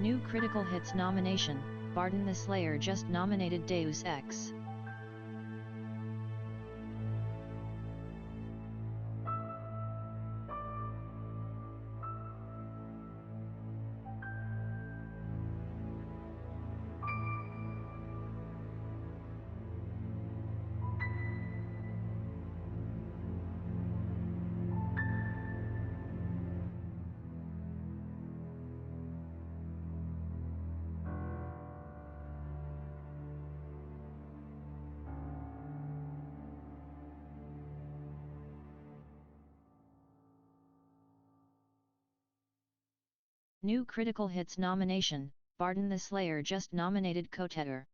New Critical Hits nomination, Barton the Slayer just nominated Deus Ex. New Critical Hits nomination, Barton the Slayer just nominated Koteter.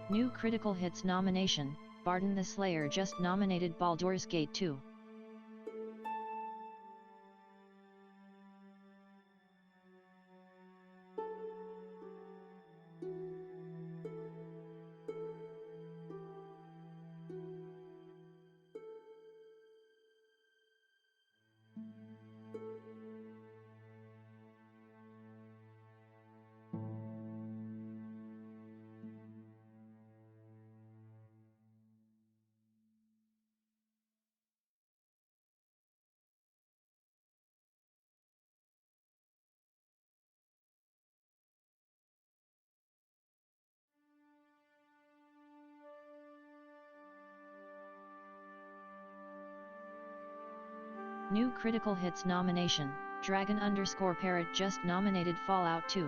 New Critical Hits nomination, Barton the Slayer just nominated Baldur's Gate 2. New Critical Hits nomination, Dragon_Parrot just nominated Fallout 2.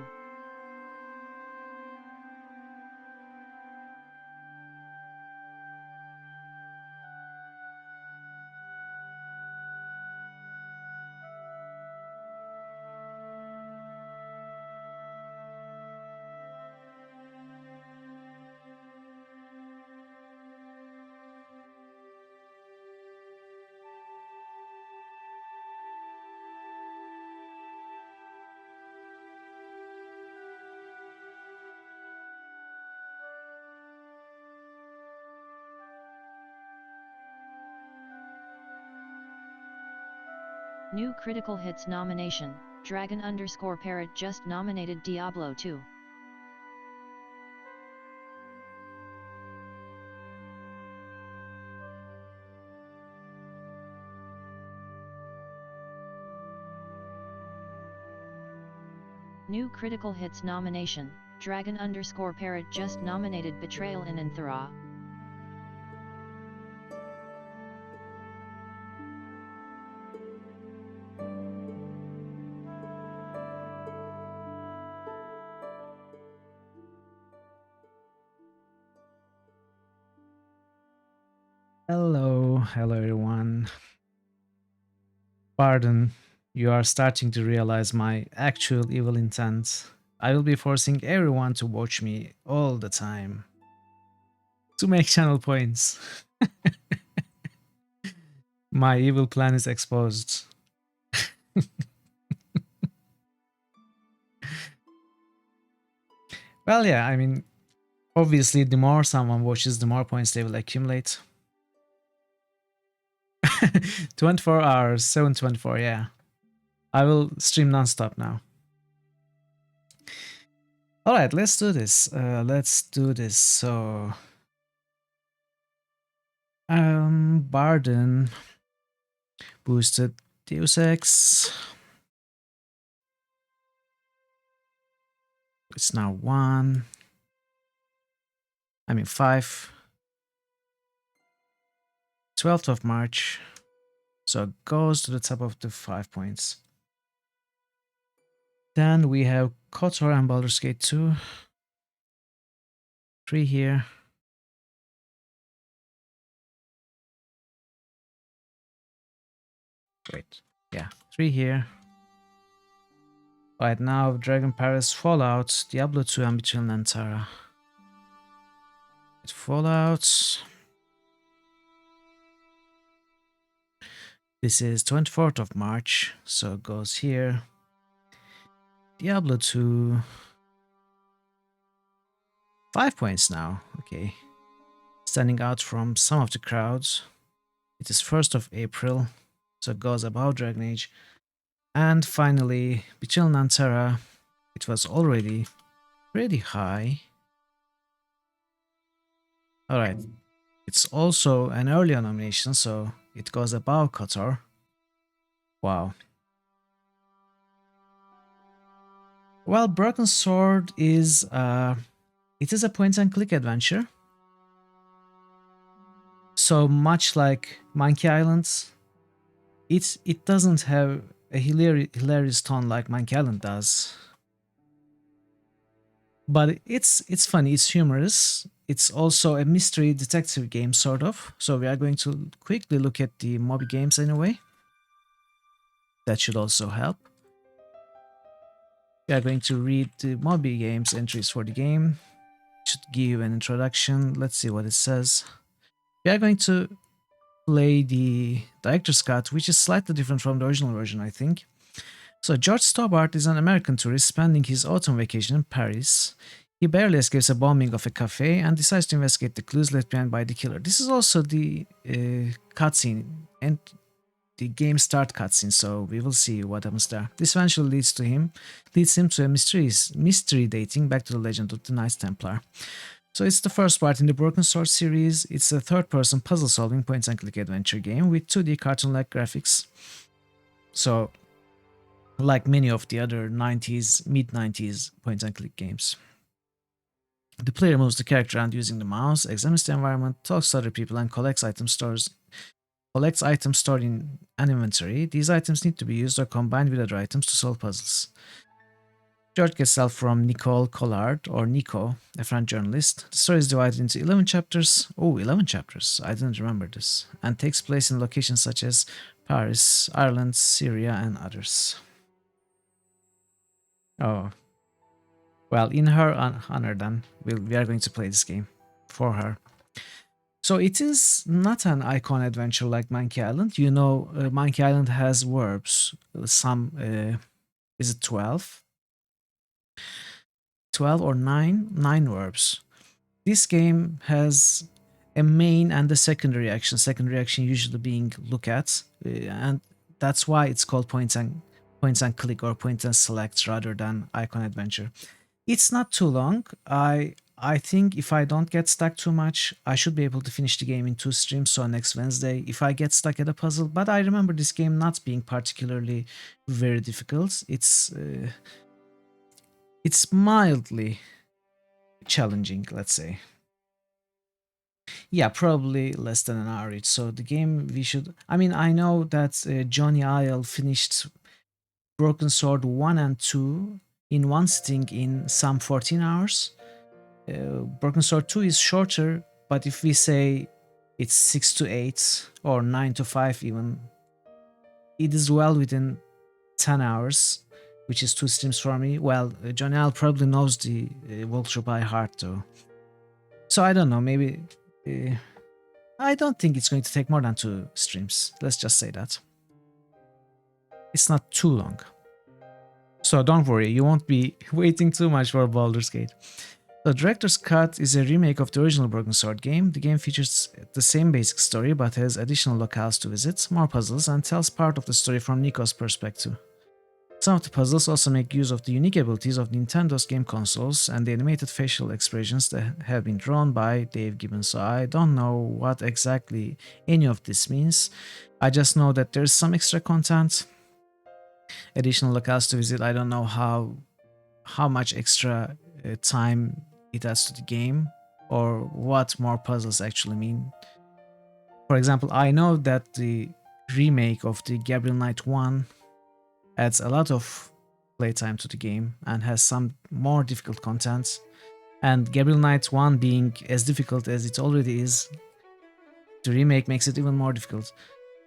New Critical Hits nomination, Dragon_Parrot just nominated Diablo 2. New Critical Hits nomination, Dragon_Parrot just nominated Betrayal in Anthera. Hello everyone. Pardon, you are starting to realize my actual evil intent. I will be forcing everyone to watch me all the time. To make channel points. My evil plan is exposed. Well, yeah, I mean, obviously, the more someone watches, the more points they will accumulate. 24 hours, 724, yeah. I will stream non-stop now. All right, let's do this. So, Barden boosted Deus Ex. It's now 1. I mean 5. 12th of March. So it goes to the top of the 5 points. Then we have KOTOR and Baldur's Gate 2. 3 here. Wait, yeah, 3 here. Right now, Dragon Paris, Fallout, Diablo 2, and Between Nantara. Fallout. This is 24th of March, so it goes here. Diablo 2. 5 points now, okay. Standing out from some of the crowds. It is 1st of April, so it goes above Dragon Age. And finally, Between Nantara. It was already pretty high. Alright, it's also an early nomination, so it goes above KOTOR. Wow. Well, Broken Sword is it is a point-and-click adventure. So much like Monkey Island, it doesn't have a hilarious tone like Monkey Island does. But it's funny, it's humorous. It's also a mystery detective game, sort of. So we are going to quickly look at the Moby Games anyway. That should also help. We are going to read the Moby Games entries for the game. It should give you an introduction. Let's see what it says. We are going to play the director's cut, which is slightly different from the original version, I think. So George Stobart is an American tourist spending his autumn vacation in Paris. He barely escapes a bombing of a cafe and decides to investigate the clues left behind by the killer. This is also the cutscene and the game start cutscene, so we will see what happens there. This eventually leads him to a mystery dating back to the legend of the Knights Templar. So it's the first part in the Broken Sword series. It's a third-person puzzle-solving point-and-click adventure game with 2D cartoon-like graphics. So, like many of the other 90s, mid-90s point-and-click games. The player moves the character around using the mouse, examines the environment, talks to other people, and collects items stored in an inventory. These items need to be used or combined with other items to solve puzzles. George gets help from Nicole Collard, or Nico, a French journalist. The story is divided into 11 chapters. Oh, 11 chapters. I didn't remember this. And takes place in locations such as Paris, Ireland, Syria, and others. Oh. Well, in her honor then, we are going to play this game for her. So it is not an icon adventure like Monkey Island. You know, Monkey Island has verbs. Some, is it 12? 12 or 9? 9 verbs. This game has a main and a secondary action. Secondary action usually being look at, and that's why it's called point and click or point and select rather than icon adventure. It's not too long. I think if I don't get stuck too much, I should be able to finish the game in 2 streams, so next Wednesday, if I get stuck at a puzzle. But I remember this game not being particularly very difficult. It's mildly challenging, let's say. Yeah, probably less than an hour each. So the game we should... I mean, I know that Johnny Isle finished Broken Sword 1 and 2 in one sitting in some 14 hours. Broken Sword 2 is shorter, but if we say it's 6 to 8 or 9 to 5 even, it is well within 10 hours, which is 2 streams for me. Well, Johnny Al probably knows the walkthrough by heart though. So I don't know, maybe... I don't think it's going to take more than 2 streams. Let's just say that. It's not too long. So don't worry, you won't be waiting too much for Baldur's Gate. The Director's Cut is a remake of the original Broken Sword game. The game features the same basic story but has additional locales to visit, more puzzles, and tells part of the story from Nico's perspective. Some of the puzzles also make use of the unique abilities of Nintendo's game consoles and the animated facial expressions that have been drawn by Dave Gibbons. So I don't know what exactly any of this means. I just know that there's some extra content, additional locales to visit. I don't know how much extra time it adds to the game or what more puzzles actually mean. For example, I know that the remake of the Gabriel Knight 1 adds a lot of playtime to the game and has some more difficult content. And Gabriel Knight 1 being as difficult as it already is, the remake makes it even more difficult.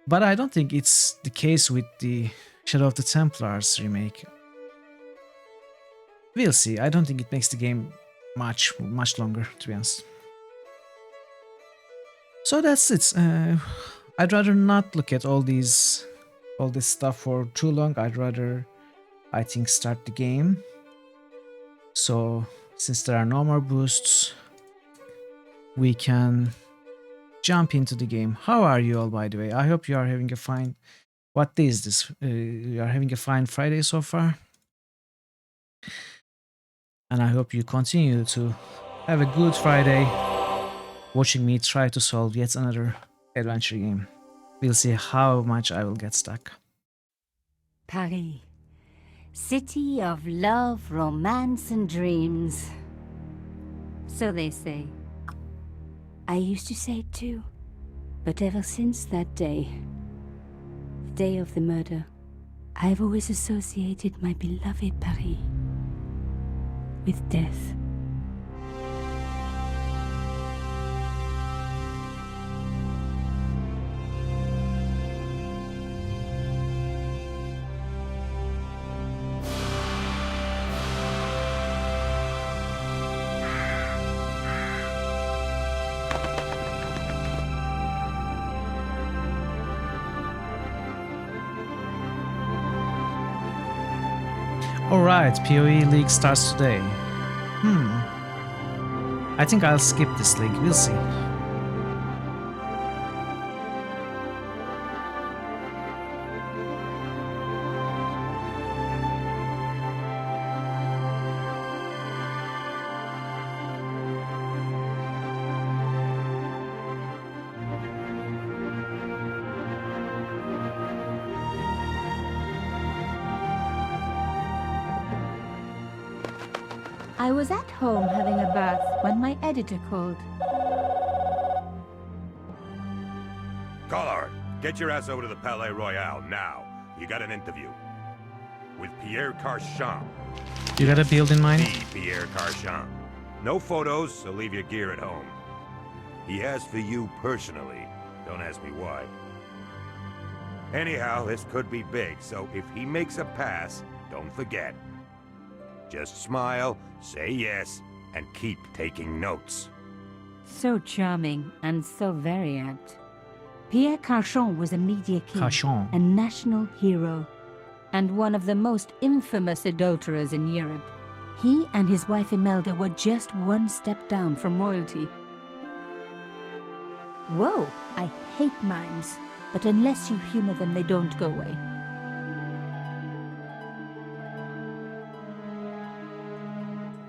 But I don't think it's the case with the Shadow of the Templars remake. We'll see. I don't think it makes the game much longer, to be honest. So that's it. I'd rather not look at all this stuff for too long. I'd rather, I think, start the game. So since there are no more boosts, we can jump into the game. How are you all, by the way? I hope you are having a fine... What day is this? You are having a fine Friday so far. And I hope you continue to have a good Friday watching me try to solve yet another adventure game. We'll see how much I will get stuck. Paris, city of love, romance, and dreams. So they say. I used to say it too, but ever since that day, the day of the murder, I've always associated my beloved Paris with death. Alright, PoE League starts today. I think I'll skip this league, we'll see. I was at home having a bath when my editor called. Collard, get your ass over to the Palais Royal now. You got an interview. With Pierre Carchon. You got a build in mind? The Pierre Carchon. No photos, so leave your gear at home. He asked for you personally. Don't ask me why. Anyhow, this could be big, so if he makes a pass, don't forget. Just smile, say yes, and keep taking notes. So charming and so very apt. Pierre Carchon was a media king, Carchon. a national hero, and one of the most infamous adulterers in Europe. He and his wife Imelda were just one step down from royalty. Whoa, I hate mimes, but unless you humor them, they don't go away.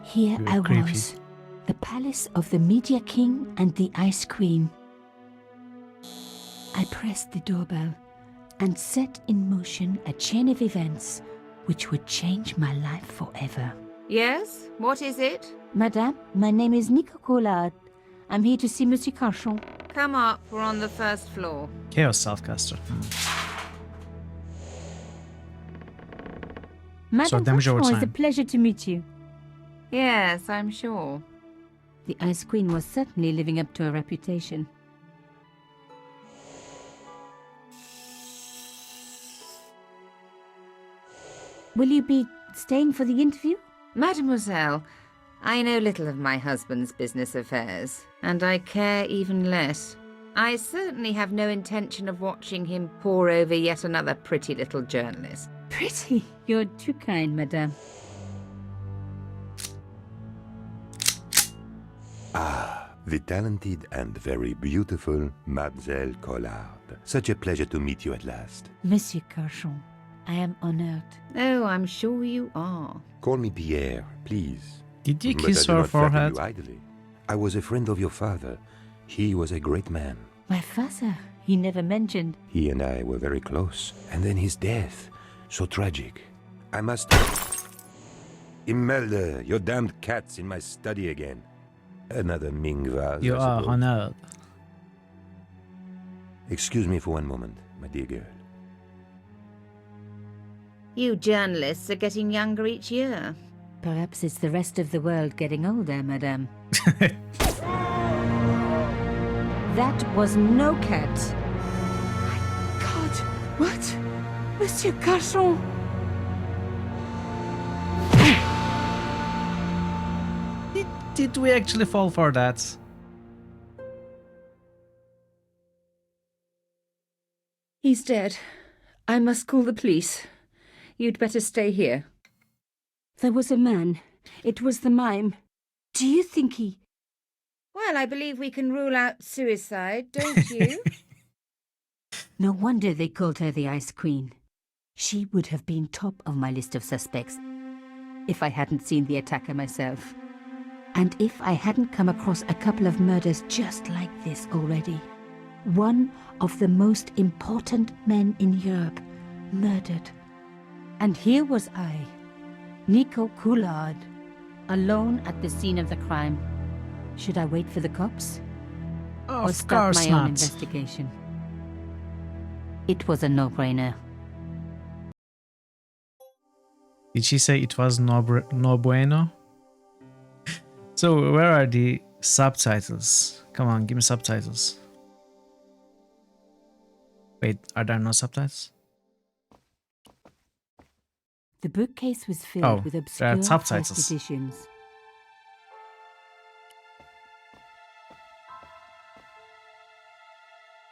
Here I was, the palace of the Media King and the Ice Queen. I pressed the doorbell and set in motion a chain of events which would change my life forever. Yes? What is it? Madame, my name is Nico Collard. I'm here to see Monsieur Carchon. Come up, we're on the first floor. Chaos Southcaster. Madame damage over Carchon, it's a time. pleasure to meet you. Yes, I'm sure. The Ice Queen was certainly living up to her reputation. Will you be staying for the interview? Mademoiselle, I know little of my husband's business affairs, and I care even less. I certainly have no intention of watching him pore over yet another pretty little journalist. Pretty. You're too kind, madame. Ah, the talented and very beautiful Mademoiselle Collard. Such a pleasure to meet you at last. Monsieur Carchon, I am honored. Oh, I'm sure you are. Call me Pierre, please. Did you But kiss I do her not flatter forehead? you idly. I was a friend of your father. He was a great man. My father, he never mentioned. He and I were very close. And then his death. So tragic. I must... Imelda, your damned cat's in my study again. Another Ming vase, You I are suppose. honored. Excuse me for one moment, my dear girl. You journalists are getting younger each year. Perhaps it's the rest of the world getting older, madame. That was no cat. God, what? Monsieur Garçon! Did we actually fall for that? He's dead. I must call the police. You'd better stay here. There was a man. It was the mime. Do you think he... Well, I believe we can rule out suicide, don't you? No wonder they called her the Ice Queen. She would have been top of my list of suspects if I hadn't seen the attacker myself. And if I hadn't come across a couple of murders just like this already. One of the most important men in Europe murdered. And here was I, Nico Coulard, alone at the scene of the crime. Should I wait for the cops? Or Of start course my own not. investigation? It was a no-brainer. Did she say it was no bueno? So where are the subtitles? Come on, give me subtitles. Wait, are there no subtitles? The bookcase was filled with there are obscure first subtitles. editions.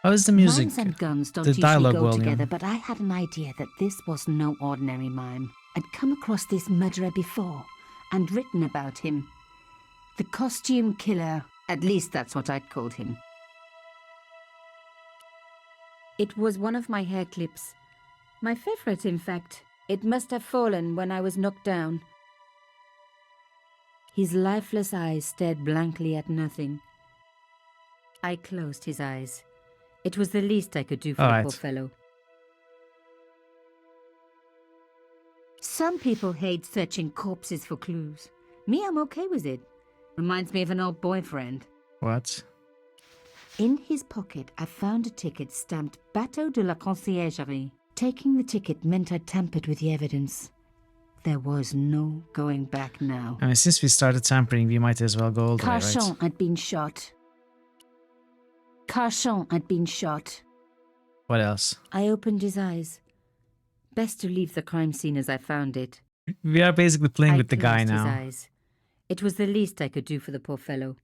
How is the music? Mimes and guns don't the usually dialogue go volume? together, but I had an idea that this was no ordinary mime. I'd come across this murderer before and written about him. The costume killer, at least that's what I'd called him. It was one of my hair clips. My favorite, in fact. It must have fallen when I was knocked down. His lifeless eyes stared blankly at nothing. I closed his eyes. It was the least I could do for the Alright. poor fellow. Some people hate searching corpses for clues. Me, I'm okay with it. Reminds me of an old boyfriend. What? In his pocket, I found a ticket stamped Bateau de la Conciergerie. Taking the ticket meant I tampered with the evidence. There was no going back now. I mean, since we started tampering, we might as well go all the way, right? Carchon had been shot. Carchon had been shot. What else? I opened his eyes. Best to leave the crime scene as I found it. We are basically playing I with the guy closed his now. eyes. It was the least I could do for the poor fellow.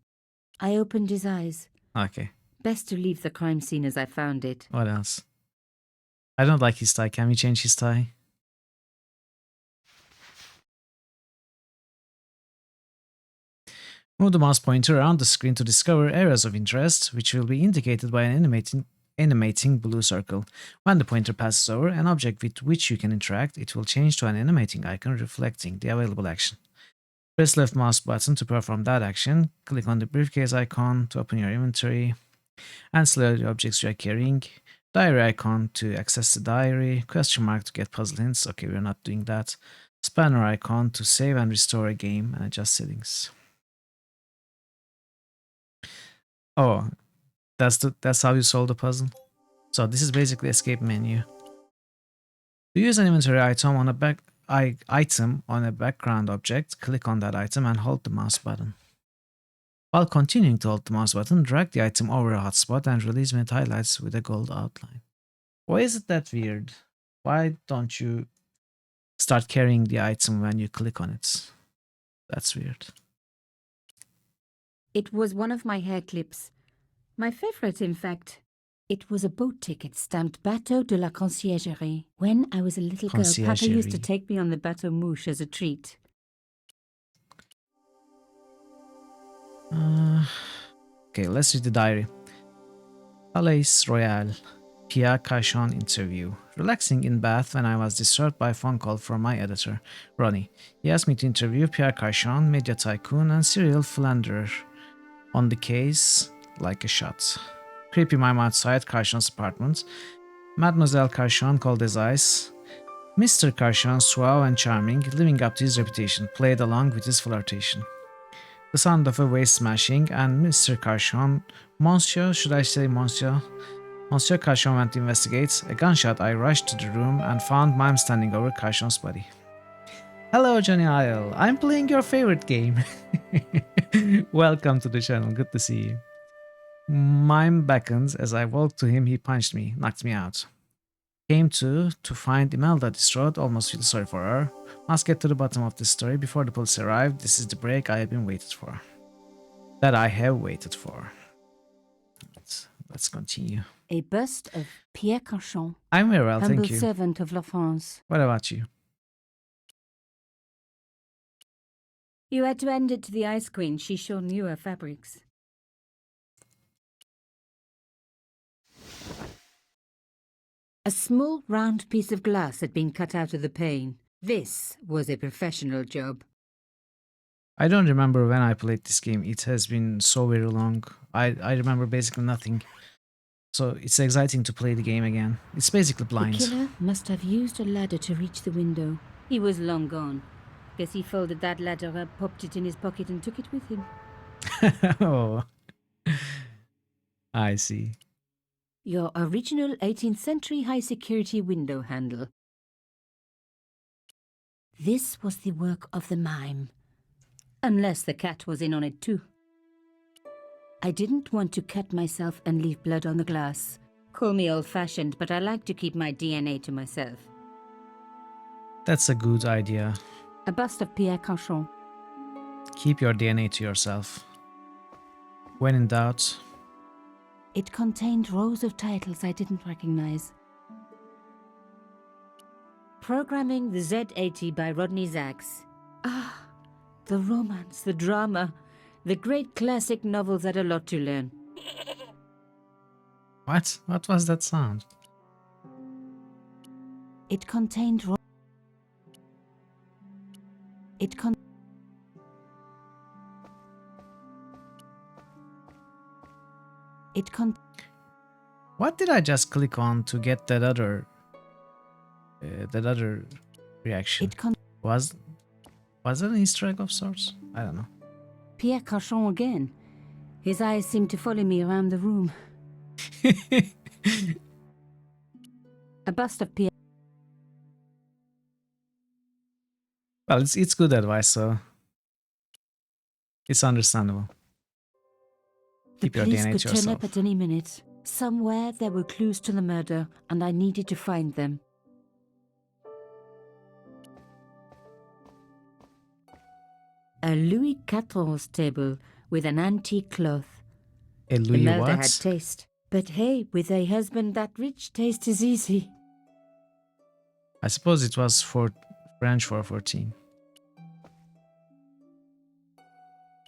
I opened his eyes. Okay, Best to leave the crime scene as I found it. what else? I don't like his tie. Can we change his tie? Move the mouse pointer around the screen to discover areas of interest, which will be indicated by an animating blue circle. When the pointer passes over an object with which you can interact, it will change to an animating icon reflecting the available action. Press left mouse button to perform that action. Click on the briefcase icon to open your inventory. Ancillary objects you are carrying. Diary icon to access the diary. Question mark to get puzzle hints. Okay, we're not doing that. Spanner icon to save and restore a game and adjust settings. Oh, that's how you solve the puzzle. So this is basically escape menu. To use an inventory item on a background object, click on that item and hold the mouse button. While continuing to hold the mouse button, drag the item over a hotspot and release when it highlights with a gold outline. Why is it that weird? Why don't you start carrying the item when you click on it? That's weird. It was one of my hair clips. My favorite, in fact. It was a boat ticket stamped Bateau de la Conciergerie. When I was a little girl, Papa used to Conciergerie. take me on the Bateau Mouche as a treat. Okay, let's read the diary. Palais Royal. Pierre Cachon interview. relaxing in bath when I was disturbed by a phone call from my editor, Ronnie. He asked me to interview Pierre Carchon, media tycoon and serial philanderer, on the case like a shot. Creepy mime outside Carchon's apartment. Mademoiselle Carchon cold as ice. Mr. Carchon, suave and charming, living up to his reputation, played along with his flirtation. The sound of a waist smashing, and Mr. Carchon, Monsieur, should I say Monsieur? Monsieur Carchon went to investigate. A gunshot, I rushed to the room and found Mime standing over Carchon's body. Hello, Johnny Isle. I'm playing your favorite game. Welcome to the channel. Good to see you. Mime beckons. As I walked to him, he punched me, knocked me out. Came to find Imelda distraught, almost feel sorry for her. Must get to the bottom of this story before the police arrive. This is the break I have been waited for. That I have waited for. Let's continue. A bust of Pierre Carchon, I'm very well, humble thank you. servant of La France. What about you? You had to end it to the Ice Queen. She sure knew her fabrics. A small round piece of glass had been cut out of the pane. This was a professional job. I don't remember when I played this game. It has been so very long. I remember basically nothing. So it's exciting to play the game again. It's basically blind. The killer must have used a ladder to reach the window. He was long gone. Guess he folded that ladder up, popped it in his pocket and took it with him. Oh, I see. Your original 18th century high security window handle. This was the work of the mime. Unless the cat was in on it too. I didn't want to cut myself and leave blood on the glass. Call me old-fashioned, but I like to keep my DNA to myself. That's a good idea. A bust of Pierre Carchon. Keep your DNA to yourself. When in doubt. It contained rows of titles I didn't recognize. Programming the Z80 by Rodney Zacks. Ah, the romance, the drama. The great classic novels had a lot to learn. What? What was that sound? It contained What did I just click on to get that other reaction? Was it an Easter egg of sorts? I don't know. Pierre Carchon again. His eyes seemed to follow me around the room. A bust of Pierre. Well, it's good advice, so it's understandable. The Keep your police DNA could to turn yourself. up at any minute. Somewhere there were clues to the murder, and I needed to find them. A Louis XIV table with an antique cloth. A Louis Imelda what? had taste. But hey, with a husband that rich, taste is easy. I suppose it was for French for 14.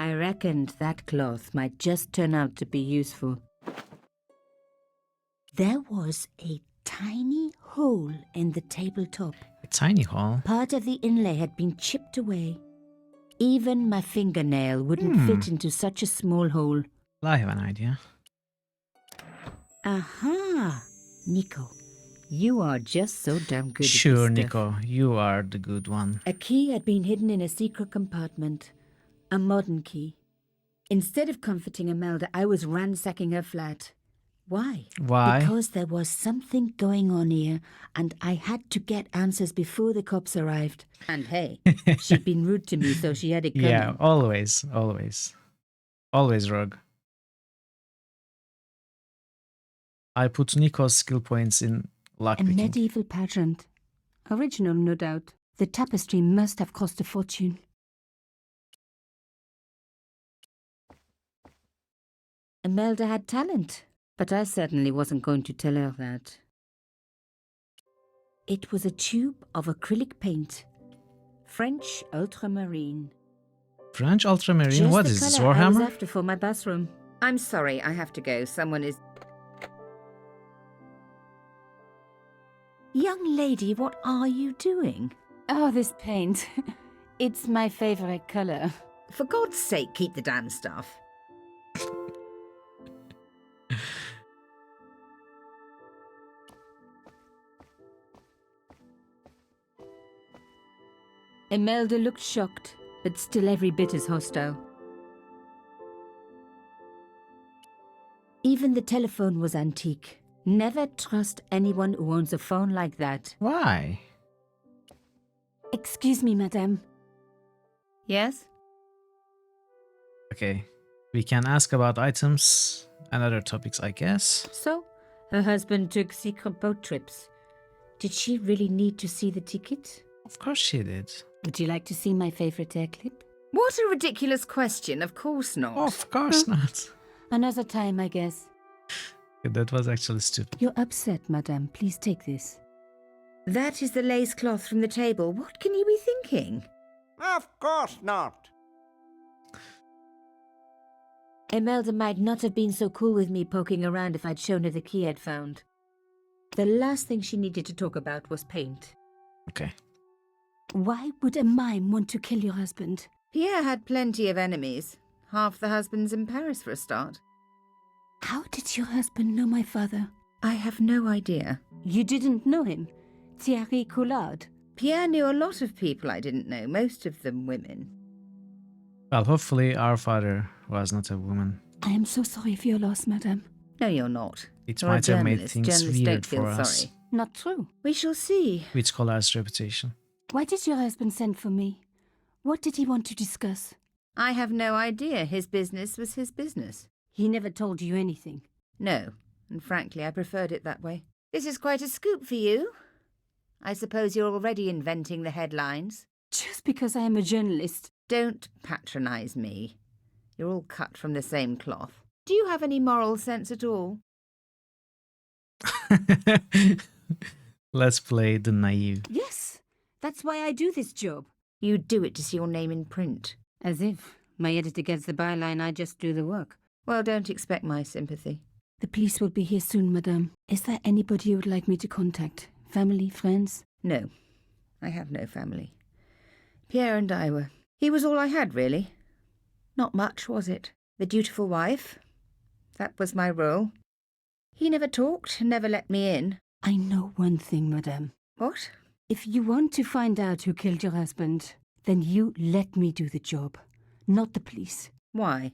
I reckoned that cloth might just turn out to be useful. There was a tiny hole in the tabletop. A tiny hole? Part of the inlay had been chipped away. Even my fingernail wouldn't fit into such a small hole. I have an idea. Aha! Nico, you are just so damn good Sure, at this Nico, you are the good one. A key had been hidden in a secret compartment. A modern key. Instead of comforting Imelda, I was ransacking her flat. Why? Why? Because there was something going on here, and I had to get answers before the cops arrived. And hey, she'd been rude to me, so she had it coming. Yeah, always, always. Always rogue. I put Nico's skill points in A lockpicking. medieval pageant. Original, no doubt. The tapestry must have cost a fortune. Imelda had talent, but I certainly wasn't going to tell her that. It was a tube of acrylic paint. French ultramarine. French ultramarine? Just What the is this, colour I was Warhammer? after for my bathroom. I'm sorry, I have to go. Someone is... Young lady, what are you doing? Oh, this paint. It's my favorite color. For God's sake, keep the damn stuff. Imelda looked shocked, but still every bit as hostile. Even the telephone was antique. Never trust anyone who owns a phone like that. Why? Excuse me, madame. Yes? Okay. We can ask about items and other topics, I guess. So, her husband took secret boat trips. Did she really need to see the ticket? Of course she did. Would you like to see my favorite hair clip? What a ridiculous question. Of course not. Of course not. Another time, I guess. That was actually stupid. You're upset, madame. Please take this. That is the lace cloth from the table. What can you be thinking? Of course not. Imelda might not have been so cool with me poking around if I'd shown her the key I'd found. The last thing she needed to talk about was paint. Okay. Why would a mime want to kill your husband? Pierre had plenty of enemies. Half the husbands in Paris for a start. How did your husband know my father? I have no idea. You didn't know him? Thierry Coulard? Pierre knew a lot of people I didn't know, most of them women. Well, hopefully our father was not a woman. I am so sorry for your loss, madame. No, you're not. It You're a might have made journalist. things Journalists weird don't for feel us. sorry. Not true. We shall see. With Collard's reputation. Why did your husband send for me? What did he want to discuss? I have no idea. His business was his business. He never told you anything. No, and frankly, I preferred it that way. This is quite a scoop for you. I suppose you're already inventing the headlines. Just because I am a journalist. Don't patronise me. You're all cut from the same cloth. Do you have any moral sense at all? Let's play the naive. Yes, that's why I do this job. You do it to see your name in print. As if my editor gets the byline, I just do the work. Well, don't expect my sympathy. The police will be here soon, madame. Is there anybody you would like me to contact? Family, friends? No, I have no family. Pierre and I were... He was all I had, really. Not much, was it? The dutiful wife. That was my role. He never talked, never let me in. I know one thing, madame. What? If you want to find out who killed your husband, then you let me do the job, not the police. Why?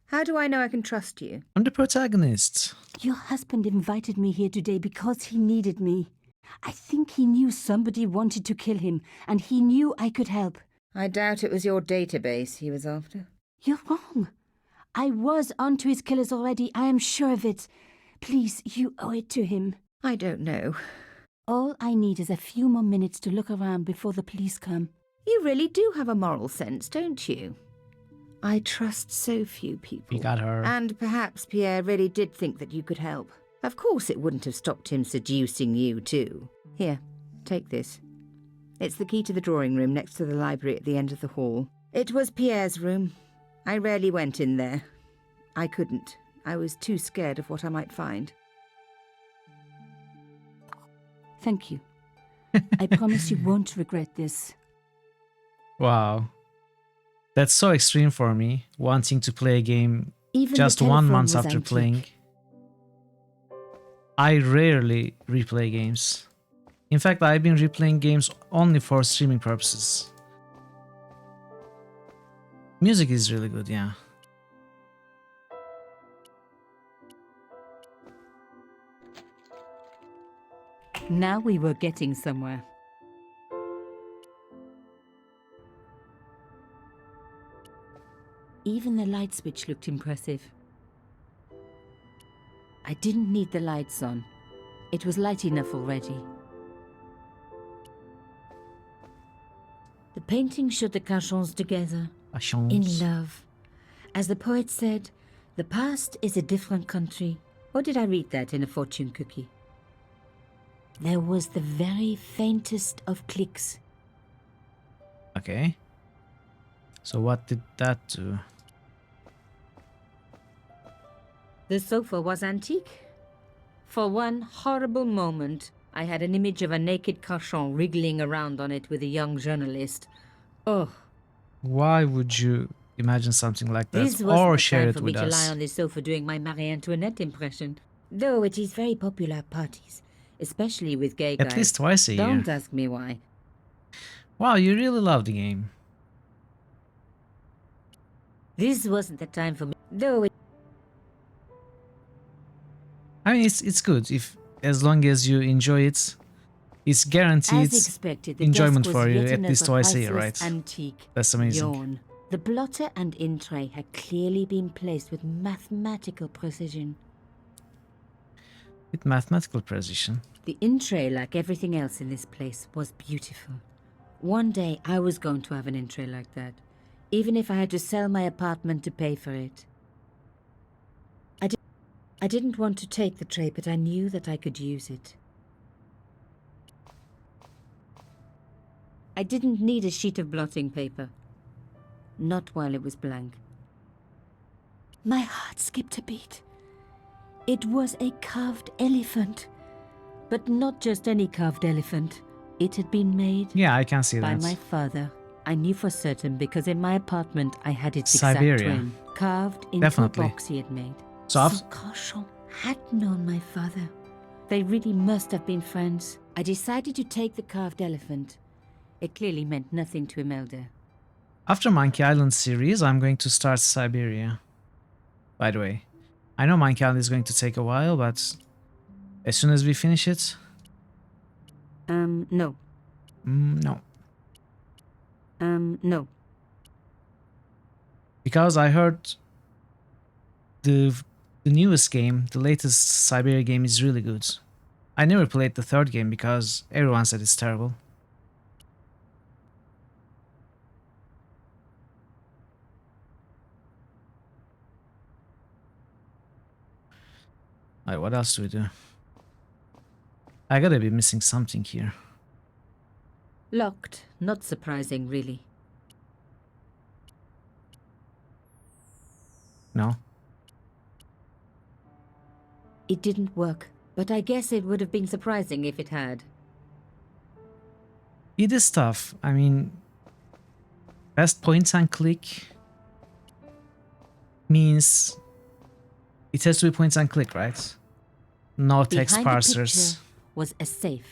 How do I know I can trust you? I'm the protagonist. Your husband invited me here today because he needed me. I think he knew somebody wanted to kill him, and he knew I could help. I doubt it was your database he was after. You're wrong. I was onto his killers already, I am sure of it. Please, you owe it to him. I don't know. All I need is a few more minutes to look around before the police come. You really do have a moral sense, don't you? I trust so few people. We got her. And perhaps Pierre really did think that you could help. Of course it wouldn't have stopped him seducing you too. Here, take this. It's the key to the drawing room next to the library at the end of the hall. It was Pierre's room. I rarely went in there. I couldn't. I was too scared of what I might find. Thank you. I promise you won't regret this. Wow. That's so extreme for me, wanting to play a game Even just the 1 telephone month was after antique. playing. I rarely replay games. In fact, I've been replaying games only for streaming purposes. Music is really good, yeah. Now we were getting somewhere. Even the light switch looked impressive. I didn't need the lights on. It was light enough already. The painting showed the Cachons together, A chance. in love. As the poet said, the past is a different country. Or did I read that in a fortune cookie? There was the very faintest of clicks. Okay. So what did that do? The sofa was antique. For one horrible moment, I had an image of a naked cochon wriggling around on it with a young journalist. Oh, Why would you imagine something like that this wasn't or the share time it for me with to lie us? on this sofa doing my Marie Antoinette impression. Though it is very popular at parties, especially with gay guys. At least twice a year. Don't ask me why. Wow, you really love the game. This wasn't the time for me. Though it... I mean, it's good if as long as you enjoy it. It's guaranteed As expected, the enjoyment desk was for you yet at least another twice a year, priceless right? Antique. That's amazing. Yawn. The blotter and in tray had clearly been placed with mathematical precision. With mathematical precision. The in tray, like everything else in this place, was beautiful. One day I was going to have an in tray like that, even if I had to sell my apartment to pay for it. I didn't want to take the tray, but I knew that I could use it. I didn't need a sheet of blotting paper. Not while it was blank. My heart skipped a beat. It was a carved elephant. But not just any carved elephant. It had been made Yeah, I can see by that. my father. I knew for certain because in my apartment I had its Siberia. exact twin. Carved into Definitely. a box he had made. So Cochon had known my father. They really must have been friends. I decided to take the carved elephant. It clearly meant nothing to Imelda. after Monkey Island series, I'm going to start Siberia. By the way, I know Monkey Island is going to take a while, but as soon as we finish it, No. no. No. Because I heard the newest game, the latest Siberia game is really good. I never played the third game because everyone said it's terrible. Alright, what else do we do? I gotta be missing something here. Locked. Not surprising, really. No? It didn't work, but I guess it would have been surprising if it had. It is tough. I mean, best point and click means it has to be point and click, right? No text Behind the parsers, picture was a safe.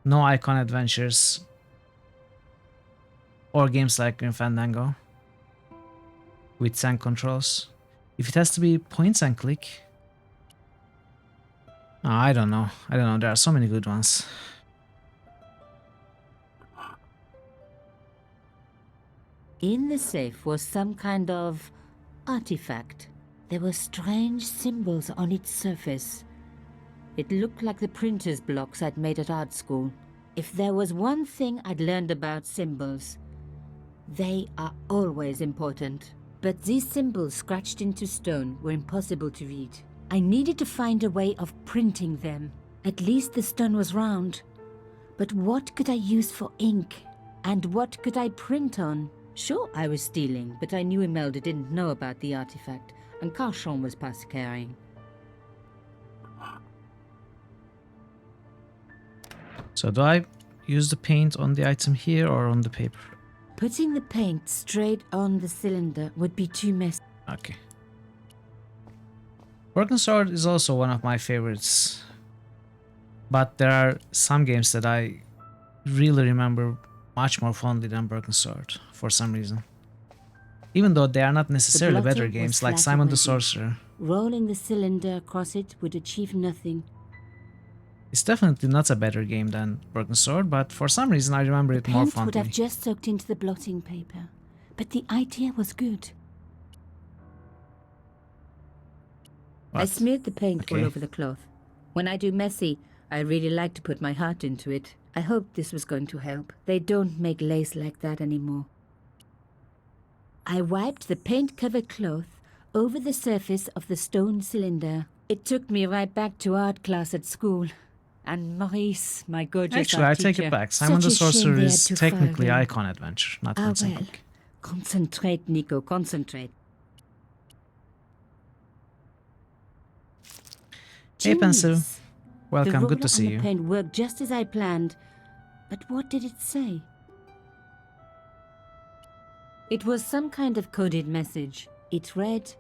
no icon adventures, or games like Grim Fandango with tank controls. If it has to be points and click, oh, I don't know. There are so many good ones. In the safe was some kind of artifact. There were strange symbols on its surface. It looked like the printer's blocks I'd made at art school. If there was one thing I'd learned about symbols, they are always important. But these symbols scratched into stone were impossible to read. I needed to find a way of printing them. At least the stone was round. But what could I use for ink? And what could I print on? Sure, I was stealing, but I knew Imelda didn't know about the artifact, and Carchon was past caring. So do I use the paint on the item here or on the paper? Putting the paint straight on the cylinder would be too messy. Okay. Broken Sword is also one of my favorites. But there are some games that I really remember much more fondly than Broken Sword, for some reason. Even though they are not necessarily blotter better was games, like flat Simon the already. Sorcerer. Rolling the cylinder across it would achieve nothing. It's definitely not a better game than Broken Sword, but for some reason I remember it more Paint would fondly. have just soaked into the blotting paper, but the idea was good. I What? smeared the paint all Okay. over the cloth. When I do messy, I really like to put my heart into it. I hoped this was going to help. They don't make lace like that anymore. I wiped the paint-covered cloth over the surface of the stone cylinder. It took me right back to art class at school. And Maurice, my gorgeous Actually, art I take teacher. it back. Simon the Such a shame Sorcerer they had is to fire technically him. Icon Adventure, not Ah Point and well. Click. Concentrate, Nico, concentrate. Hey, Pencil. Genius. Welcome, good to The see roller and the you. paint worked just as I planned. But what did it say? It was some kind of coded message. It read,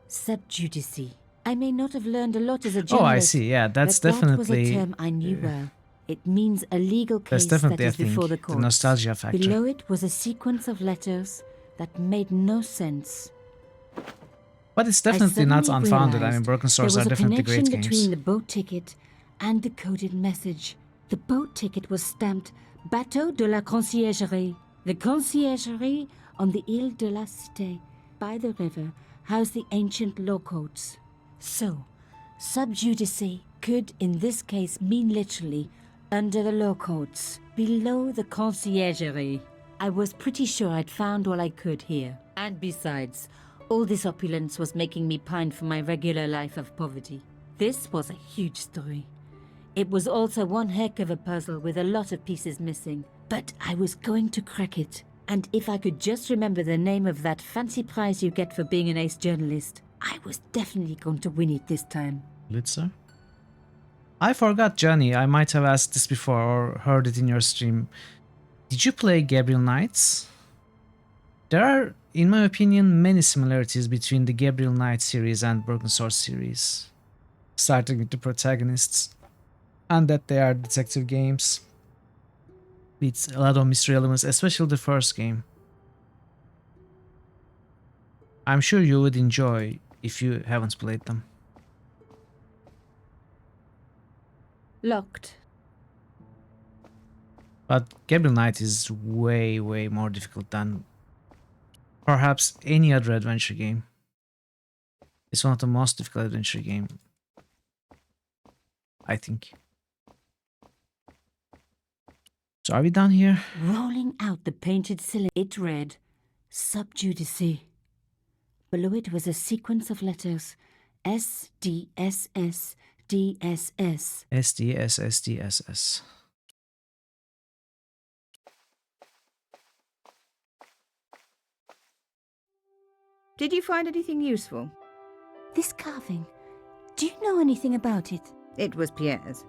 subjudice. I may not have learned a lot as a journalist. Oh, I see. Yeah, that's but that was a definitely term I knew well. It means a legal that's case that definitely, I is before the think, the courts. nostalgia factor. Below it was a sequence of letters that made no sense. But it's definitely not suddenly unfounded. I mean, realized Broken Swords there are was a definitely great connection games. between the boat ticket and the coded message. The boat ticket was stamped Bateau de la Conciergerie. The Conciergerie on the Ile de la Cité by the river housed the ancient law codes. So, subjudice could in this case mean literally under the law codes, below the Conciergerie. I was pretty sure I'd found all I could here. And besides, all this opulence was making me pine for my regular life of poverty. This was a huge story. It was also one heck of a puzzle with a lot of pieces missing. But I was going to crack it. And if I could just remember the name of that fancy prize you get for being an ace journalist, I was definitely going to win it this time. Blitzer? I forgot, Johnny. I might have asked this before or heard it in your stream. Did you play Gabriel Knights? There are, in my opinion, many similarities between the Gabriel Knight series and Broken Sword series. Starting with the protagonists, and that they are detective games. With a lot of mystery elements, especially the first game. I'm sure you would enjoy if you haven't played them. Locked. But Gabriel Knight is way more difficult than perhaps any other adventure game. It's one of the most difficult adventure game, I think. So are we done here? Rolling out the painted cylinder, it read, subjudice. Below it was a sequence of letters, SDSS, DSS. SDSSDSS. Did you find anything useful? This carving, do you know anything about it? It was Pierre's.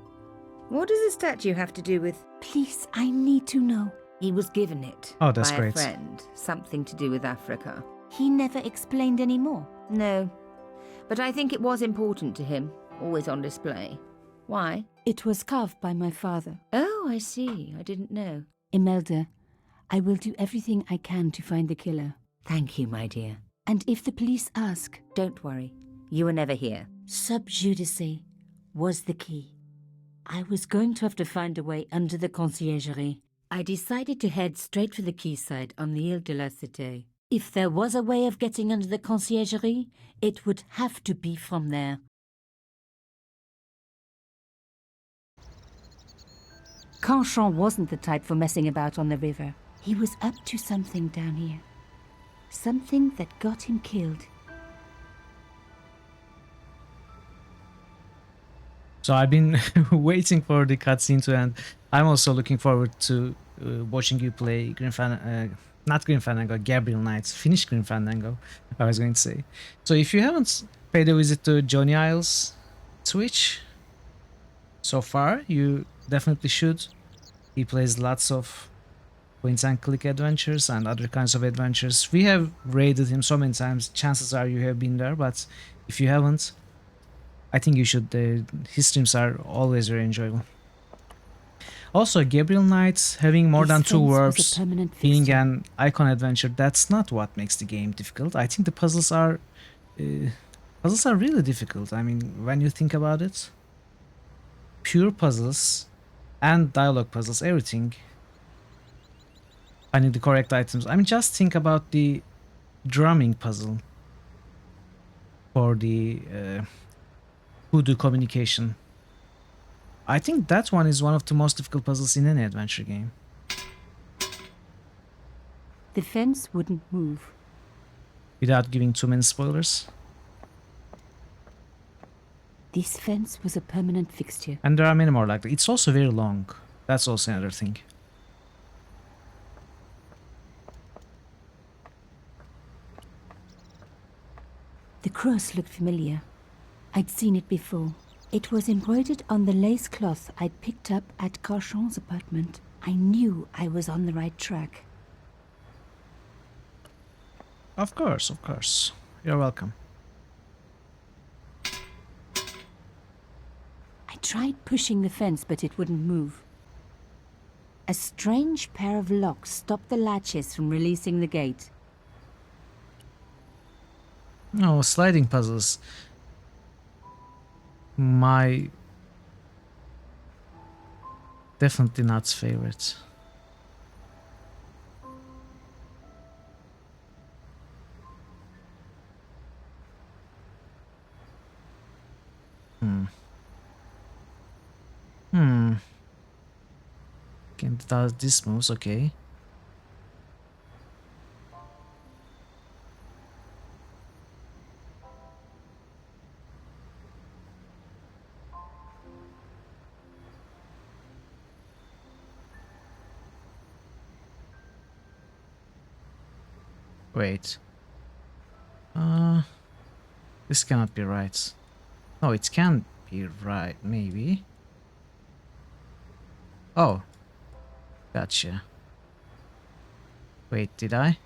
What does the statue have to do with... Please, I need to know. He was given it Oh, that's by great. a friend. Something to do with Africa. He never explained any more. No. But I think it was important to him. Always on display. Why? It was carved by my father. Oh, I see. I didn't know. Imelda, I will do everything I can to find the killer. Thank you, my dear. And if the police ask, Don't worry. You were never here. subjudice was the key. I was going to have to find a way under the conciergerie. I decided to head straight for the quayside on the Ile de la Cité. If there was a way of getting under the conciergerie, it would have to be from there. Canchon wasn't the type for messing about on the river. He was up to something down here. Something that got him killed. So I've been waiting for the cutscene to end. I'm also looking forward to watching you play not Grim Fandango, Gabriel Knights. Finish Grim Fandango, I was going to say. So if you haven't paid a visit to Johnny Isles Twitch so far, you definitely should. He plays lots of point and click adventures and other kinds of adventures. We have raided him so many times, chances are you have been there, but if you haven't, I think you should. His streams are always very enjoyable. Also, Gabriel Knight having more than 2 verbs, being an icon adventure, that's not what makes the game difficult. I think the puzzles are really difficult. I mean, when you think about it, pure puzzles and dialogue puzzles, everything. Finding the correct items. I mean, just think about the drumming puzzle for the hoodoo communication. I think that one is one of the most difficult puzzles in any adventure game. The fence wouldn't move. Without giving too many spoilers. This fence was a permanent fixture. And there are many more like that. It's also very long. That's also another thing. The cross looked familiar. I'd seen it before. It was embroidered on the lace cloth I'd picked up at Carchon's apartment. I knew I was on the right track. Of course, of course. You're welcome. I tried pushing the fence, but it wouldn't move. A strange pair of locks stopped the latches from releasing the gate. Oh, sliding puzzles. My definitely not favorite. Can does this moves, okay. Wait. This cannot be right. No, it can be right, maybe. Oh. Gotcha. Wait, did I?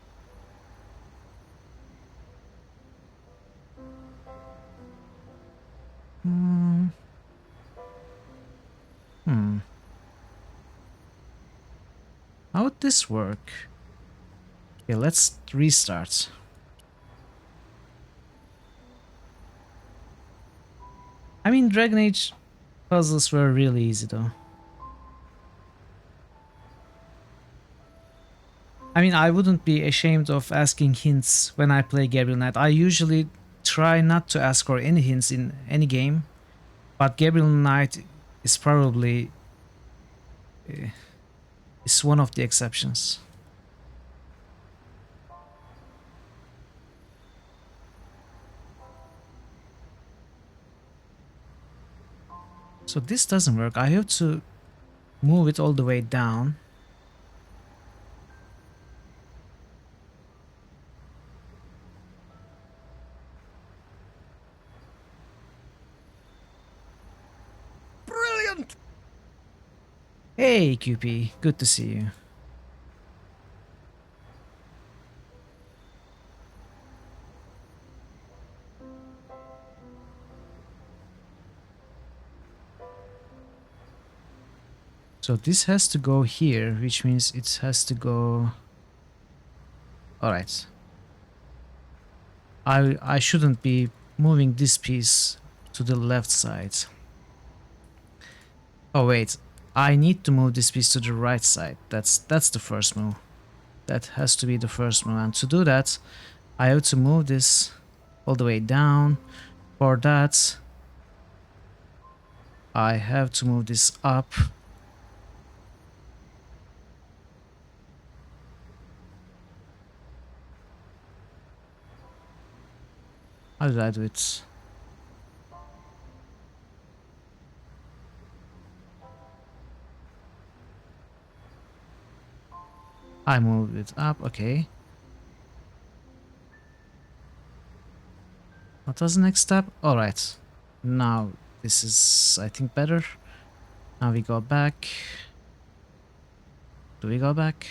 How would this work? Okay, let's restart. I mean, Dragon Age puzzles were really easy though. I mean, I wouldn't be ashamed of asking hints when I play Gabriel Knight. I usually try not to ask for any hints in any game, but Gabriel Knight is probably is one of the exceptions. So this doesn't work. I have to move it all the way down. Brilliant! Hey QP, good to see you. So this has to go here, which means it has to go... Alright. I shouldn't be moving this piece to the left side. Oh wait, I need to move this piece to the right side. That's the first move. That has to be the first move, and to do that I have to move this all the way down. For that I have to move this up. How did I do it? I moved it up, okay. What was the next step? Alright. Now this is, I think, better. Now we go back. Do we go back?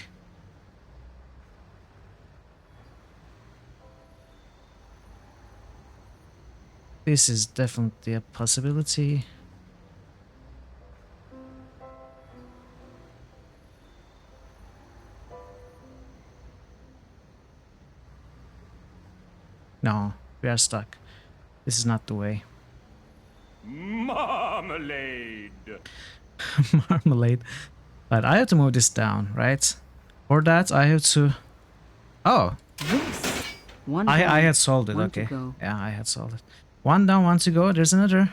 This is definitely a possibility. No, we are stuck. This is not the way. Marmalade! Marmalade. But I have to move this down, right? For that I have to... Oh! This. One I down, had solved it, one to okay. go. Yeah, I had solved it. One down, one to go. There's another.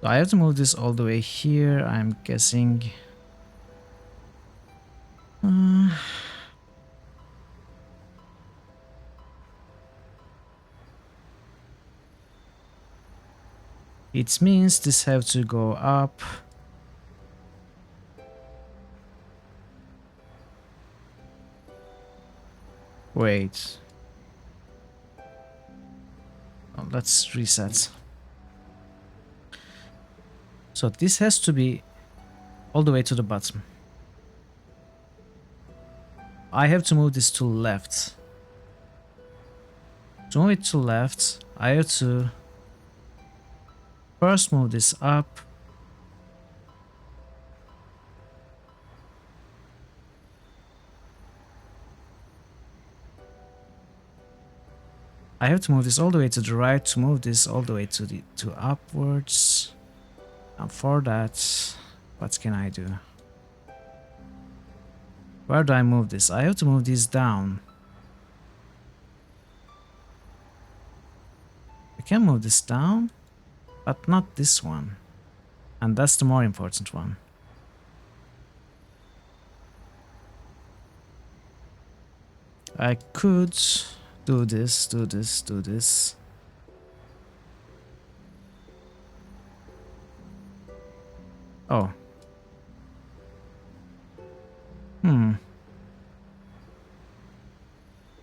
So I have to move this all the way here, I'm guessing. It means this have to go up. Wait. Oh, let's reset. So this has to be all the way to the bottom. I have to move this to left. To move it to left, I have to first move this up. I have to move this all the way to the right to move this all the way to upwards. And for that, what can I do? Where do I move this? I have to move this down. I can move this down, but not this one. And that's the more important one. I could do this, do this, do this. Oh.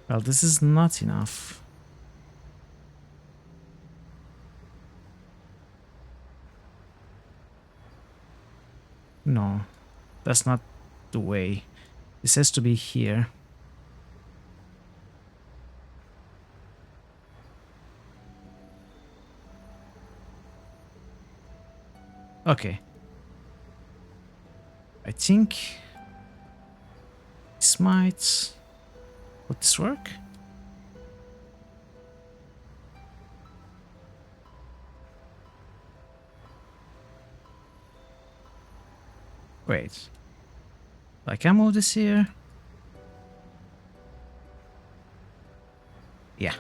Well, this is not enough. No, that's not the way. This has to be here. Okay. I think this might... Would this work? Wait. I can move this here. Yeah.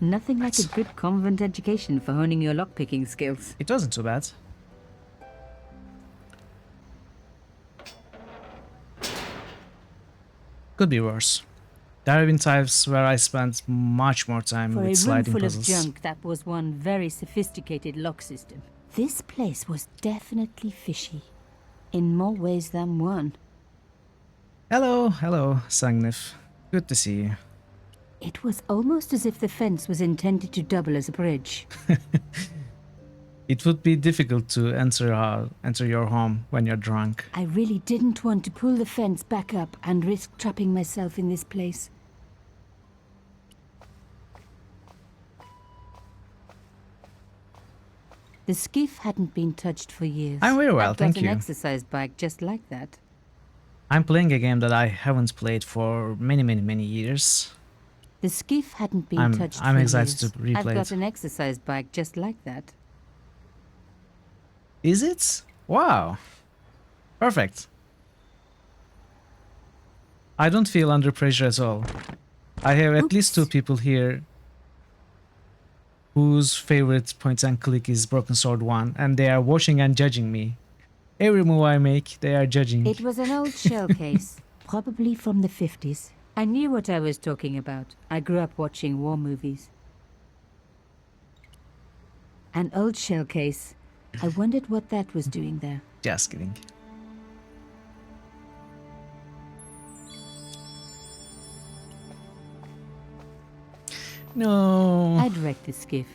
Nothing like a good convent education for honing your lockpicking skills. It wasn't too bad. Could be worse. There have been times where I spent much more time For a with room sliding full puzzles. of junk, that was one very sophisticated lock system. This place was definitely fishy, in more ways than one. Hello, hello, Sangnif. Good to see you. It was almost as if the fence was intended to double as a bridge. It would be difficult to enter your home when you're drunk. I really didn't want to pull the fence back up and risk trapping myself in this place. The skiff hadn't been touched for years. I'm very well, I've thank got you. an exercise bike just like that. I'm playing a game that I haven't played for many years. The skiff hadn't been touched I'm for excited years. to replay I've got it. an exercise bike just like that. Is it? Wow. Perfect. I don't feel under pressure at all. I have at least 2 people here whose favorite point and click is Broken Sword 1, and they are watching and judging me. Every move I make, they are judging. It was an old shell case, probably from the 50s. I knew what I was talking about. I grew up watching war movies. An old shell case. I wondered what that was doing there. Just kidding. No. I'd wrecked the skiff.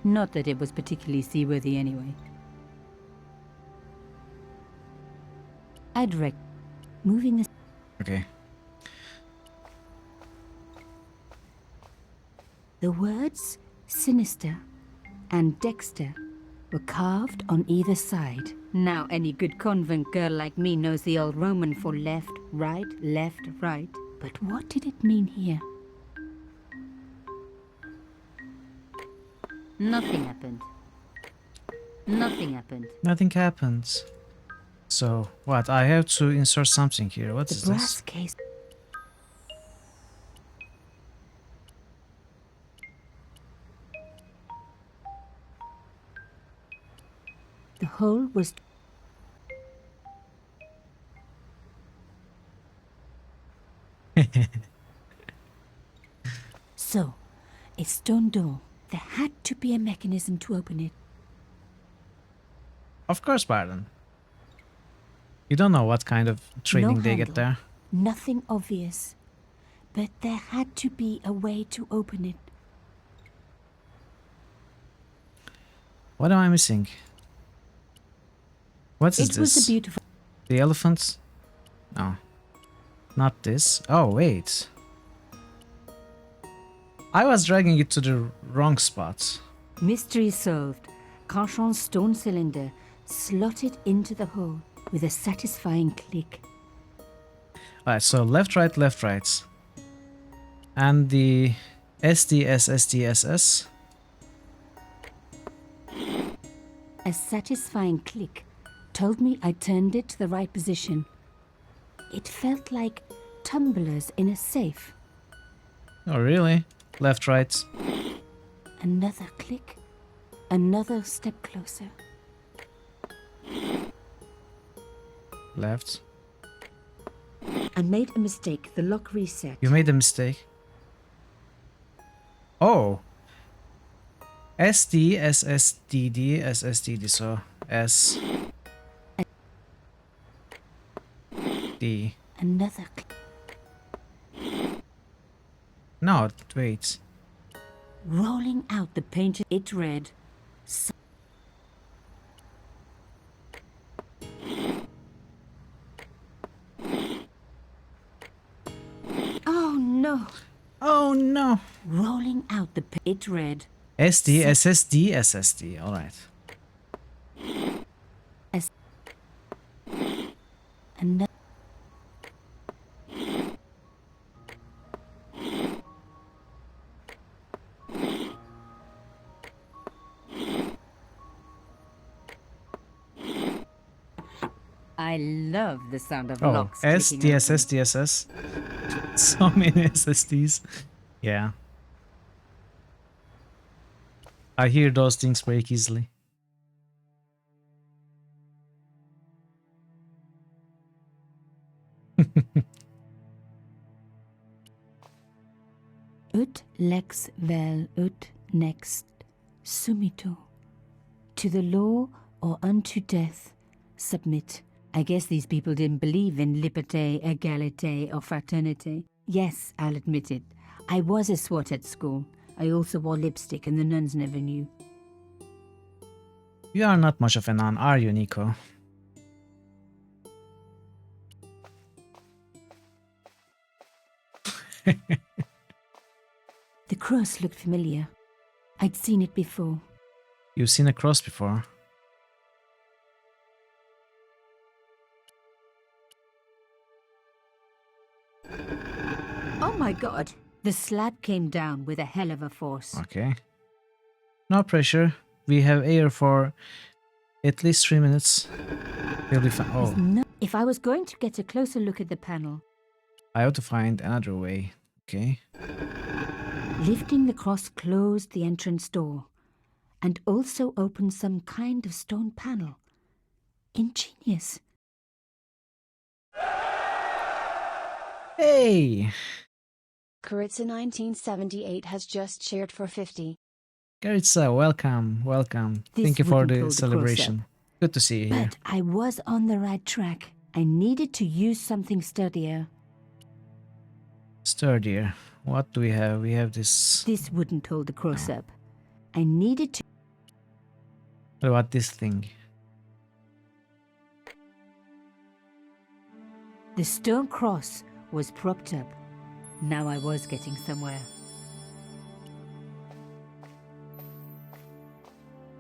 Not that it was particularly seaworthy anyway. I'd wrecked... Moving the... Okay. The words sinister and Dexter were carved on either side. Now any good convent girl like me knows the old Roman for left, right. But what did it mean here? Nothing happened. Nothing happened. Nothing happens. So, what? I have to insert something here. What The is brass this? case. The hole was... So, a stone door. There had to be a mechanism to open it. Of course, Byron. You don't know what kind of training No they get handle. there. Nothing obvious. but there had to be a way to open it. What am I missing? What is It was this? a beautiful... The elephants? No. Not this. Oh, wait. I was dragging it to the wrong spot. Mystery solved. Carchon's stone cylinder slotted into the hole with a satisfying click. Alright, so left, right. And the SDSSDSS. A satisfying click told me I turned it to the right position. It felt like tumblers in a safe. Oh, really? Left, right. Another click. Another step closer. Left. I made a mistake. The lock reset. You made a mistake. Oh. SDSSDD. So S. D. Another click. No, wait. Rolling out the painted, it read. Oh no! Oh no. Rolling out the, it read. SDSSD. Alright. Another. I love the sound of Oh, locks clicking open. SDSSDSS. So many SSDs. Yeah. I hear those things break easily. Ut lex vel ut next sumito. To the law or unto death submit. I guess these people didn't believe in liberté, égalité, or fraternité. Yes, I'll admit it. I was a swot at school. I also wore lipstick and the nuns never knew. You are not much of a nun, are you, Nico? The cross looked familiar. I'd seen it before. You've seen a cross before. Oh my god! The slab came down with a hell of a force. Okay. No pressure. We have air for at least 3 minutes. We'll be fine. There's Oh, no- If I was going to get a closer look at the panel, I have to find another way. Okay. lifting the cross closed the entrance door and also opened some kind of stone panel. Ingenious. Hey! Karitsa 1978 has just shared for 50. Garitsa, welcome. This Thank you for wouldn't the hold the celebration. Good to see you here. But I was on the right track. I needed to use something sturdier. Sturdier. What do we have? We have this. This wouldn't hold the cross up. I needed to... What about this thing? The stone cross was propped up. Now I was getting somewhere.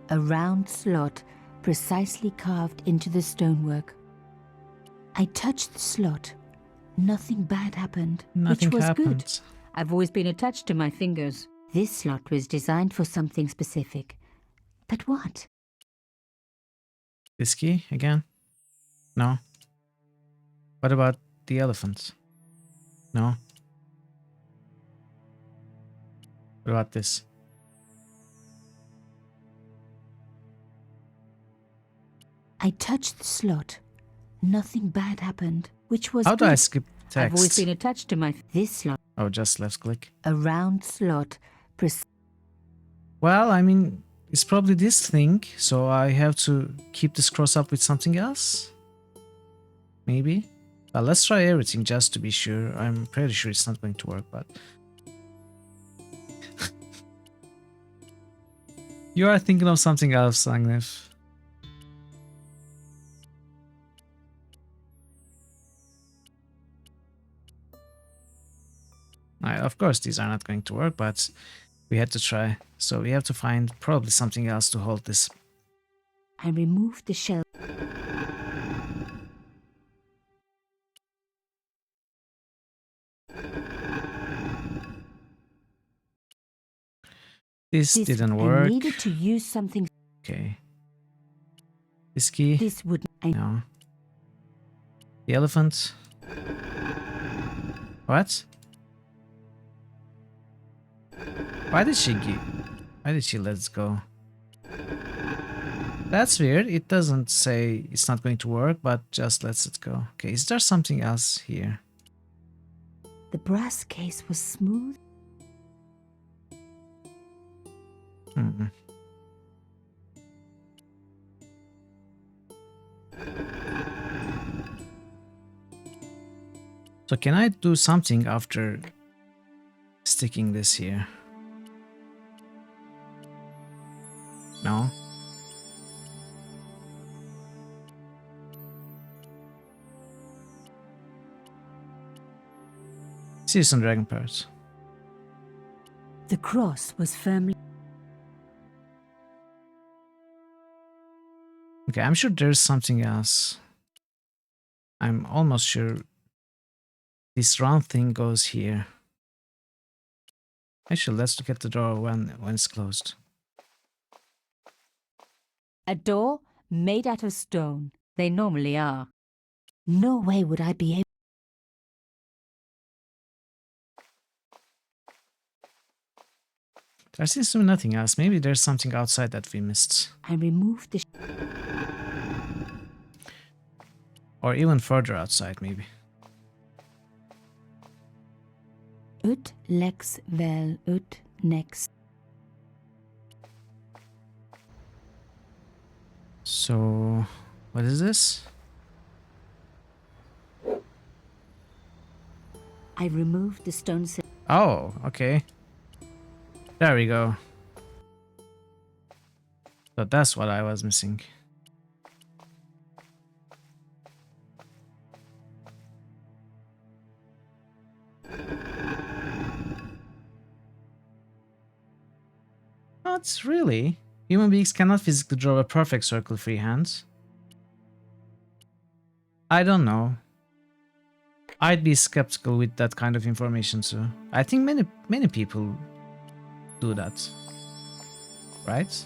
A round slot precisely carved into the stonework. I touched the slot. Nothing bad happened, Nothing which was happened. good. I've always been attached to my fingers. This slot was designed for something specific. But what? This key again? No. What about the elephant? No. What about this? I touched the slot. Nothing bad happened, which was How do I good. skip I've always text? been attached to my... This slot, Oh, just left click. a round slot, Well, I mean, it's probably this thing, so I have to keep this cross up with something else? Maybe? Well, let's try everything just to be sure. I'm pretty sure it's not going to work, but... You are thinking of something else, Agnef. Of course, these are not going to work, but we had to try. So we have to find probably something else to hold this. I removed the shell. This didn't work. I needed to use something. Okay. This key? This would. No. The elephant? What? Why did she let it go? That's weird. It doesn't say it's not going to work, but just lets it go. Okay, is there something else here? The brass case was smooth. Hmm. So can I do something after sticking this here? No? See some dragon parts. The cross was firmly. Okay, I'm sure there's something else. I'm almost sure this round thing goes here. Actually, let's look at the door when it's closed. A door made out of stone. They normally are. No way would I be able. There seems to be nothing else. Maybe there's something outside that we missed. I removed the. Or even further outside, maybe. Ut lex vel ut next. So, what is this? I removed the stone. Oh, okay. There we go. So that's what I was missing. Not really. Human beings cannot physically draw a perfect circle freehand. I don't know. I'd be skeptical with that kind of information too. I think many people do that. Right?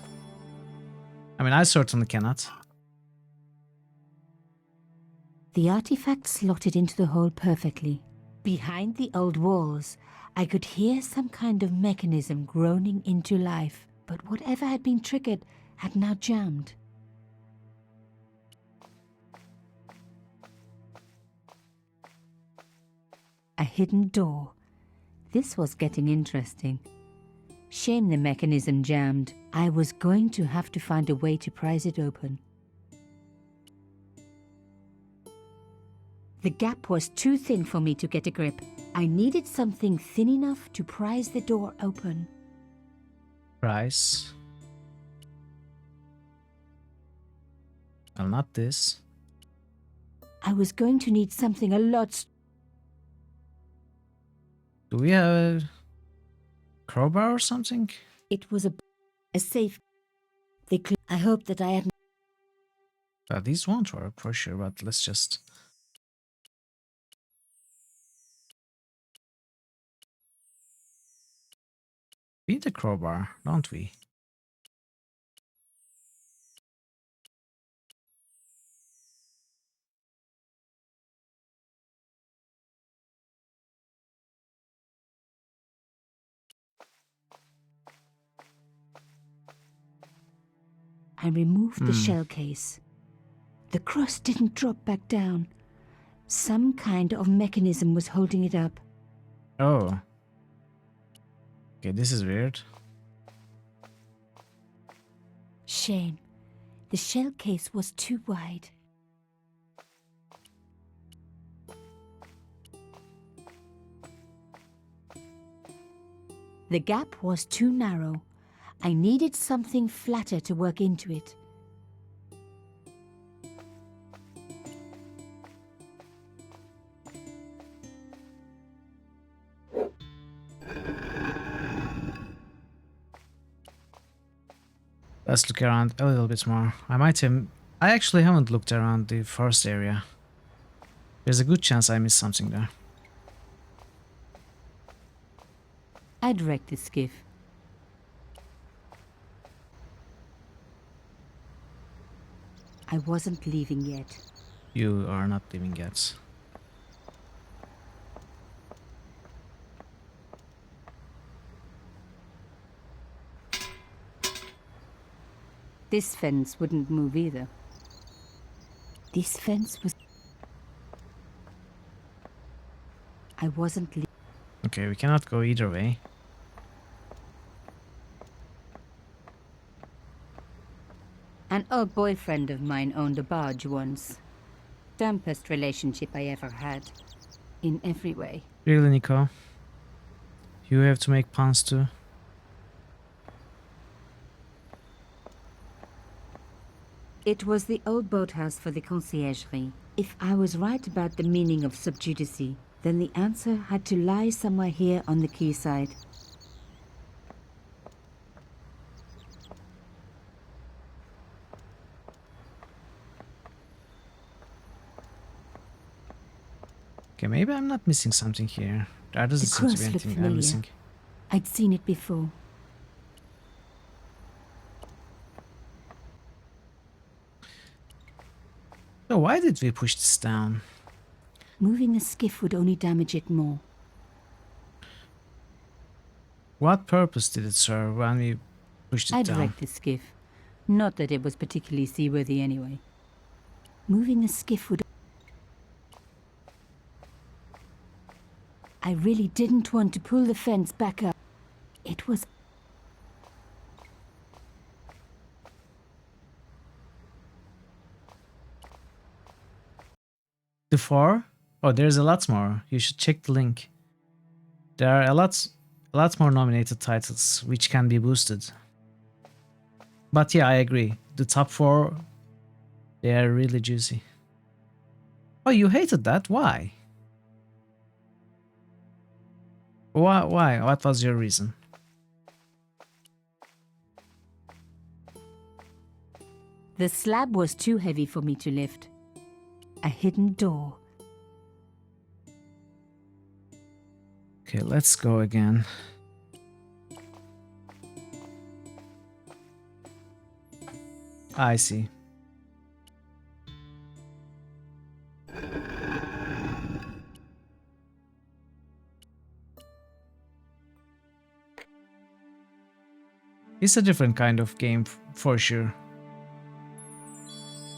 I mean, I certainly cannot. The artifact slotted into the hole perfectly. Behind the old walls, I could hear some kind of mechanism groaning into life, but whatever had been triggered had now jammed. A hidden door. This was getting interesting. Shame the mechanism jammed. I was going to have to find a way to prise it open. The gap was too thin for me to get a grip. I needed something thin enough to prise the door open. Price. Well, not this. I was going to need something a lot. Do we have a crowbar or something? It was a safe. I hope that I had. Well, these won't work for sure, but let's just... We need a crowbar, don't we? I removed the shell case. The cross didn't drop back down. Some kind of mechanism was holding it up. Oh. Okay, this is weird. Shame. The shell case was too wide. The gap was too narrow. I needed something flatter to work into it. Let's look around a little bit more. I actually haven't looked around the first area. There's a good chance I missed something there. I'd wrecked the skiff. I wasn't leaving yet. You are not leaving yet. This fence wouldn't move either. This fence was... I wasn't leaving. Okay, we cannot go either way. An old boyfriend of mine owned a barge once. Dampest relationship I ever had. In every way. Really, Nico? You have to make puns too? It was the old boathouse for the conciergerie. If I was right about the meaning of subjudice, then the answer had to lie somewhere here on the quayside. Okay, maybe I'm not missing something here. There doesn't The seem to cross be looked anything I'm familiar. missing. I'd seen it before. So why did we push this down? Moving the skiff would only damage it more. What purpose did it serve when we pushed it I'd down? wrecked the skiff. Not that it was particularly seaworthy anyway. Moving the skiff would... I really didn't want to pull the fence back up. It was... The 4? Oh, there's a lot more. You should check the link. There are a lot more nominated titles which can be boosted. But yeah, I agree. The top 4, they are really juicy. Oh, you hated that? Why? Why? What was your reason? The slab was too heavy for me to lift. A hidden door. Okay, let's go again. I see. It's a different kind of game for sure,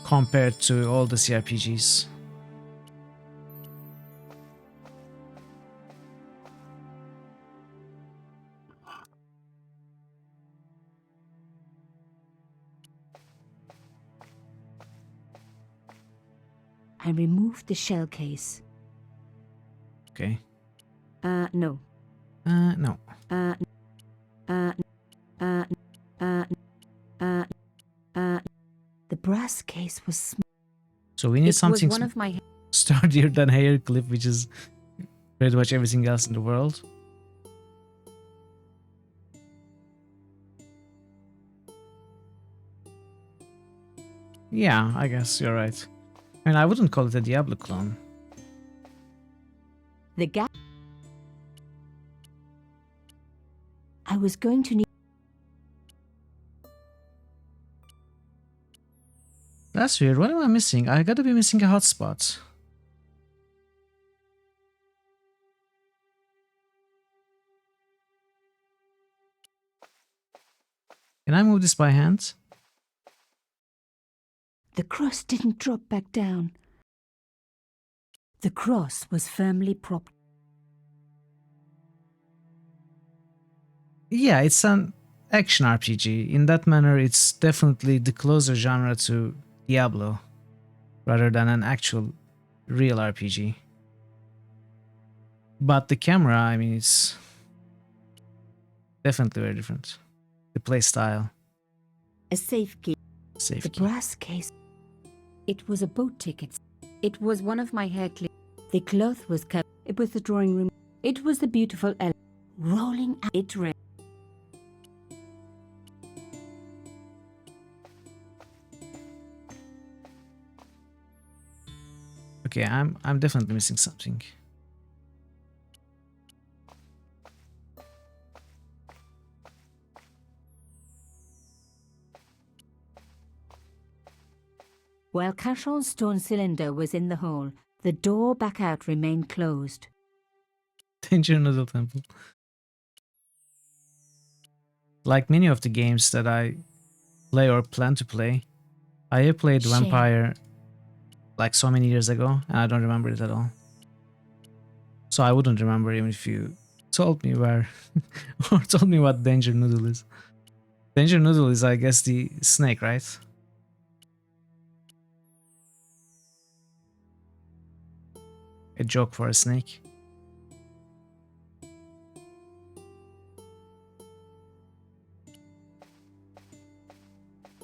compared to all the CRPGs. I removed the shell case. Okay. No. No. The brass case was small. So we need something one of my... sturdier than hair clip, which is pretty much everything else in the world. Yeah, I guess you're right. I mean, I wouldn't call it a Diablo clone. The gap... I was going to need... That's weird. What am I missing? I gotta be missing a hotspot. Can I move this by hand? The cross didn't drop back down. The cross was firmly propped. Yeah, it's an action RPG. In that manner, it's definitely the closer genre to Diablo, rather than an actual real RPG. But the camera, I mean, it's Definitely very different. The play style. A safe key. Safe The key. brass case. It was a boat ticket. It was one of my hair clips. The cloth was covered. It was the drawing room. It was the beautiful rolling out. It read. Okay, I'm definitely missing something. While Cashon's stone cylinder was in the hole, the door back out remained closed. Danger Noodle Temple. Like many of the games that I play or plan to play, I have played Shame. Vampire like so many years ago, and I don't remember it at all. So I wouldn't remember even if you told me where or told me what Danger Noodle is. Danger Noodle is, I guess, the snake, right? A joke for a snake.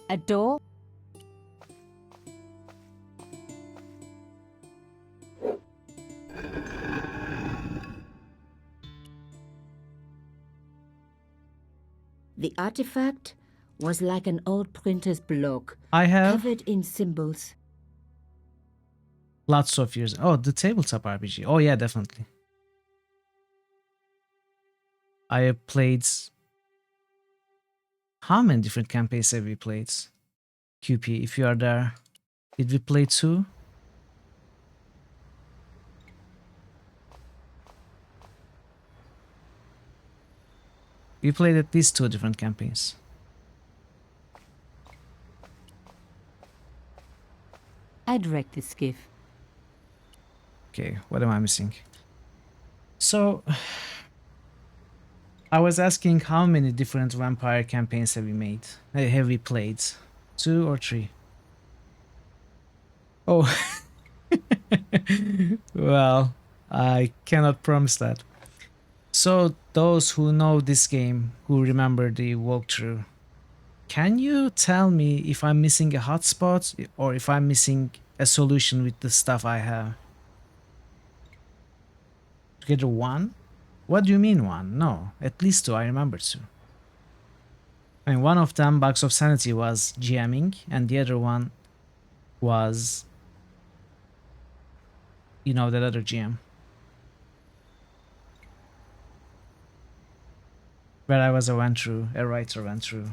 A door. The artifact was like an old printer's block, I have covered in symbols. lots of years. Oh, the tabletop RPG. Oh yeah, definitely. I have played. How many different campaigns have we played? QP, if you are there, did we play 2? We played at least 2 different campaigns. I'd wrecked the skiff. Okay, what am I missing? So, I was asking how many different vampire campaigns have we made? Have we played? 2 or 3? Oh, well, I cannot promise that. So, those who know this game, who remember the walkthrough, can you tell me if I'm missing a hotspot or if I'm missing a solution with the stuff I have? Together 1? What do you mean 1? No, at least 2, I remember 2. I mean, one of them, Box of Sanity, was GMing, and the other one was, you know, that other GM. Where I was a writer went through.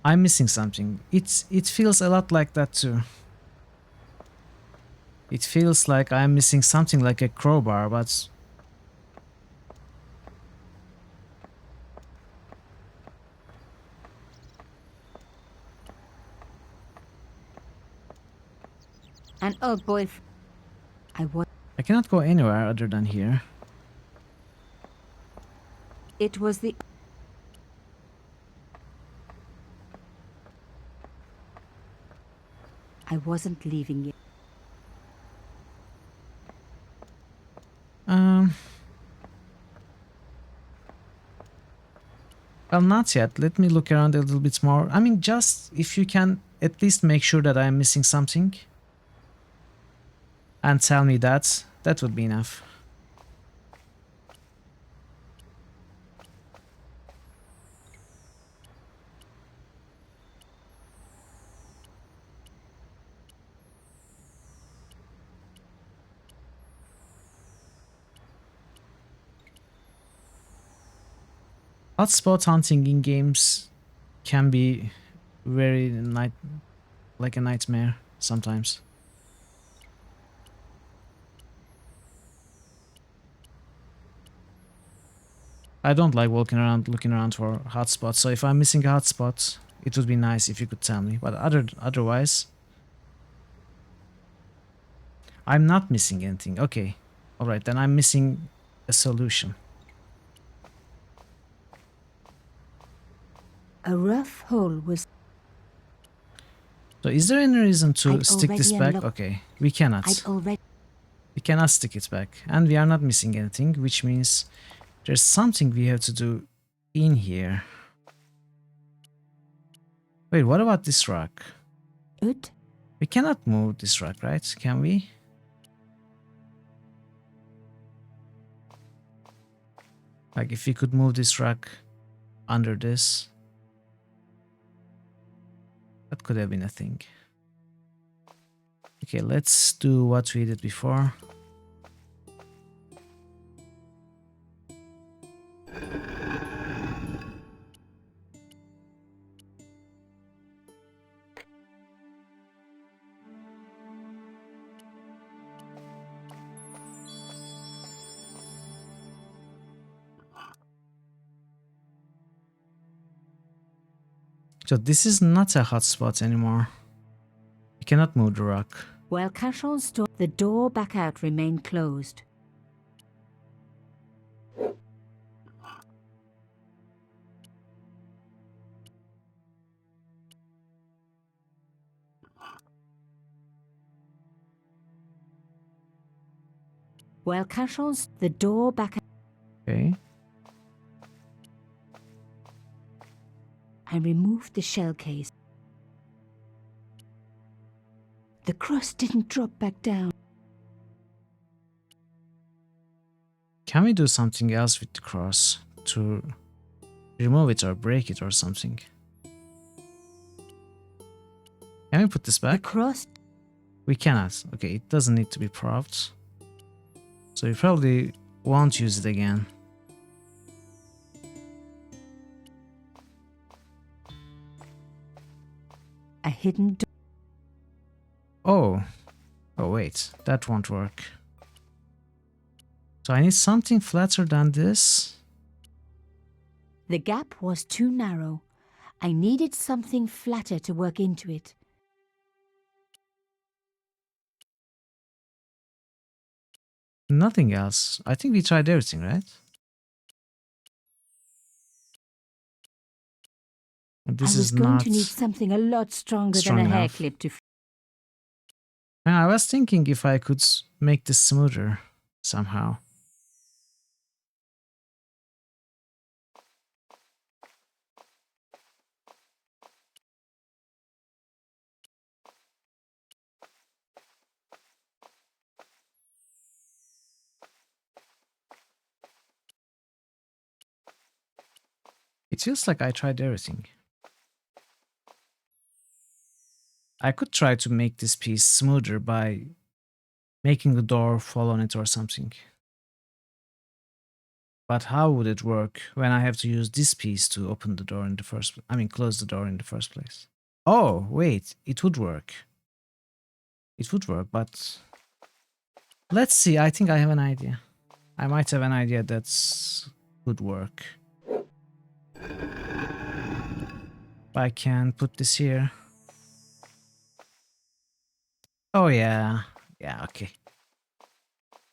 I'm missing something. It feels a lot like that too. It feels like I'm missing something like a crowbar, but An old boy. I cannot go anywhere other than here. It was the. I wasn't leaving yet. Well, not yet. Let me look around a little bit more. I mean, just if you can at least make sure that I'm missing something and tell me that would be enough. Hotspot hunting in games can be very like a nightmare sometimes. I don't like walking around looking around for hotspots, so if I'm missing a hotspot, it would be nice if you could tell me. But otherwise, I'm not missing anything. Okay, all right, then I'm missing a solution. A rough hole was... So is there any reason to I'd stick this already back? Okay, we cannot. I'd already... We cannot stick it back. And we are not missing anything, which means there's something we have to do in here. Wait, what about this rock? Ut? We cannot move this rock, right? Can we? Like if we could move this rock under this. That could have been a thing. Okay, let's do what we did before. So this is not a hotspot anymore. We cannot move the rock. While Cashel stood, the door back out remained closed. While Cashel's, the door back out. Okay. I removed the shell case. The crust didn't drop back down. Can we do something else with the cross to remove it or break it or something? Can we put this The back? crust... We cannot. Okay, it doesn't need to be propped. So we probably won't use it again. A hidden door. Oh. Oh wait, that won't work. So I need something flatter than this. The gap was too narrow. I needed something flatter to work into it. Nothing else. I think we tried everything, right? And this I was is going not to need something a lot stronger strong than a hair enough. clip to... Now, I was thinking if I could make this smoother somehow. It feels like I tried everything. I could try to make this piece smoother by making the door fall on it or something. But how would it work when I have to use this piece to open the door in the first place? I mean, close the door in the first place. Oh, wait, it would work. It would work, but let's see. I think I have an idea. I might have an idea that's would work. I can put this here. Oh yeah. Yeah, okay.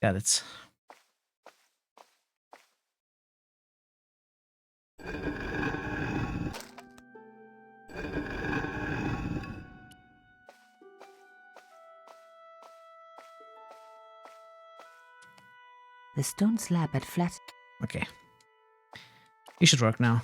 Got it. The stone slab had flat... Okay. It should work now.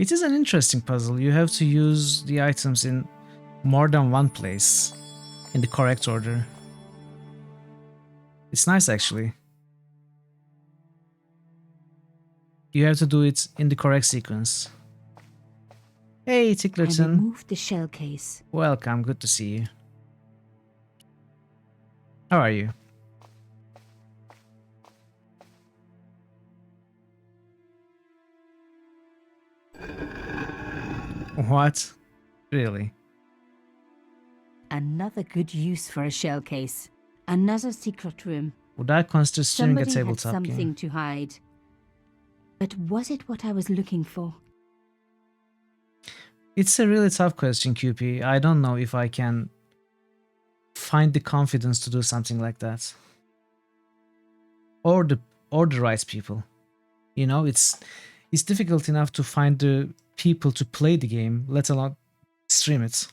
It is an interesting puzzle. You have to use the items in more than one place in the correct order. It's nice actually. You have to do it in the correct sequence. Hey, I Ticklerton. removed the shell case. Welcome, good to see you. How are you? What? Really? Another good use for a shell case. Another secret room. Would I consider steering a Somebody had tabletop something game? to hide. But was it what I was looking for? It's a really tough question, QP. I don't know if I can find the confidence to do something like that. Or the right people. You know, it's difficult enough to find the people to play the game, let alone stream it.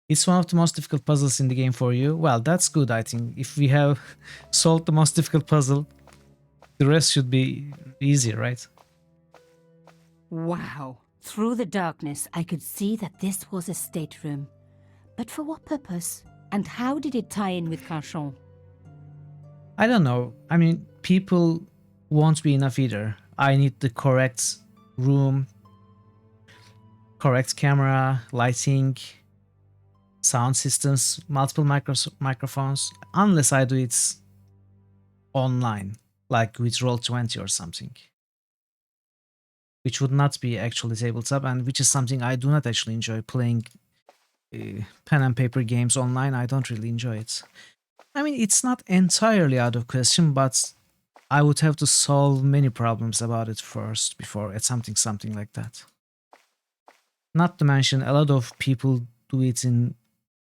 It's one of the most difficult puzzles in the game for you. Well, that's good, I think. If we have solved the most difficult puzzle, the rest should be easy, right? Wow. Through the darkness, I could see that this was a stateroom. But for what purpose? And how did it tie in with Carchon? I don't know. I mean, people won't be enough either. I need the correct room, correct camera, lighting, sound systems, multiple microphones, unless I do it online, like with Roll20 or something. Which would not be actually tabletop, and which is something I do not actually enjoy playing. Pen and paper games online, I don't really enjoy it. I mean, it's not entirely out of question, but I would have to solve many problems about it first before attempting something like that. Not to mention, a lot of people do it in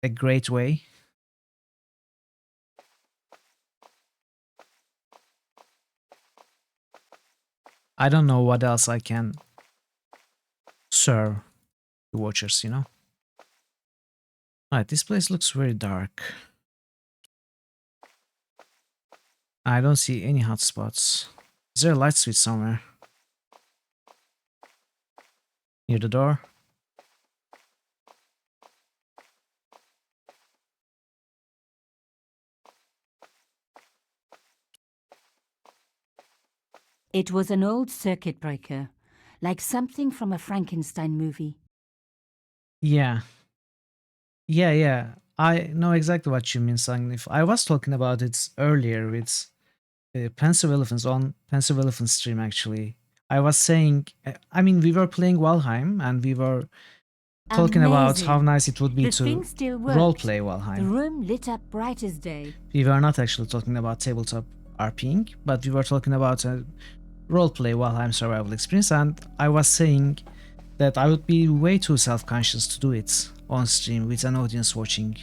a great way. I don't know what else I can serve the watchers, you know? Alright, this place looks very dark. I don't see any hotspots. Is there a light switch somewhere? Near the door? It was an old circuit breaker, like something from a Frankenstein movie. Yeah. Yeah. I know exactly what you mean, Sangnif. I was talking about it earlier with Pensive Elephants on Pensive Elephants stream, actually. I was saying, I mean, we were playing Valheim and we were talking about how nice it would be to roleplay Valheim. The room lit up bright as day. We were not actually talking about tabletop RPing, but we were talking about a roleplay Valheim survival experience, and I was saying that I would be way too self-conscious to do it on stream with an audience watching.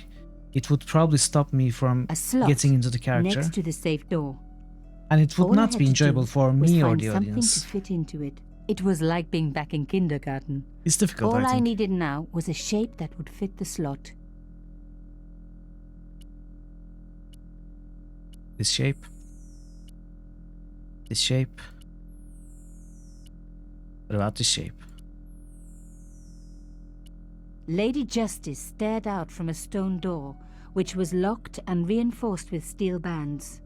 It would probably stop me from getting into the character. Next to the safe door. And it would not be enjoyable for me or the something audience. To fit into it. It was like being back in kindergarten. It's difficult, All I I think. needed now was a shape that would fit the slot. This shape. This shape. What about this shape? Lady Justice stared out from a stone door, which was locked and reinforced with steel bands.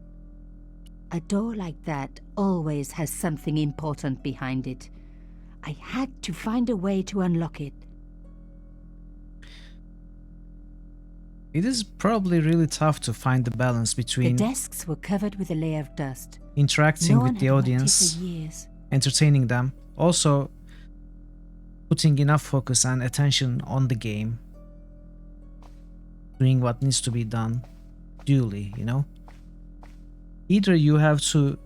A door like that always has something important behind it. I had to find a way to unlock it. It is probably really tough to find the balance between The desks were covered with a layer of dust. interacting No one with the had worked here audience, for years. entertaining them, also putting enough focus and attention on the game, doing what needs to be done duly, you know? Either you have to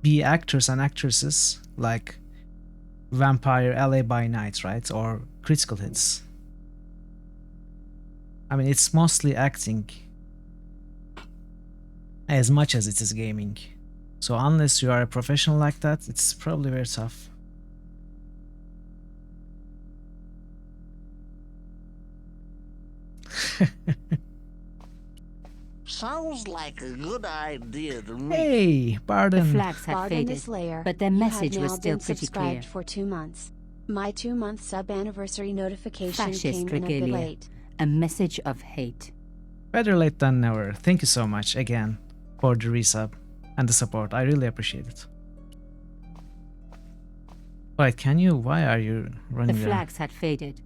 be actors and actresses like Vampire LA by Night, right? Or Critical Hits. I mean, it's mostly acting as much as it is gaming. So unless you are a professional like that, it's probably very tough. Sounds like a good idea to me. Hey, The pardon. flags had Bargain faded, this layer. but their You message have was now still been pretty subscribed clear. for 2 months. My 2-month sub-anniversary notification Fascist came in a bit regalia. late. A message of hate. Better late than never. Thank you so much again for the resub and the support. I really appreciate it. Right, can you? Why are you The running there? flags had faded.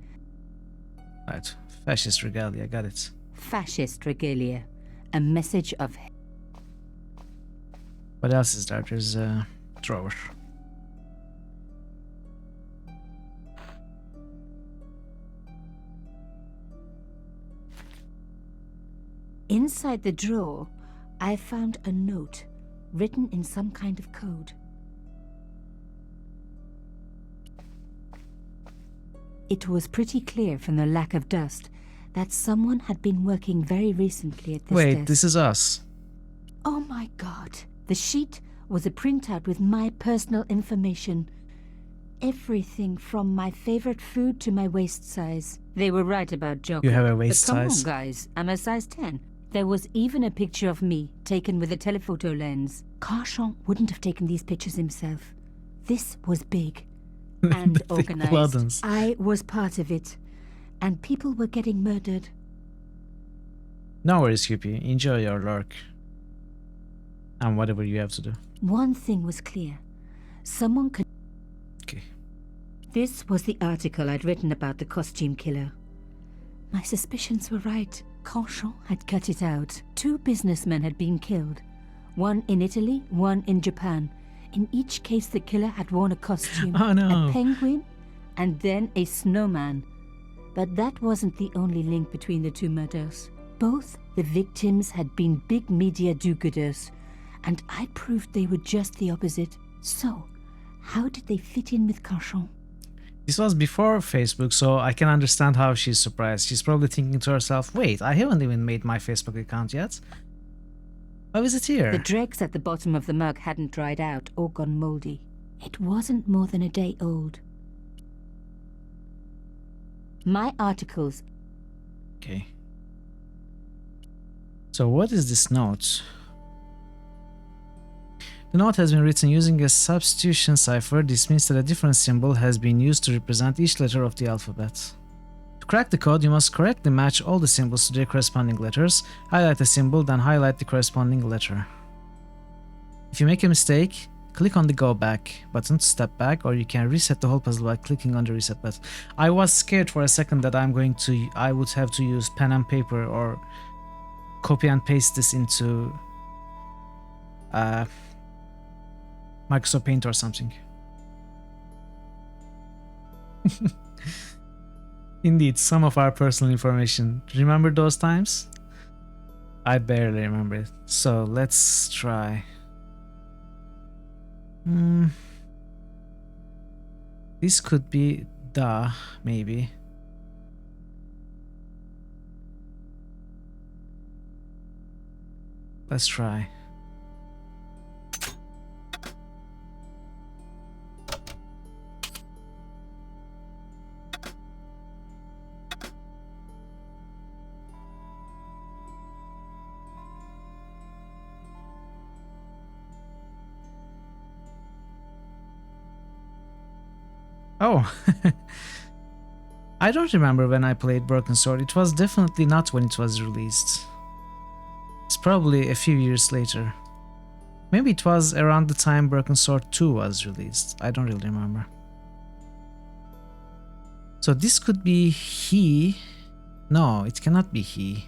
Right, fascist regalia, got it. Fascist regalia. A message of hate. What else is there? There's a drawer. Inside the drawer, I found a note written in some kind of code. It was pretty clear from the lack of dust that someone had been working very recently at this Wait, desk. this is us. Oh my god. The sheet was a printout with my personal information. Everything from my favorite food to my waist size. They were right about Jocko. You have a waist but come size? on, guys. I'm a size 10. There was even a picture of me, taken with a telephoto lens. Carchon wouldn't have taken these pictures himself. This was big and The thick organized. bloodens. I was part of it. And people were getting murdered. No worries, Huppy. Enjoy your lurk. And whatever you have to do. One thing was clear. Someone could... Okay. This was the article I'd written about the costume killer. My suspicions were right. Carchon had cut it out. 2 businessmen had been killed. One in Italy, one in Japan. In each case, the killer had worn a costume. Oh no. A penguin, and then a snowman. But that wasn't the only link between the 2 murders. Both the victims had been big media do-gooders, and I proved they were just the opposite. So, how did they fit in with Carchon? This was before Facebook, so I can understand how she's surprised. She's probably thinking to herself, wait, I haven't even made my Facebook account yet. How is it here? The dregs at the bottom of the mug hadn't dried out or gone moldy. It wasn't more than a day old. My articles... Okay. So what is this note? The note has been written using a substitution cipher. This means that a different symbol has been used to represent each letter of the alphabet. To crack the code, you must correctly match all the symbols to their corresponding letters, highlight the symbol, then highlight the corresponding letter. If you make a mistake, click on the Go Back button to step back, or you can reset the whole puzzle by clicking on the Reset button. I was scared for a second that I would have to use pen and paper or copy and paste this into Microsoft Paint or something. Indeed, some of our personal information. Remember those times? I barely remember it. So let's try. This could be da, maybe. Let's try. Oh, I don't remember when I played Broken Sword. It was definitely not when it was released. It's probably a few years later. Maybe it was around the time Broken Sword 2 was released. I don't really remember. So this could be he. No, it cannot be he.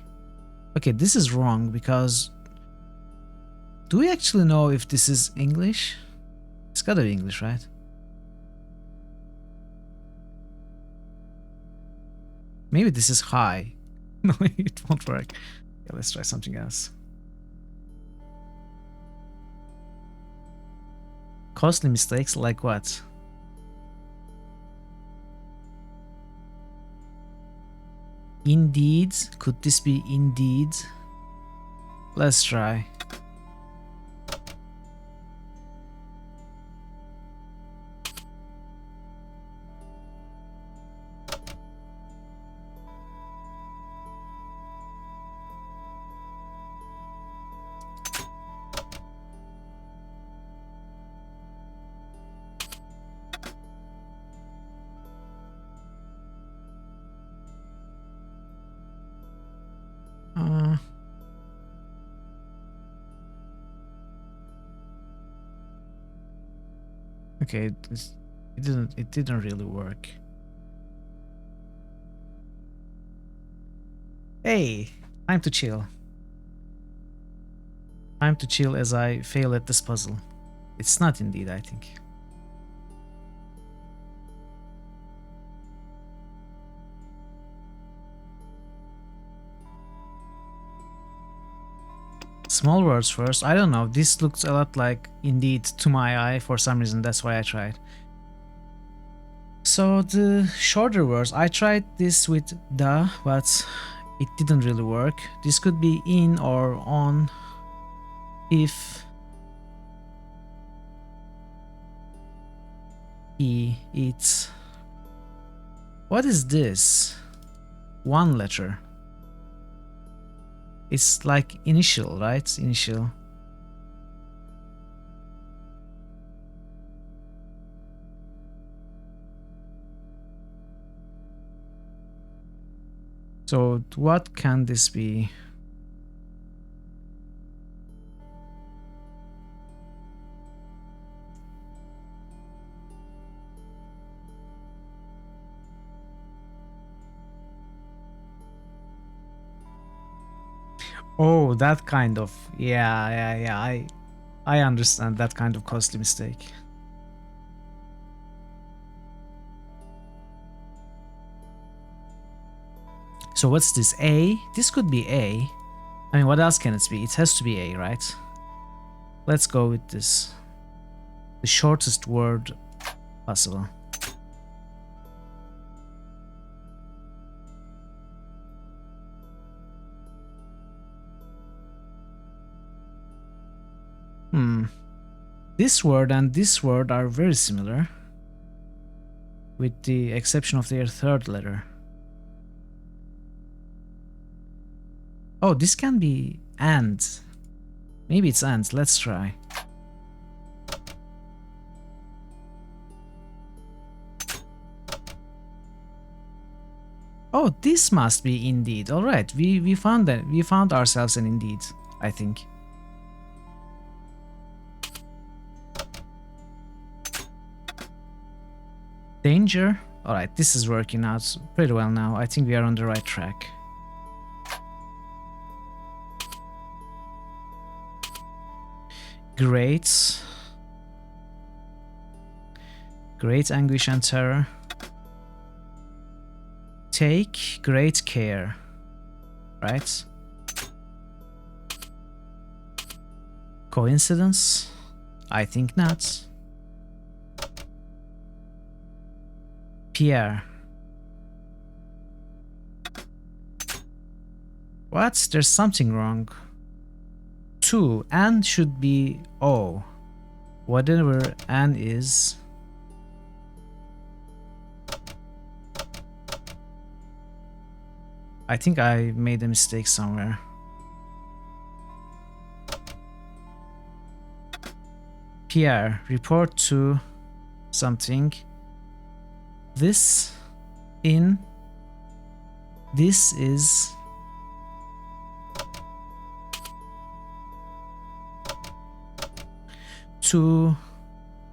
Okay, this is wrong because... Do we actually know if this is English? It's gotta be English, right? Maybe this is high. No, it won't work. Yeah, let's try something else. Costly mistakes like what? Indeed. Could this be indeed? Let's try. Okay, it didn't really work. Hey, time to chill. Time to chill as I fail at this puzzle. It's not indeed, I think. Small words first. I don't know. This looks a lot like indeed to my eye for some reason. That's why I tried. So the shorter words, I tried this with the, but it didn't really work. This could be in or on, if, he, it. What is this? One letter. It's like initial, right? Initial. So what can this be? Oh, that kind of, yeah. I understand that kind of costly mistake. So what's this? A? This could be A. I mean, what else can it be? It has to be A, right? Let's go with this. The shortest word possible. This word and this word are very similar, with the exception of their third letter. Oh, this can be and. Maybe it's and. Let's try. Oh, this must be indeed. All right, we found that. We found ourselves an indeed, I think. Danger. All right, this is working out pretty well now. I think we are on the right track. Great. Great anguish and terror. Take great care. Right? Coincidence? I think not. Pierre. What? There's something wrong. 2 and should be O. Whatever and is. I think I made a mistake somewhere. Pierre, report to something. This in. This is. Too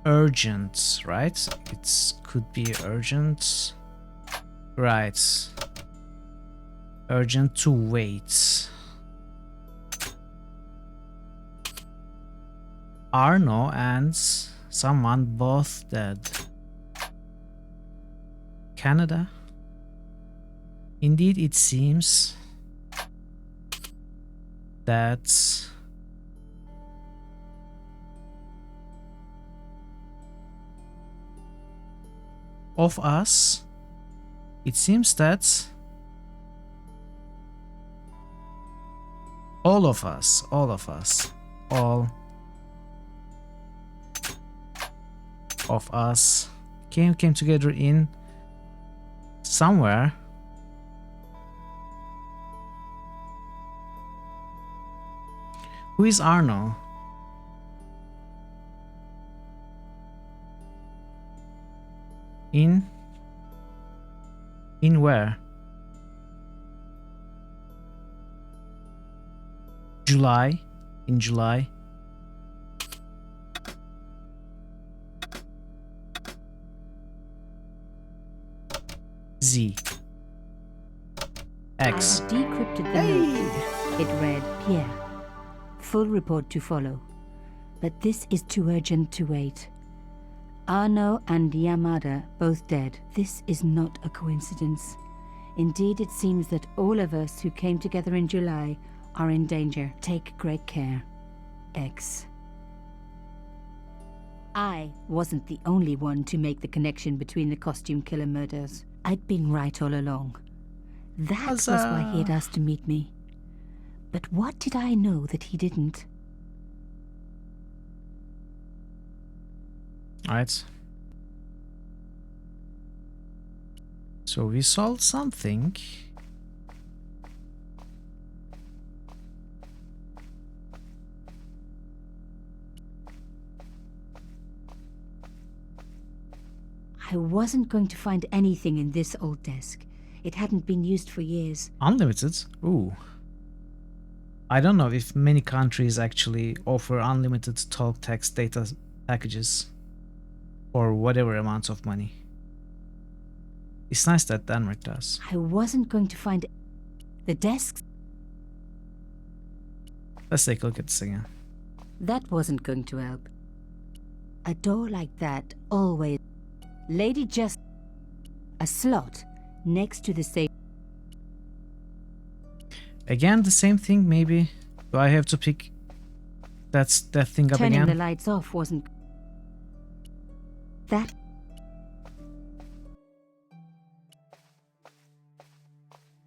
urgent, right? It could be urgent. Right. Urgent to wait. Arno and someone both dead. Canada? Indeed, it seems that of us, it seems that all of us, all of us came together in somewhere. Who is Arno? In where? July. In July. Z. X. I have decrypted the note. It read, Pierre. Full report to follow. But this is too urgent to wait. Arno and Yamada both dead. This is not a coincidence. Indeed, it seems that all of us who came together in July are in danger. Take great care. X. I wasn't the only one to make the connection between the costume killer murders. I'd been right all along. That was why he had asked to meet me. But what did I know that he didn't? Alright. So we solved something. I wasn't going to find anything in this old desk. It hadn't been used for years. Unlimited? Ooh. I don't know if many countries actually offer unlimited talk text data packages for whatever amount of money. It's nice that Denmark does. I wasn't going to find the desks. Let's take a look at this again. That wasn't going to help. A door like that always... Lady just... A slot next to the safe. Again, the same thing, maybe. Do I have to pick that thing up Turning again? the lights off wasn't... That...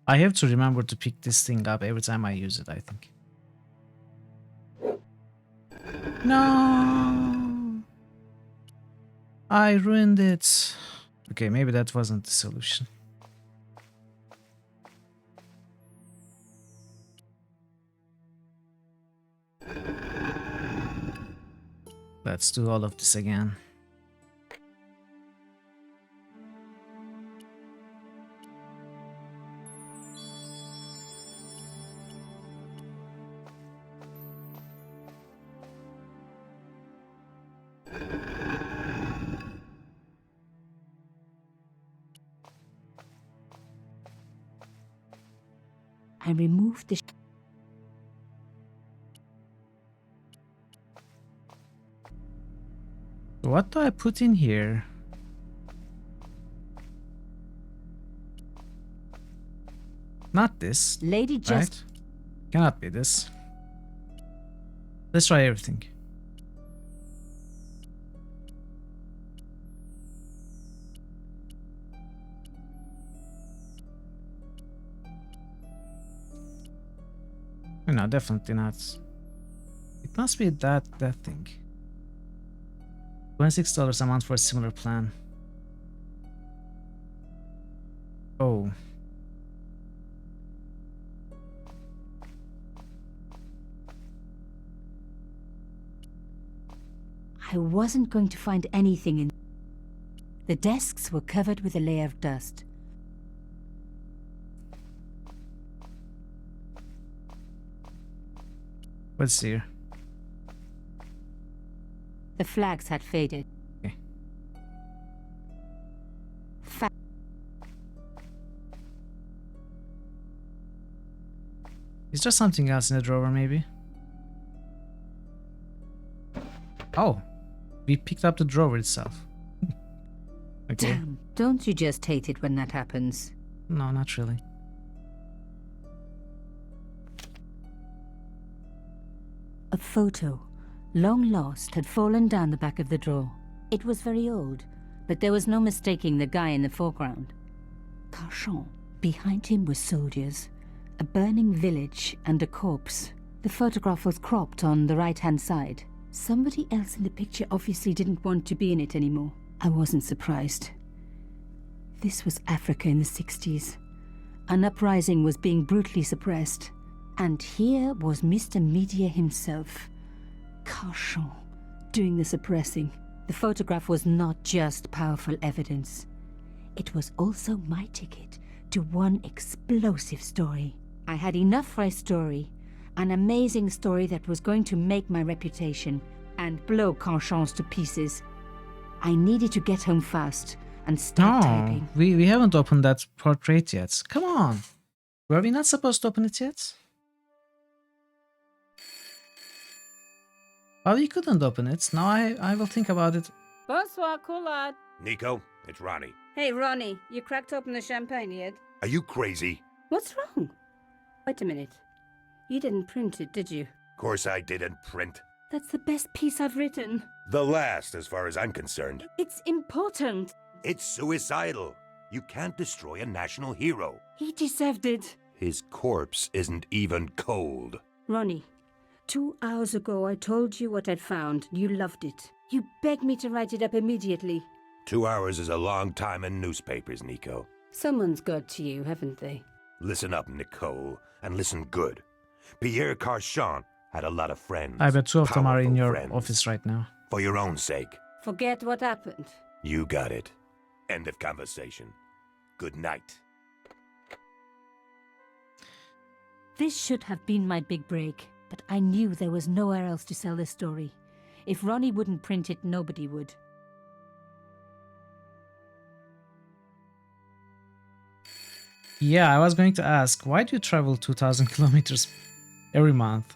I have to remember to pick this thing up every time I use it, I think. No! I ruined it. Okay, maybe that wasn't the solution. Let's do all of this again. I removed the... What do I put in here? Not this. Lady just... Right? Cannot be this. Let's try everything. No, definitely not. It must be that thing. $26 a month for a similar plan. Oh. I wasn't going to find anything in... The desks were covered with a layer of dust. Let's see here. The flags had faded. Okay. Is there something else in the drawer, maybe? Oh, we picked up the drawer itself. Okay. Damn, don't you just hate it when that happens? No, not really. A photo, long lost, had fallen down the back of the drawer. It was very old, but there was no mistaking the guy in the foreground. Carchon. Behind him were soldiers, a burning village, and a corpse. The photograph was cropped on the right-hand side. Somebody else in the picture obviously didn't want to be in it anymore. I wasn't surprised. This was Africa in the 60s. An uprising was being brutally suppressed. And here was Mr. Media himself, Carchon, doing the suppressing. The photograph was not just powerful evidence. It was also my ticket to one explosive story. I had enough for a story, an amazing story that was going to make my reputation and blow Carchon's to pieces. I needed to get home fast and start typing. We haven't opened that portrait yet. Come on. Were we not supposed to open it yet? Well, we couldn't open it. Now I will think about it. Bonsoir, Collard. Nico, it's Ronnie. Hey, Ronnie, you cracked open the champagne yet? Are you crazy? What's wrong? Wait a minute. You didn't print it, did you? Of course I didn't print. That's the best piece I've written. The last, as far as I'm concerned. It's important. It's suicidal. You can't destroy a national hero. He deserved it. His corpse isn't even cold. Ronnie, 2 hours ago I told you what I'd found. You loved it. You begged me to write it up immediately. 2 hours is a long time in newspapers, Nico. Someone's got to you, haven't they? Listen up, Nicole, and listen good. Pierre Carchon had a lot of friends. I bet 2 of them are in powerful your friends. office right now. For your own sake. Forget what happened. You got it. End of conversation. Good night. This should have been my big break, but I knew there was nowhere else to sell this story. If Ronnie wouldn't print it, nobody would. Yeah, I was going to ask, why do you travel 2,000 kilometers every month?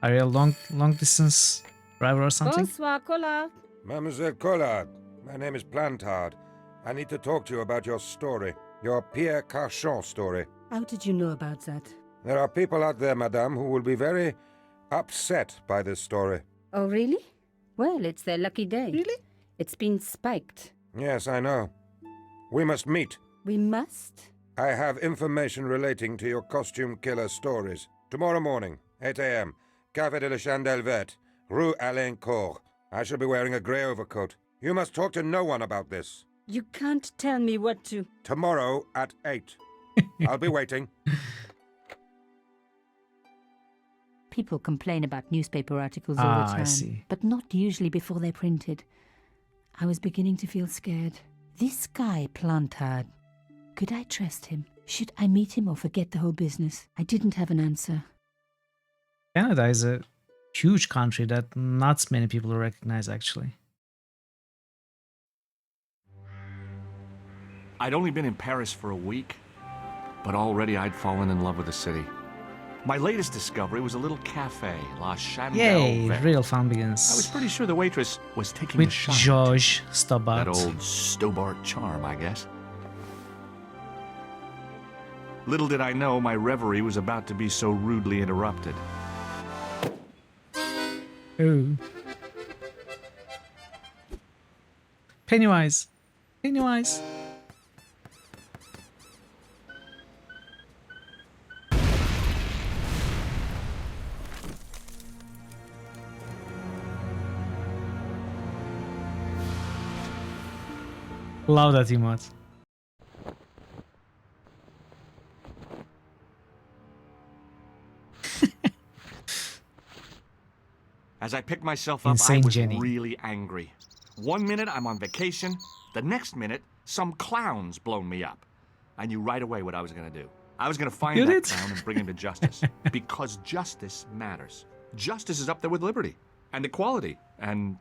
Are you a long distance driver or something? Bonsoir, Collard. Mademoiselle Collard, my name is Plantard. I need to talk to you about your story. Your Pierre Carchon story. How did you know about that? There are people out there, madame, who will be very upset by this story. Oh, really? Well, it's their lucky day. Really? It's been spiked. Yes, I know. We must meet. We must? I have information relating to your costume killer stories. Tomorrow morning, 8 a.m., Café de la Chandelle Verte, Rue Alain Court. I shall be wearing a grey overcoat. You must talk to no one about this. You can't tell me what to... Tomorrow at 8. I'll be waiting. People complain about newspaper articles all the time, I see. but not usually before they're printed. I was beginning to feel scared. This guy, Plantard, could I trust him? Should I meet him or forget the whole business? I didn't have an answer. Canada is a huge country that not many people recognize, actually. I'd only been in Paris for a week, but already I'd fallen in love with the city. My latest discovery was a little cafe, La Chandelle Yay, Verte. real fun begins. I was pretty sure the waitress was taking With a shot. George That Stobart. old Stobart charm, I guess. Little did I know my reverie was about to be so rudely interrupted. Ooh. Pennywise. Pennywise. Love that emote. As I picked myself up, Insane I was Jenny. really angry. 1 minute I'm on vacation, the next minute some clown's blown me up. I knew right away what I was going to do. I was going to find You that did? clown and bring him to justice. Because justice matters. Justice is up there with liberty and equality and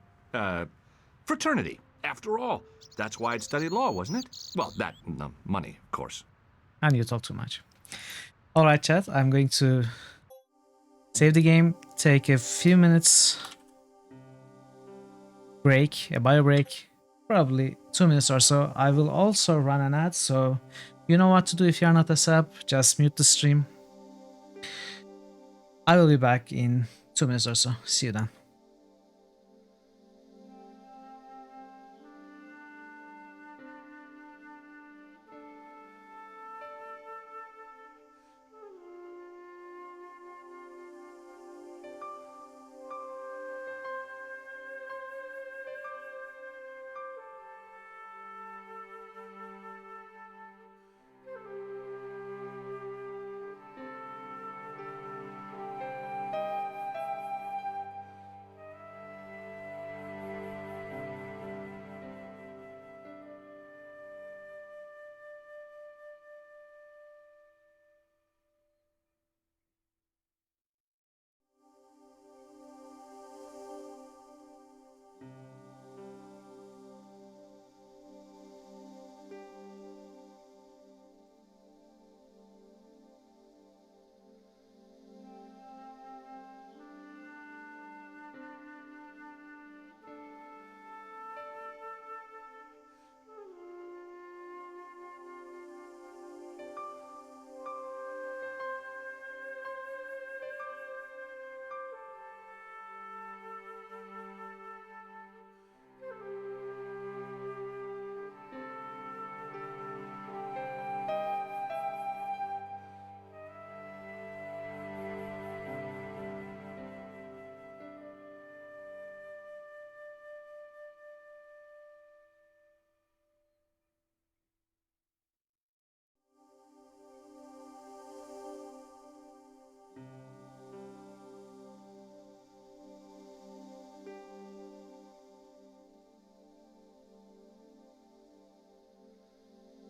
fraternity. After all, that's why I'd studied law, wasn't it? Well, that and the money, of course. And you talk too much. Alright, chat. I'm going to save the game, take a few minutes break, a bio break, probably 2 minutes or so. I will also run an ad, so you know what to do if you're not a sub, just mute the stream. I will be back in 2 minutes or so. See you then.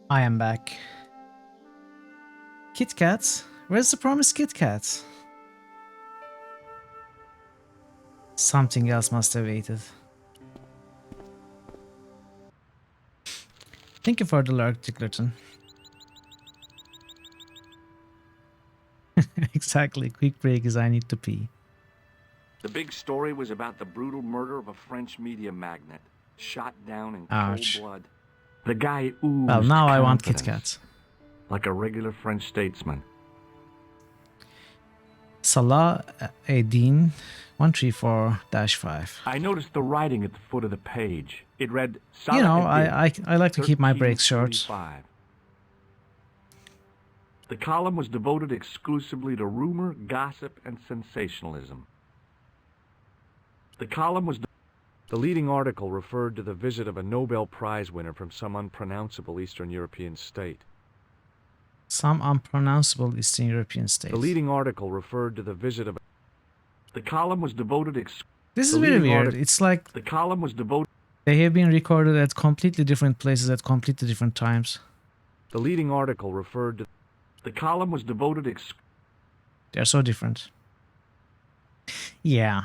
I am back. Kit Kat? Where's the promised Kit Kat? Something else must have waited. Thank you for the lurk, Ticklerton. Exactly. Quick break as I need to pee. The big story was about the brutal murder of a French media magnate, shot down in Ouch. cold blood. The guy oozed Well, now I want Kit confidence, Kat. like a regular French statesman. Salah Eddin 134-5. I noticed the writing at the foot of the page. It read, You know, Salah I like to keep my breaks short. 1345. The column was devoted exclusively to rumor, gossip, and sensationalism. The leading article referred to the visit of a Nobel Prize winner from some unpronounceable Eastern European state. Some unpronounceable Eastern European state. The leading article referred to the visit of... The column was devoted... This is very weird. It's like the column was devoted... they have been recorded at completely different places at completely different times. The leading article referred to... The column was devoted... They're so different. Yeah,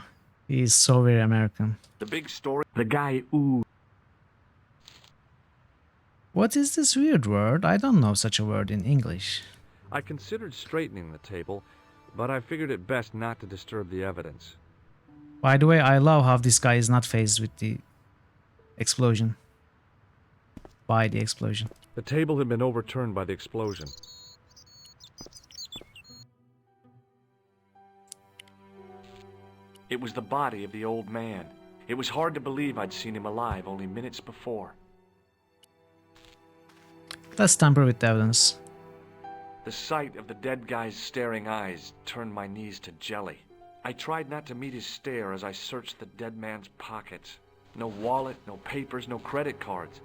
he's so very American. The big story... The guy ooh... What is this weird word? I don't know such a word in English. I considered straightening the table, but I figured it best not to disturb the evidence. By the way, I love how this guy is not phased with the explosion. By the explosion. The table had been overturned by the explosion. It was the body of the old man. It was hard to believe I'd seen him alive only minutes before. Let's tamper with the evidence. The sight of the dead guy's staring eyes turned my knees to jelly. I tried not to meet his stare as I searched the dead man's pockets. No wallet, no papers, no credit cards.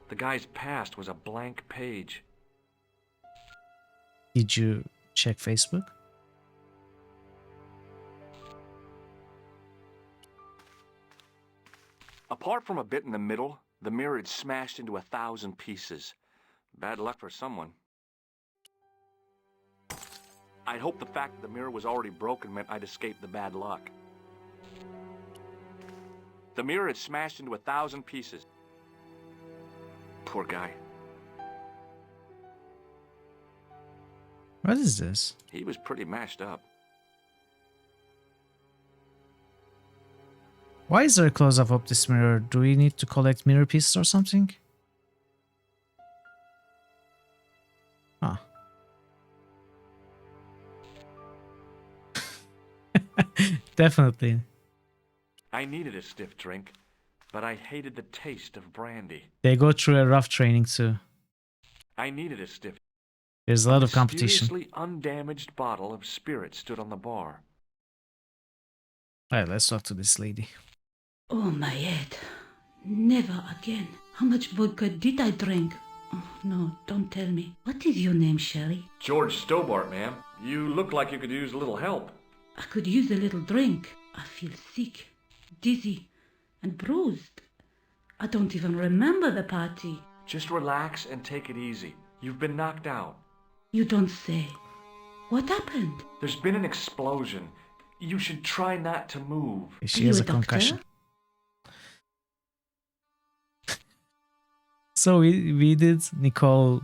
The guy's past was a blank page. Did you check Facebook? Apart from a bit in the middle, the mirror had smashed into 1,000 pieces. Bad luck for someone. I'd hoped the fact that the mirror was already broken meant I'd escaped the bad luck. The mirror had smashed into 1,000 pieces. Poor guy. What is this? He was pretty mashed up. Why is there a close-up of this mirror? Do we need to collect mirror pieces or something? Huh. Definitely. I needed a stiff drink, but I hated the taste of brandy. They go through a rough training too. I needed a stiff... There's a lot of competition. A mysteriously undamaged bottle of spirit stood on the bar. Alright, let's talk to this lady. Oh, my head. Never again. How much vodka did I drink? Oh, no, don't tell me. What is your name, Shelley? George Stobart, ma'am. You look like you could use a little help. I could use a little drink. I feel sick, dizzy, and bruised. I don't even remember the party. Just relax and take it easy. You've been knocked out. You don't say. What happened? There's been an explosion. You should try not to move. She has a concussion. So we did Nicole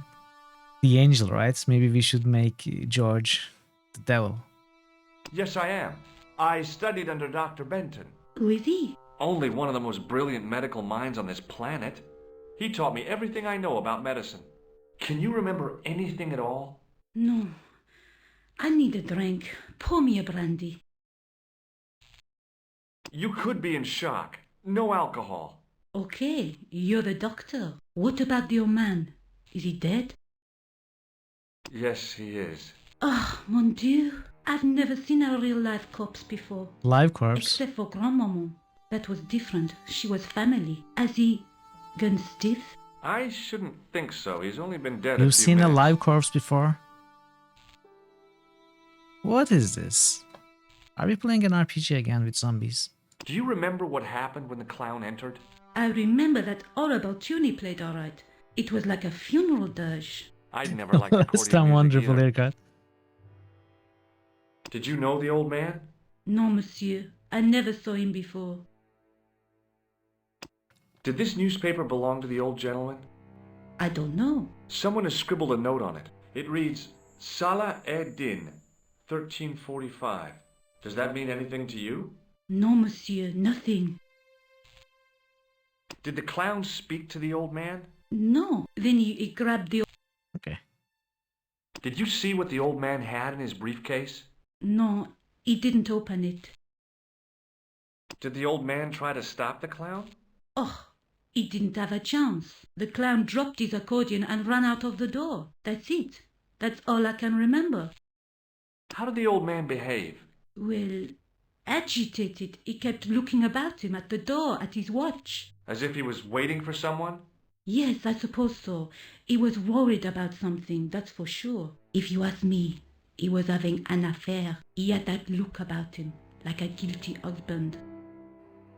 the angel, right? Maybe we should make George the devil. Yes, I am. I studied under Dr. Benton. Who is he? Only one of the most brilliant medical minds on this planet. He taught me everything I know about medicine. Can you remember anything at all? No. I need a drink. Pour me a brandy. You could be in shock. No alcohol. Okay, you're the doctor. What about your man? Is he dead? Yes, he is. Ah, mon Dieu. I've never seen a real live corpse before. Live corpse? Except for grandmaman. That was different. She was family. Has he gone stiff? I shouldn't think so. He's only been dead You've a few seen minutes. a live corpse before? What is this? Are we playing an RPG again with zombies? Do you remember what happened when the clown entered? I remember that all about Tuni played alright. It was like a funeral dirge. I'd never liked accordion Last time, music wonderful either. haircut. Did you know the old man? No, monsieur. I never saw him before. Did this newspaper belong to the old gentleman? I don't know. Someone has scribbled a note on it. It reads, Salah Ed-Din, 1345. Does that mean anything to you? No, monsieur, nothing. Did the clown speak to the old man? No. Then he grabbed the... Okay. Did you see what the old man had in his briefcase? No, he didn't open it. Did the old man try to stop the clown? Oh, he didn't have a chance. The clown dropped his accordion and ran out of the door. That's it. That's all I can remember. How did the old man behave? Well, agitated. He kept looking about him at the door, at his watch. As if he was waiting for someone? Yes, I suppose so. He was worried about something, that's for sure. If you ask me, he was having an affair. He had that look about him, like a guilty husband.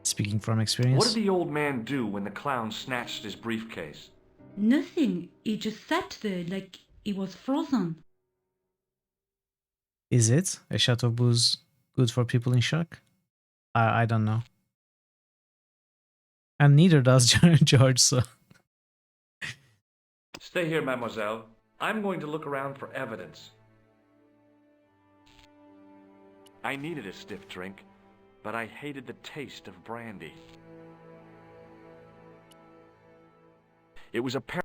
Speaking from experience. What did the old man do when the clown snatched his briefcase? Nothing. He just sat there like he was frozen. Is it a shot of booze good for people in shock? I don't know. And neither does George, so... Stay here, mademoiselle. I'm going to look around for evidence. I needed a stiff drink, but I hated the taste of brandy. It was apparent.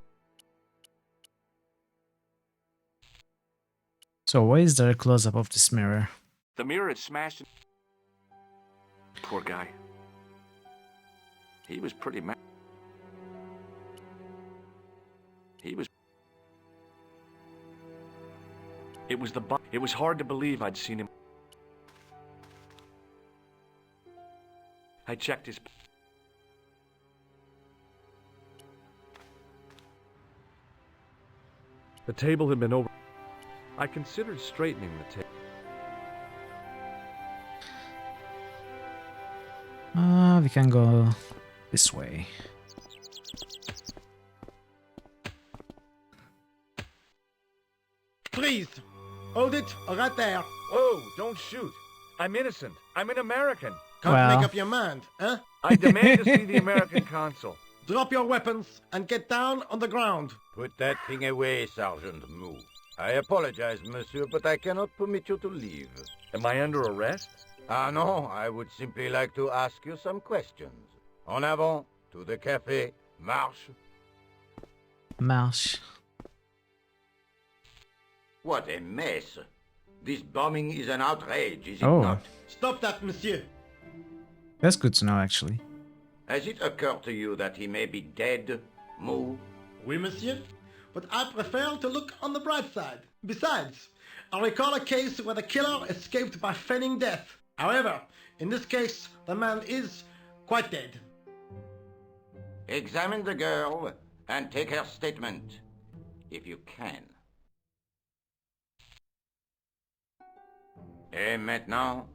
So why is there a close-up of this mirror? The mirror had smashed. Poor guy. He was pretty mad. It was hard to believe I'd seen him. I checked his... The table had been over. I considered straightening the table. We can go this way. Please, hold it right there. Oh, don't shoot. I'm innocent. I'm an American. Can't Well. make up your mind, huh? I demand to see the American consul. Drop your weapons and get down on the ground. Put that thing away, Sergeant Moo. I apologize, monsieur, but I cannot permit you to leave. Am I under arrest? Ah, no, I would simply like to ask you some questions. En avant, to the café, marche. Marche. What a mess. This bombing is an outrage, is it Oh. not? Stop that, monsieur. That's good to know, actually. Has it occurred to you that he may be dead, Moo? Oui, monsieur. But I prefer to look on the bright side. Besides, I recall a case where the killer escaped by feigning death. However, in this case, the man is quite dead. Examine the girl and take her statement, if you can. Et maintenant,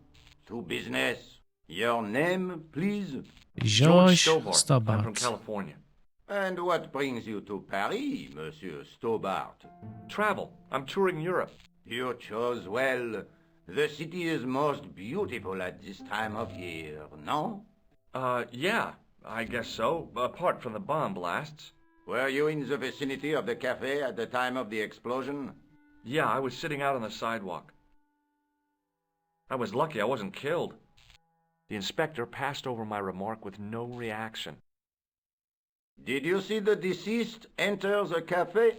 to business. Your name, please? George I'm from Stobart. California. And what brings you to Paris, Monsieur Stobart? Travel. I'm touring Europe. You chose well. The city is most beautiful at this time of year, no? Yeah, I guess so, apart from the bomb blasts. Were you in the vicinity of the cafe at the time of the explosion? Yeah, I was sitting out on the sidewalk. I was lucky I wasn't killed. The inspector passed over my remark with no reaction. Did you see the deceased enter the cafe?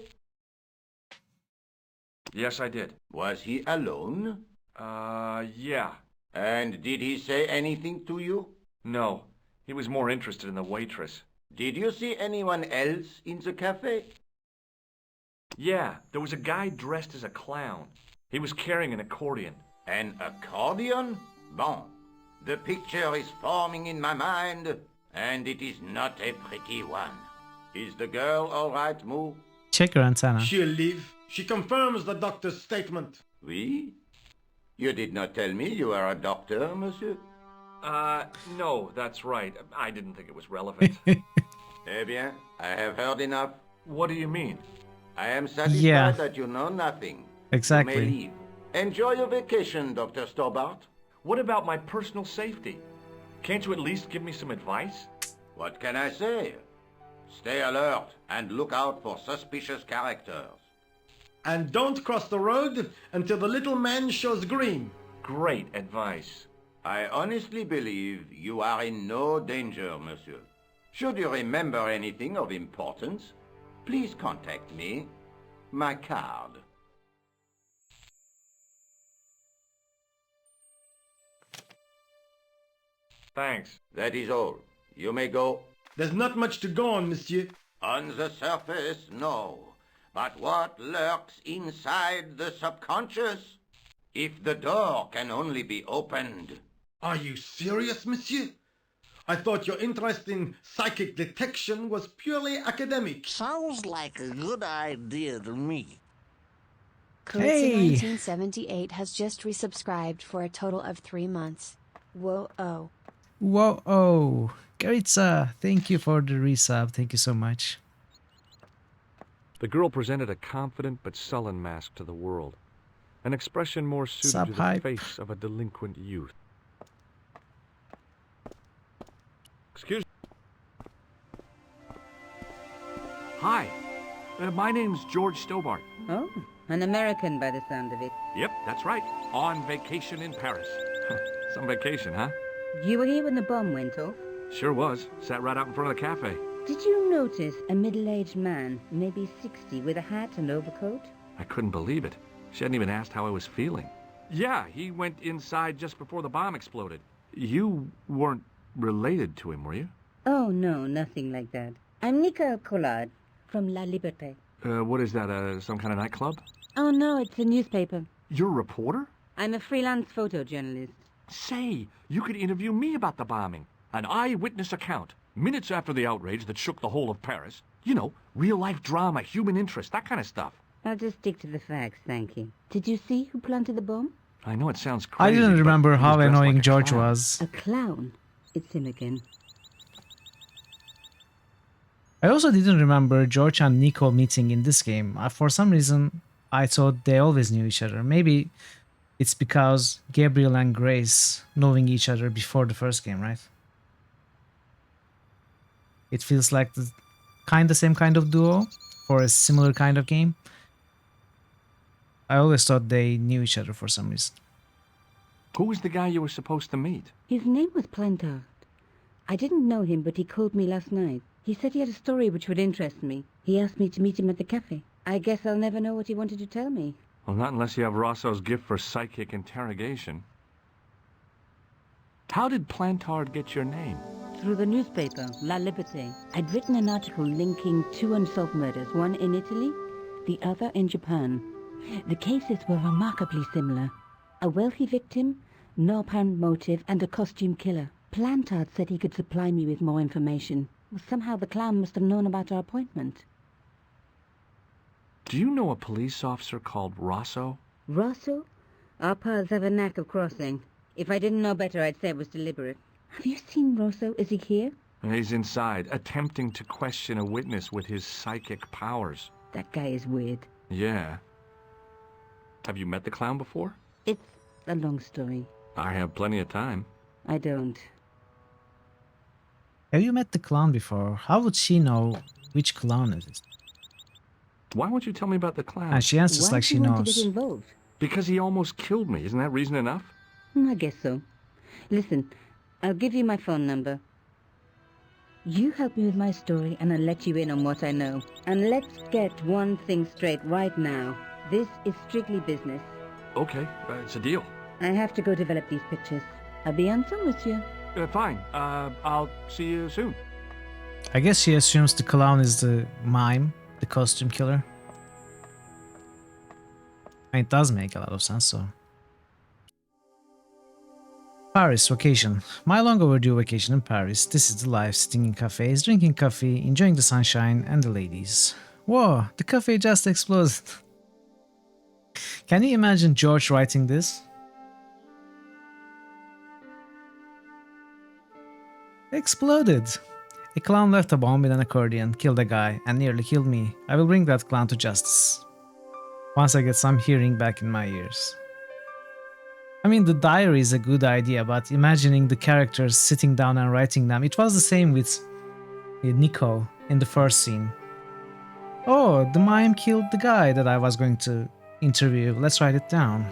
Yes, I did. Was he alone? Yeah. And did he say anything to you? No, he was more interested in the waitress. Did you see anyone else in the cafe? Yeah, there was a guy dressed as a clown. He was carrying an accordion. An accordion? Bon. The picture is forming in my mind, and it is not a pretty one. Is the girl all right, Moo? Check your antenna. She'll live. She confirms the doctor's statement. Oui? You did not tell me you are a doctor, monsieur? No, that's right. I didn't think it was relevant. Eh bien, I have heard enough. What do you mean? I am satisfied Yeah. that you know nothing. Exactly. You may leave. Enjoy your vacation, Dr. Stobart. What about my personal safety? Can't you at least give me some advice? What can I say? Stay alert and look out for suspicious characters. And don't cross the road until the little man shows green. Great advice. I honestly believe you are in no danger, monsieur. Should you remember anything of importance, please contact me. My card. Thanks. That is all. You may go. There's not much to go on, monsieur. On the surface, no. But what lurks inside the subconscious? If the door can only be opened. Are you serious, monsieur? I thought your interest in psychic detection was purely academic. Sounds like a good idea to me. Karitsa 1978 has just resubscribed for a total of 3 months. Whoa. Whoa. Karitsa, thank you for the resub. Thank you so much. The girl presented a confident but sullen mask to the world, an expression more suited to the Sub-hype. face of a delinquent youth. Excuse me. Hi, my name's George Stobart. Oh, an American by the sound of it. Yep, that's right. On vacation in Paris. Some vacation, huh? You were here when the bomb went off? Sure was. Sat right out in front of the cafe. Did you notice a middle-aged man, maybe 60, with a hat and overcoat? I couldn't believe it. She hadn't even asked how I was feeling. Yeah, he went inside just before the bomb exploded. You weren't related to him, were you? Oh, no, nothing like that. I'm Nicole Collard from La Liberté. What is that, some kind of nightclub? Oh, no, it's a newspaper. You're a reporter? I'm a freelance photojournalist. Say, you could interview me about the bombing. An eyewitness account, minutes after the outrage that shook the whole of Paris. You know, real-life drama, human interest, that kind of stuff. I'll just stick to the facts, thank you. Did you see who planted the bomb? I know it sounds crazy. I didn't remember but he how was dressed annoying like a George clown. was. A clown. It's him again. I also didn't remember George and Nico meeting in this game. For some reason, I thought they always knew each other. Maybe it's because Gabriel and Grace knowing each other before the first game, right? It feels like the same kind of duo for a similar kind of game. I always thought they knew each other for some reason. Who was the guy you were supposed to meet? His name was Plantard. I didn't know him, but he called me last night. He said he had a story which would interest me. He asked me to meet him at the cafe. I guess I'll never know what he wanted to tell me. Well, not unless you have Rosso's gift for psychic interrogation. How did Plantard get your name? Through the newspaper, La Liberté. I'd written an article linking 2 unsolved murders, one in Italy, the other in Japan. The cases were remarkably similar. A wealthy victim, no apparent motive, and a costume killer. Plantard said he could supply me with more information. Well, somehow the clown must have known about our appointment. Do you know a police officer called Rosso? Rosso? Our paths have a knack of crossing. If I didn't know better, I'd say it was deliberate. Have you seen Rosso? Is he here? He's inside, attempting to question a witness with his psychic powers. That guy is weird. Yeah. Have you met the clown before? It's a long story. I have plenty of time. I don't. Have you met the clown before? How would she know which clown it is? Why won't you tell me about the clown? And she answers like she Why do you want to knows. get involved? Because he almost killed me. Isn't that reason enough? I guess so. Listen, I'll give you my phone number. You help me with my story and I'll let you in on what I know. And let's get one thing straight right now. This is strictly business. Okay, it's a deal. I have to go develop these pictures. I'll be on phone with you. Fine. I'll see you soon. I guess she assumes the clown is the mime, the costume killer. And it does make a lot of sense, so. Paris vacation. My long overdue vacation in Paris. This is the life, sitting in cafes, drinking coffee, enjoying the sunshine and the ladies. Whoa, the cafe just exploded. Can you imagine George writing this? Exploded. A clown left a bomb in an accordion, killed a guy, and nearly killed me. I will bring that clown to justice. Once I get some hearing back in my ears. I mean, the diary is a good idea, but imagining the characters sitting down and writing them, it was the same with Nico in the first scene. Oh, the mime killed the guy that I was going to interview. Let's write it down.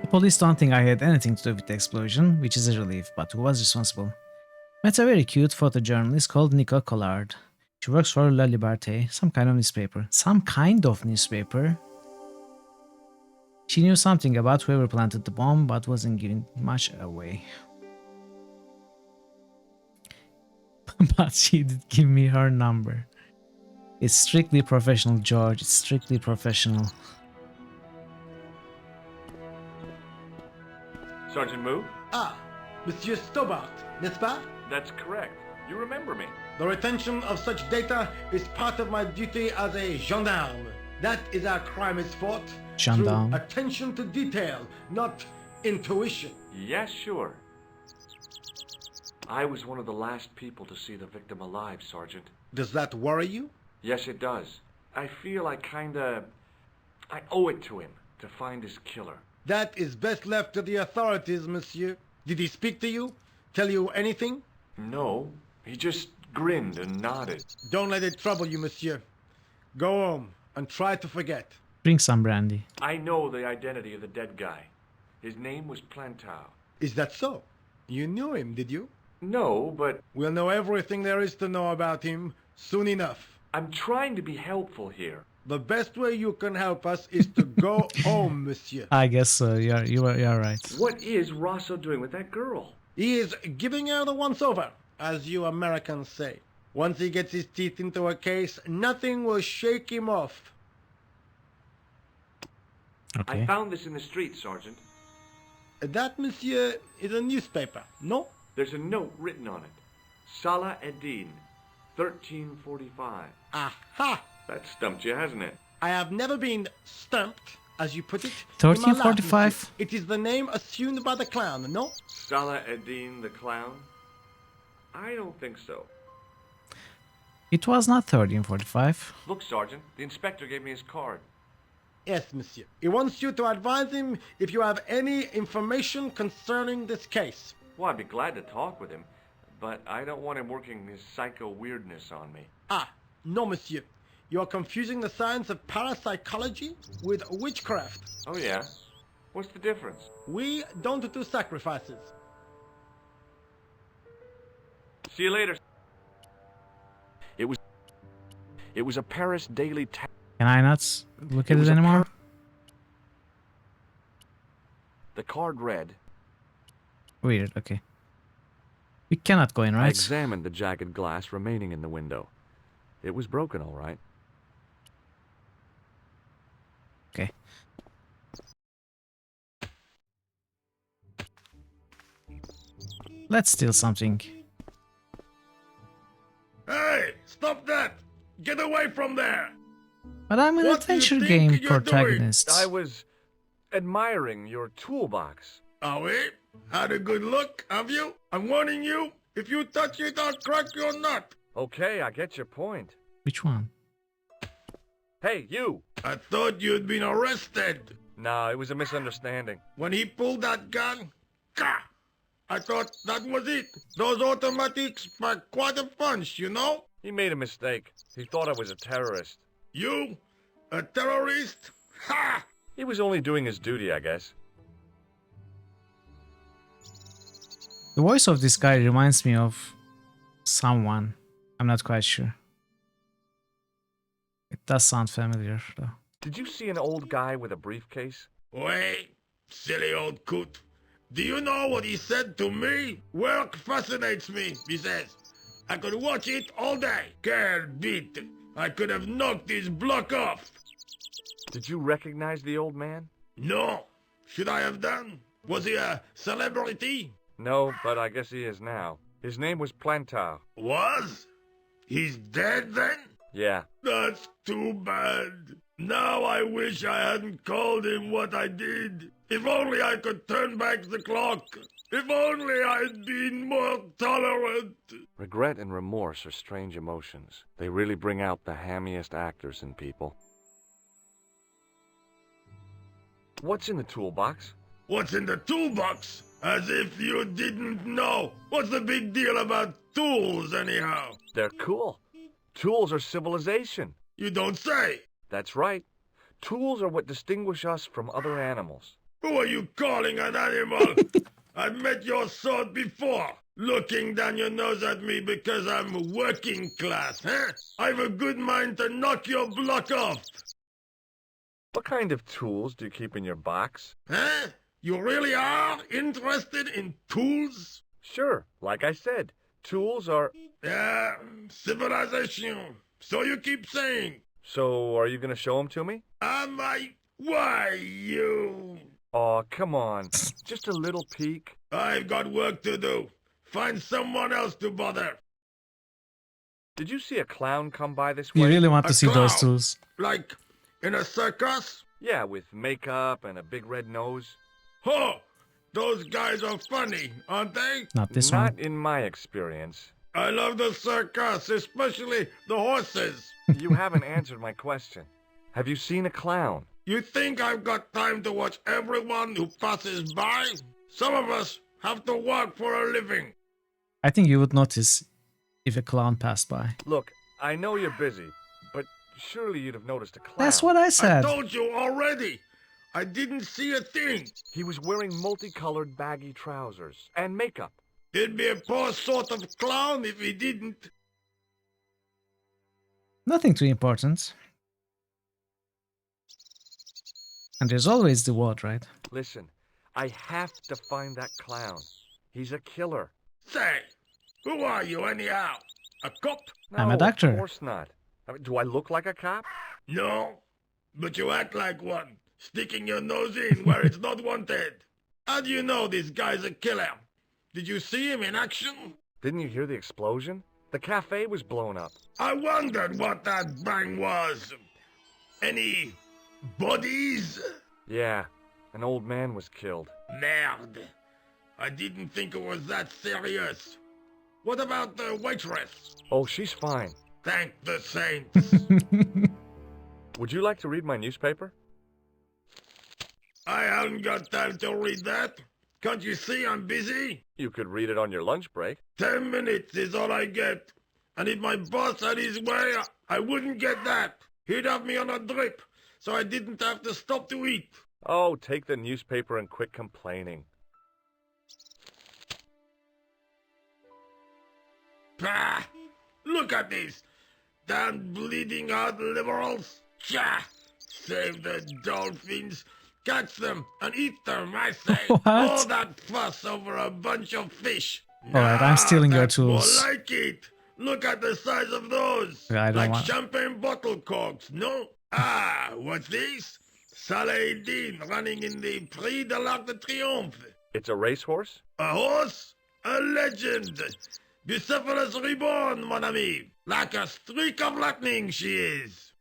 The police don't think I had anything to do with the explosion, which is a relief, but who was responsible? Met a very cute photojournalist called Nico Collard. She works for La Liberté, some kind of newspaper. Some kind of newspaper? She knew something about whoever planted the bomb, but wasn't giving much away. But she did give me her number. It's strictly professional, George. It's strictly professional. Sergeant Moo? Ah, Monsieur Stobart, n'est-ce pas? That's correct. You remember me. The retention of such data is part of my duty as a gendarme. That is how crime is fought. Gendarme. Through attention to detail, not intuition. Yes, sure. I was one of the last people to see the victim alive, Sergeant. Does that worry you? Yes, it does. I feel I owe it to him to find his killer. That is best left to the authorities, monsieur. Did he speak to you? Tell you anything? No, he just grinned and nodded. Don't let it trouble you, monsieur. Go home and try to forget. Drink some brandy. I know the identity of the dead guy. His name was Plantow. Is that so? You knew him, did you? No, but... We'll know everything there is to know about him soon enough. I'm trying to be helpful here. The best way you can help us is to go home, monsieur. I guess so. You're right. What is Rosso doing with that girl? He is giving her the once-over, as you Americans say. Once he gets his teeth into a case, nothing will shake him off. Okay. I found this in the street, Sergeant. That, monsieur, is a newspaper, no? There's a note written on it. Salah Eddin, 1345. Aha! That stumped you, hasn't it? I have never been stumped, as you put it. 1345? It is the name assumed by the clown, no? Salah Eddin the clown? I don't think so. It was not 1345. Look, Sergeant, the inspector gave me his card. Yes, monsieur. He wants you to advise him if you have any information concerning this case. Well, I'd be glad to talk with him, but I don't want him working his psycho weirdness on me. Ah, no, monsieur. You are confusing the science of parapsychology with witchcraft. Oh, yeah? What's the difference? We don't do sacrifices. See you later. It was a Paris daily... Can I not look at it anymore? The card read... Weird, okay. We cannot go in, right? I examined the jagged glass remaining in the window. It was broken, all right. Okay. Let's steal something. Hey, stop that! Get away from there! But I'm an adventure game protagonist. I was admiring your toolbox. Oh, eh? Had a good look, have you? I'm warning you, if you touch it, I'll crack your nut. Okay, I get your point. Which one? Hey, you! I thought you'd been arrested. No, it was a misunderstanding. When he pulled that gun, gah! I thought that was it. Those automatics pack quite a punch, you know? He made a mistake. He thought I was a terrorist. You? A terrorist? Ha! He was only doing his duty, I guess. The voice of this guy reminds me of someone. I'm not quite sure. It does sound familiar, though. Did you see an old guy with a briefcase? Wait, silly old coot. Do you know what he said to me? Work fascinates me, he says. I could watch it all day. Quel bit. I could have knocked his block off. Did you recognize the old man? No. Should I have done? Was he a celebrity? No, but I guess he is now. His name was Plantow. Was? He's dead then? Yeah. That's too bad. Now I wish I hadn't called him what I did. If only I could turn back the clock. If only I'd been more tolerant. Regret and remorse are strange emotions. They really bring out the hammiest actors in people. What's in the toolbox? What's in the toolbox? As if you didn't know. What's the big deal about tools, anyhow? They're cool. Tools are civilization. You don't say. That's right. Tools are what distinguish us from other animals. Who are you calling an animal? I've met your sort before. Looking down your nose at me because I'm working class, huh? I've a good mind to knock your block off. What kind of tools do you keep in your box? Huh? You really are interested in tools? Sure, like I said, tools are... Yeah, civilization. So you keep saying. So, are you gonna show them to me? Am I? Why, you... Aw, come on. Just a little peek. I've got work to do. Find someone else to bother. Did you see a clown come by this way? You really want to see clown? those tools? Like, in a circus? Yeah, with makeup and a big red nose. Oh, those guys are funny, aren't they? Not this one. Not in my experience. I love the circus, especially the horses. You haven't answered my question. Have you seen a clown? You think I've got time to watch everyone who passes by? Some of us have to work for a living. I think you would notice if a clown passed by. Look, I know you're busy, but surely you'd have noticed a clown. That's what I said. I told you already. I didn't see a thing. He was wearing multicolored baggy trousers and makeup. He'd be a poor sort of clown if he didn't. Nothing too important. And there's always the ward, right? Listen, I have to find that clown. He's a killer. Say, who are you anyhow? A cop? No, I'm a doctor. Of course not. I mean, do I look like a cop? No, but you act like one, sticking your nose in where it's not wanted. How do you know this guy's a killer? Did you see him in action? Didn't you hear the explosion? The cafe was blown up. I wondered what that bang was. Any bodies? Yeah, an old man was killed. Merde. I didn't think it was that serious. What about the waitress? Oh, she's fine. Thank the saints. Would you like to read my newspaper? I haven't got time to read that. Can't you see I'm busy? You could read it on your lunch break. 10 minutes is all I get. And if my boss had his way, I wouldn't get that. He'd have me on a drip, so I didn't have to stop to eat. Oh, take the newspaper and quit complaining. Pah! Look at this. Damn bleeding heart liberals. Tcha! Save the dolphins. Catch them and eat them, I say. What? All that fuss over a bunch of fish. Alright, I'm stealing your That's tools. more like it. Look at the size of those. Yeah, I don't like want... champagne bottle corks, no? Ah, what's this? Saladin running in the Prix de l'Arc de Triomphe. It's a racehorse? A horse? A legend. Bucephalus reborn, mon ami. Like a streak of lightning she is.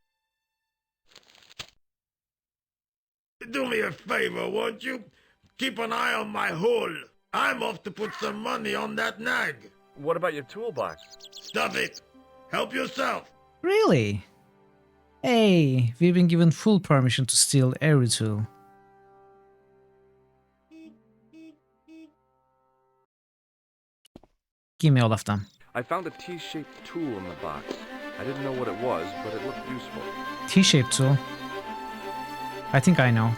Do me a favor, won't you? Keep an eye on my hole. I'm off to put some money on that nag. What about your toolbox? Stuff it. Help yourself. Really? Hey, we've been given full permission to steal every tool. Give me all of them. I found a T-shaped tool in the box. I didn't know what it was, but it looked useful. T-shaped tool. I think I know.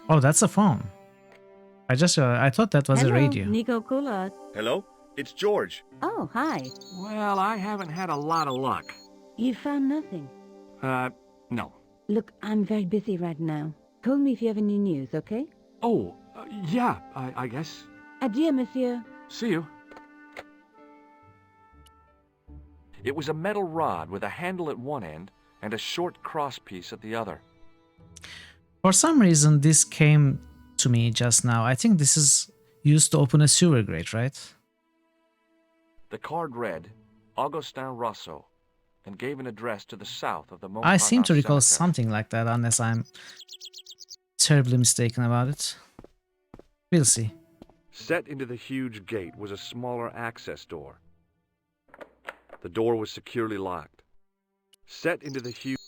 Oh, that's a phone. I thought that was Hello, a radio. Nico Coulard. Hello? It's George. Oh, hi. Well, I haven't had a lot of luck. You found nothing. No. Look, I'm very busy right now. Call me if you have any news, okay? Oh, yeah, I guess. Adieu, monsieur. See you. It was a metal rod with a handle at one end and a short crosspiece at the other. For some reason, this came to me just now. I think this is used to open a sewer grate, right? The card read, Augustin Rousseau, and gave an address to the south of the I Montparnasse seem to recall Cemetery. something like that, unless I'm terribly mistaken about it. We'll see. Set into the huge gate was a smaller access door. The door was securely locked. Set into the huge...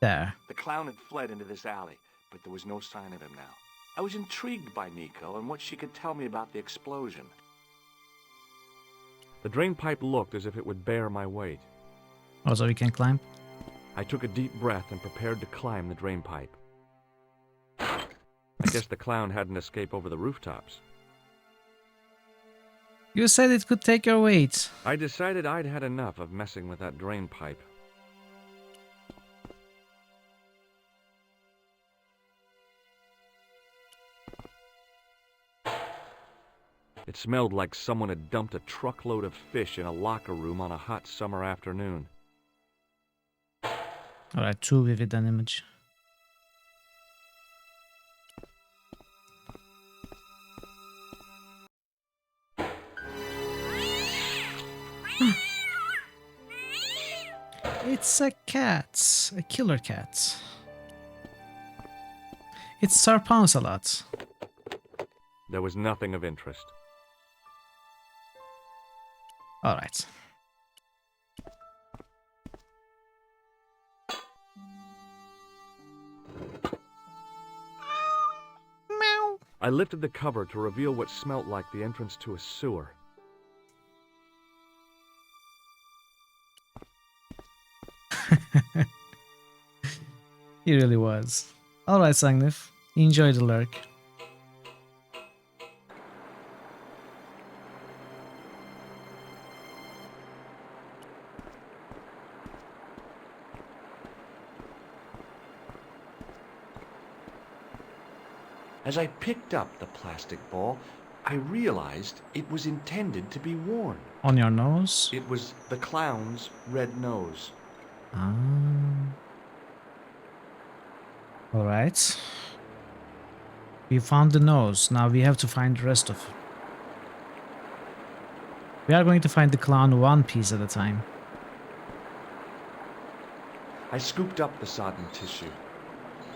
There. The clown had fled into this alley, but there was no sign of him now. I was intrigued by Nico and what she could tell me about the explosion. The drain pipe looked as if it would bear my weight. Oh, so we can climb? I took a deep breath and prepared to climb the drain pipe. I guess the clown hadn't escaped over the rooftops. You said it could take your weight. I decided I'd had enough of messing with that drain pipe. It smelled like someone had dumped a truckload of fish in a locker room on a hot summer afternoon. Alright, too vivid an image. It's a cat. A killer cat. It surpounds a lot. There was nothing of interest. Alright. Meow. I lifted the cover to reveal what smelt like the entrance to a sewer. He really was. Alright, Sangnif. Enjoy the lurk. As I picked up the plastic ball, I realized it was intended to be worn. On your nose? It was the clown's red nose. Ah. Alright. We found the nose. Now we have to find the rest of it. We are going to find the clown one piece at a time. I scooped up the sodden tissue.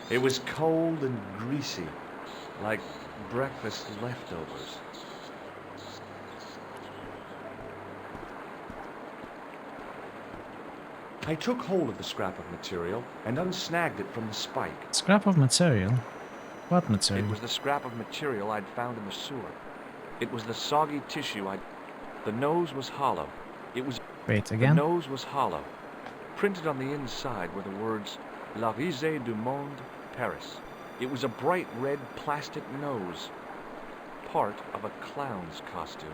It was cold and greasy, like breakfast leftovers. I took hold of the scrap of material and unsnagged it from the spike. Scrap of material? What material? It was the scrap of material I'd found in the sewer. It was the soggy tissue I'd... The nose was hollow. It was... Wait, again? The nose was hollow. Printed on the inside were the words, La Risée du Monde, Paris. It was a bright red plastic nose. Part of a clown's costume.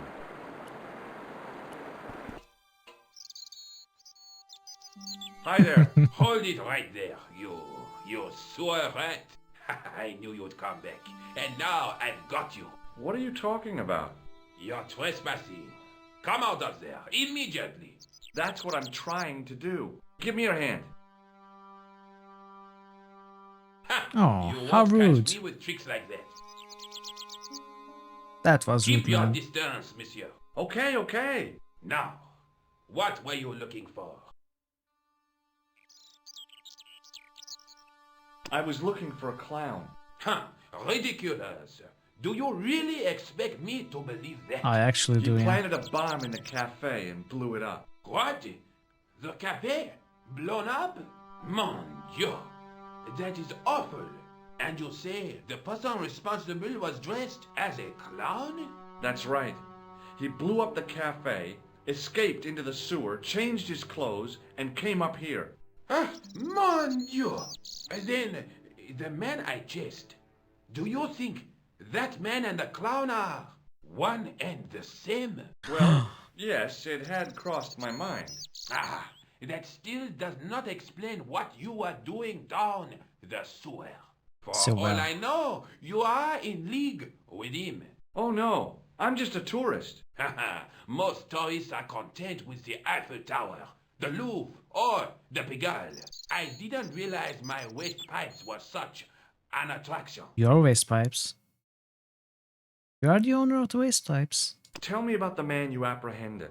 Hi there. Hold it right there, you sewer rat. I knew you'd come back. And now I've got you. What are you talking about? You're trespassing. Come out of there, immediately. That's what I'm trying to do. Give me your hand. Oh, You how won't rude. catch me with tricks like that. That was rude, Keep your man. distance, monsieur. Okay, okay. Now, what were you looking for? I was looking for a clown. Huh, ridiculous. Do you really expect me to believe that? I actually do, You yeah. planted a bomb in the cafe and blew it up. What? The cafe? Blown up? Mon Dieu! That is awful. And you say the person responsible was dressed as a clown? That's right. He blew up the cafe, escaped into the sewer, changed his clothes, and came up here. Ah, mon Dieu! Then, the man I chased, do you think that man and the clown are one and the same? Well, yes, it had crossed my mind. Ah, that still does not explain what you are doing down the sewer. For So all I know, you are in league with him. Oh no, I'm just a tourist. Haha, most tourists are content with the Eiffel Tower, the Louvre, or the Pigalle. I didn't realize my waste pipes were such an attraction. Your waste pipes. You are the owner of the waste pipes. Tell me about the man you apprehended.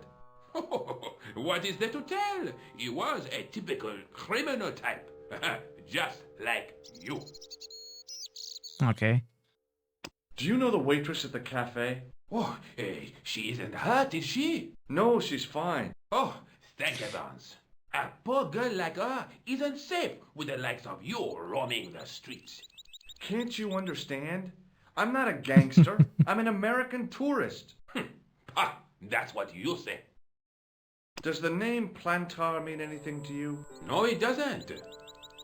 What is there to tell? He was a typical criminal type, just like you. Okay. Do you know the waitress at the cafe? Oh, she isn't hurt, is she? No, she's fine. Oh, thank heavens. A poor girl like her isn't safe with the likes of you roaming the streets. Can't you understand? I'm not a gangster. I'm an American tourist. Ah, that's what you say. Does the name Plantar mean anything to you? No, it doesn't.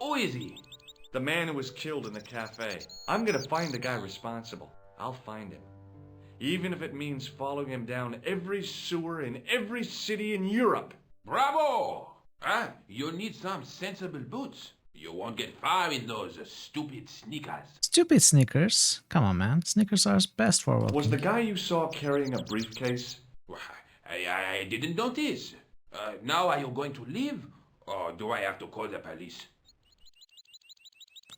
Who is he? The man who was killed in the cafe. I'm gonna find the guy responsible. I'll find him. Even if it means following him down every sewer in every city in Europe. Bravo! Ah, you'll need some sensible boots. You won't get far in those stupid sneakers. Stupid sneakers? Come on, man. Sneakers are best for walking. Was the guy you saw carrying a briefcase? I didn't notice. Now are you going to leave? Or do I have to call the police?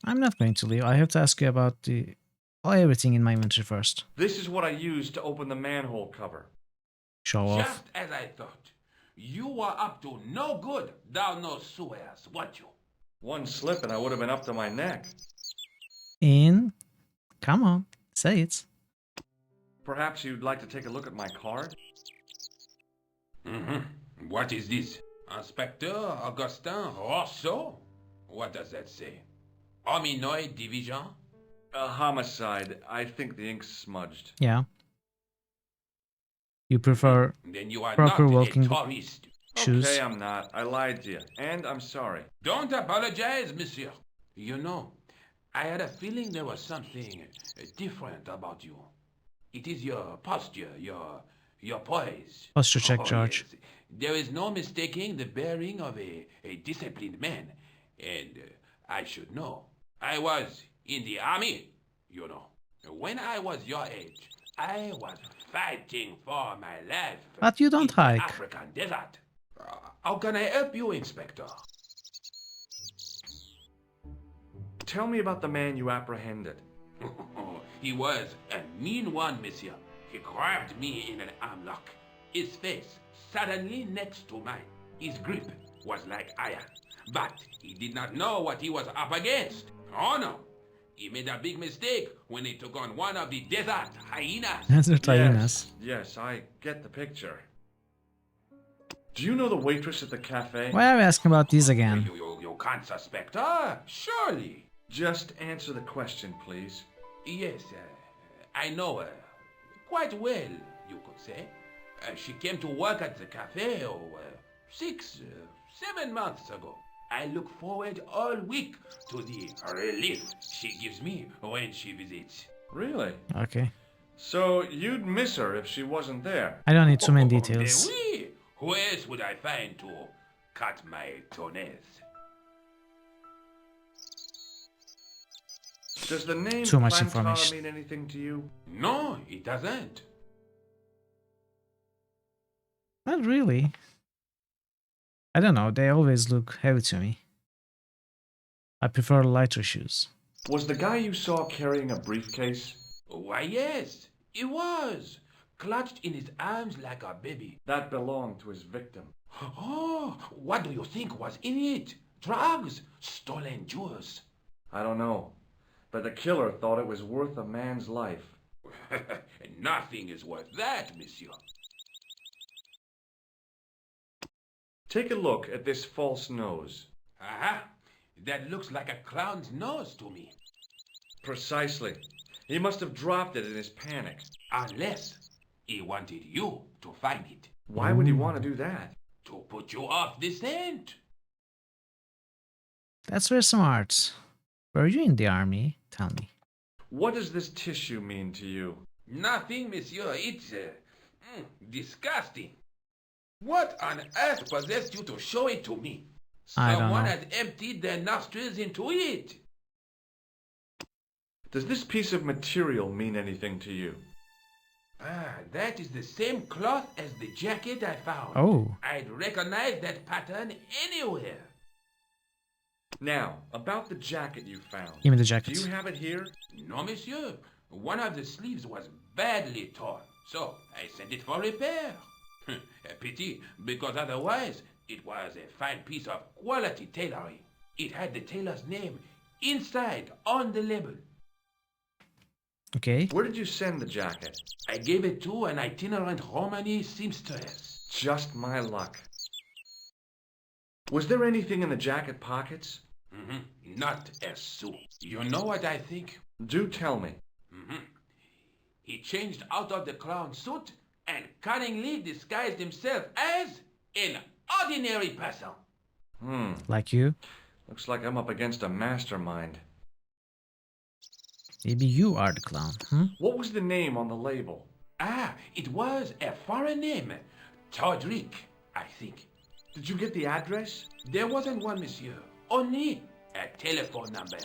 I'm not going to leave. I have to ask you about everything in my inventory first. This is what I used to open the manhole cover. Show off. Just as I thought. You were up to no good down those sewers, weren't you? One slip and I would have been up to my neck. Come on, say it. Perhaps you'd like to take a look at my card? Mm-hmm. What is this? Inspector Augustin Rousseau? What does that say? Hominoid Division? A homicide. I think the ink's smudged. Yeah. You prefer Then you are proper not walking a tourist. shoes? Okay, I'm not. I lied to you. And I'm sorry. Don't apologize, monsieur. You know, I had a feeling there was something different about you. It is your posture, your poise. Posture check, George. Yes. There is no mistaking the bearing of a disciplined man. And I should know. I was in the army, you know. When I was your age, I was fighting for my life. But you don't in the hike. African desert. How can I help you, Inspector? Tell me about the man you apprehended. He was a mean one, monsieur. He grabbed me in an arm lock. His face suddenly next to mine. His grip was like iron. But he did not know what he was up against. Oh no. He made a big mistake when he took on one of the desert hyenas. Desert hyenas. Yes, I get the picture. Do you know the waitress at the cafe? Why are we asking about these again? You can't suspect her, surely. Just answer the question, please. Yes, I know her. Quite well, you could say. She came to work at the cafe 7 months ago. I look forward all week to the relief she gives me when she visits. Really? Okay. So you'd miss her if she wasn't there? I don't need too many details. Oui. Who else would I find to cut my toenails? Does the name Too much Plantar information. mean anything to you? No, it doesn't. Not really. I don't know, they always look heavy to me. I prefer lighter shoes. Was the guy you saw carrying a briefcase? Why, yes, he was. Clutched in his arms like a baby. That belonged to his victim. Oh, what do you think was in it? Drugs? Stolen jewels? I don't know. But the killer thought it was worth a man's life. Nothing is worth that, monsieur. Take a look at this false nose. Aha! That looks like a clown's nose to me. Precisely. He must have dropped it in his panic. Unless he wanted you to find it. Why would he want to do that? To put you off the scent. That's very smart. Were you in the army? Tell me. What does this tissue mean to you? Nothing, monsieur. It's disgusting. What on earth possessed you to show it to me? I don't Someone know. has emptied their nostrils into it. Does this piece of material mean anything to you? Ah, that is the same cloth as the jacket I found. Oh. I'd recognize that pattern anywhere. Now, about the jacket you found. Give me the jacket. Do you have it here? No, monsieur. One of the sleeves was badly torn, so I sent it for repair. A pity, because otherwise it was a fine piece of quality tailoring. It had the tailor's name inside on the label. Okay. Where did you send the jacket? I gave it to an itinerant Romani seamstress. Just my luck. Was there anything in the jacket pockets? Not a sou. You know what I think? Do tell me. He changed out of the clown suit and cunningly disguised himself as an ordinary person. Like you? Looks like I'm up against a mastermind. Maybe you are the clown, hmm? What was the name on the label? Ah, it was a foreign name. Todrick, I think. Did you get the address? There wasn't one, monsieur. Only a telephone number.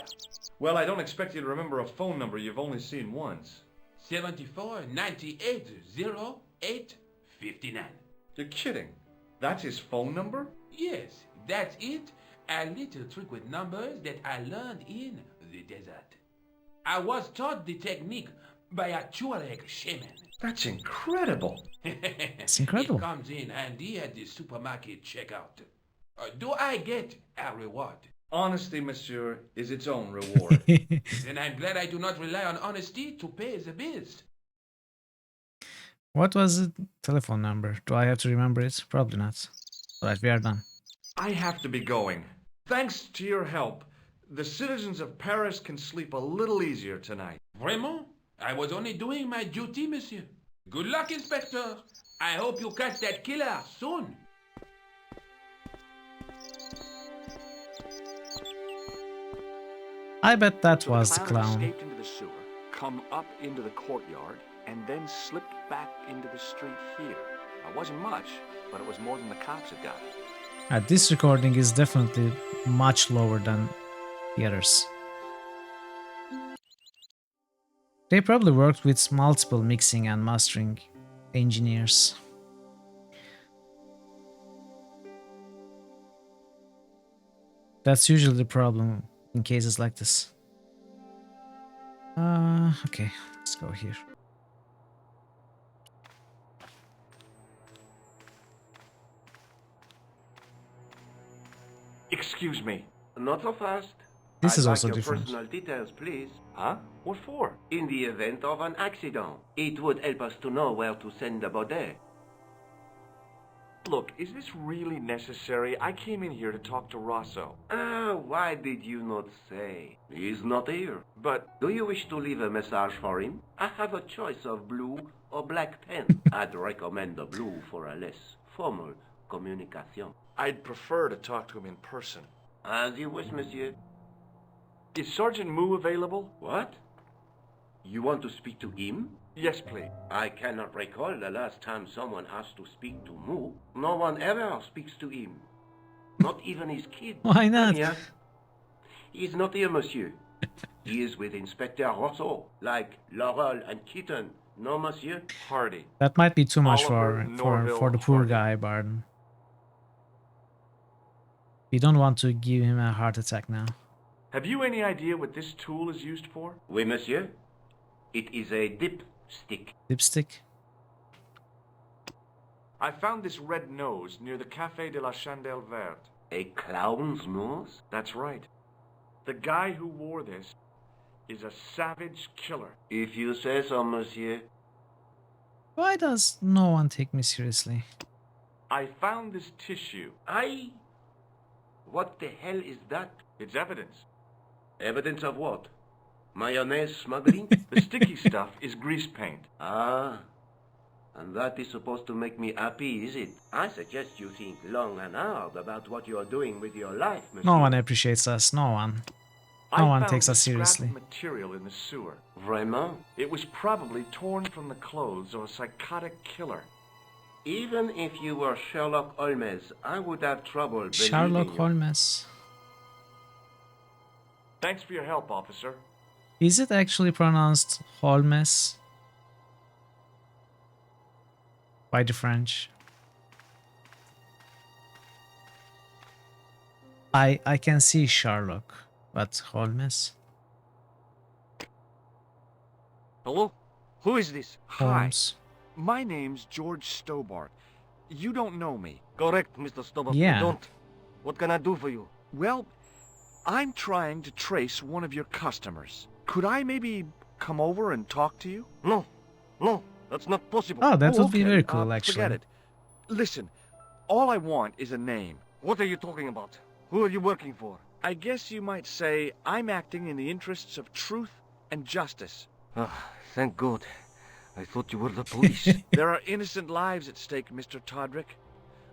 Well, I don't expect you to remember a phone number you've only seen once. 74 98 08 59. You're kidding. That's his phone number? Yes, that's it. A little trick with numbers that I learned in the desert. I was taught the technique by a Tuareg shaman. That's incredible. It's incredible. It comes in handy at the supermarket checkout. Do I get a reward? Honesty, monsieur, is its own reward. Then I'm glad I do not rely on honesty to pay the bills. What was the telephone number? Do I have to remember it? Probably not. Alright, we are done. I have to be going. Thanks to your help, the citizens of Paris can sleep a little easier tonight. Vraiment? I was only doing my duty, monsieur. Good luck, Inspector. I hope you catch that killer soon. I bet that So was the the clown. escaped into the sewer, come up into the courtyard, and then slipped back into the street here. It wasn't much, but it was more than the cops had got. This recording is definitely much lower than the others. They probably worked with multiple mixing and mastering engineers. That's usually the problem in cases like this. Okay, let's go here. Excuse me. Not so fast. This I'd is like also your different. personal details, please. Huh? What for? In the event of an accident, it would help us to know where to send the body. Look, is this really necessary? I came in here to talk to Rosso. Why did you not say? He's not here. But do you wish to leave a message for him? I have a choice of blue or black pen. I'd recommend the blue for a less formal communication. I'd prefer to talk to him in person. As you wish, monsieur. Is Sergeant Moo available? What? You want to speak to him? Yes, please. I cannot recall the last time someone asked to speak to Moo. No one ever speaks to him. Not even his kid. Why not? Yeah. He is not here, monsieur. He is with Inspector Rosso, like Laurel and Kitten. No, monsieur? Hardy. That might be too much Oliver for the poor Hardy. guy, Barton. We don't want to give him a heart attack now. Have you any idea what this tool is used for? Oui, monsieur. It is a dipstick. Lipstick? I found this red nose near the Café de la Chandelle Verte. A clown's nose? That's right. The guy who wore this is a savage killer. If you say so, monsieur. Why does no one take me seriously? I found this tissue. Aye? What the hell is that? It's evidence. Evidence of what? Mayonnaise smuggling? The sticky stuff is grease paint. Ah. And that is supposed to make me happy, is it? I suggest you think long and hard about what you are doing with your life, monsieur. No one appreciates us, no one. No one takes us seriously. I found material in the sewer. Vraiment? It was probably torn from the clothes of a psychotic killer. Even if you were Sherlock Holmes, I would have trouble believing Sherlock you. Holmes. Thanks for your help, officer. Is it actually pronounced Holmes? by the French. I can see Sherlock, but Holmes. Hello? Who is this? Holmes. Hi. My name's George Stobart. You don't know me. Correct, Mr. Stobart. Yeah. I don't. What can I do for you? Well, I'm trying to trace one of your customers. Could I maybe come over and talk to you? No. No, that's not possible. Oh, that would be okay. very cool, actually. Forget it. Listen, all I want is a name. What are you talking about? Who are you working for? I guess you might say I'm acting in the interests of truth and justice. Ah, thank God. I thought you were the police. There are innocent lives at stake, Mr. Todrick.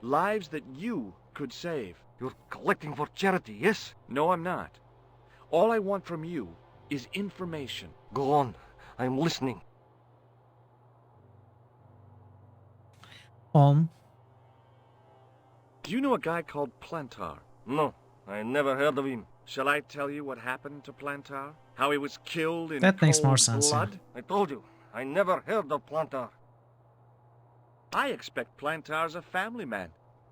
Lives that you could save. You're collecting for charity, yes? No, I'm not. All I want from you is information. Go on. I'm listening. Do you know a guy called Plantar? No, I never heard of him. Shall I tell you what happened to Plantar? How he was killed in That makes cold more sense, yeah. blood? I told you, I never heard of Plantar. I expect Plantar's a family man,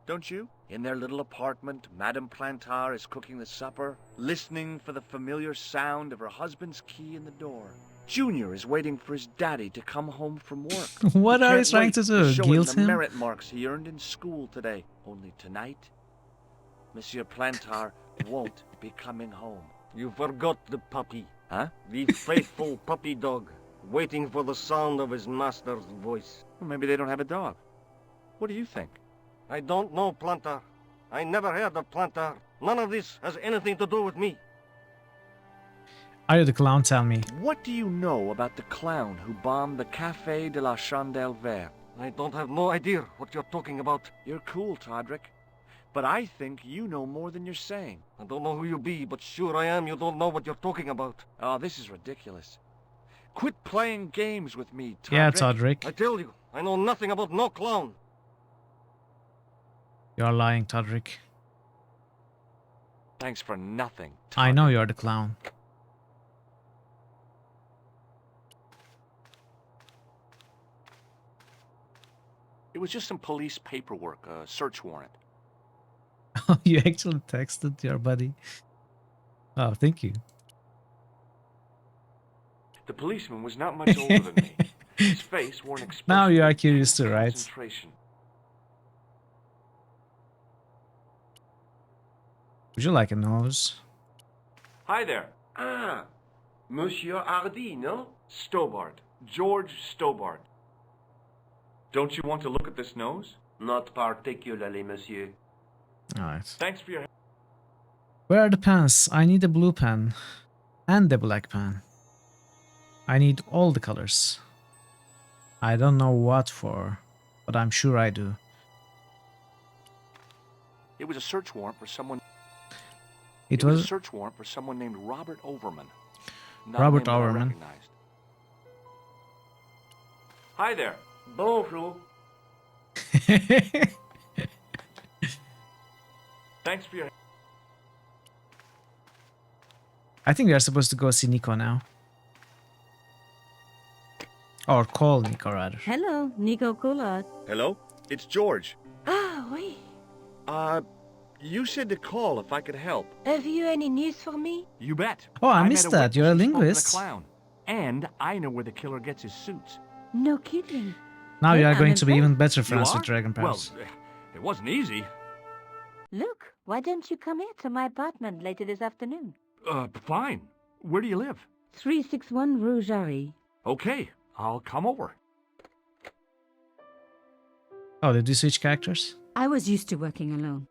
don't you? In their little apartment, Madame Plantar is cooking the supper, listening for the familiar sound of her husband's key in the door. Junior is waiting for his daddy to come home from work. What He are can't you trying wait to do? show Guilt the him? merit marks he earned in school today. Only tonight, Monsieur Plantar won't be coming home. You forgot the puppy. Huh? The faithful puppy dog, waiting for the sound of his master's voice. Well, maybe they don't have a dog. What do you think? I don't know, Plantar. I never heard of Plantar. None of this has anything to do with me. Are you the clown? Tell me. What do you know about the clown who bombed the Café de la Chandelle Verte? I don't have no idea what you're talking about. You're cool, Todrick. But I think you know more than you're saying. I don't know who you be, but sure I am you don't know what you're talking about. Oh, this is ridiculous. Quit playing games with me, Todrick. Yeah, Todrick. I tell you, I know nothing about no clown. You're lying, Todrick. Thanks for nothing, Todrick. I know you're the clown. It was just some police paperwork, a search warrant. You actually texted your buddy. Oh, thank you. The policeman was not much older than me. His face wore an expression Now you are of curious too, right? concentration. Would you like a nose? Hi there. Ah, Monsieur Hardy, no? Stobart. George Stobart. Don't you want to look at this nose? Not particularly, monsieur. Alright. Thanks for your... Where are the pens? I need a blue pen. And a black pen. I need all the colors. I don't know what for, but I'm sure I do. It was a search warrant for someone... It was was a search warrant for someone named Robert Overman. Not a Robert name that I Overman. recognized. Hi there. Bonjour. Thanks for your... I think we are supposed to go see Nico now. Or call Nico, rather. Hello, Nico Coulard. Hello? It's George. Ah, oui. You said to call if I could help. Have you any news for me? You bet. Oh, I met missed a that. witness You're a who spoke to the linguist. clown. And I know where the killer gets his suits. No kidding. Now you Hey, are I'm going to be impressed. even better You friends are? with Dragon Well, Pass. it wasn't easy. Look, why don't you come here to my apartment later this afternoon? Fine. Where do you live? 361 Rue Jarry. Okay, I'll come over. Oh, did you switch characters? I was used to working alone.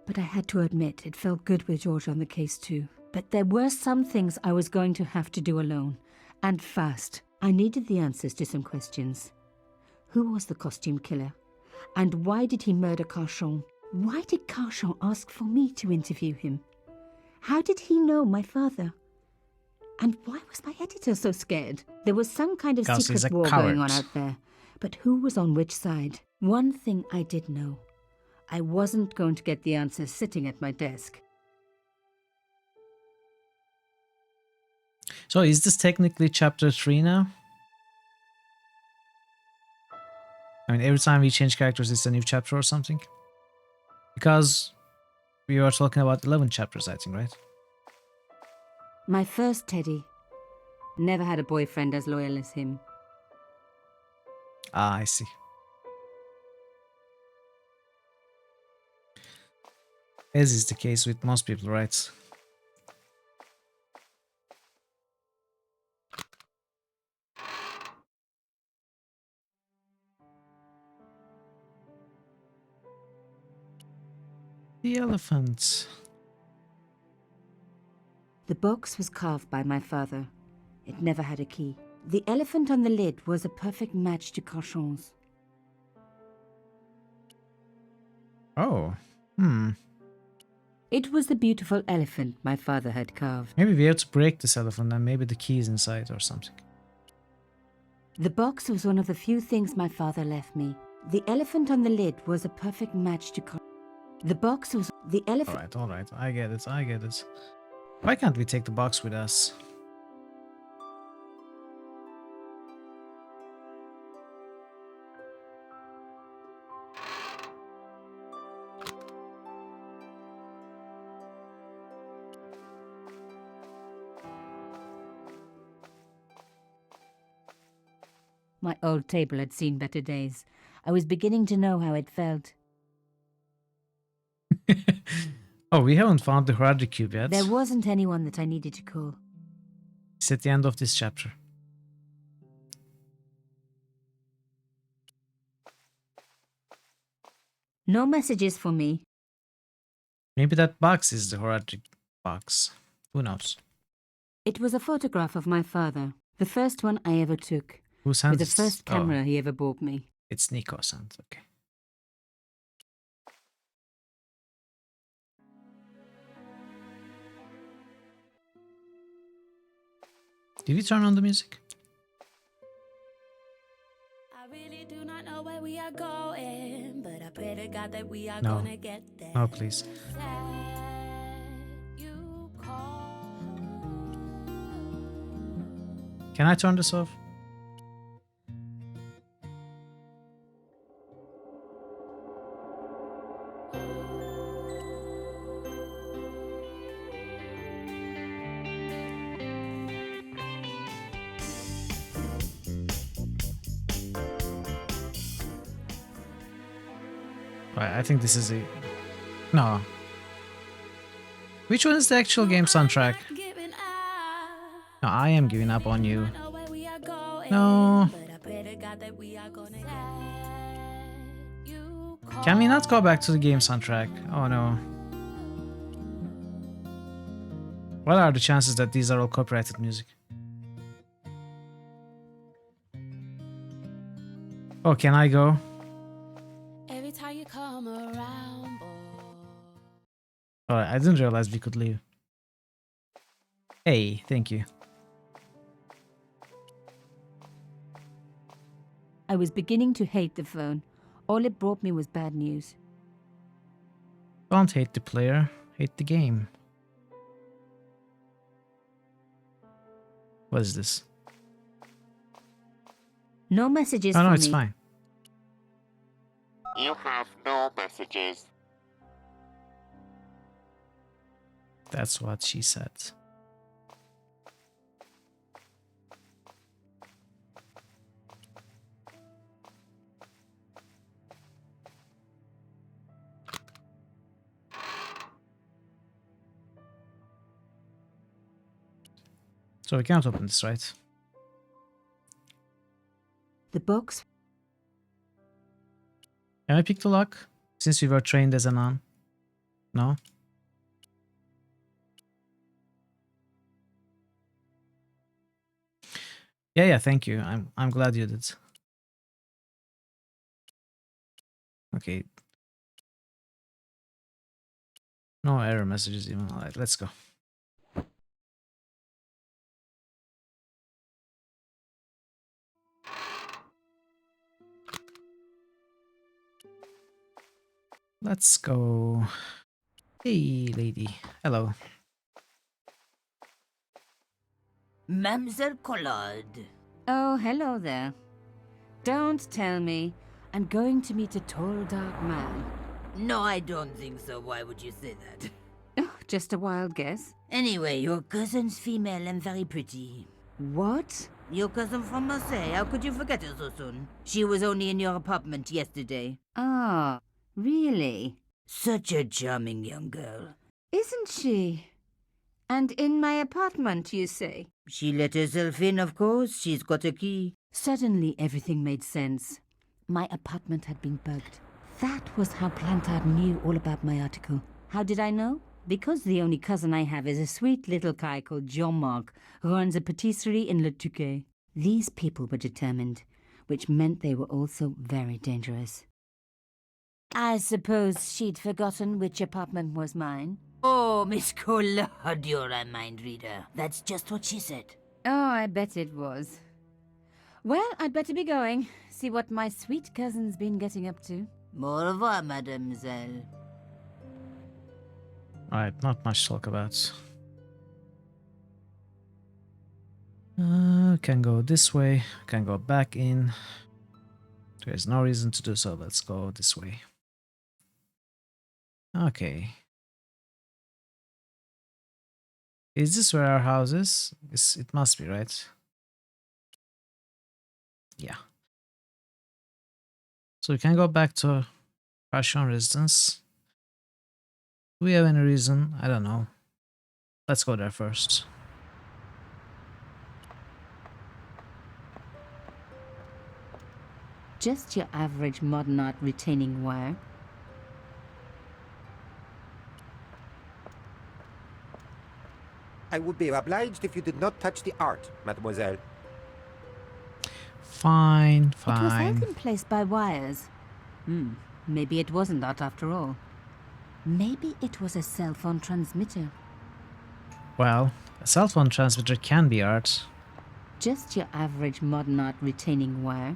But I had to admit it felt good with George on the case too. But there were some things I was going to have to do alone. And fast. I needed the answers to some questions. Who was the costume killer? And why did he murder Carchon? Why did Carchon ask for me to interview him? How did he know my father? And why was my editor so scared? There was some kind of 'Cause he's secret a war going on coward. out there. But who was on which side? One thing I did know. I wasn't going to get the answers sitting at my desk. So is this technically chapter 3 now? I mean, every time we change characters, it's a new chapter or something. Because we were talking about 11 chapters, I think, right? My first teddy. Never had a boyfriend as loyal as him. Ah, I see. As is the case with most people, right? The elephant. The box was carved by my father. It never had a key. The elephant on the lid was a perfect match to Cochon's. Oh. It was the beautiful elephant my father had carved. Maybe we have to break this elephant and maybe the key is inside or something. The box was one of the few things my father left me. The elephant on the lid was a perfect match to The box was the elephant. Alright, I get it. Why can't we take the box with us? My old table had seen better days. I was beginning to know how it felt. Oh, we haven't found the Haradi cube yet. There wasn't anyone that I needed to call. It's at the end of this chapter. No messages for me. Maybe that box is the Haradi box. Who knows? It was a photograph of my father. The first one I ever took. Whose hand With the is- first camera oh. he ever bought me. It's Nico's hand, okay. Did we turn on the music? I really do not know where we are going, but I pray to God that we are No. gonna get there. No, please. Can I turn this off? Right, I think this is a... No. Which one is the actual game soundtrack? No, I am giving up on you. No. Can we not go back to the game soundtrack? Oh no. What are the chances that these are all copyrighted music? Oh, can I go? Every time you come around, Alright, I didn't realize we could leave. Hey, thank you. I was beginning to hate the phone. All it brought me was bad news. Don't hate the player, hate the game. What is this? No messages Oh no, for it's me. fine. You have no messages. That's what she said. So we can't open this, right? The box. Can I pick the lock? Since we were trained as a nun? No? Yeah, thank you. I'm glad you did. Okay. No error messages even. Alright, let's go. Let's go. Hey, lady. Hello. Mademoiselle Collard. Oh, hello there. Don't tell me. and going to meet a tall, dark man. No, I don't think so. Why would you say that? Oh, just a wild guess. Anyway, your cousin's female and very pretty. What? Your cousin from Marseille. How could you forget her so soon? She was only in your apartment yesterday. Ah, really? Such a charming young girl. Isn't she? And in my apartment, you say? She let herself in, of course. She's got a key. Suddenly, everything made sense. My apartment had been bugged. That was how Plantard knew all about my article. How did I know? Because the only cousin I have is a sweet little guy called Jean-Marc, who runs a patisserie in Le Touquet. These people were determined, which meant they were also very dangerous. I suppose she'd forgotten which apartment was mine. Oh, Miss Collard, you're a mind reader. That's just what she said. Oh, I bet it was. Well, I'd better be going. See what my sweet cousin's been getting up to. Au revoir, mademoiselle. Alright, not much to talk about. Can go this way, can go back in. There's no reason to do so, let's go this way. Okay. Is this where our house is? It must be, right? Yeah. So we can go back to Cauchon residence. Do we have any reason? I don't know. Let's go there first. Just your average modern art retaining wire. I would be obliged if you did not touch the art, mademoiselle. Fine, It was held fine. in place by wires. Maybe it wasn't art after all. Maybe it was a cell phone transmitter. Well, a cell phone transmitter can be art. Just your average modern art retaining wire.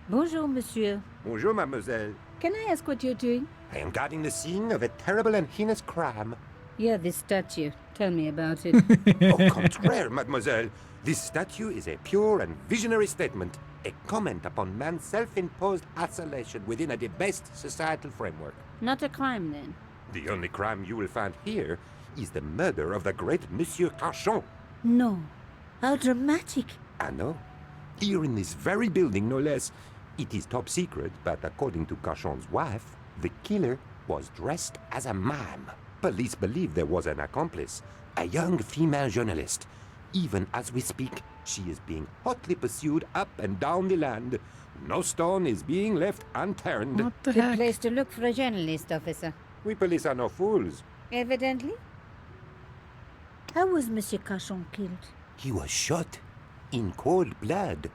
Bonjour, monsieur. Bonjour, mademoiselle. Can I ask what you're doing? I am guarding the scene of a terrible and heinous crime. Yeah, this statue. Tell me about it. Au contraire, mademoiselle. This statue is a pure and visionary statement, a comment upon man's self-imposed isolation within a debased societal framework. Not a crime, then. The only crime you will find here is the murder of the great Monsieur Cauchon. No. How dramatic. I know. Here in this very building, no less. It is top secret, but according to Cauchon's wife, the killer was dressed as a mime. Police believe there was an accomplice, a young female journalist. Even as we speak, she is being hotly pursued up and down the land. No stone is being left unturned. What the Good heck? place to look for a journalist, officer. We police are no fools. Evidently. How was Monsieur Cauchon killed? He was shot in cold blood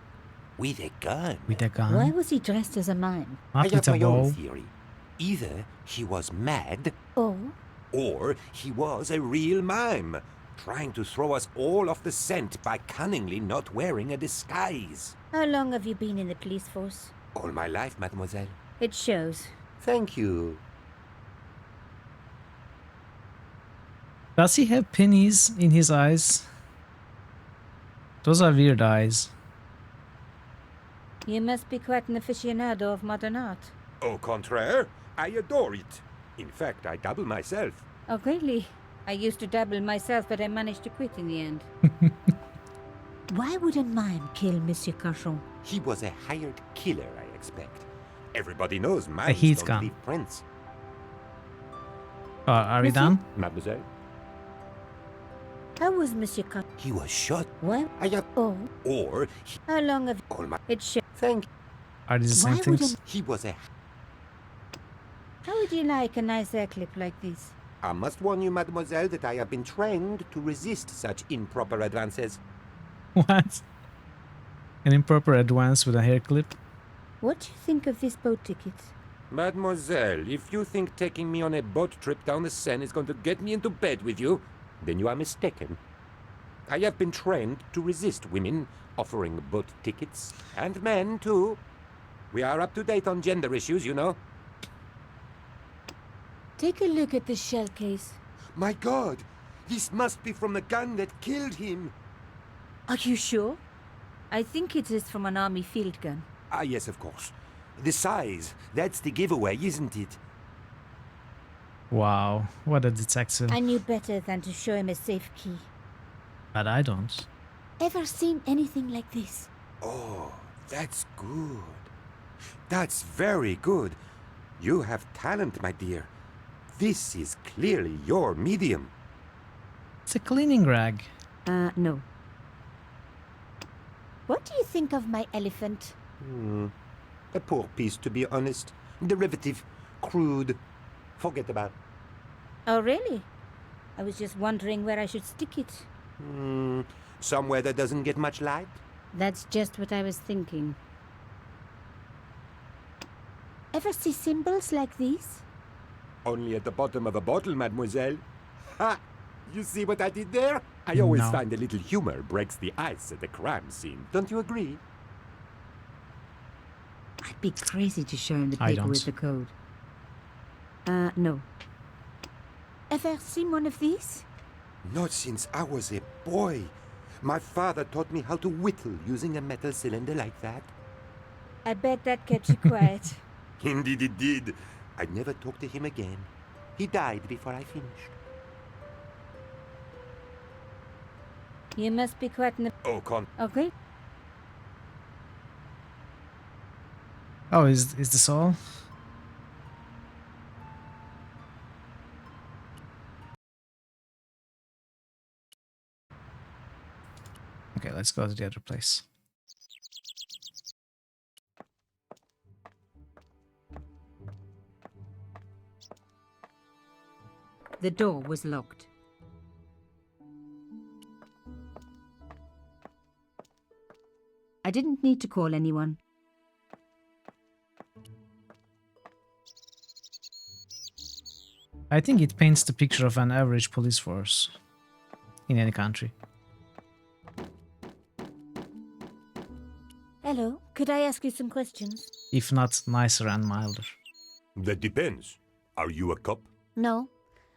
with a gun. With a gun? Why was he dressed as a mime? I Not have with a my own bow. theory. Either he was mad, Oh? or he was a real mime, trying to throw us all off the scent by cunningly not wearing a disguise. How long have you been in the police force? All my life, mademoiselle. It shows. Thank you. Does he have pennies in his eyes? Those are weird eyes. You must be quite an aficionado of modern art. Au contraire, I adore it. In fact, I dabble myself. Oh, really? I used to dabble myself, but I managed to quit in the end. Why would a mime kill Monsieur Cauchon? He was a hired killer, I expect. Everybody knows mimes he's don't gone. leave prints. Are we done? Mademoiselle? How was Monsieur Cauchon? He was shot. What? I have... Oh? Or he... How long have All my... it shows? Thank you. Are these the Why same would things? He was a... How would you like a nice air clip like this? I must warn you, mademoiselle, that I have been trained to resist such improper advances. What? An improper advance with a hair clip? What do you think of this boat ticket? Mademoiselle, if you think taking me on a boat trip down the Seine is going to get me into bed with you, then you are mistaken. I have been trained to resist women offering boat tickets, and men, too. We are up to date on gender issues, you know. Take a look at the shell case. My God! This must be from the gun that killed him! Are you sure? I think it is from an army field gun. Ah, yes, of course. The size, that's the giveaway, isn't it? Wow, what a detective. I knew better than to show him a safe key. But I don't. Ever seen anything like this? Oh, that's good. That's very good. You have talent, my dear. This is clearly your medium. It's a cleaning rag. No. What do you think of my elephant? A poor piece, to be honest. Derivative. Crude. Forget about it. Oh, really? I was just wondering where I should stick it. Somewhere that doesn't get much light? That's just what I was thinking. Ever see symbols like these? Only at the bottom of a bottle, mademoiselle. Ha! You see what I did there? I always No. find a little humor breaks the ice at the crime scene. Don't you agree? I'd be crazy to show him the I paper don't. with the code. No. Ever seen one of these? Not since I was a boy. My father taught me how to whittle using a metal cylinder like that. I bet that kept you quiet. Indeed it did. I never talked to him again. He died before I finished. You must be quite an... Oh, Okay. Oh, is this all? Okay, let's go to the other place. The door was locked. I didn't need to call anyone. I think it paints the picture of an average police force in any country. Hello, could I ask you some questions? If not nicer and milder. That depends. Are you a cop? No,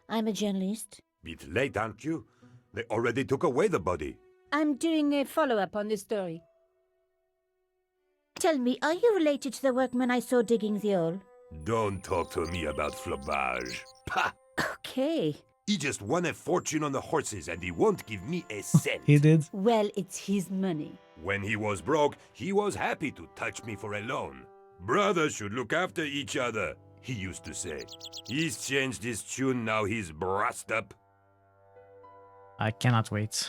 I'm a journalist. Bit late, aren't you? They already took away the body. I'm doing a follow-up on this story. Tell me, are you related to the workman I saw digging the hole? Don't talk to me about flobage. Pah! Okay. He just won a fortune on the horses and he won't give me a cent. He did? Well, it's his money. When he was broke, he was happy to touch me for a loan. Brothers should look after each other, he used to say. He's changed his tune, now he's brassed up. I cannot wait.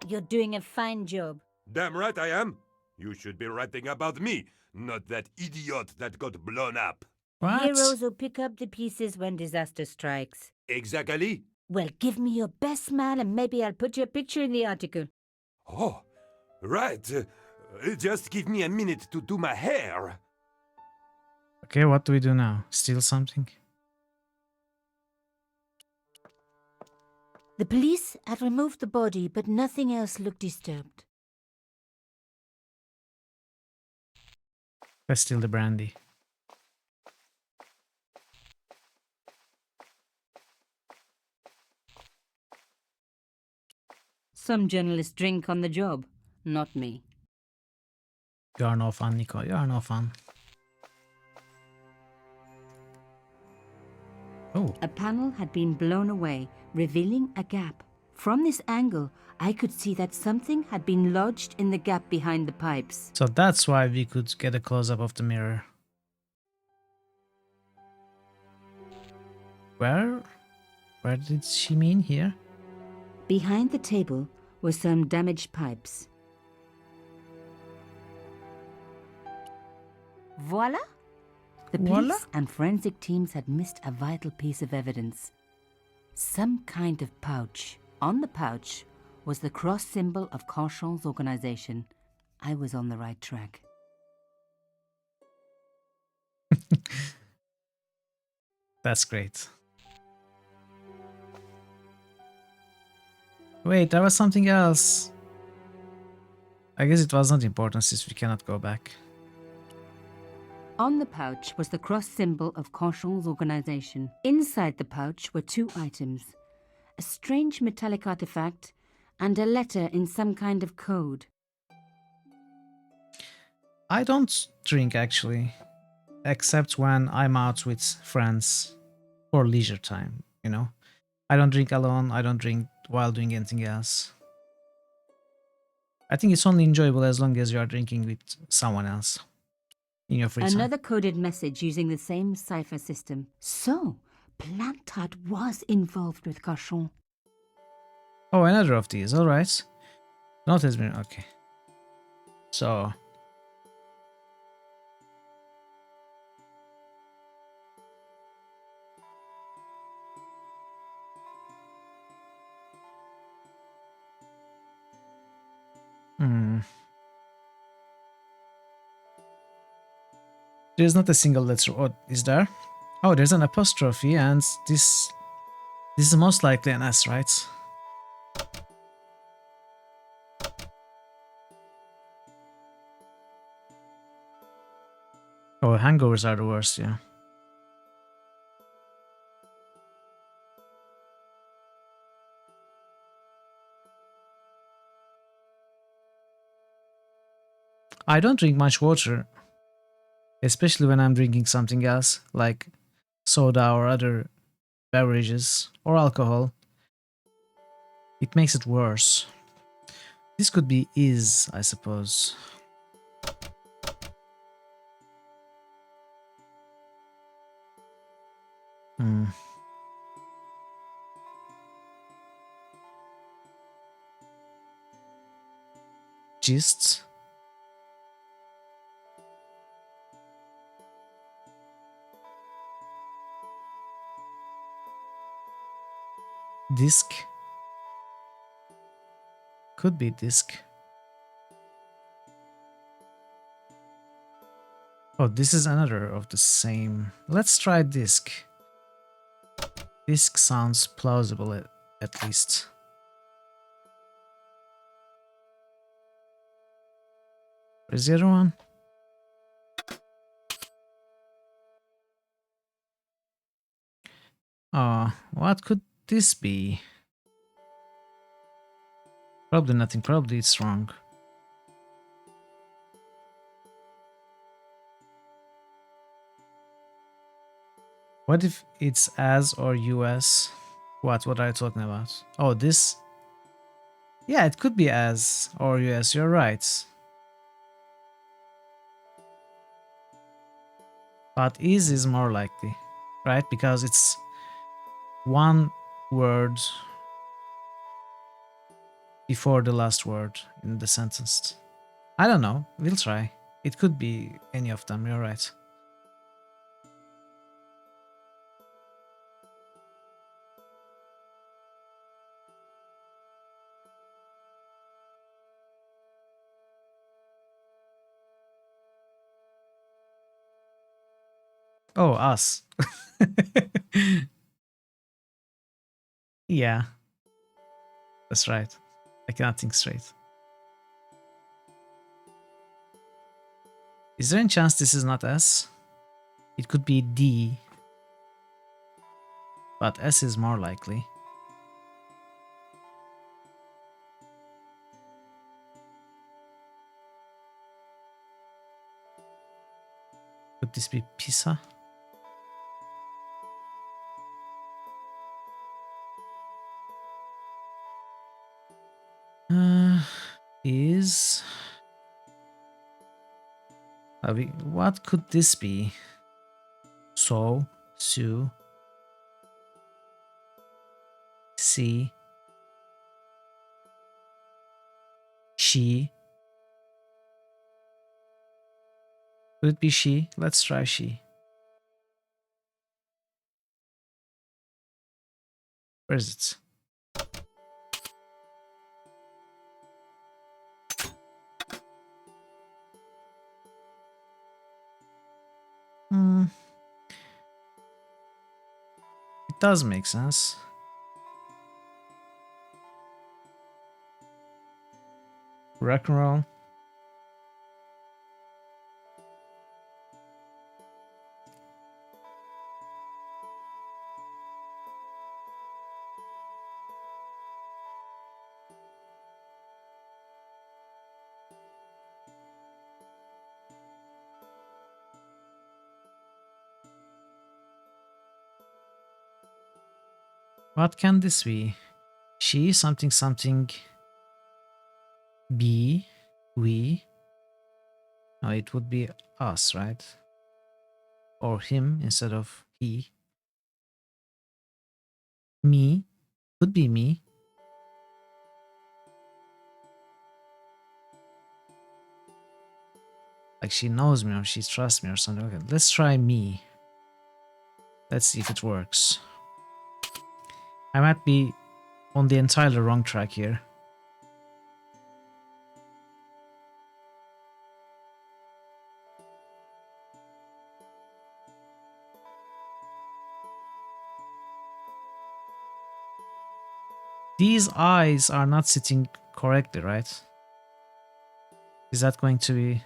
You're doing a fine job. Damn right I am. You should be writing about me, not that idiot that got blown up. What? Heroes who pick up the pieces when disaster strikes. Exactly. Well, give me your best smile and maybe I'll put your picture in the article. Oh, right. Just give me a minute to do my hair. Okay, what do we do now? Steal something? The police had removed the body, but nothing else looked disturbed. Let's steal the brandy. Some journalists drink on the job, not me. You are no fun, Nico. You are no fun. Oh. A panel had been blown away, revealing a gap. From this angle, I could see that something had been lodged in the gap behind the pipes. So that's why we could get a close-up of the mirror. Where did she mean here? Behind the table were some damaged pipes. Voila! The police and forensic teams had missed a vital piece of evidence. Some kind of pouch. On the pouch was the cross symbol of Carchon's organization. I was on the right track. That's great. Wait, there was something else. I guess it was not important since we cannot go back. On the pouch was the cross symbol of Carchon's organization. Inside the pouch were two items. A strange metallic artifact and a letter in some kind of code. I don't drink actually, except when I'm out with friends for leisure time, you know. I don't drink alone, I don't drink while doing anything else. I think it's only enjoyable as long as you are drinking with someone else in your free time. Another coded message using the same cipher system. So, Plantat was involved with Cochon. Oh, another of these, alright. Note has been, okay. So... There's not a single letter. Oh, is there? Oh, there's an apostrophe, and this is most likely an S, right? Oh, hangovers are the worst, yeah. I don't drink much water, especially when I'm drinking something else, like soda or other beverages or alcohol. It makes it worse. This could be is, I suppose. Gists. Disc. Could be disc. Oh, this is another of the same. Let's try disc. Disc sounds plausible at least. Where's the other one? What could this be? Probably nothing, probably it's wrong. What if it's as or US? What are you talking about? Oh, this? Yeah, it could be as or US, you're right. But is more likely, right? Because it's one word before the last word in the sentence. I don't know, we'll try. It could be any of them, you're right. Oh, us. Yeah, that's right. I cannot think straight. Is there any chance this is not S? It could be D, but S is more likely. Could this be Pisa? Is... What could this be? So, Su, Si, She. Could it be she? Let's try she. Where is it? It does make sense. Rock and roll. What can this be? She, something, something. Be, we. No, it would be us, right? Or him instead of he. Me. Could be me. Like she knows me or she trusts me or something. Okay, let's try me. Let's see if it works. I might be on the entirely wrong track here. These eyes are not sitting correctly, right? Is that going to be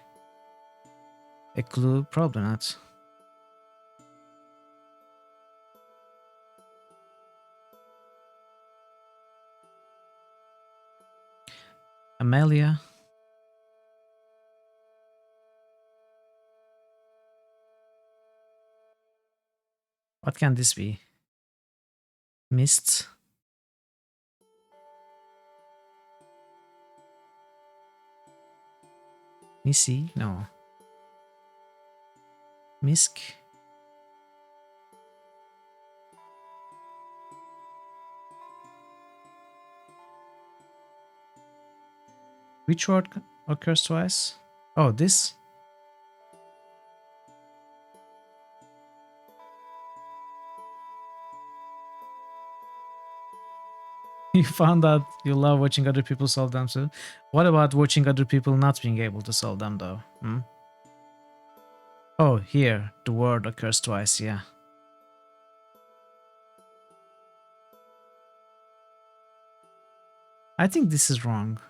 a clue? Probably not. Amelia. What can this be? Mist. Missy? No. Misk. Which word occurs twice? Oh, this? You found out you love watching other people solve them too. What about watching other people not being able to solve them though? Hmm? Oh, here, the word occurs twice, yeah. I think this is wrong.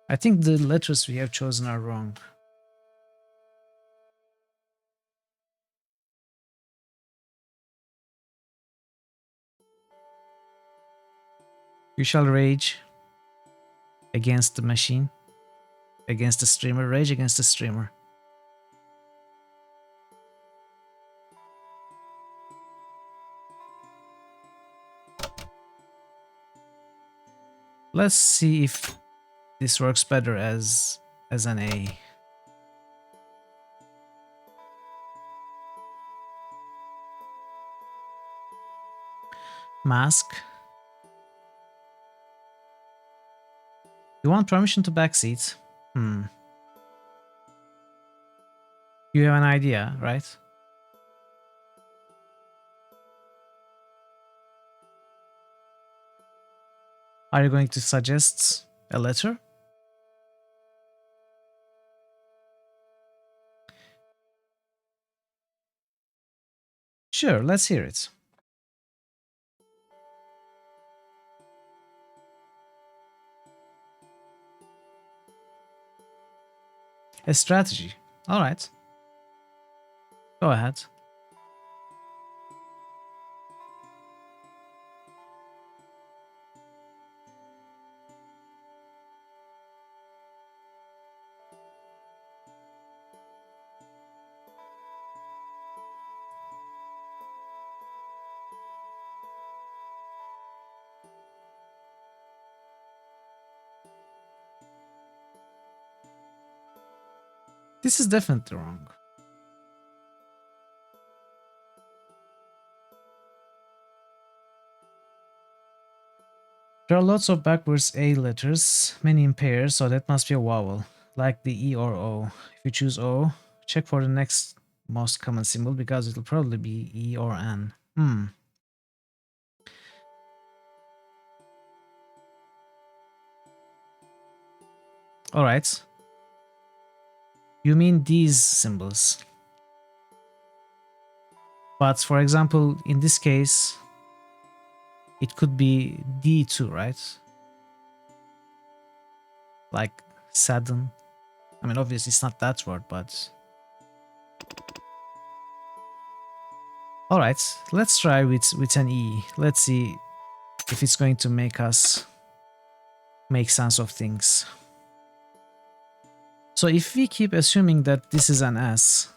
I think the letters we have chosen are wrong. You shall rage against the machine, against the streamer, rage against the streamer. Let's see if this works better as an A. Mask. You want permission to backseat? Hmm. You have an idea, right? Are you going to suggest a letter? Sure, let's hear it. A strategy. Alright. Go ahead. This is definitely wrong. There are lots of backwards A letters, many in pairs, so that must be a vowel, like the E or O. If you choose O, check for the next most common symbol because it'll probably be E or N. Alright. You mean these symbols. But for example, in this case, it could be D2, right? Like sadden. I mean, obviously it's not that word, but... Alright, let's try with an E. Let's see if it's going to make us make sense of things. So if we keep assuming that this is an S,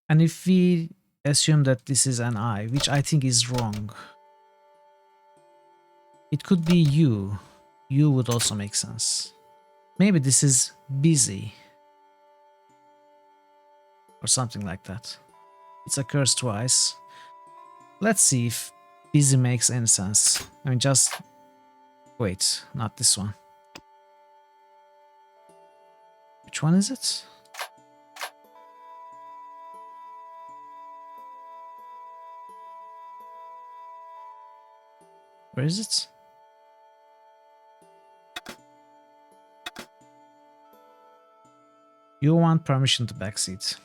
And if we assume that this is an I, which I think is wrong, it could be you. You would also make sense. Maybe this is busy. Or something like that. It's occurs twice. Let's see if busy makes any sense. I mean, just wait, not this one. Which one is it? Where is it? You want permission to backseat.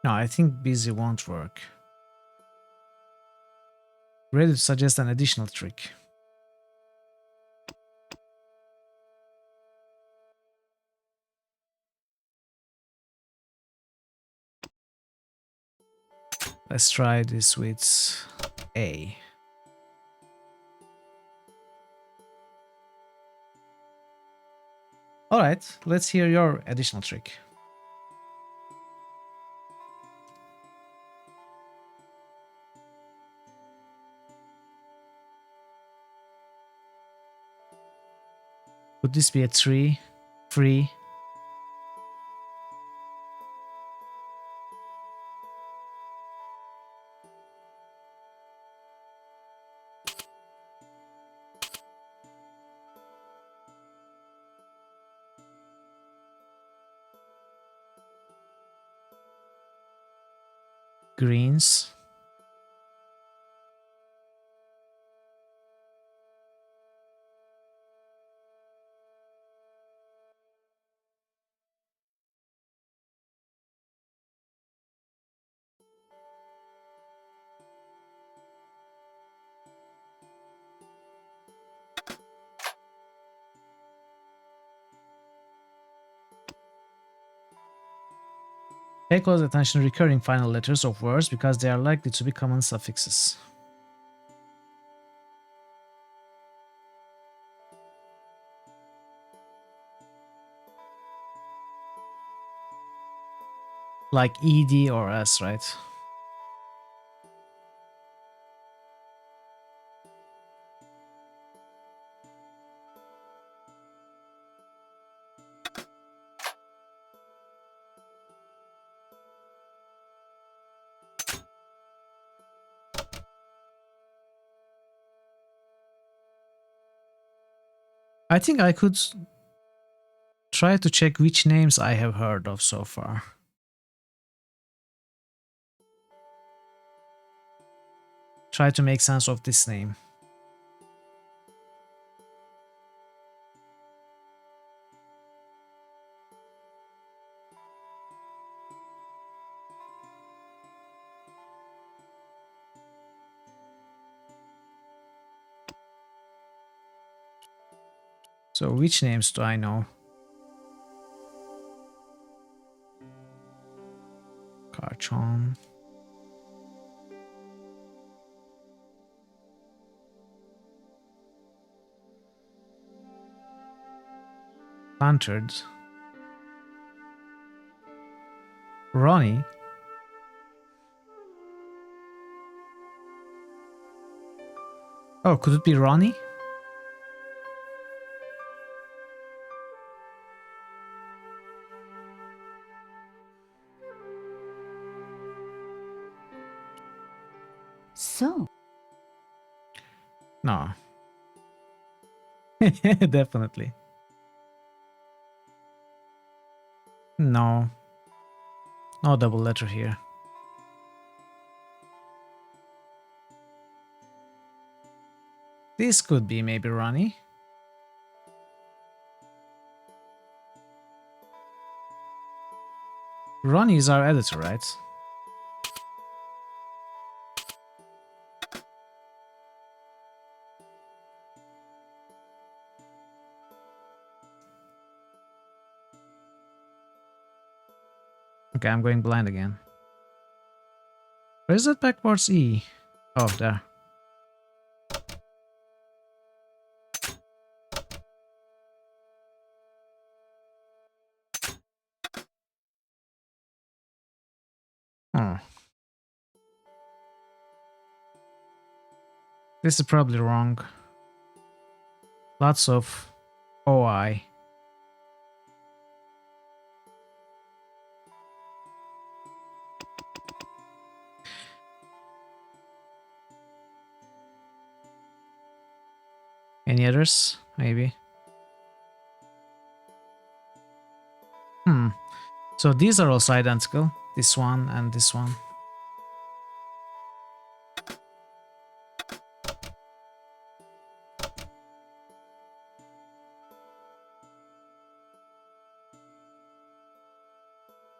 No, I think busy won't work. Ready to suggest an additional trick. Let's try this with A. Alright, let's hear your additional trick. Would this be a tree? Free? Greens? Pay close attention to recurring final letters of words because they are likely to be common suffixes. Like ED or S, right? I think I could try to check which names I have heard of so far. Try to make sense of this name. So which names do I know? Carchon. Lantern. Ronnie. Oh, could it be Ronnie? So? No. Definitely. No. No double letter here. This could be maybe Ronnie. Ronnie is our editor, right? Okay, I'm going blind again. Where is that backwards E? Oh, there. Hmm. This is probably wrong. Lots of OI. Any others? Maybe. So these are also identical. This one and this one.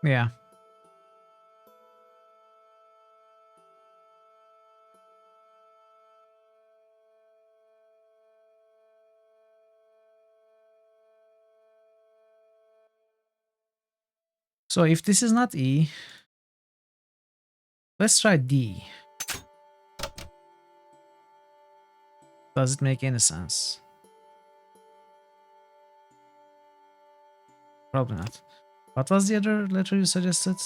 Yeah. So if this is not E, let's try D. Does it make any sense? Probably not. What was the other letter you suggested?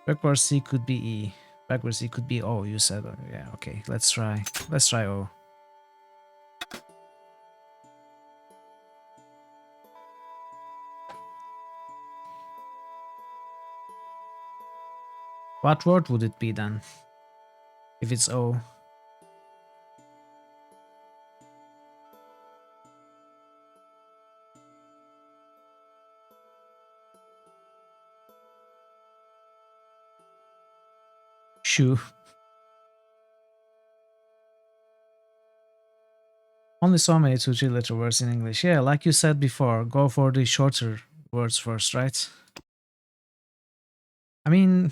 Backward C could be E. Backward C could be O, you said. Yeah, okay. Let's try. Let's try O. What word would it be then? If it's O. Shoe. Only so many 2-3 letter words in English. Yeah, like you said before, go for the shorter words first, right? I mean,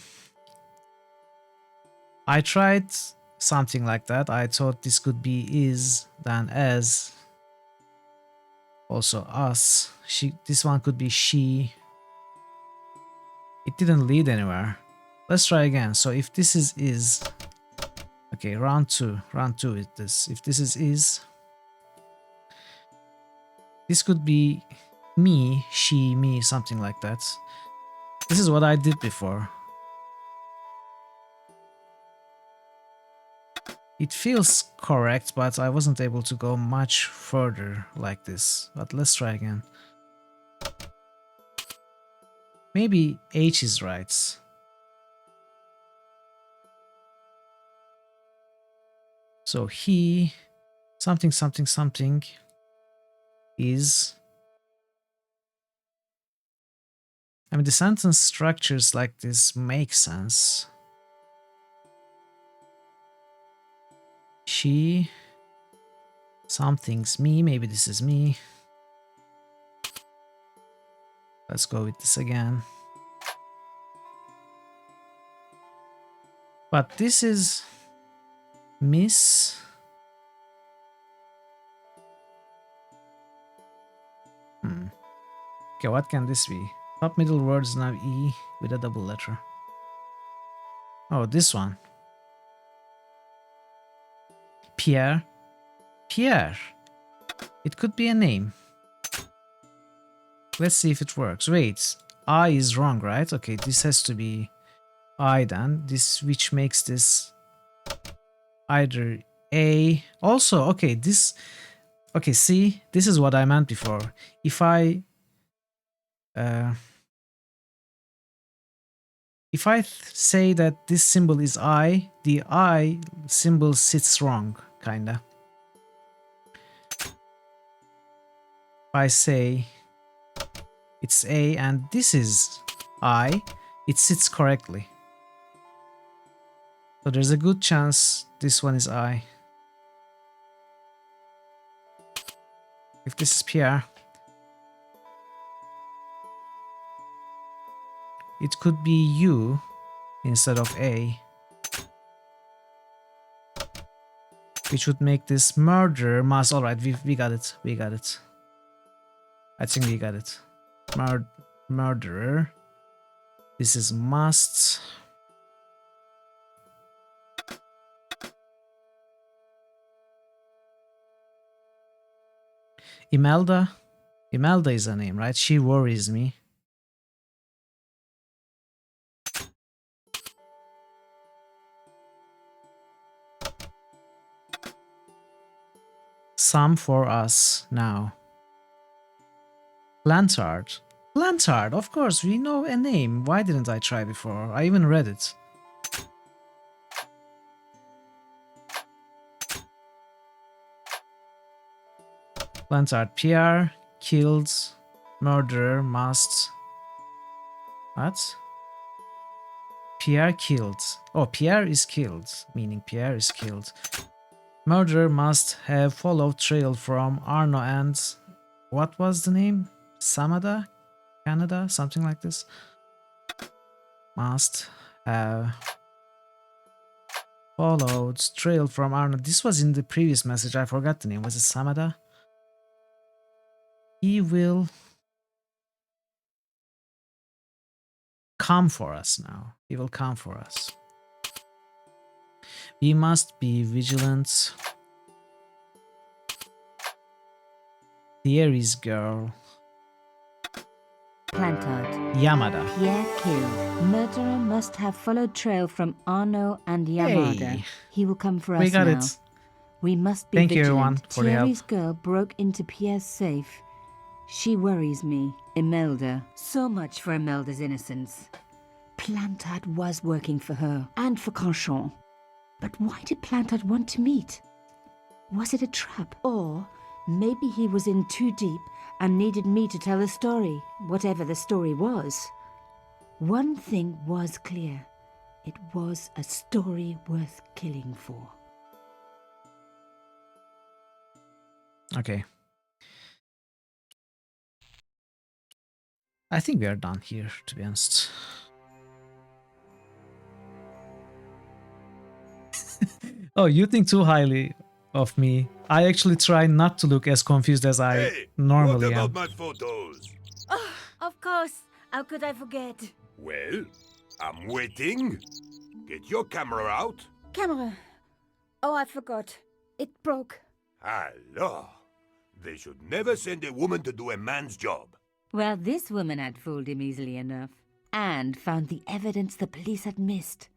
I tried something like that. I thought this could be is, then as, also us. She. This one could be she. It didn't lead anywhere. Let's try again. So if this is, okay, round two with this. If this is, this could be me, she, me, something like that. This is what I did before. It feels correct, but I wasn't able to go much further like this. But let's try again. Maybe H is right. So he, something, something, something is. I mean, the sentence structures like this make sense. She, something's me, maybe this is me. Let's go with this again. But this is Miss. Okay, what can this be? Top middle words now E with a double letter. Oh, this one. Pierre. Pierre. It could be a name. Let's see if it works. Wait, I is wrong, right? Okay, this has to be I then. This, which makes this either A. Also, okay, this. Okay, see, this is what I meant before. If I say that this symbol is I, the I symbol sits wrong, kinda. If I say it's A and this is I, it sits correctly. So there's a good chance this one is I. If this is Pierre, it could be U instead of A, which would make this murderer must. All right, we got it. We got it. I think we got it. Murderer. This is must. Imelda. Imelda is a name, right? She worries me. some for us now. Plantard. Plantard, of course, we know a name. Why didn't I try before? I even read it. Plantard. Pierre killed. Murderer must... What? Pierre killed. Oh, Pierre is killed. Meaning Pierre is killed. Murderer must have followed trail from Arno and... What was the name? Samada? Canada? Something like this. Must have followed trail from Arno. This was in the previous message. I forgot the name. Was it Samada? He will come for us now. He will come for us. We must be vigilant. Thierry's girl. Plantard. Yamada. Pierre killed. Murderer must have followed trail from Arno and Yamada. Hey. He will come for us We got now. it. We must be Thank you, vigilant. everyone, for the help. Thierry's girl broke into Pierre's safe. She worries me. Imelda. So much for Imelda's innocence. Plantard was working for her and for Canchon. But why did Plantard want to meet? Was it a trap? Or maybe he was in too deep and needed me to tell the story, whatever the story was. One thing was clear. It was a story worth killing for. Okay. I think we are done here, to be honest. Oh, you think too highly of me. I actually try not to look as confused as I normally am. What about my photos? Oh, of course. How could I forget? Well, I'm waiting. Get your camera out. Camera. Oh, I forgot. It broke. Alors, they should never send a woman to do a man's job. Well, this woman had fooled him easily enough. And found the evidence the police had missed.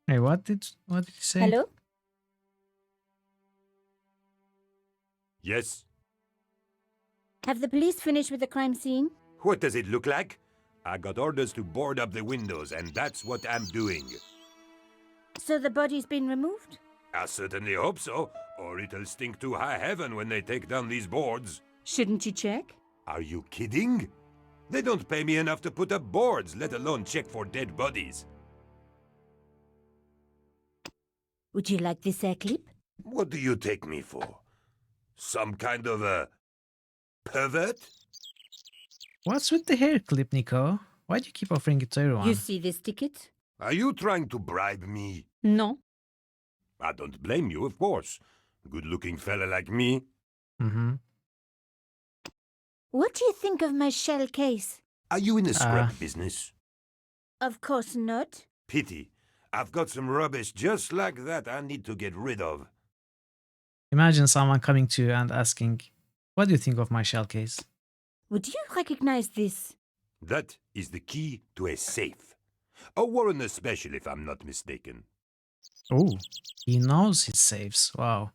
Hey, what did you say? Hello? Yes? Have the police finished with the crime scene? What does it look like? I got orders to board up the windows, and that's what I'm doing. So the body's been removed? I certainly hope so, or it'll stink to high heaven when they take down these boards. Shouldn't you check? Are you kidding? They don't pay me enough to put up boards, let alone check for dead bodies. Would you like this hair clip? What do you take me for? Some kind of a pervert? What's with the hair clip, Nico? Why do you keep offering it to everyone? You see this ticket? Are you trying to bribe me? No. I don't blame you, of course. Good-looking fella like me. Mm-hmm. What do you think of my shell case? Are you in the scrap business? Of course not. Pity. I've got some rubbish just like that I need to get rid of. Imagine someone coming to you and asking, what do you think of my shell case? Would you recognize this? That is the key to a safe. A Warrener special, if I'm not mistaken. Oh, he knows his safes. Wow.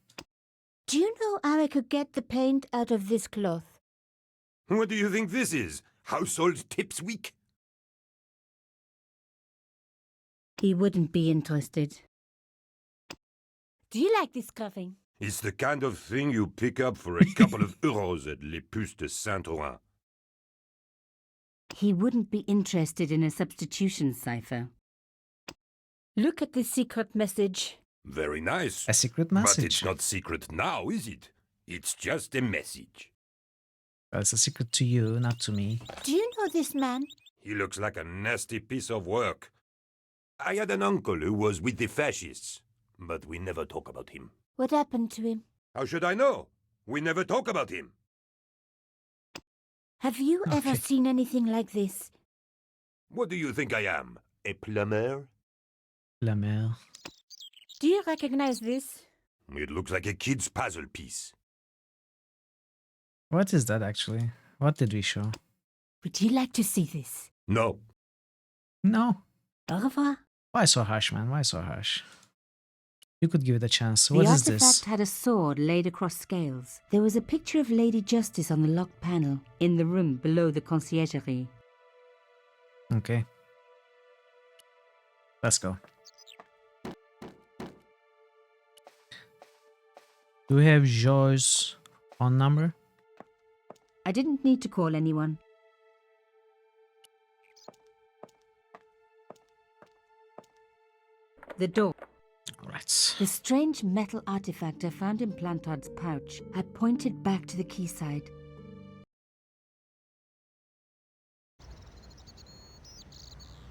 Do you know how I could get the paint out of this cloth? What do you think this is? Household Tips Week? He wouldn't be interested. Do you like this cuffing? It's the kind of thing you pick up for a couple of euros at Les Puces de Saint-Ouen. He wouldn't be interested in a substitution cipher. Look at this secret message. Very nice. A secret message. But it's not secret now, is it? It's just a message. Well, it's a secret to you, not to me. Do you know this man? He looks like a nasty piece of work. I had an uncle who was with the fascists, but we never talk about him. What happened to him? How should I know? We never talk about him. Have you ever seen anything like this? What do you think I am? A plumber? Plumber. Do you recognize this? It looks like a kid's puzzle piece. What is that actually? What did we show? Would you like to see this? No. No. Au revoir. Why so harsh, man? Why so harsh? You could give it a chance. The What is artifact this? had a sword laid across scales. There was a picture of Lady Justice on the locked panel in the room below the conciergerie. Okay. Let's go. Do we have Joy's phone number? I didn't need to call anyone. The door. Right. The strange metal artifact I found in Plantard's pouch had pointed back to the quayside.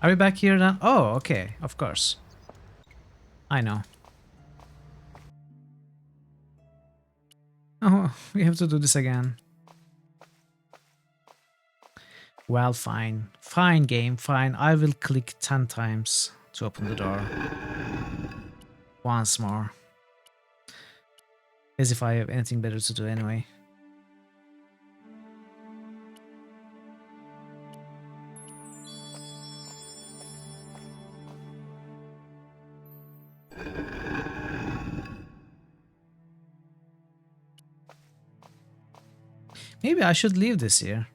Are we back here then? Oh, okay, of course. I know. Oh, we have to do this again. Well, fine. Fine, game, fine. I will click 10 times to open the door. Once more. As if I have anything better to do anyway. Maybe I should leave this here.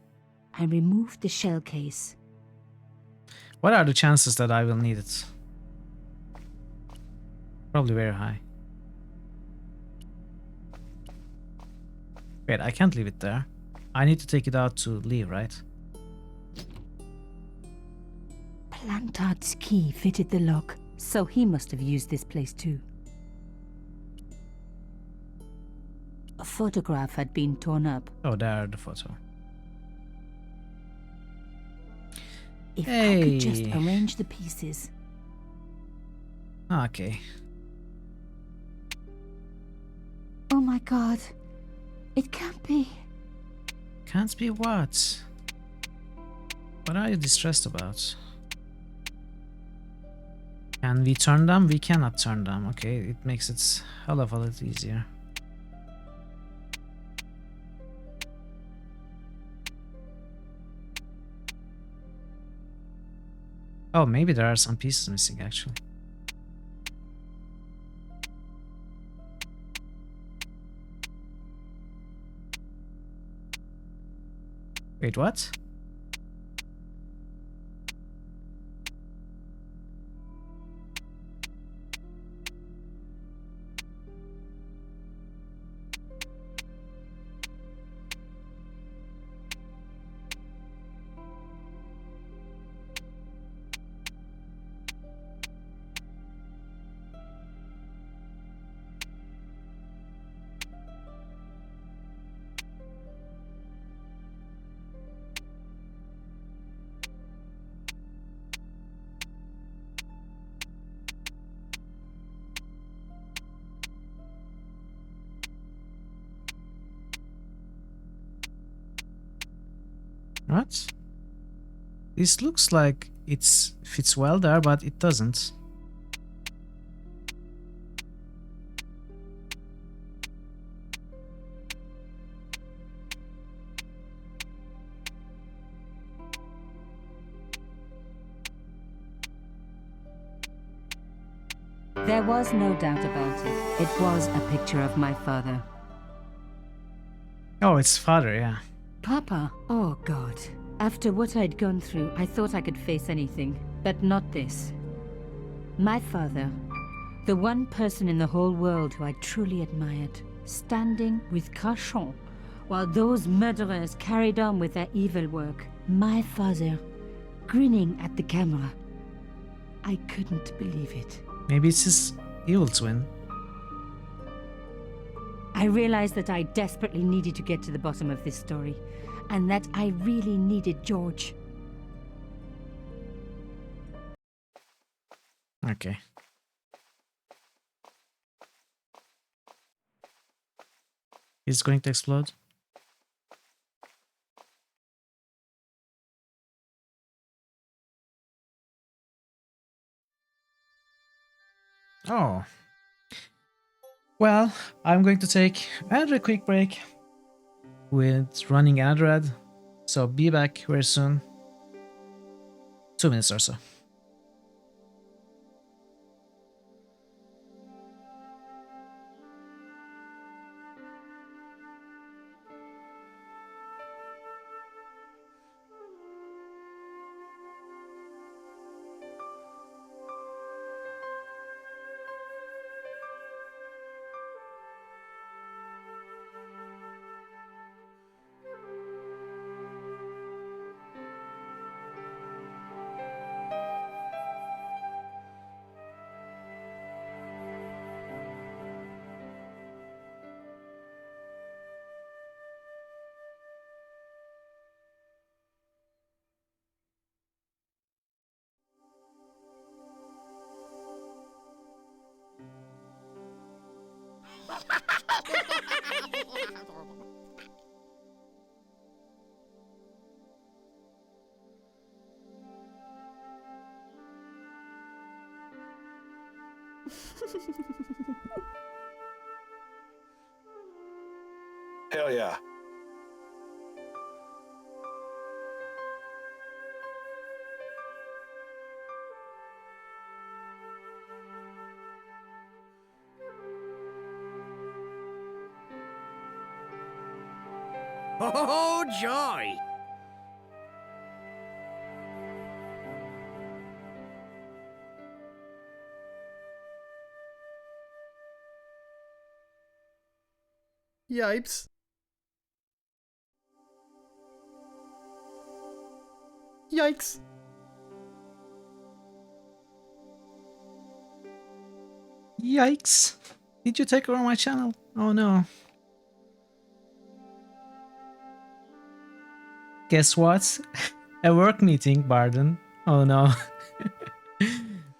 I removed the shell case. What are the chances that I will need it? Probably very high. Wait, I can't leave it there. I need to take it out to leave, right? Plantard's key fitted the lock, so he must have used this place too. A photograph had been torn up. Oh, there, the photo. If I could just arrange the pieces. Okay. Oh my god. It can't be. Can't be what? What are you distressed about? Can we turn them? We cannot turn them. Okay, it makes it hell of a lot easier. Oh, maybe there are some pieces missing actually. Wait, what? What? This looks like it fits well there, but it doesn't. There was no doubt about it. It was a picture of my father. Oh, it's father, yeah. Papa? Oh God. After what I'd gone through, I thought I could face anything, but not this. My father, the one person in the whole world who I truly admired, standing with Crachon while those murderers carried on with their evil work. My father, grinning at the camera. I couldn't believe it. Maybe it's his evil twin. I realized that I desperately needed to get to the bottom of this story, and that I really needed George. Okay. Is it going to explode? Oh. Well, I'm going to take another quick break with running another ad. So be back very soon. 2 minutes or so. Hell yeah. Oh, joy! Yipes. Yikes. Yikes. Did you take over my channel? Oh no. Guess what? A work meeting, Barden. Oh no.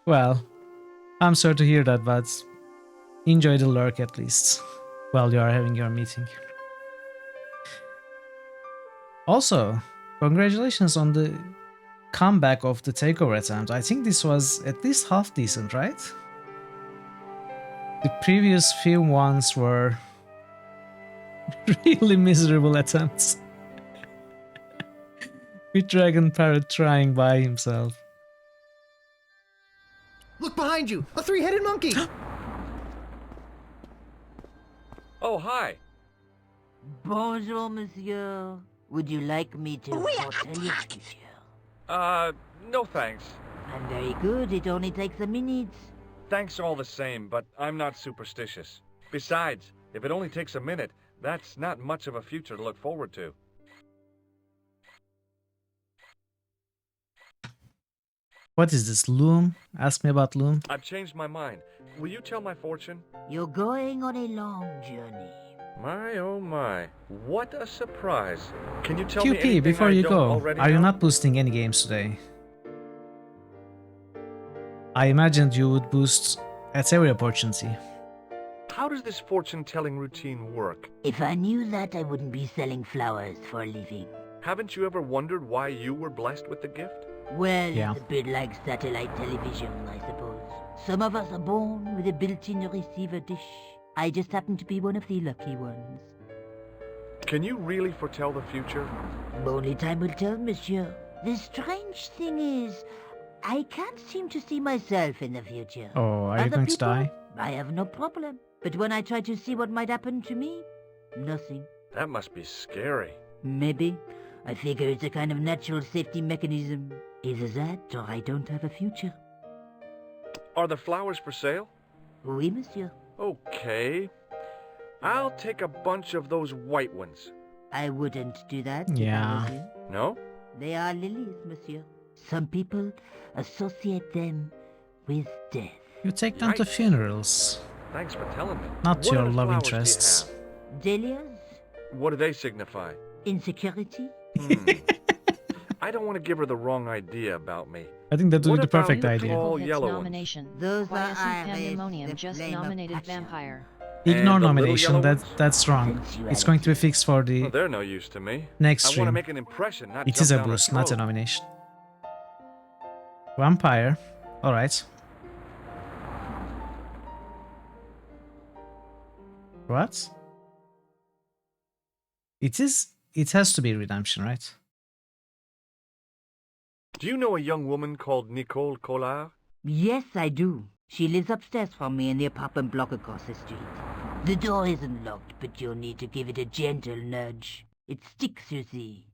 Well, I'm sorry to hear that, but enjoy the lurk at least while you are having your meeting. Also, congratulations on the comeback of the takeover attempt. I think this was at least half decent, right? The previous few ones were really miserable attempts. With Dragon Parrot trying by himself. Look behind you! A three-headed monkey! Oh, hi. Bonjour, monsieur. Would you like me to tell you, monsieur? No thanks. I'm very good. It only takes a minute. Thanks all the same, but I'm not superstitious. Besides, if it only takes a minute, that's not much of a future to look forward to. What is this, Loom? Ask me about Loom. I've changed my mind. Will you tell my fortune? You're going on a long journey. My, oh my. What a surprise. Can you tell me QP, anything before I you don't go, already are you know? not boosting any games today? I imagined you would boost at every opportunity. How does this fortune-telling routine work? If I knew that, I wouldn't be selling flowers for a living. Haven't you ever wondered why you were blessed with the gift? Well, Yeah. it's a bit like satellite television, I suppose. Some of us are born with a built-in receiver dish. I just happen to be one of the lucky ones. Can you really foretell the future? Only time will tell, monsieur. The strange thing is, I can't seem to see myself in the future. Oh, are you Other going to people, die? I have no problem. But when I try to see what might happen to me, nothing. That must be scary. Maybe. I figure it's a kind of natural safety mechanism. Either that, or I don't have a future. Are the flowers for sale? Oui, monsieur. Okay. I'll take a bunch of those white ones. I wouldn't do that if I Yeah. was you. No? They are lilies, monsieur. Some people associate them with death. You take them to Yikes. funerals, Thanks for telling me. not What your other love flowers do you interests. have? Dahlias? What do they signify? Insecurity? I don't want to give her the wrong idea about me. I think that would What be the perfect about idea. tall Hits yellow ones? nomination. Those are Quiescent iris, Pandemonium the just flame of nominated passion. Vampire. Ignore And the little nomination, yellow that's wrong. It's going to be fixed for the Well, they're no use to me. next I want to stream. make an impression, not It jump is a down boost, her not a throat. nomination. Vampire. Alright. What? It has to be redemption, right? Do you know a young woman called Nicole Collard? Yes, I do. She lives upstairs from me in the apartment block across the street. The door isn't locked, but you'll need to give it a gentle nudge. It sticks, you see,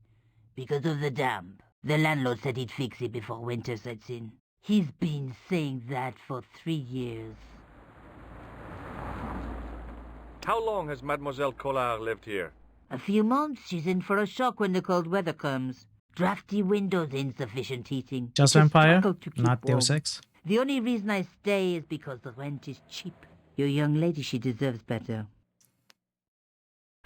because of the damp. The landlord said he'd fix it before winter sets in. He's been saying that for 3 years. How long has Mademoiselle Collard lived here? A few months. She's in for a shock when the cold weather comes. Drafty windows, insufficient heating. Just It's a Vampire, struggle to keep not warm. Deus Ex. The only reason I stay is because the rent is cheap. Your young lady, she deserves better.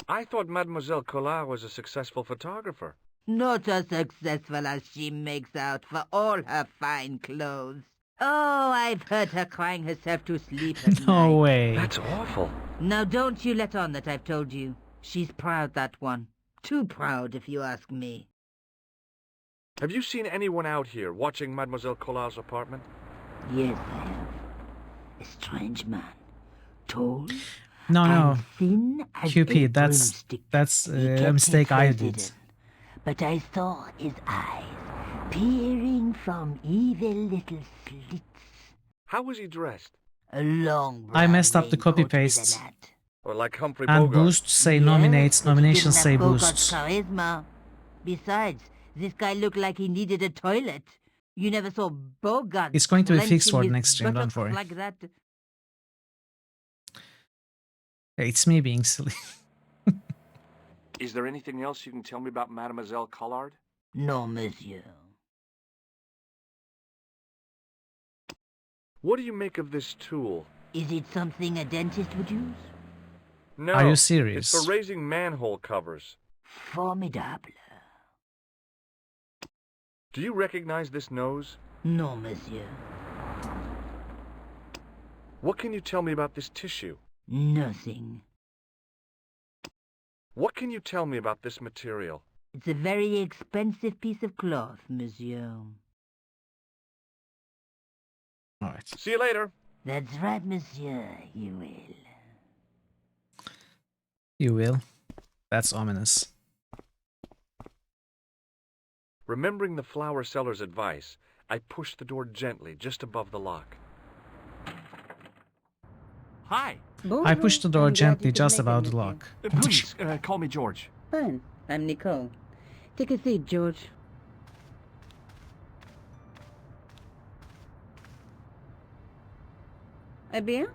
I thought Mademoiselle Collard was a successful photographer. Not as successful as she makes out for all her fine clothes. Oh, I've heard her crying herself to sleep at night. No way. That's awful. Now don't you let on that I've told you. She's proud, that one. Too proud, if you ask me. Have you seen anyone out here watching Mademoiselle Collard's apartment? Yes, I have. A strange man. Tall. No. Thin as QP, a that's He a kept mistake his I face did. hidden, but I saw his eyes peering from evil little slits. How was he dressed? A long I messed up the brown copy raincoat with paste. a hat. Or like Humphrey And Bogart? boost say Yes, nominates, but he nominations didn't say have Bogart's boosts. charisma. Besides, this guy looked like he needed a toilet. You never saw Bogart. It's going to be fixed clenching for the his next stream, don't buttocks worry. Like that. It's me being silly. Is there anything else you can tell me about Mademoiselle Collard? No, monsieur. What do you make of this tool? Is it something a dentist would use? No. Are you serious? It's for raising manhole covers. Formidable. Do you recognize this nose? No, monsieur. What can you tell me about this tissue? Nothing. What can you tell me about this material? It's a very expensive piece of cloth, monsieur. Alright. See you later. That's right, monsieur. You will. You will. That's ominous. Remembering the flower seller's advice, I pushed the door gently just above the lock. Hi. I pushed the door gently just above the lock. Please, call me George. Fine. I'm Nicole. Take a seat, George. A beer?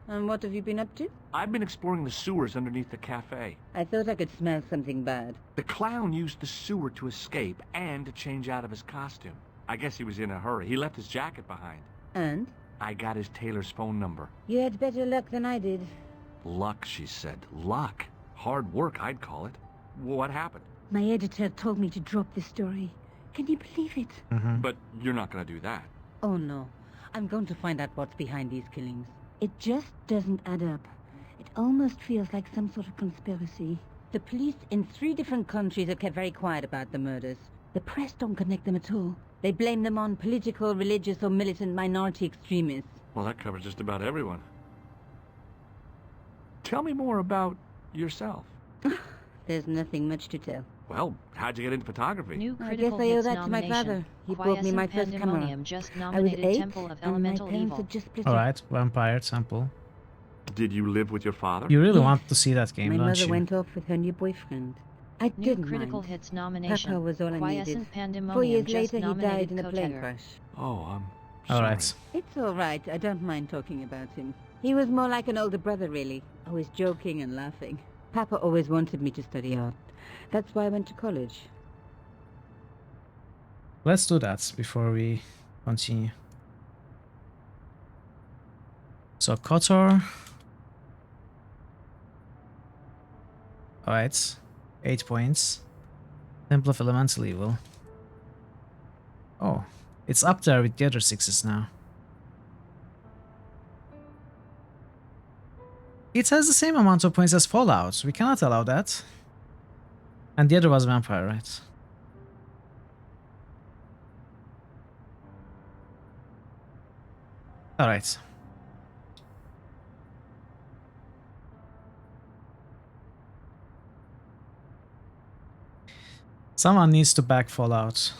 And what have you been up to? I've been exploring the sewers underneath the cafe. I thought I could smell something bad. The clown used the sewer to escape and to change out of his costume. I guess he was in a hurry. He left his jacket behind. And? I got his tailor's phone number. You had better luck than I did. Luck, she said. Luck. Hard work, I'd call it. What happened? My editor told me to drop this story. Can you believe it? But you're not going to do that. Oh no. I'm going to find out what's behind these killings. It just doesn't add up. It almost feels like some sort of conspiracy. The police in 3 different countries have kept very quiet about the murders. The press don't connect them at all. They blame them on political, religious, or militant minority extremists. Well, that covers just about everyone. Tell me more about yourself. There's nothing much to tell. Well, how'd you get into photography? New I guess critical I owe hits that to my nomination. father. He bought me my first camera. Pandemonium just I was nominated 8, Temple of and my Elemental parents Evil. had just split up. Alright, Vampire Temple. Did you live with your father? You really Yes. want to see that game, My don't mother you? went off with her new boyfriend. I New didn't critical mind. hits nomination. Papa was all I Quiescent needed. 4 Pandemonium years just later, he died nominated in a plane Kotegar. crash. Oh, I'm sorry. Alright. It's all right. I don't mind talking about him. He was more like an older brother, really. Always joking and laughing. Papa always wanted me to study art. That's why I went to college. Let's do that before we continue. So Kotor. Alright. 8 points. Temple of Elemental Evil. Oh. It's up there with the other 6s now. It has the same amount of points as Fallout. We cannot allow that. And the other was Vampire, right? Alright. Someone needs to back Fallout.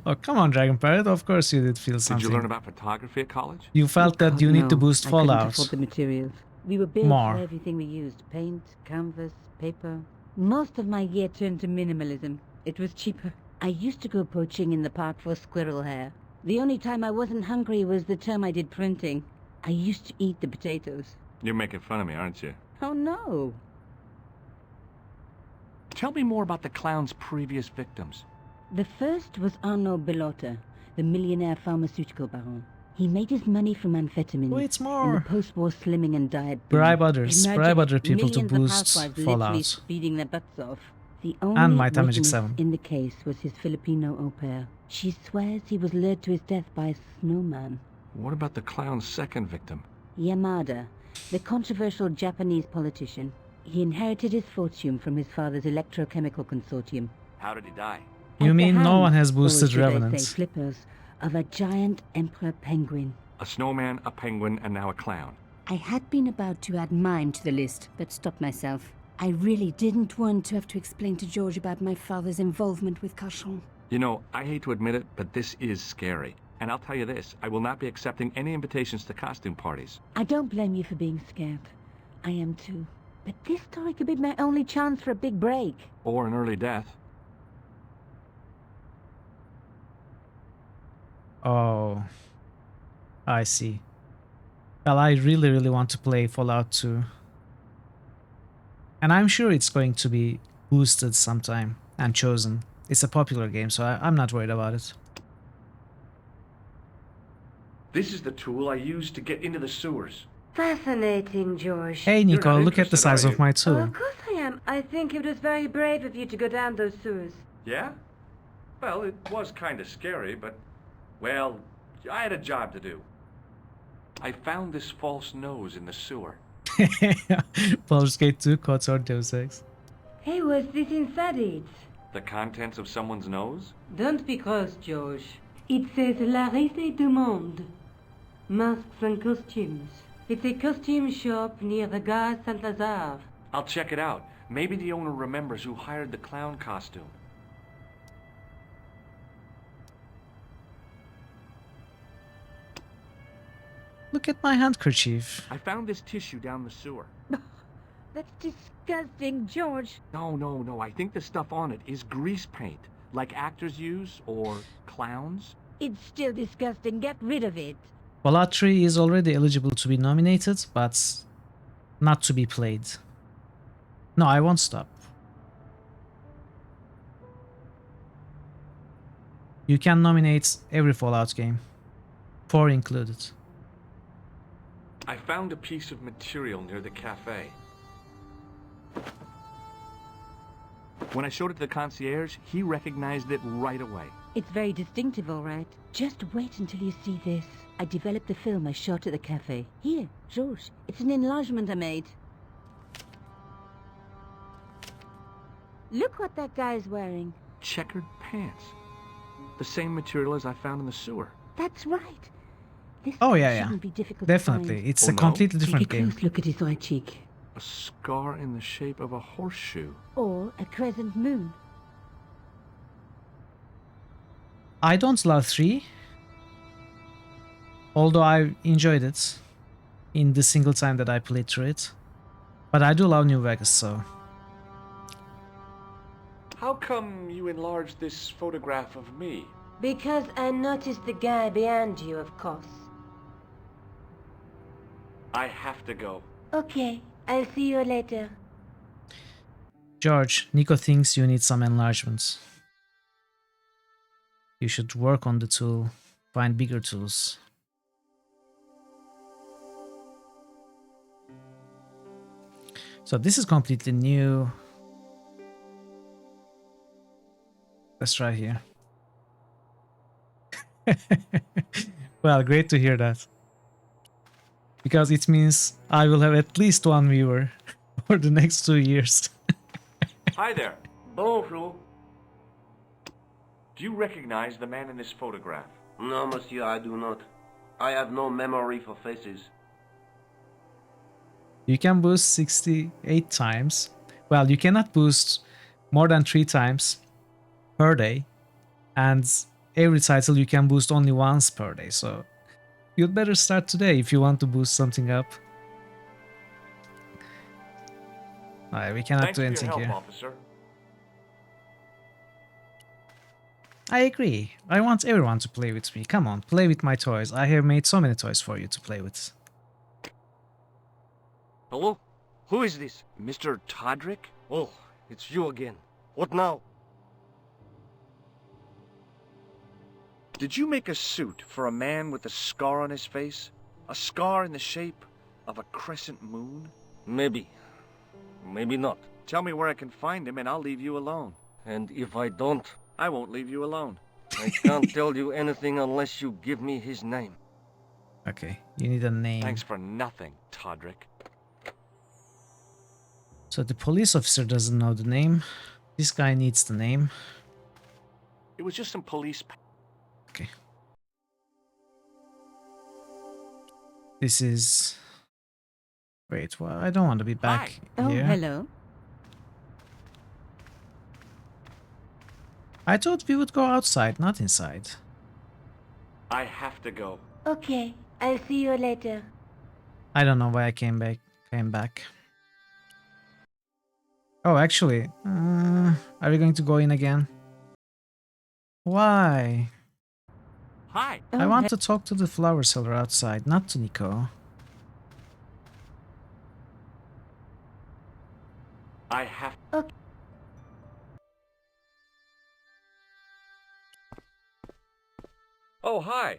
Oh, come on, Dragon Pirate. Of course you did feel something. Did you learn about photography at college? You felt that you need to boost I couldn't Fallout. afford the materials. We were billed More. for everything we used. Paint, canvas, paper. Most of my year turned to minimalism. It was cheaper. I used to go poaching in the park for squirrel hair. The only time I wasn't hungry was the term I did printing. I used to eat the potatoes. You're making fun of me, aren't you? Oh no. Tell me more about the clown's previous victims. The first was Arno Bellotta, the millionaire pharmaceutical baron. He made his money from amphetamines Wait, and more. the post-war slimming and diet boom. Bribe others. Imagine Bribe it, other people to millions of boost housewives literally Fallout. speeding their butts off. The And only Might and Magic witness 7. in the case was his Filipino au pair. She swears he was lured to his death by a snowman. What about the clown's second victim? Yamada, the controversial Japanese politician. He inherited his fortune from his father's electrochemical consortium. How did he die? You At the mean no one hands, has boosted or should I say Revenants? flippers, of a giant emperor penguin. A snowman, a penguin, and now a clown. I had been about to add mine to the list, but stopped myself. I really didn't want to have to explain to George about my father's involvement with Cachon. You know, I hate to admit it, but this is scary. And I'll tell you this, I will not be accepting any invitations to costume parties. I don't blame you for being scared. I am too. But this story could be my only chance for a big break. Or an early death. Oh, I see. Well, I really want to play Fallout 2. And I'm sure it's going to be boosted sometime and chosen. It's a popular game, so I'm not worried about it. This is the tool I used to get into the sewers. Fascinating, George. Hey, Nico, look at the size of my tool. Of course I am. I think it was very brave of you to go down those sewers. Yeah? Well, it was kind of scary, but, well, I had a job to do. I found this false nose in the sewer. Baldur's Gate 2, KOTOR, Deus Ex. Hey, what's this inside it? The contents of someone's nose? Don't be cross, George. It says La Risée du Monde. Masks and costumes. It's a costume shop near the Gare Saint-Lazare. I'll check it out. Maybe the owner remembers who hired the clown costume. Look at my handkerchief. I found this tissue down the sewer. That's disgusting, George. No. I think the stuff on it is grease paint, like actors use, or clowns. It's still disgusting. Get rid of it. Fallout 3 is already eligible to be nominated, but not to be played. No, I won't stop. You can nominate every Fallout game, 4 included. I found a piece of material near the cafe. When I showed it to the concierge, he recognized it right away. It's very distinctive, all right. Just wait until you see this. I developed the film I shot at the cafe. Here, George. It's an enlargement I made. Look what that guy's wearing. Checkered pants. The same material as I found in the sewer. That's right. This Oh yeah, shouldn't be difficult definitely. to find. It's a completely different Take a game. close look at his right cheek. A scar in the shape of a horseshoe. Or a crescent moon. I don't love 3, although I enjoyed it in the single time that I played through it. But I do love New Vegas, so... How come you enlarged this photograph of me? Because I noticed the guy behind you, of course. I have to go. Okay, I'll see you later. George, Nico thinks you need some enlargements. You should work on the tool, find bigger tools. So this is completely new. Let's try here. Well, great to hear that. Because it means I will have at least one viewer for the next 2 years. Hi there. Bonjour. Do you recognize the man in this photograph? No, monsieur, I do not. I have no memory for faces. You can boost 68 times. Well, you cannot boost more than 3 times per day. And every title you can boost only once per day. So you'd better start today if you want to boost something up. Alright, we cannot Thanks do for anything your help, here. officer. I agree. I want everyone to play with me. Come on, play with my toys. I have made so many toys for you to play with. Hello? Who is this? Mr. Todrick? Oh, it's you again. What now? Did you make a suit for a man with a scar on his face? A scar in the shape of a crescent moon? Maybe. Maybe not. Tell me where I can find him and I'll leave you alone. And if I don't, I won't leave you alone. I can't tell you anything unless you give me his name. Okay, you need a name. Thanks for nothing, Todrick. So the police officer doesn't know the name. This guy needs the name. It was just some police... Okay. This is... Wait, well, I don't want to be back Oh, here. hello. I thought we would go outside, not inside. I have to go. Okay, I'll see you later. I don't know why I came back. Oh, actually, are we going to go in again? Why? Hi. I want to talk to the flower seller outside, not to Nico. I have... Okay. Oh, hi.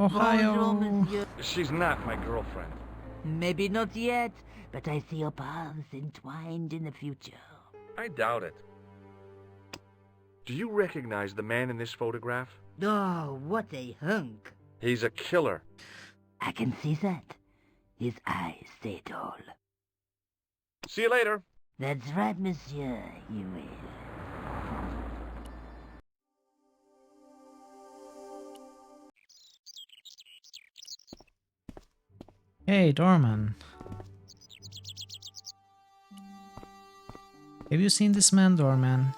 Ohio. She's not my girlfriend. Maybe not yet, but I see your paths entwined in the future. I doubt it. Do you recognize the man in this photograph? Oh, what a hunk. He's a killer. I can see that. His eyes say it all. See you later. That's right, monsieur. You will. Hey, doorman. Have you seen this man, doorman?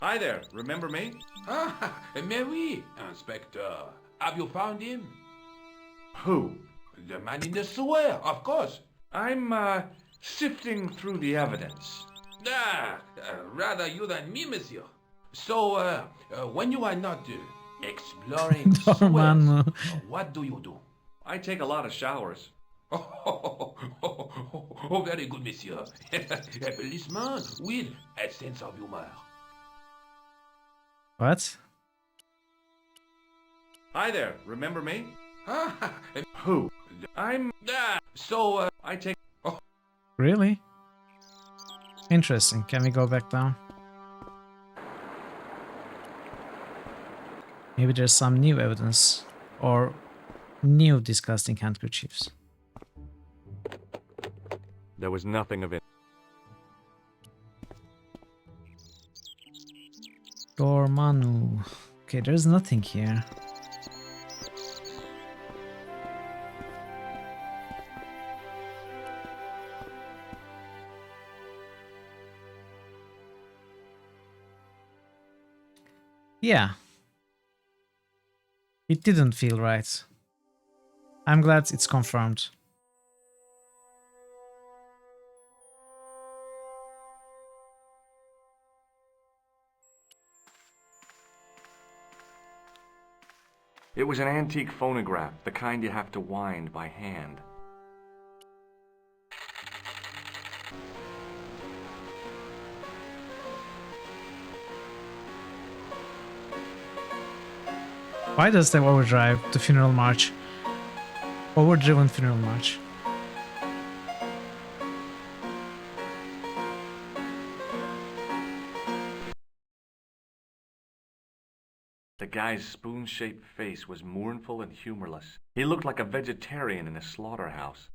Hi there, remember me? Ah, mais oui, Inspector. Have you found him? Who? The man in the sewer, of course. I'm, sifting through the evidence. Rather you than me, monsieur. So, when you are not exploring sewers, what do you do? I take a lot of showers. Oh, very good, monsieur. A policeman with a sense of humor. What? Hi there, remember me? Who? I'm... So, I take... Really? Interesting. Can we go back down? Maybe there's some new evidence. Or new disgusting handkerchiefs. There was nothing of it. Dormanu. Okay, there's nothing here. Yeah. It didn't feel right. I'm glad it's confirmed. It was an antique phonograph, the kind you have to wind by hand. Why does that overdrive the funeral march? Overdriven funeral march. The guy's spoon-shaped face was mournful and humorless. He looked like a vegetarian in a slaughterhouse.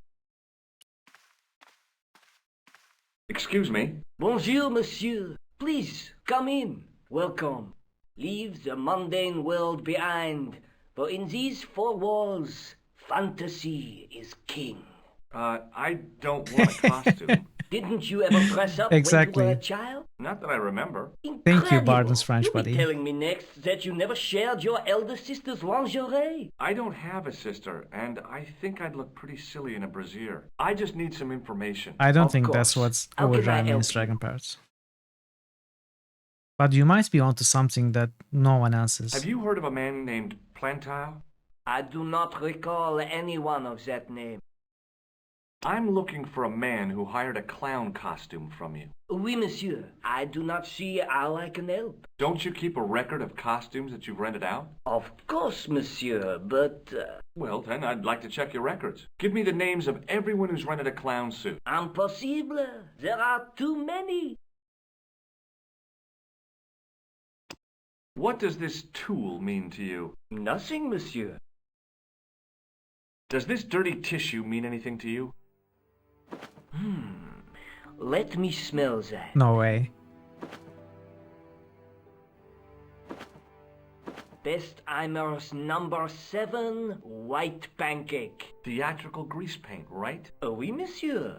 Excuse me? Bonjour, monsieur. Please, come in. Welcome. Leave the mundane world behind, for in these four walls, fantasy is king. I don't want a costume. Didn't you ever dress up Exactly. when you were a child? Not that I remember. Thank you, Barden's French You'll be buddy. telling me next that you never shared your elder sister's lingerie. I don't have a sister, and I think I'd look pretty silly in a brassiere. I just need some information. I don't Of think that's course. what How can I overdrive help means, you? Dragon Parrots. But you might be onto something that no one else is. Have you heard of a man named Plantile? I do not recall anyone of that name. I'm looking for a man who hired a clown costume from you. Oui, monsieur. I do not see how I can help. Don't you keep a record of costumes that you've rented out? Of course, monsieur, but... Well, then I'd like to check your records. Give me the names of everyone who's rented a clown suit. Impossible. There are too many. What does this tool mean to you? Nothing, monsieur. Does this dirty tissue mean anything to you? Let me smell that. No way. Bestheimer's number 7 white pancake. Theatrical grease paint, right? Oui, monsieur.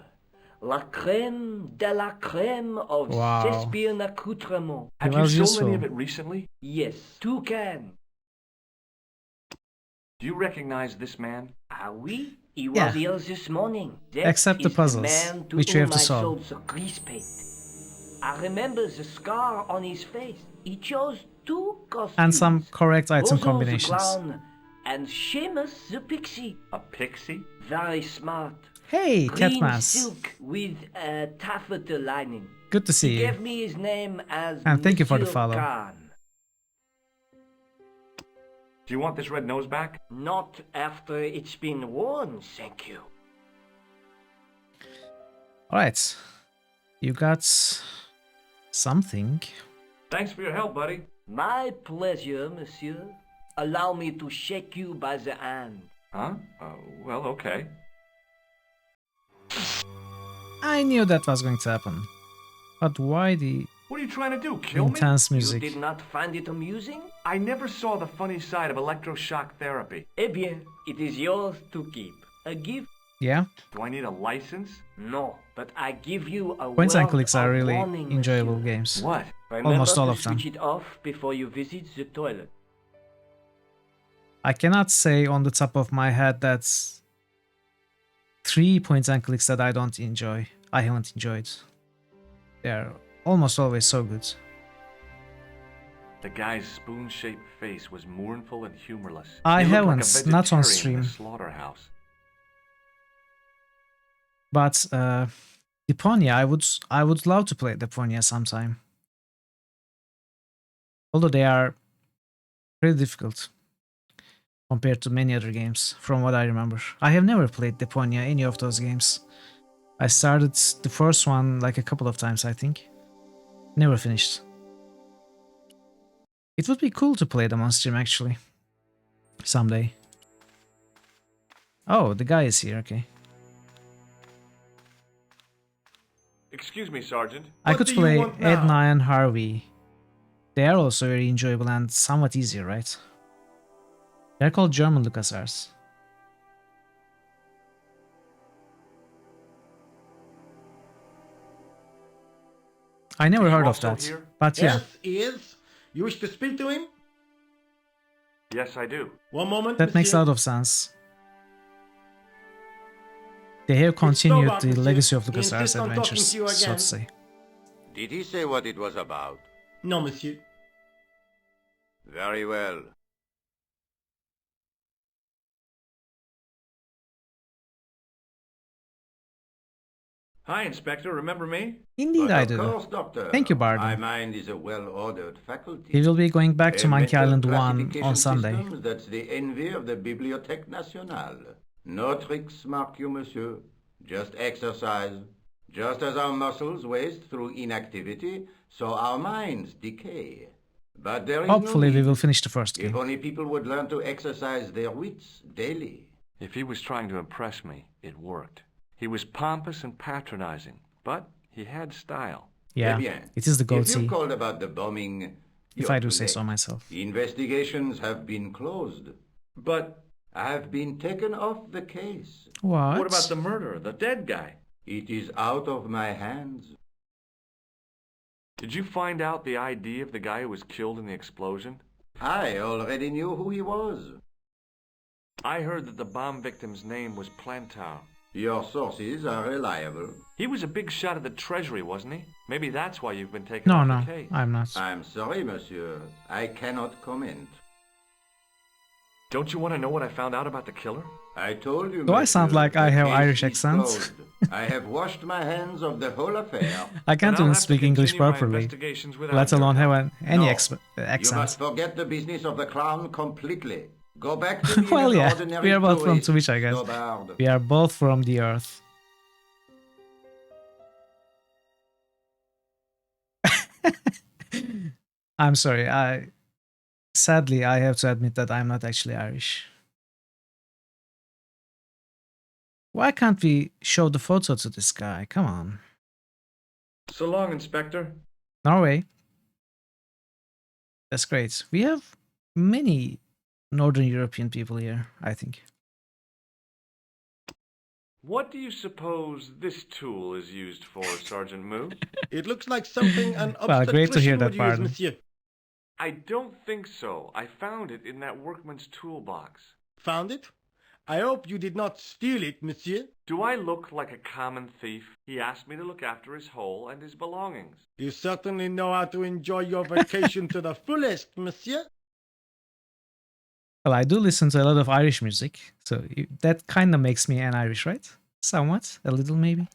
La crème de la crème of Wow. Thespian accoutrement. Have That you was sold useful. any of it recently? Yes, 2 cans. Do you recognize this man? Ah oui, he was Yeah. here this morning. That Except the is puzzles, man to which you have whom to I solve. sold the grease paint. I remember the scar on his face. He chose 2 costumes. And some correct item Bozo combinations. the clown and Seamus the pixie. A pixie? Very smart. Hey, Green Catmas. silk with a taffeta lining. Good to see He you. gave me his name as And thank you for the Monsieur follow. Khan. Do you want this red nose back? Not after it's been worn, thank you. Alright. You got something. Thanks for your help, buddy. My pleasure, monsieur. Allow me to shake you by the hand. Huh? Well, okay. I knew that was going to happen. But why the What are you trying to do, kill me? intense music? You did not find it amusing? I never saw the funny side of electroshock therapy. Eh bien, it is yours to keep. A gift? Yeah? Do I need a license? No, but I give you a Points and word clicks are of really warning, enjoyable monsieur. games. What? Remember Almost all to of them. switch it off before you visit the toilet. I cannot say on the top of my head that's 3 points and clicks that I don't enjoy. I haven't enjoyed. They're almost always so good. The guy's spoon-shaped face was mournful and humorless. I He looked haven't, like a not on vegetarian in a stream. slaughterhouse. But Deponia, I would love to play Deponia sometime. Although they are pretty difficult compared to many other games, from what I remember. I have never played Deponia, any of those games. I started the first one like a couple of times, I think. Never finished. It would be cool to play them on stream, actually. Someday. Oh, the guy is here, okay. Excuse me, Sergeant. I could play Edna and Harvey. They are also very enjoyable and somewhat easier, right? They're called German LucasArts. I never heard of that, but yeah. Yes, he is. You wish to speak to him? Yes, I do. One moment, That makes a monsieur. lot of sense. They have continued the legacy of LucasArts adventures, so to say. Did he say what it was about? No, monsieur. Very well. Hi, Inspector. Remember me? Indeed, But I of do. course, Doctor. Thank you, My Barden. mind is a well-ordered faculty. He will be going back to A Monkey mental Island 1 classification on Sunday. system That's the envy of the Bibliothèque Nationale. No tricks, mark you, monsieur. Just exercise. Just as our muscles waste through inactivity, so our minds decay. But there is Hopefully no we need. will finish the first If game. only people would learn to exercise their wits daily. If he was trying to impress me, it worked. He was pompous and patronizing, but he had style. Yeah, Eh bien, it is the If goatee, you called about the bombing, if you're I do too say so late. myself. Investigations have been closed, but I have been taken off the case. What? What about the murderer, the dead guy? It is out of my hands. Did you find out the ID of the guy who was killed in the explosion? I already knew who he was. I heard that the bomb victim's name was Plantar. Your sources are reliable. He was a big shot at the Treasury, wasn't he? Maybe that's why you've been taken No, off no, the case. I'm not. I'm sorry, monsieur. I cannot comment. Don't you want to know what I found out about the killer? I told you. Do I sound monsieur, like I the have case Irish is accent? closed. I have washed my hands of the whole affair. I can't even speak English properly, let alone have any No, accent. You must forget the business of the clown completely. Go back to being Well, an yeah, ordinary we are both from tourist, Twitch, I guess. Stobard. We are both from the earth. I'm sorry, sadly I have to admit that I'm not actually Irish. Why can't we show the photo to this guy? Come on. So long, Inspector. Norway. That's great. We have many Northern European people here, I think. What do you suppose this tool is used for, Sergeant Moo? It looks like something an Well, great to hear obstetrician that, would use, pardon. monsieur. I don't think so. I found it in that workman's toolbox. Found it? I hope you did not steal it, monsieur. Do I look like a common thief? He asked me to look after his hole and his belongings. You certainly know how to enjoy your vacation to the fullest, monsieur. Well, I do listen to a lot of Irish music, so that kind of makes me an Irish, right? Somewhat, a little maybe.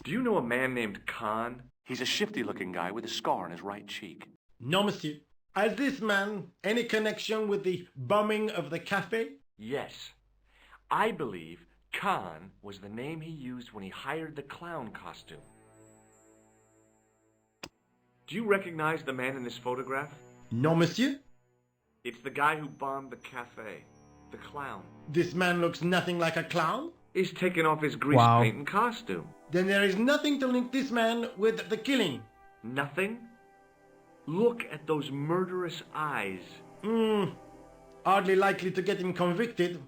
Do you know a man named Khan? He's a shifty-looking guy with a scar on his right cheek. No, monsieur. Has this man any connection with the bombing of the cafe? Yes. I believe Khan was the name he used when he hired the clown costume. Do you recognize the man in this photograph? No, monsieur. It's the guy who bombed the cafe. The clown. This man looks nothing like a clown. He's taken off his grease Wow. paint and costume. Then there is nothing to link this man with the killing. Nothing? Look at those murderous eyes. Hardly likely to get him convicted.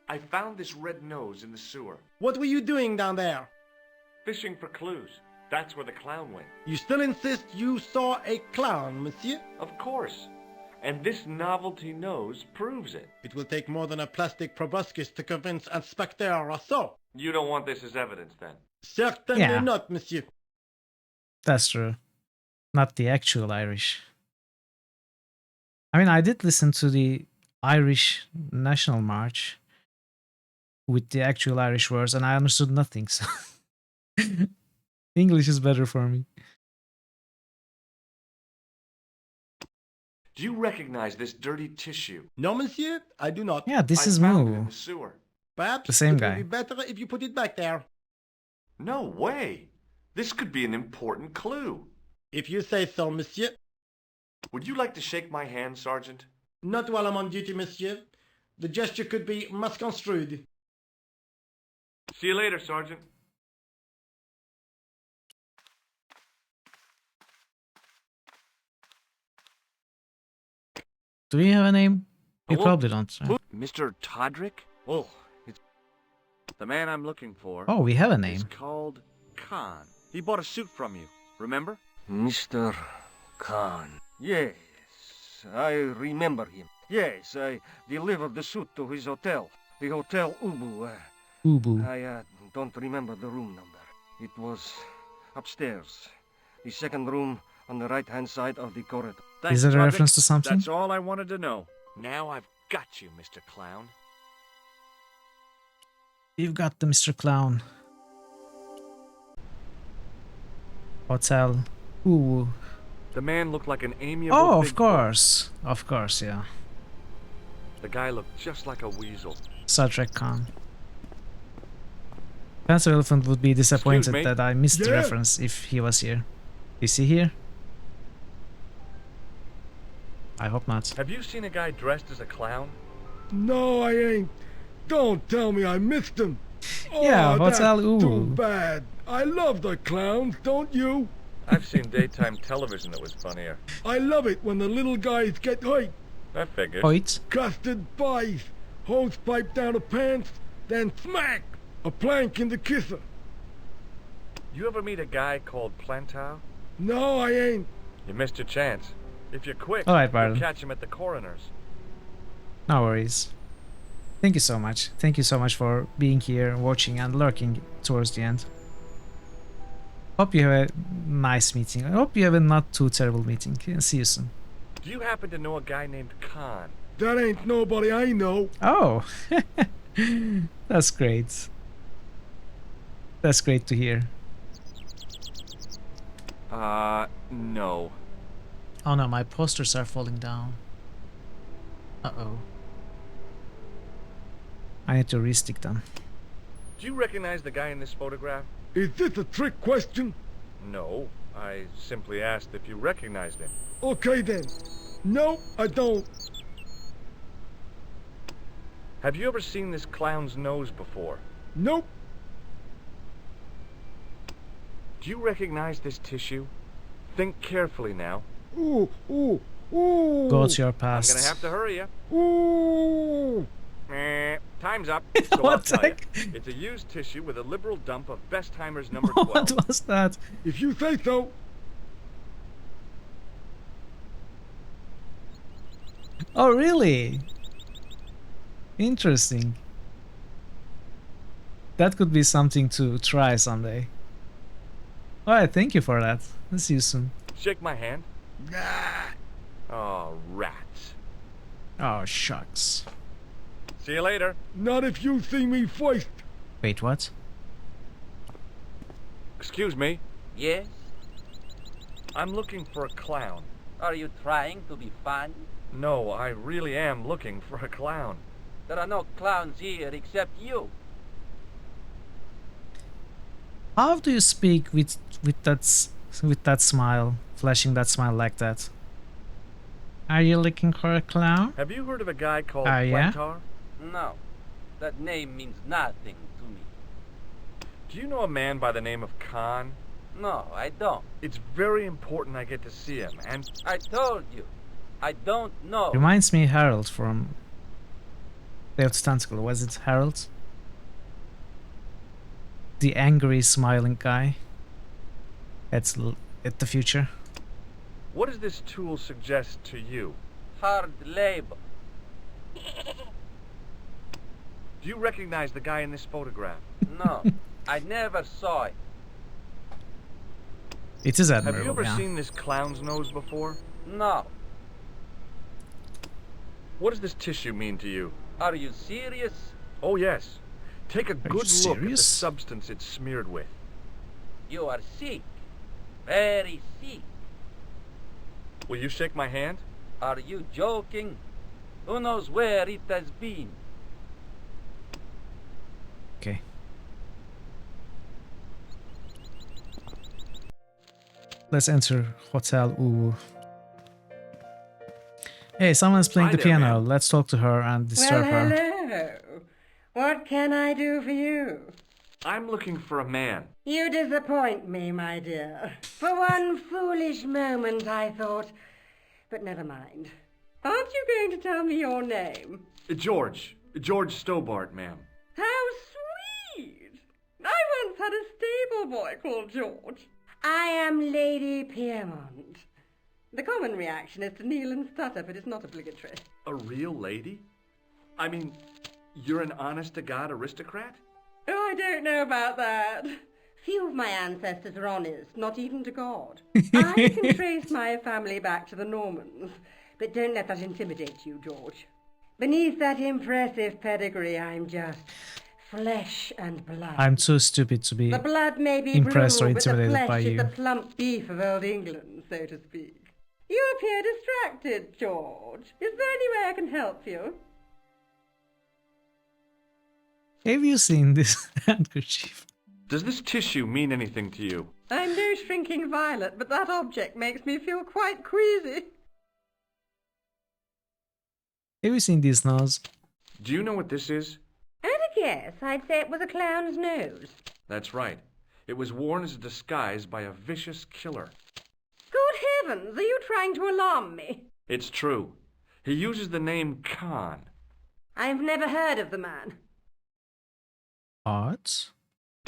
I found this red nose in the sewer. What were you doing down there? Fishing for clues. That's where the clown went. You still insist you saw a clown, monsieur? Of course. And this novelty nose proves it. It will take more than a plastic proboscis to convince Inspector Rousseau. You don't want this as evidence, then? Certainly Yeah. not, monsieur. That's true. Not the actual Irish. I mean, I did listen to the Irish National March with the actual Irish words, and I understood nothing, so English is better for me. Do you recognize this dirty tissue? No, monsieur, I do not. Yeah, this I is found it in Moo. the sewer. Perhaps The same it guy. would be better if you put it back there. No way. This could be an important clue. If you say so, monsieur. Would you like to shake my hand, Sergeant? Not while I'm on duty, monsieur. The gesture could be misconstrued. See you later, Sergeant. Do we have a name? We Hello? probably don't. right? Mr. Todrick? Oh, it's the man I'm looking for. Oh, we have a Is name. called Khan. He bought a suit from you, remember? Mr. Khan. Yes, I remember him. Yes, I delivered the suit to his hotel. The Hotel Ubu. Ubu. I don't remember the room number. It was upstairs. The second room on the right-hand side of the corridor. Thanks, Is it a Todrick. reference to something? That's all I wanted to know. Now I've got you, Mr. Clown. You've got the Mr. Clown. Hotel. Ooh. The man looked like an amiable Oh, big of course. Of course, yeah. buck. The guy looked just like a weasel. Star Trek Khan. Pencil Elephant would be disappointed me? that I missed the Yeah. reference if he was here. Is he here? I hope not. Have you seen a guy dressed as a clown? No, I ain't. Don't tell me I missed him. Yeah, oh, Hotel that's too Ubu. bad. I love the clowns, don't you? I've seen daytime television that was funnier. I love it when the little guys get hurt. That figures. Hoyt. Custard pies, hose pipe down the pants, then smack! A plank in the kisser. You ever meet a guy called Plantow? No, I ain't. You missed your chance. If you're quick, All right, you'll Barton. catch him at the coroner's. No worries. Thank you so much. Thank you so much for being here, watching, and lurking towards the end. Hope you have a nice meeting. I hope you have a not too terrible meeting. And see you soon. Do you happen to know a guy named Khan? That ain't nobody I know. Oh, that's great. That's great to hear. No. Oh no, my posters are falling down. Uh-oh. I need to restick them. Do you recognize the guy in this photograph? Is this a trick question? No. I simply asked if you recognized him. Okay then. No, I don't. Have you ever seen this clown's nose before? Nope. Do you recognize this tissue? Think carefully now. Ooh, ooh, ooh. Go to your past. I'm gonna have to hurry you. Ooh. Time's up. So What I'll tell the you. It's a used tissue with a liberal dump of Bestheimer's number 12. What was that? If you say so. Oh, really? Interesting. That could be something to try someday. Alright, thank you for that. I'll see you soon. Shake my hand. Nah. Oh, rats. Oh, shucks. See you later. Not if you see me first. Wait, what? Excuse me. Yes? I'm looking for a clown. Are you trying to be fun? No, I really am looking for a clown. There are no clowns here except you. How do you speak with that smile, flashing that smile like that? Are you looking for a clown? Have you heard of a guy called yeah? Plantar? No. That name means nothing to me. Do you know a man by the name of Khan? No, I don't. It's very important I get to see him, and... I told you. I don't know. Reminds me Harold from Day of the Tentacle. Was it Harold? The angry, smiling guy. At the future. What does this tool suggest to you? Hard labor. Do you recognize the guy in this photograph? No, I never saw it. It is Have admirable, you ever yeah. seen this clown's nose before? No. What does this tissue mean to you? Are you serious? Oh, yes. Take a good look at the serious? substance it's smeared with. You are sick. Very sick. Will you shake my hand? Are you joking? Who knows where it has been? Okay. Let's enter Hotel Uwu. Hey, someone's playing the piano. Let's talk to her and disturb her. Hello. What can I do for you? I'm looking for a man. You disappoint me, my dear. For one foolish moment I thought... But never mind. Aren't you going to tell me your name? George. George Stobart, ma'am. How sweet! I once had a stable boy called George. I am Lady Piermont. The common reaction is to kneel and stutter, but it's not obligatory. A real lady? I mean, you're an honest-to-God aristocrat? Oh, I don't know about that. Few of my ancestors are honest, not even to God. I can trace my family back to the Normans, but don't let that intimidate you, George. Beneath that impressive pedigree, I'm just flesh and blood. I'm too stupid to be The blood may be impressed or brutal, but the intimidated flesh by is you. the plump beef of old England, so to speak. You appear distracted, George. Is there any way I can help you? Have you seen this handkerchief? Does this tissue mean anything to you? I'm no shrinking violet, but that object makes me feel quite queasy. Have you seen this nose? Do you know what this is? At a guess, I'd say it was a clown's nose. That's right. It was worn as a disguise by a vicious killer. Good heavens, are you trying to alarm me? It's true. He uses the name Khan. I've never heard of the man. What?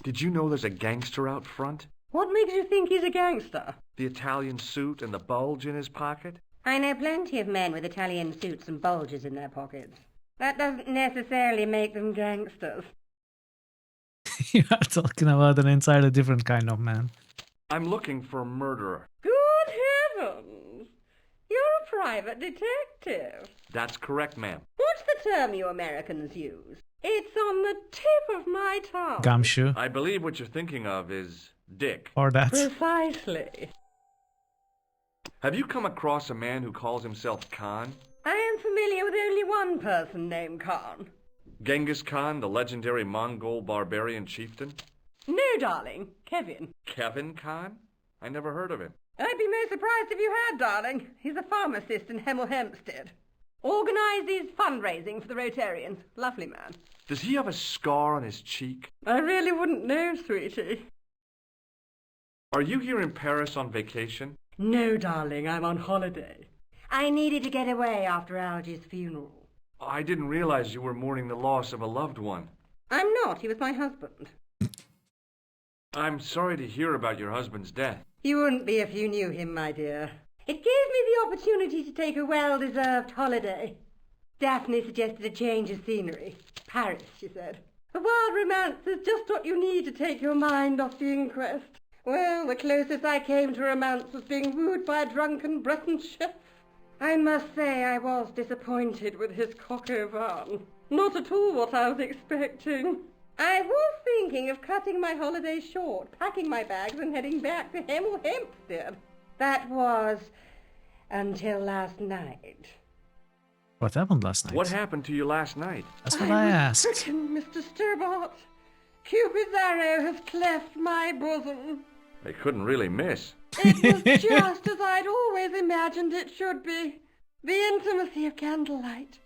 Did you know there's a gangster out front? What makes you think he's a gangster? The Italian suit and the bulge in his pocket? I know plenty of men with Italian suits and bulges in their pockets. That doesn't necessarily make them gangsters. You are talking about an entirely different kind of man. I'm looking for a murderer. Good heavens! You're a private detective. That's correct, ma'am. What's the term you Americans use? It's on the tip of my tongue. Gumshoe. I believe what you're thinking of is Dick. Or that. Precisely. Have you come across a man who calls himself Khan? I am familiar with only one person named Khan. Genghis Khan, the legendary Mongol barbarian chieftain? No, darling. Kevin. Kevin Khan? I never heard of him. I'd be most surprised if you had, darling. He's a pharmacist in Hemel Hempstead. Organises fundraising for the Rotarians. Lovely man. Does he have a scar on his cheek? I really wouldn't know, sweetie. Are you here in Paris on vacation? No, darling, I'm on holiday. I needed to get away after Algy's funeral. I didn't realize you were mourning the loss of a loved one. I'm not. He was my husband. I'm sorry to hear about your husband's death. You wouldn't be if you knew him, my dear. It gave me the opportunity to take a well-deserved holiday. Daphne suggested a change of scenery. Paris, she said. A wild romance is just what you need to take your mind off the inquest. Well, the closest I came to romance was being wooed by a drunken Breton chef. I must say I was disappointed with his coq au vin. Not at all what I was expecting. I was thinking of cutting my holiday short, packing my bags and heading back to Hemel Hempstead. That was until last night. What happened last night? What happened to you last night? That's what I asked. Stricken, Mr. Stobart. Cupid's arrow has cleft my bosom. They couldn't really miss. It was just as I'd always imagined it should be. The intimacy of candlelight,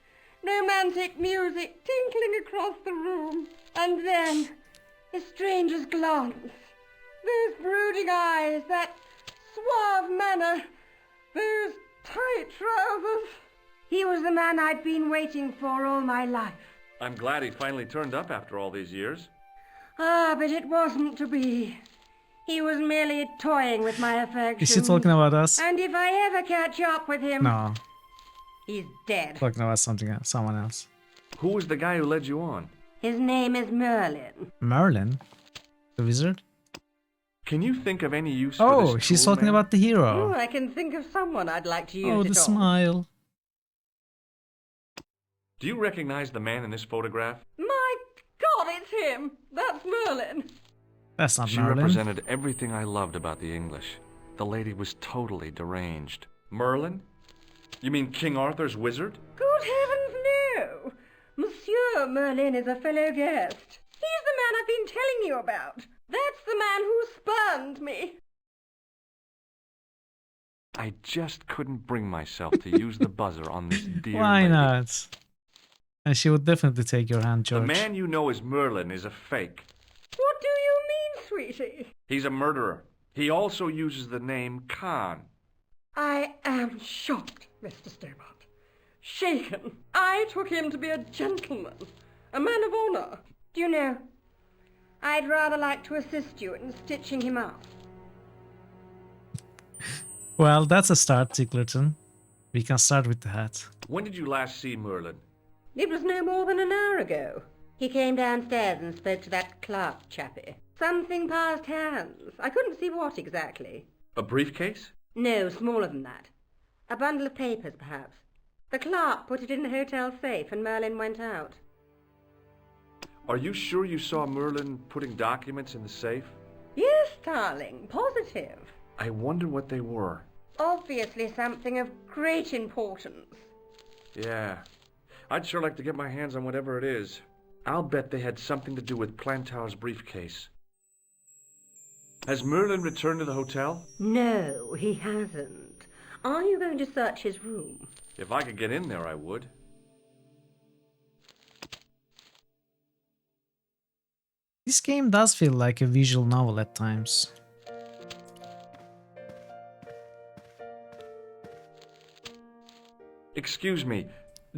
romantic music tinkling across the room, and then a stranger's glance. Those brooding eyes, that suave manner, those tight trousers. He was the man I'd been waiting for all my life. I'm glad he finally turned up after all these years. Ah, but it wasn't to be. He was merely toying with my affection. Is she talking about us? And if I ever catch up with him... No. He's dead. Talking about someone else. Who was the guy who led you on? His name is Merlin. Merlin? The wizard? Can you think of any use for this Oh, she's tool, talking ma'am? about the hero. Oh, I can think of someone I'd like to use Oh, it the on. smile. Do you recognize the man in this photograph? My God, it's him! That's Merlin! That's not She Merlin. represented everything I loved about the English. The lady was totally deranged. Merlin? You mean King Arthur's wizard? Good heavens, no! Monsieur Merlin is a fellow guest. He's the man I've been telling you about. That's the man who spurned me. I just couldn't bring myself to use the buzzer on this dear Why lady. not? And she would definitely take your hand, George. The man you know as Merlin is a fake. What do you mean, sweetie? He's a murderer. He also uses the name Khan. I am shocked, Mr. Stobart. Shaken. I took him to be a gentleman, a man of honor. Do you know, I'd rather like to assist you in stitching him up. Well, that's a start, Ticklerton. We can start with the hat. When did you last see Merlin? It was no more than an hour ago. He came downstairs and spoke to that clerk chappie. Something passed hands. I couldn't see what exactly. A briefcase? No, smaller than that. A bundle of papers, perhaps. The clerk put it in the hotel safe and Merlin went out. Are you sure you saw Merlin putting documents in the safe? Yes, darling, positive. I wonder what they were. Obviously something of great importance. Yeah. I'd sure like to get my hands on whatever it is. I'll bet they had something to do with Plantow's briefcase. Has Merlin returned to the hotel? No, he hasn't. Are you going to search his room? If I could get in there, I would. This game does feel like a visual novel at times. Excuse me,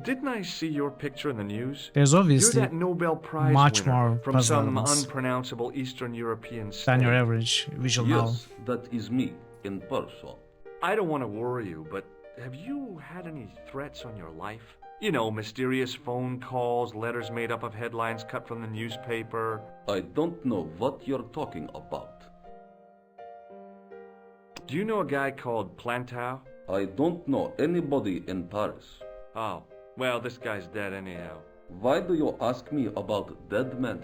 didn't I see your picture in the news? There's obviously You're that Nobel Prize much winner more from puzzle some elements unpronounceable Eastern European state. than your average visual novel. Yes, that is me, in person. I don't want to worry you, but have you had any threats on your life? You know, mysterious phone calls, letters made up of headlines cut from the newspaper. I don't know what you're talking about. Do you know a guy called Plantow? I don't know anybody in Paris. Oh, well, this guy's dead anyhow. Why do you ask me about dead men?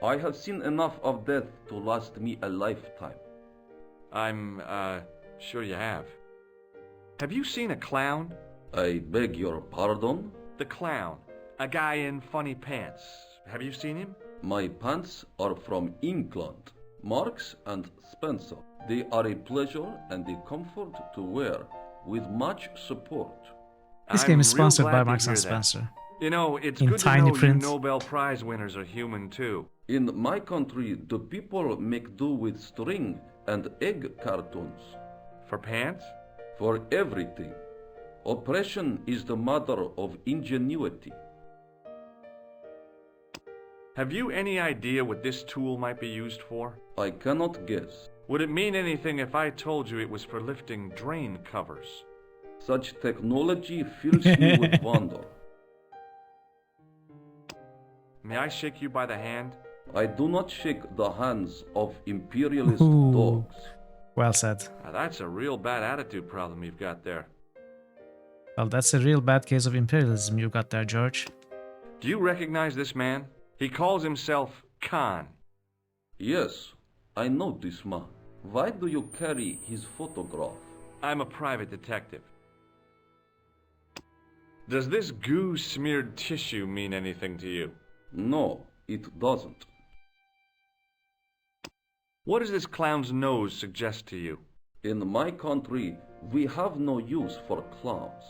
I have seen enough of death to last me a lifetime. I'm, sure you have. Have you seen a clown? I beg your pardon? The clown. A guy in funny pants. Have you seen him? My pants are from England. Marks and Spencer. They are a pleasure and a comfort to wear, with much support. This game is sponsored by Marks and Spencer. You know, it's in good tiny to know print. you Nobel Prize winners are human too. In my country, the people make do with string and egg cartoons. For pants? For everything. Oppression is the mother of ingenuity. Have you any idea what this tool might be used for? I cannot guess. Would it mean anything if I told you it was for lifting drain covers? Such technology fills me with wonder. May I shake you by the hand? I do not shake the hands of imperialist dogs. Well said. Now that's a real bad attitude problem you've got there. Well, that's a real bad case of imperialism you got there, George. Do you recognize this man? He calls himself Khan. Yes, I know this man. Why do you carry his photograph? I'm a private detective. Does this goo-smeared tissue mean anything to you? No, it doesn't. What does this clown's nose suggest to you? In my country, we have no use for clowns.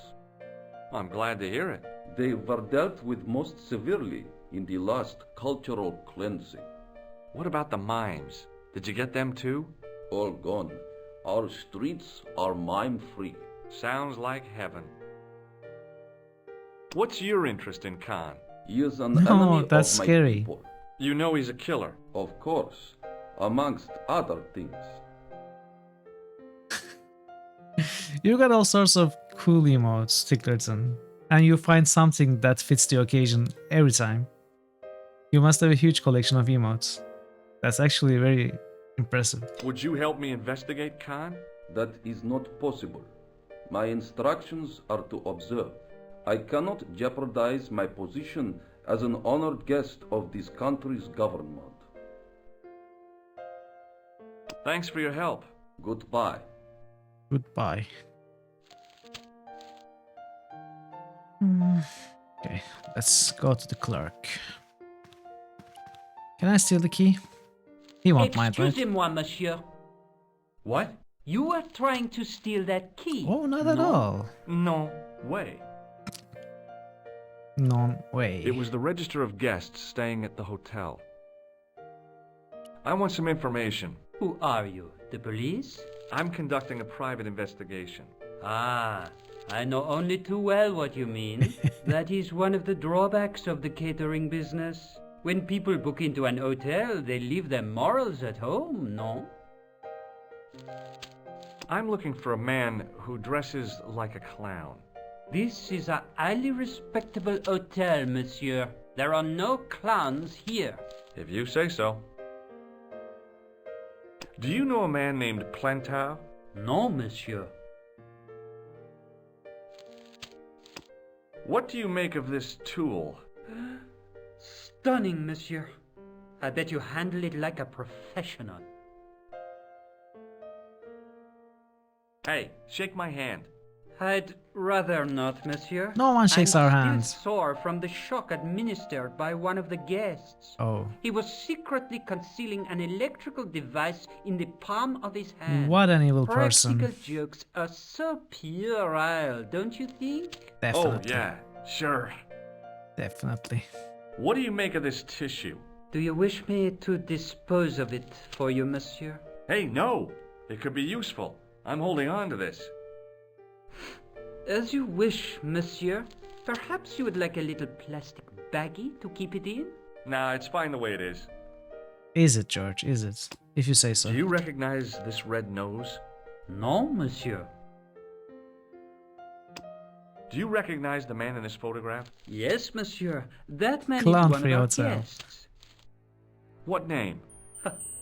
I'm glad to hear it. They were dealt with most severely in the last cultural cleansing. What about the mimes? Did you get them too? All gone. Our streets are mime-free. Sounds like heaven. What's your interest in Khan? He is an enemy that's of my scary. people. You know he's a killer. Of course, amongst other things. You got all sorts of cool emotes, Ticklerton, and you find something that fits the occasion every time. You must have a huge collection of emotes. That's actually very impressive. Would you help me investigate Khan? That is not possible. My instructions are to observe. I cannot jeopardize my position as an honored guest of this country's government. Thanks for your help. Goodbye. Goodbye. Okay, let's go to the clerk. Can I steal the key? He won't mind, right? Excusez-moi, monsieur. What? You were trying to steal that key. Oh, not at all. No way. No way. It was the register of guests staying at the hotel. I want some information. Who are you? The police? I'm conducting a private investigation. Ah, I know only too well what you mean. That is one of the drawbacks of the catering business. When people book into an hotel, they leave their morals at home, no? I'm looking for a man who dresses like a clown. This is a highly respectable hotel, monsieur. There are no clowns here. If you say so. Do you know a man named Plantau? No, monsieur. What do you make of this tool? Stunning, monsieur. I bet you handle it like a professional. Hey, shake my hand. I'd rather not, monsieur. No one shakes our I'm hands. still sore from the shock administered by one of the guests. Oh. He was secretly concealing an electrical device in the palm of his hand. What an evil Practical person. jokes are so puerile, don't you think? Definitely. Oh, yeah, sure. Definitely. What do you make of this tissue? Do you wish me to dispose of it for you, monsieur? Hey, no! It could be useful. I'm holding on to this. As you wish, monsieur. Perhaps you would like a little plastic baggie to keep it in? Nah, it's fine the way it is. Is it, George? Is it? If you say so. Do you recognize this red nose? No, monsieur. Do you recognize the man in this photograph? Yes, monsieur. That man Clown is one free of our hotel. guests. What name?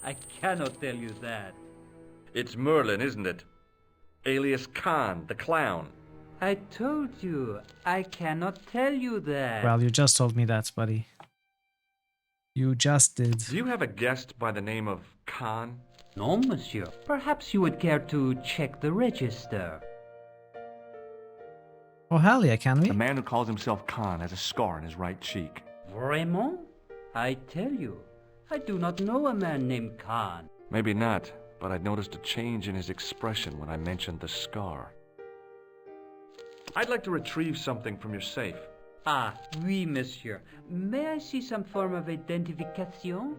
I cannot tell you that. It's Merlin, isn't it? alias Khan, the clown. I told you, I cannot tell you that. Well, you just told me that, buddy. You just did. Do you have a guest by the name of Khan? No, monsieur. Perhaps you would care to check the register. Oh, hell yeah, can we? The man who calls himself Khan has a scar on his right cheek. Vraiment? I tell you, I do not know a man named Khan. Maybe not, but I noticed a change in his expression when I mentioned the scar. I'd like to retrieve something from your safe. Ah, oui, monsieur. May I see some form of identification?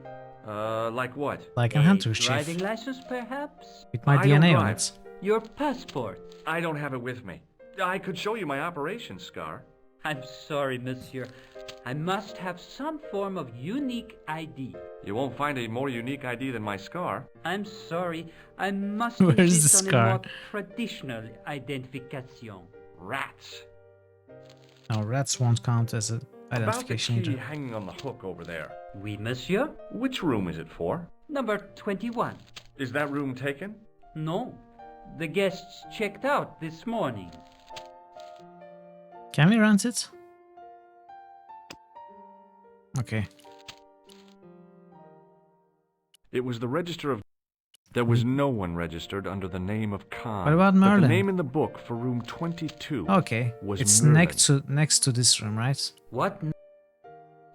Like what? Like a hunter's driving chief. license, perhaps? With my DNA on it. Your passport? I don't have it with me. I could show you my operation scar. I'm sorry, monsieur. I must have some form of unique ID. You won't find a more unique ID than my scar. I'm sorry. I must Where's the insist on a scar? more traditional identification. Rats. No, rats won't count as an identification About the key either. hanging on the hook over there. Oui, monsieur. Which room is it for? Number 21. Is that room taken? No. The guests checked out this morning. Can we rent it? Okay. It was the register of... There was no one registered under the name of Khan. What about But Merlin? the name in the book for room 22 Okay. was It's Merlin. next to this room, right? What?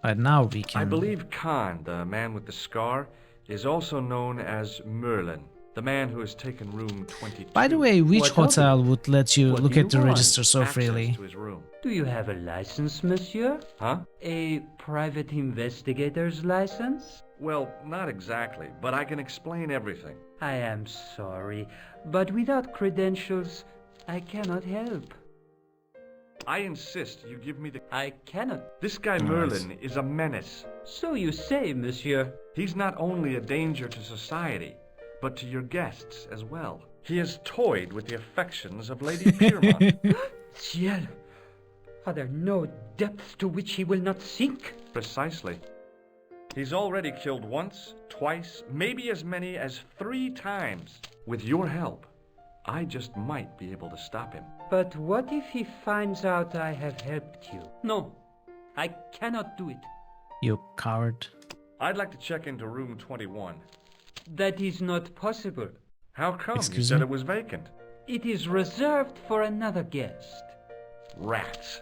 Right, now we can... I believe Khan, the man with the scar, is also known as Merlin, the man who has taken room 22. By the way, which What hotel would let you What look do you at the want? register so Access freely? to his room. Do you have a license, monsieur? Huh? A private investigator's license? Well, not exactly, but I can explain everything. I am sorry, but without credentials, I cannot help. I insist you give me the... I cannot. This guy Merlin is a menace. So you say, monsieur. He's not only a danger to society, but to your guests as well. He has toyed with the affections of Lady Piermont. Ciel! Are there no depths to which he will not sink? Precisely. He's already killed once, twice, maybe as many as 3 times. With your help, I just might be able to stop him. But what if he finds out I have helped you? No, I cannot do it. You coward. I'd like to check into room 21. That is not possible. How come? Excuse You said me? it was vacant. It is reserved for another guest. Rats.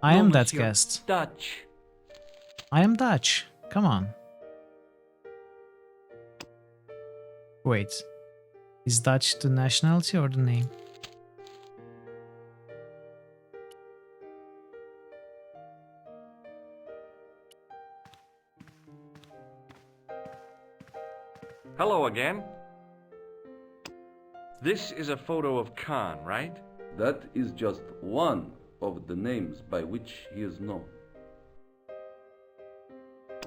I am that monsieur. guest. Dutch. I am Dutch. Come on. Wait. Is Dutch the nationality or the name? Hello again. This is a photo of Khan, right? That is just one of the names by which he is known.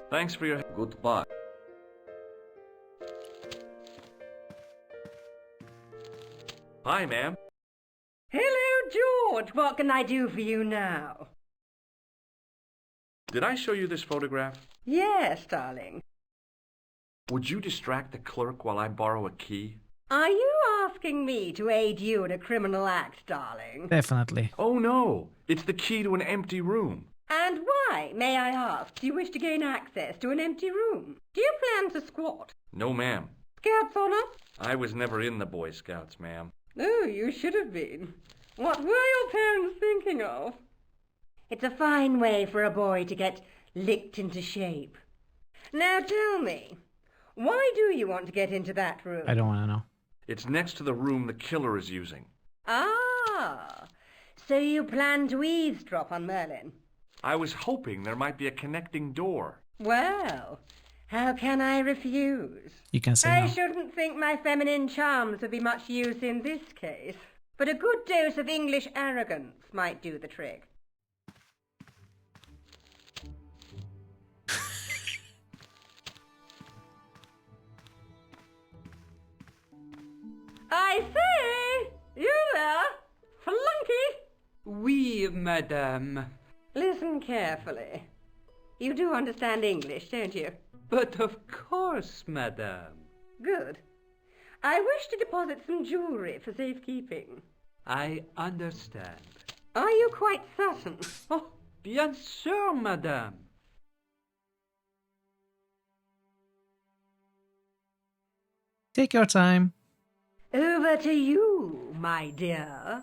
Thanks for your... Goodbye. Hi, ma'am. Hello, George. What can I do for you now? Did I show you this photograph? Yes, darling. Would you distract the clerk while I borrow a key? Are you asking me to aid you in a criminal act, darling? Definitely. Oh no, it's the key to an empty room. And why, may I ask, do you wish to gain access to an empty room? Do you plan to squat? No, ma'am. Scouts honor? I was never in the Boy Scouts, ma'am. Oh, you should have been. What were your parents thinking of? It's a fine way for a boy to get licked into shape. Now tell me, why do you want to get into that room? I don't want to know. It's next to the room the killer is using. Ah, so you plan to eavesdrop on Merlin? I was hoping there might be a connecting door. Well, how can I refuse? You can say I no. shouldn't think my feminine charms would be much use in this case, but a good dose of English arrogance might do the trick. I say! You there? Flunky! Oui, madame. Listen carefully. You do understand English, don't you? But of course, madame. Good. I wish to deposit some jewellery for safekeeping. I understand. Are you quite certain? Oh, bien sûr, madame. Take your time. Over to you, my dear.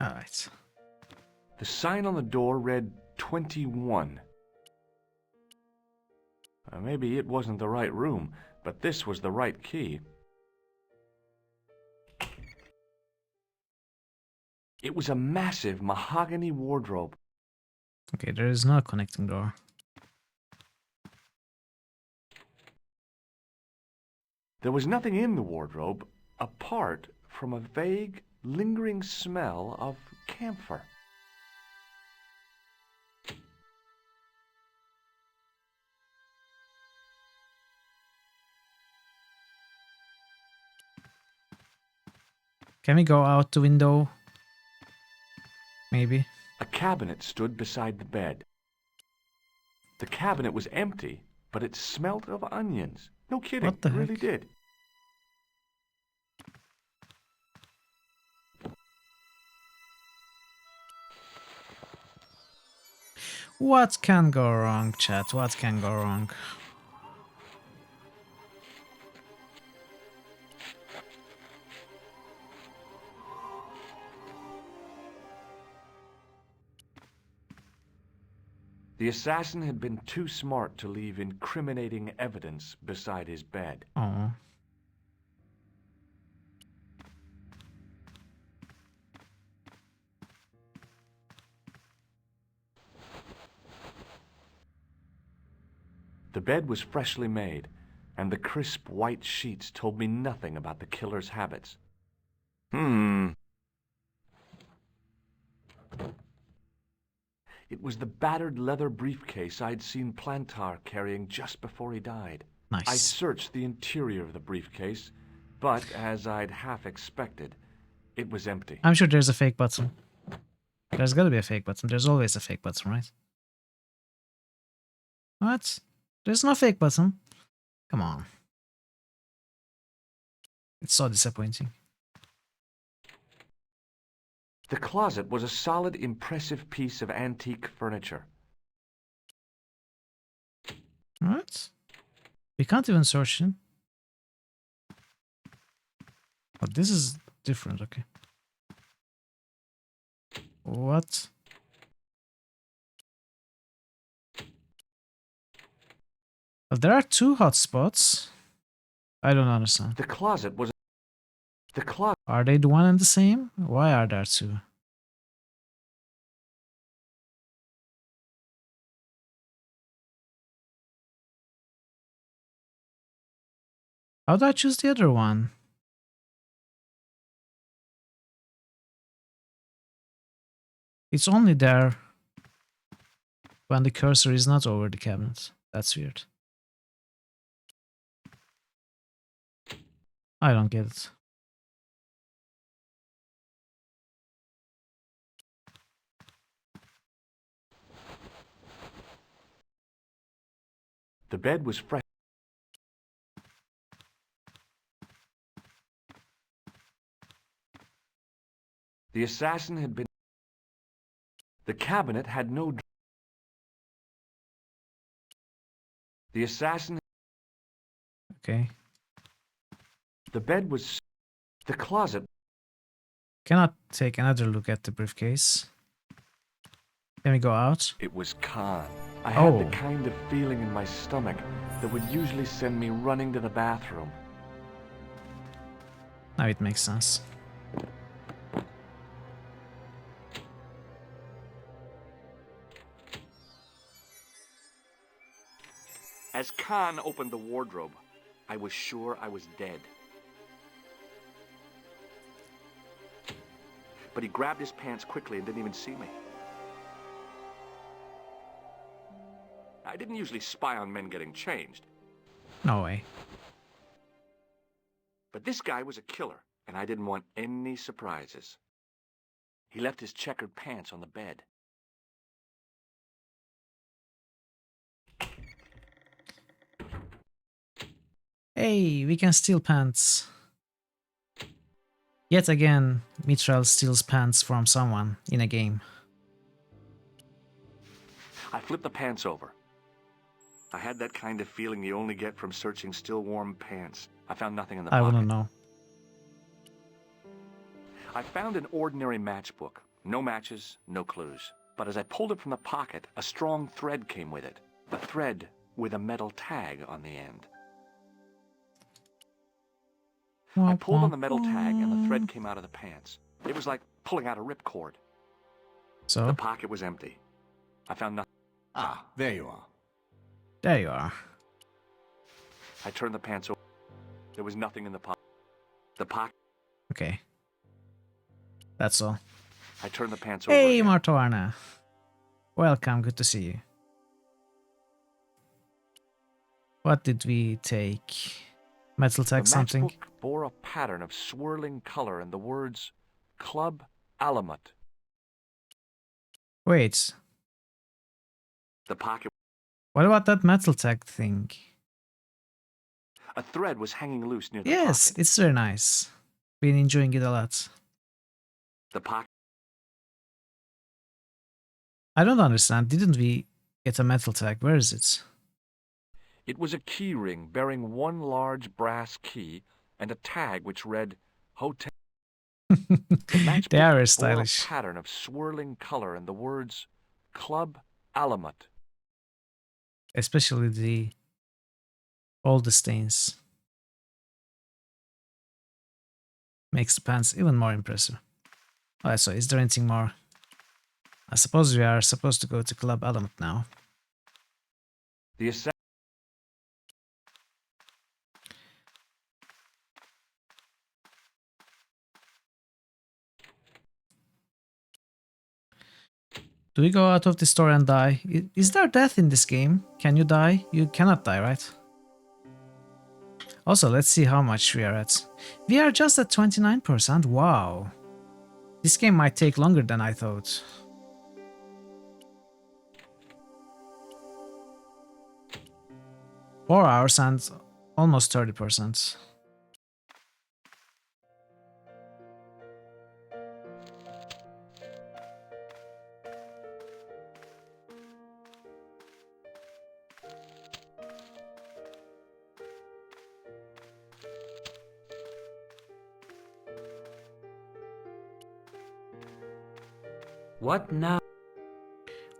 All right. The sign on the door read 21. Maybe it wasn't the right room, but this was the right key. It was a massive mahogany wardrobe. Okay, there is no connecting door. There was nothing in the wardrobe apart from a vague, lingering smell of camphor. Can we go out the window? Maybe. A cabinet stood beside the bed. The cabinet was empty, but it smelt of onions. No kidding, What the it really heck? did. What can go wrong, chat? What can go wrong? The assassin had been too smart to leave incriminating evidence beside his bed. Oh. The bed was freshly made, and the crisp white sheets told me nothing about the killer's habits. It was the battered leather briefcase I'd seen Plantar carrying just before he died. Nice. I searched the interior of the briefcase, but as I'd half expected, it was empty. I'm sure there's a fake button. There's gotta be a fake button. There's always a fake button, right? What? There's no fake button. Come on. It's so disappointing. The closet was a solid, impressive piece of antique furniture. What? We can't even search him. Oh, this is different, okay. What? Oh, there are two hotspots. I don't understand. The closet was... The closet... Are they the one and the same? Why are there two? How do I choose the other one? It's only there when the cursor is not over the cabinet. That's weird. I don't get it. The bed was fresh. The assassin had been... The cabinet had no... The assassin... Okay. The bed was... The closet... Cannot take another look at the briefcase. Can we go out? It was Khan. I had Oh. the kind of feeling in my stomach that would usually send me running to the bathroom. Now it makes sense. As Khan opened the wardrobe, I was sure I was dead. But he grabbed his pants quickly and didn't even see me. I didn't usually spy on men getting changed. No way. But this guy was a killer, and I didn't want any surprises. He left his checkered pants on the bed. Hey, we can steal pants. Yet again, Mithril steals pants from someone in a game. I flipped the pants over. I had that kind of feeling you only get from searching still warm pants. I found nothing in the pocket. I wouldn't know. I found an ordinary matchbook. No matches, no clues. But as I pulled it from the pocket, a strong thread came with it. A thread with a metal tag on the end. I pulled on the metal tag and the thread came out of the pants. It was like pulling out a ripcord. So? The pocket was empty. I found nothing. Ah, there you are. There you are. I turned the pants over. There was nothing in the pocket. The pocket. Okay. That's all. I turned the pants over. Hey, Martoarna. Welcome, good to see you. What did we take? Metal tag something? The matchbook bore a pattern of swirling color and the words Club Alamut. Wait. The pocket. What about that metal tag thing? A thread was hanging loose near the Yes, pocket. it's very nice. Been enjoying it a lot. The pocket. I don't understand. Didn't we get a metal tag? Where is it? It was a key ring bearing one large brass key and a tag which read Hotel. They are very Bore stylish. a pattern of swirling color and the words Club Alamut. Especially all the stains. Makes the pants even more impressive. Alright, so is there anything more? I suppose we are supposed to go to Club Alamut now. The assassin. Do we go out of the store and die? Is there death in this game? Can you die? You cannot die, right? Also, let's see how much we are at. We are just at 29%. Wow. This game might take longer than I thought. Four hours and almost 30%. What now?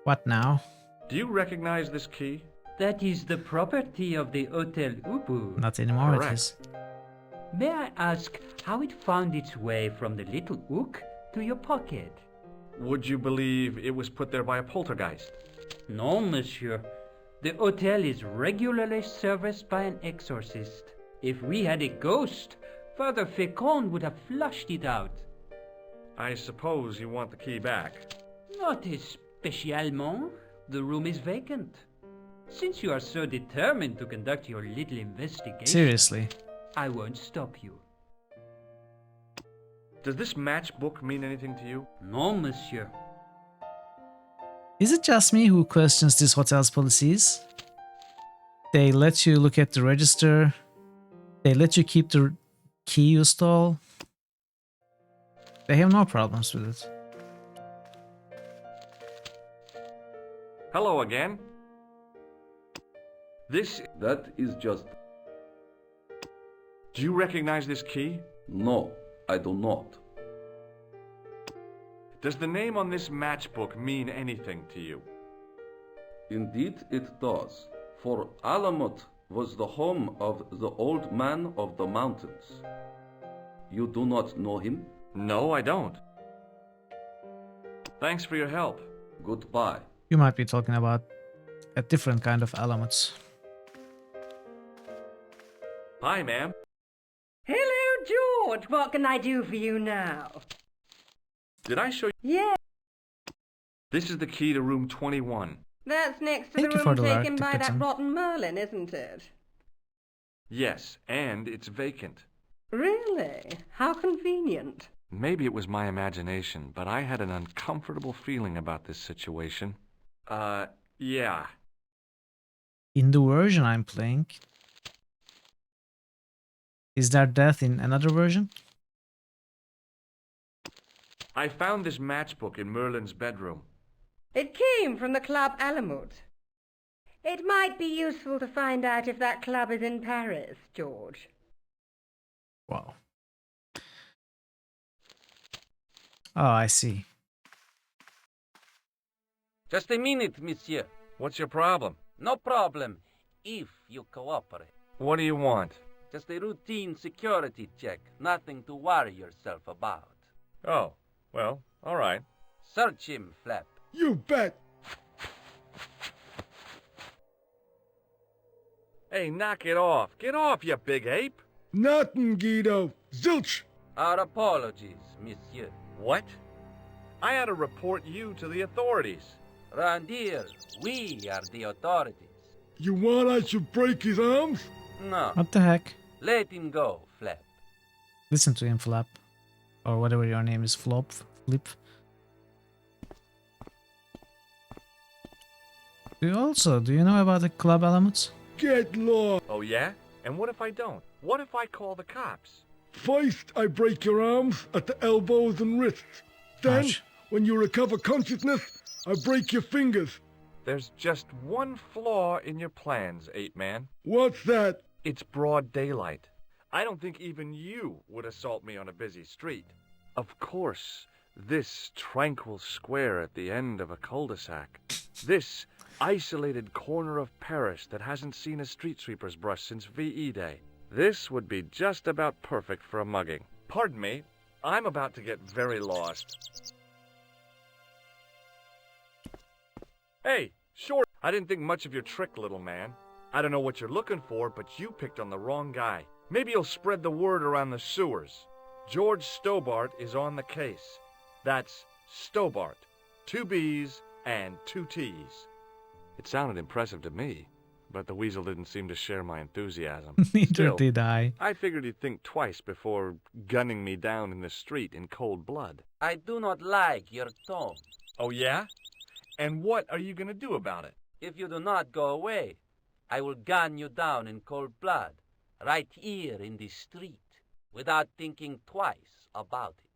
What now? Do you recognize this key? That is the property of the Hotel Ubu. Not anymore, Correct. it is. May I ask how it found its way from the little ook to your pocket? Would you believe it was put there by a poltergeist? No, monsieur. The hotel is regularly serviced by an exorcist. If we had a ghost, Father Fécond would have flushed it out. I suppose you want the key back. Not especialement. The room is vacant. Since you are so determined to conduct your little investigation... Seriously? I won't stop you. Does this matchbook mean anything to you? No, monsieur. Is it just me who questions this hotel's policies? They let you look at the register. They let you keep the key you stole. They have no problems with it. Hello again. That is just... Do you recognize this key? No, I do not. Does the name on this matchbook mean anything to you? Indeed it does, for Alamut was the home of the old man of the mountains. You do not know him? No, I don't. Thanks for your help. Goodbye. You might be talking about a different kind of Alamut. Hi, ma'am. Hello, George. What can I do for you now? Did I show you? Yeah, This is the key to room 21. that's next to Thank the you for room the taken by that depiction. rotten Merlin, isn't it? Yes, and it's vacant. Really? How convenient. Maybe it was my imagination, but I had an uncomfortable feeling about this situation. Yeah. In the version I'm playing, Is there death in another version? I found this matchbook in Merlin's bedroom. It came from the Club Alamut. It might be useful to find out if that club is in Paris, George. Wow. Oh, I see. Just a minute, monsieur. What's your problem? No problem, if you cooperate. What do you want? Just a routine security check. Nothing to worry yourself about. Oh, well, all right. Search him, Flap. You bet. Hey, knock it off. Get off, you big ape. Nothing, Guido. Zilch. Our apologies, monsieur. What? I had to report you to the authorities. Round here, we are the authorities. You want I should break his arms? No. What the heck? Let him go, Flap. Listen to him, Flap. Or whatever your name is, Flop, Flip. Do you know about the Club Alamut? Get lost. Oh, yeah? And what if I don't? What if I call the cops? First, I break your arms at the elbows and wrists. Then, Ouch. when you recover consciousness, I break your fingers. There's just one flaw in your plans, Ape Man. What's that? It's broad daylight. I don't think even you would assault me on a busy street. Of course, this tranquil square at the end of a cul-de-sac. This isolated corner of Paris that hasn't seen a street sweeper's brush since VE Day. This would be just about perfect for a mugging. Pardon me, I'm about to get very lost. Hey, short. I didn't think much of your trick, little man. I don't know what you're looking for, but you picked on the wrong guy. Maybe you'll spread the word around the sewers. George Stobart is on the case. That's Stobart. 2 B's and 2 T's. It sounded impressive to me, but the weasel didn't seem to share my enthusiasm. Neither Still, did I. I figured he'd think twice before gunning me down in the street in cold blood. I do not like your tone. Oh, yeah? And what are you going to do about it? If you do not go away, I will gun you down in cold blood, right here in the street, without thinking twice about it.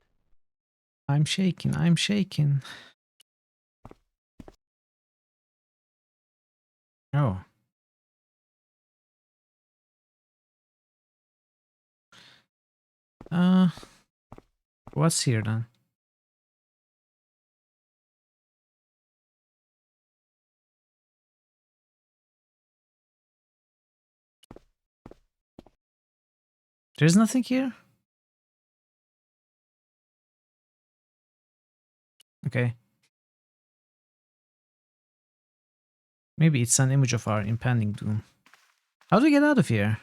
I'm shaking, I'm shaking. Oh. What's here then? There's nothing here? Okay. Maybe it's an image of our impending doom. How do we get out of here?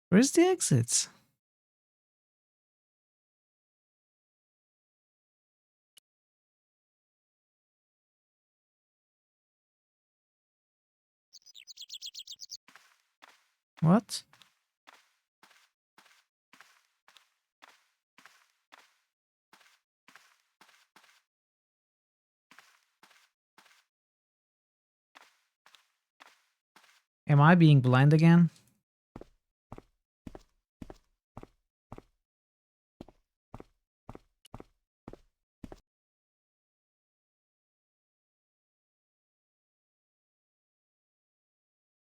Where's the exit? What? Am I being blind again?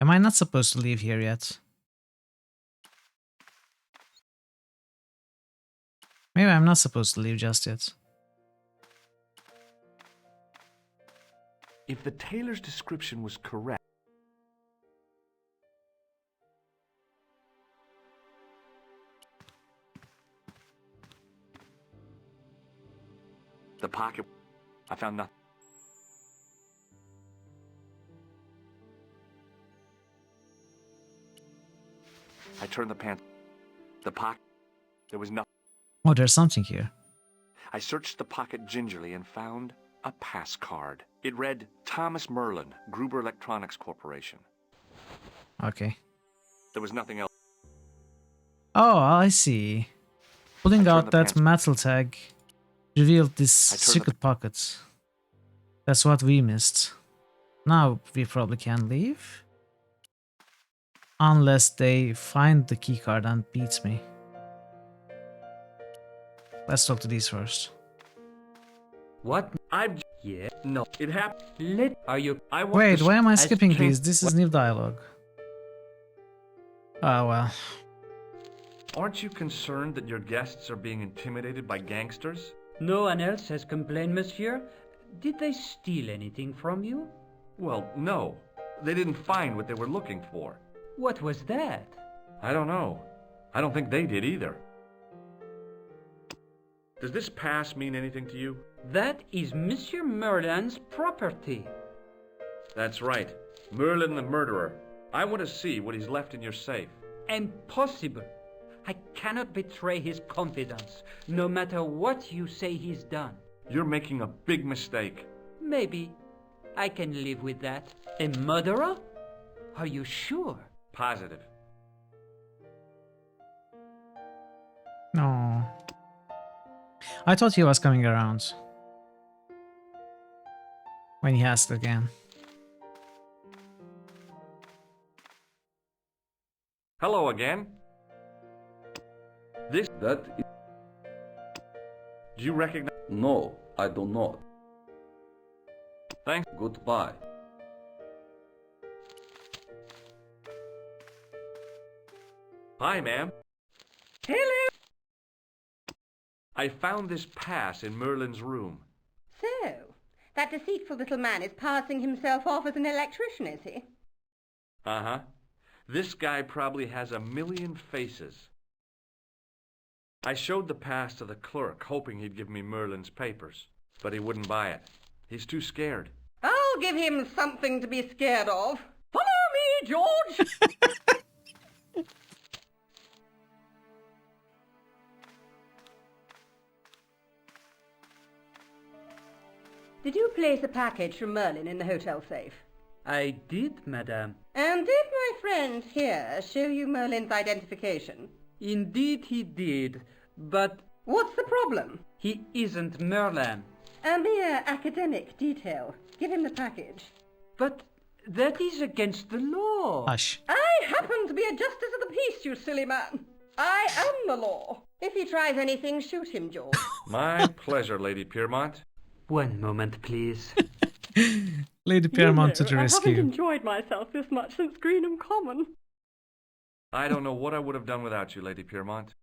Am I not supposed to leave here yet? Maybe I'm not supposed to leave just yet. If the tailor's description was correct, the pocket, I found nothing. I turned the pants. The pocket, there was nothing. Oh, there's something here. I searched the pocket gingerly and found a pass card. It read Thomas Merlin, Gruber Electronics Corporation. Okay. There was nothing else. Oh, I see. Pulling out that metal tag revealed this secret pocket. That's what we missed. Now we probably can leave. Unless they find the keycard and beat me. Let's talk to these first. What? Yeah. No. It happened. Are you? Wait, why am I skipping these? This is new dialogue. Oh well. Aren't you concerned that your guests are being intimidated by gangsters? No one else has complained, monsieur. Did they steal anything from you? Well, no. They didn't find what they were looking for. What was that? I don't know. I don't think they did either. Does this pass mean anything to you? That is Monsieur Merlin's property. That's right. Merlin the murderer. I want to see what he's left in your safe. Impossible. I cannot betray his confidence, no matter what you say he's done. You're making a big mistake. Maybe. I can live with that. A murderer? Are you sure? Positive. No. I thought he was coming around. When he asked again. Hello again. Do you recognize? No, I do not. Thanks. Goodbye. Hi, ma'am. Hello. I found this pass in Merlin's room. So, that deceitful little man is passing himself off as an electrician, is he? Uh-huh. This guy probably has a million faces. I showed the pass to the clerk, hoping he'd give me Merlin's papers, but he wouldn't buy it. He's too scared. I'll give him something to be scared of. Follow me, George! Did you place a package from Merlin in the hotel safe? I did, madame. And did my friend here show you Merlin's identification? Indeed he did, but... What's the problem? He isn't Merlin. A mere academic detail. Give him the package. But that is against the law. Hush. I happen to be a justice of the peace, you silly man. I am the law. If he tries anything, shoot him, George. My pleasure, Lady Piermont. One moment, please. Lady Piermont to the I rescue. haven't enjoyed myself this much since Greenham Common. I don't know what I would have done without you, Lady Piermont.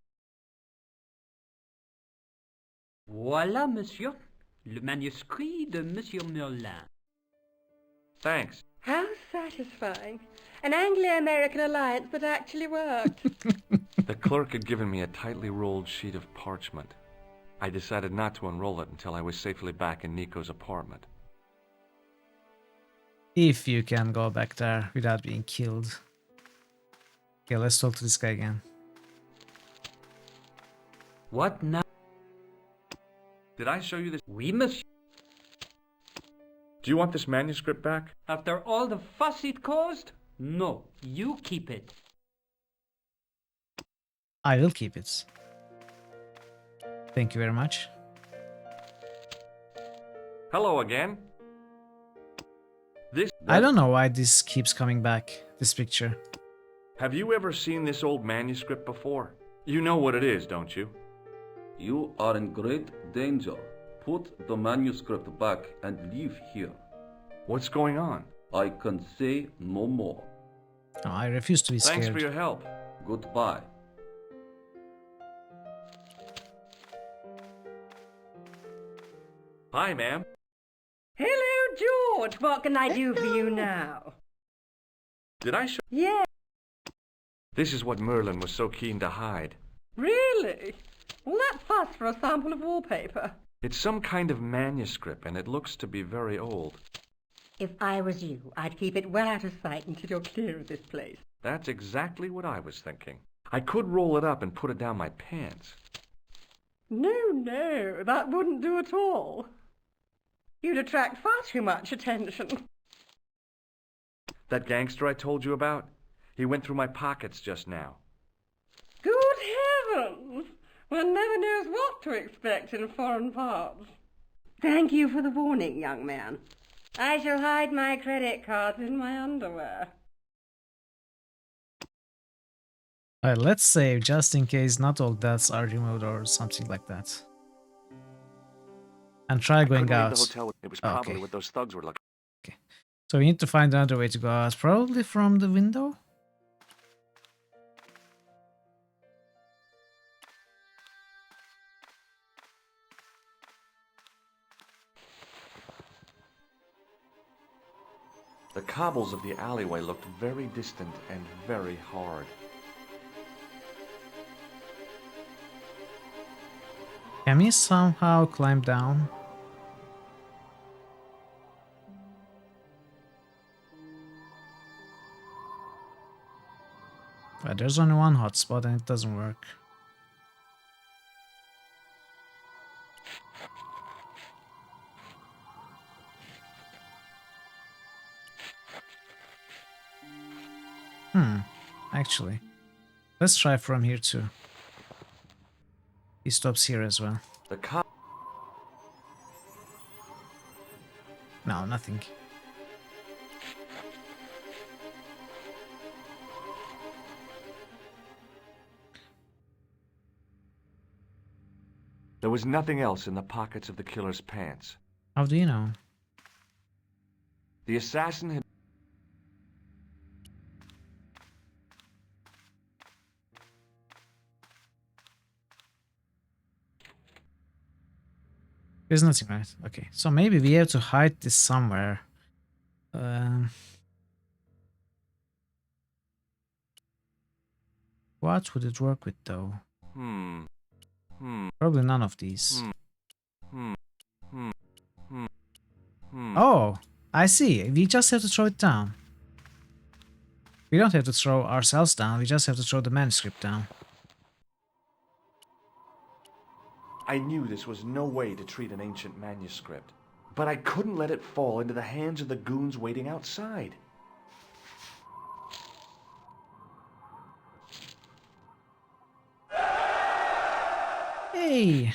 Voilà, monsieur. Le manuscrit de Monsieur Merlin. Thanks. How satisfying. An Anglo-American alliance that actually worked. The clerk had given me a tightly rolled sheet of parchment. I decided not to unroll it until I was safely back in Nico's apartment. If you can go back there without being killed. Okay, let's talk to this guy again. What now? Did I show you this? Oui, monsieur. Do you want this manuscript back? After all the fuss it caused? No, you keep it. I will keep it. Thank you very much. Hello again. I don't know why this keeps coming back, this picture. Have you ever seen this old manuscript before? You know what it is, don't you? You are in great danger. Put the manuscript back and leave here. What's going on? I can say no more. Oh, I refuse to be scared. Thanks for your help. Goodbye. Hi, ma'am. Hello, George. What can I do for you now? Did I show... Yeah. This is what Merlin was so keen to hide. Really? Well, that fuss for a sample of wallpaper. It's some kind of manuscript, and it looks to be very old. If I was you, I'd keep it well out of sight until you're clear of this place. That's exactly what I was thinking. I could roll it up and put it down my pants. No, that wouldn't do at all. You'd attract far too much attention. That gangster I told you about? He went through my pockets just now. Good heavens! One never knows what to expect in foreign parts. Thank you for the warning, young man. I shall hide my credit cards in my underwear. Alright, let's save just in case not all deaths are removed or something like that. And try going Couldn't leave out. the hotel. It was probably what those thugs were looking. So we need to find another way to go out. Probably from the window? The cobbles of the alleyway looked very distant and very hard. Can we somehow climb down? There's only one hotspot and it doesn't work. Actually, let's try from here too. He stops here as well. No, nothing. There was nothing else in the pockets of the killer's pants. How do you know? The assassin had... There's nothing, right? Okay, so maybe we have to hide this somewhere. What would it work with though? Probably none of these. Oh, I see. We just have to throw it down. We don't have to throw ourselves down, we just have to throw the manuscript down. I knew this was no way to treat an ancient manuscript, but I couldn't let it fall into the hands of the goons waiting outside. Hey!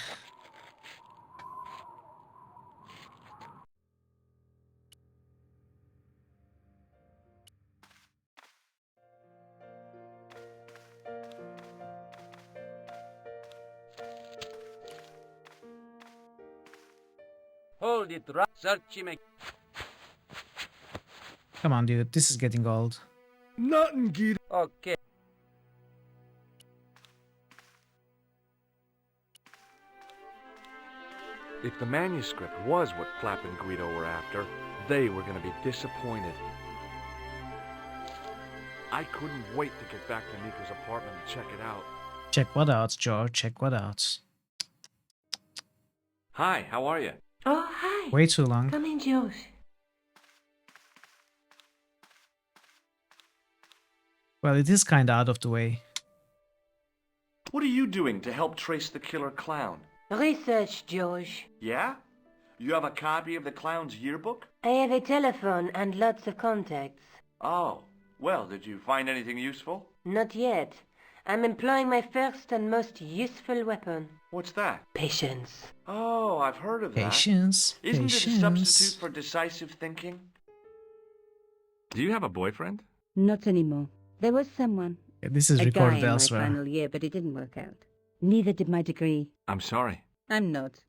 Hold it, right? Search him. Come on, dude, this is getting old. Nothing, Gita. Okay. If the manuscript was what Flap and Guido were after, they were going to be disappointed. I couldn't wait to get back to Nico's apartment and check it out. Check what out, George, check what out. Hi, how are you? Oh, hi. Way too long. Come in, George. Well, it is kinda out of the way. What are you doing to help trace the killer clown? Research, George. Yeah? You have a copy of the clown's yearbook? I have a telephone and lots of contacts. Oh, well, did you find anything useful? Not yet. I'm employing my first and most useful weapon. What's that? Patience. Oh, I've heard of that. Patience. Isn't Patience. it a substitute for decisive thinking? Do you have a boyfriend? Not anymore. There was someone. Yeah, this is a recorded guy in my elsewhere. final year, but it didn't work out. Neither did my degree. I'm sorry. I'm not.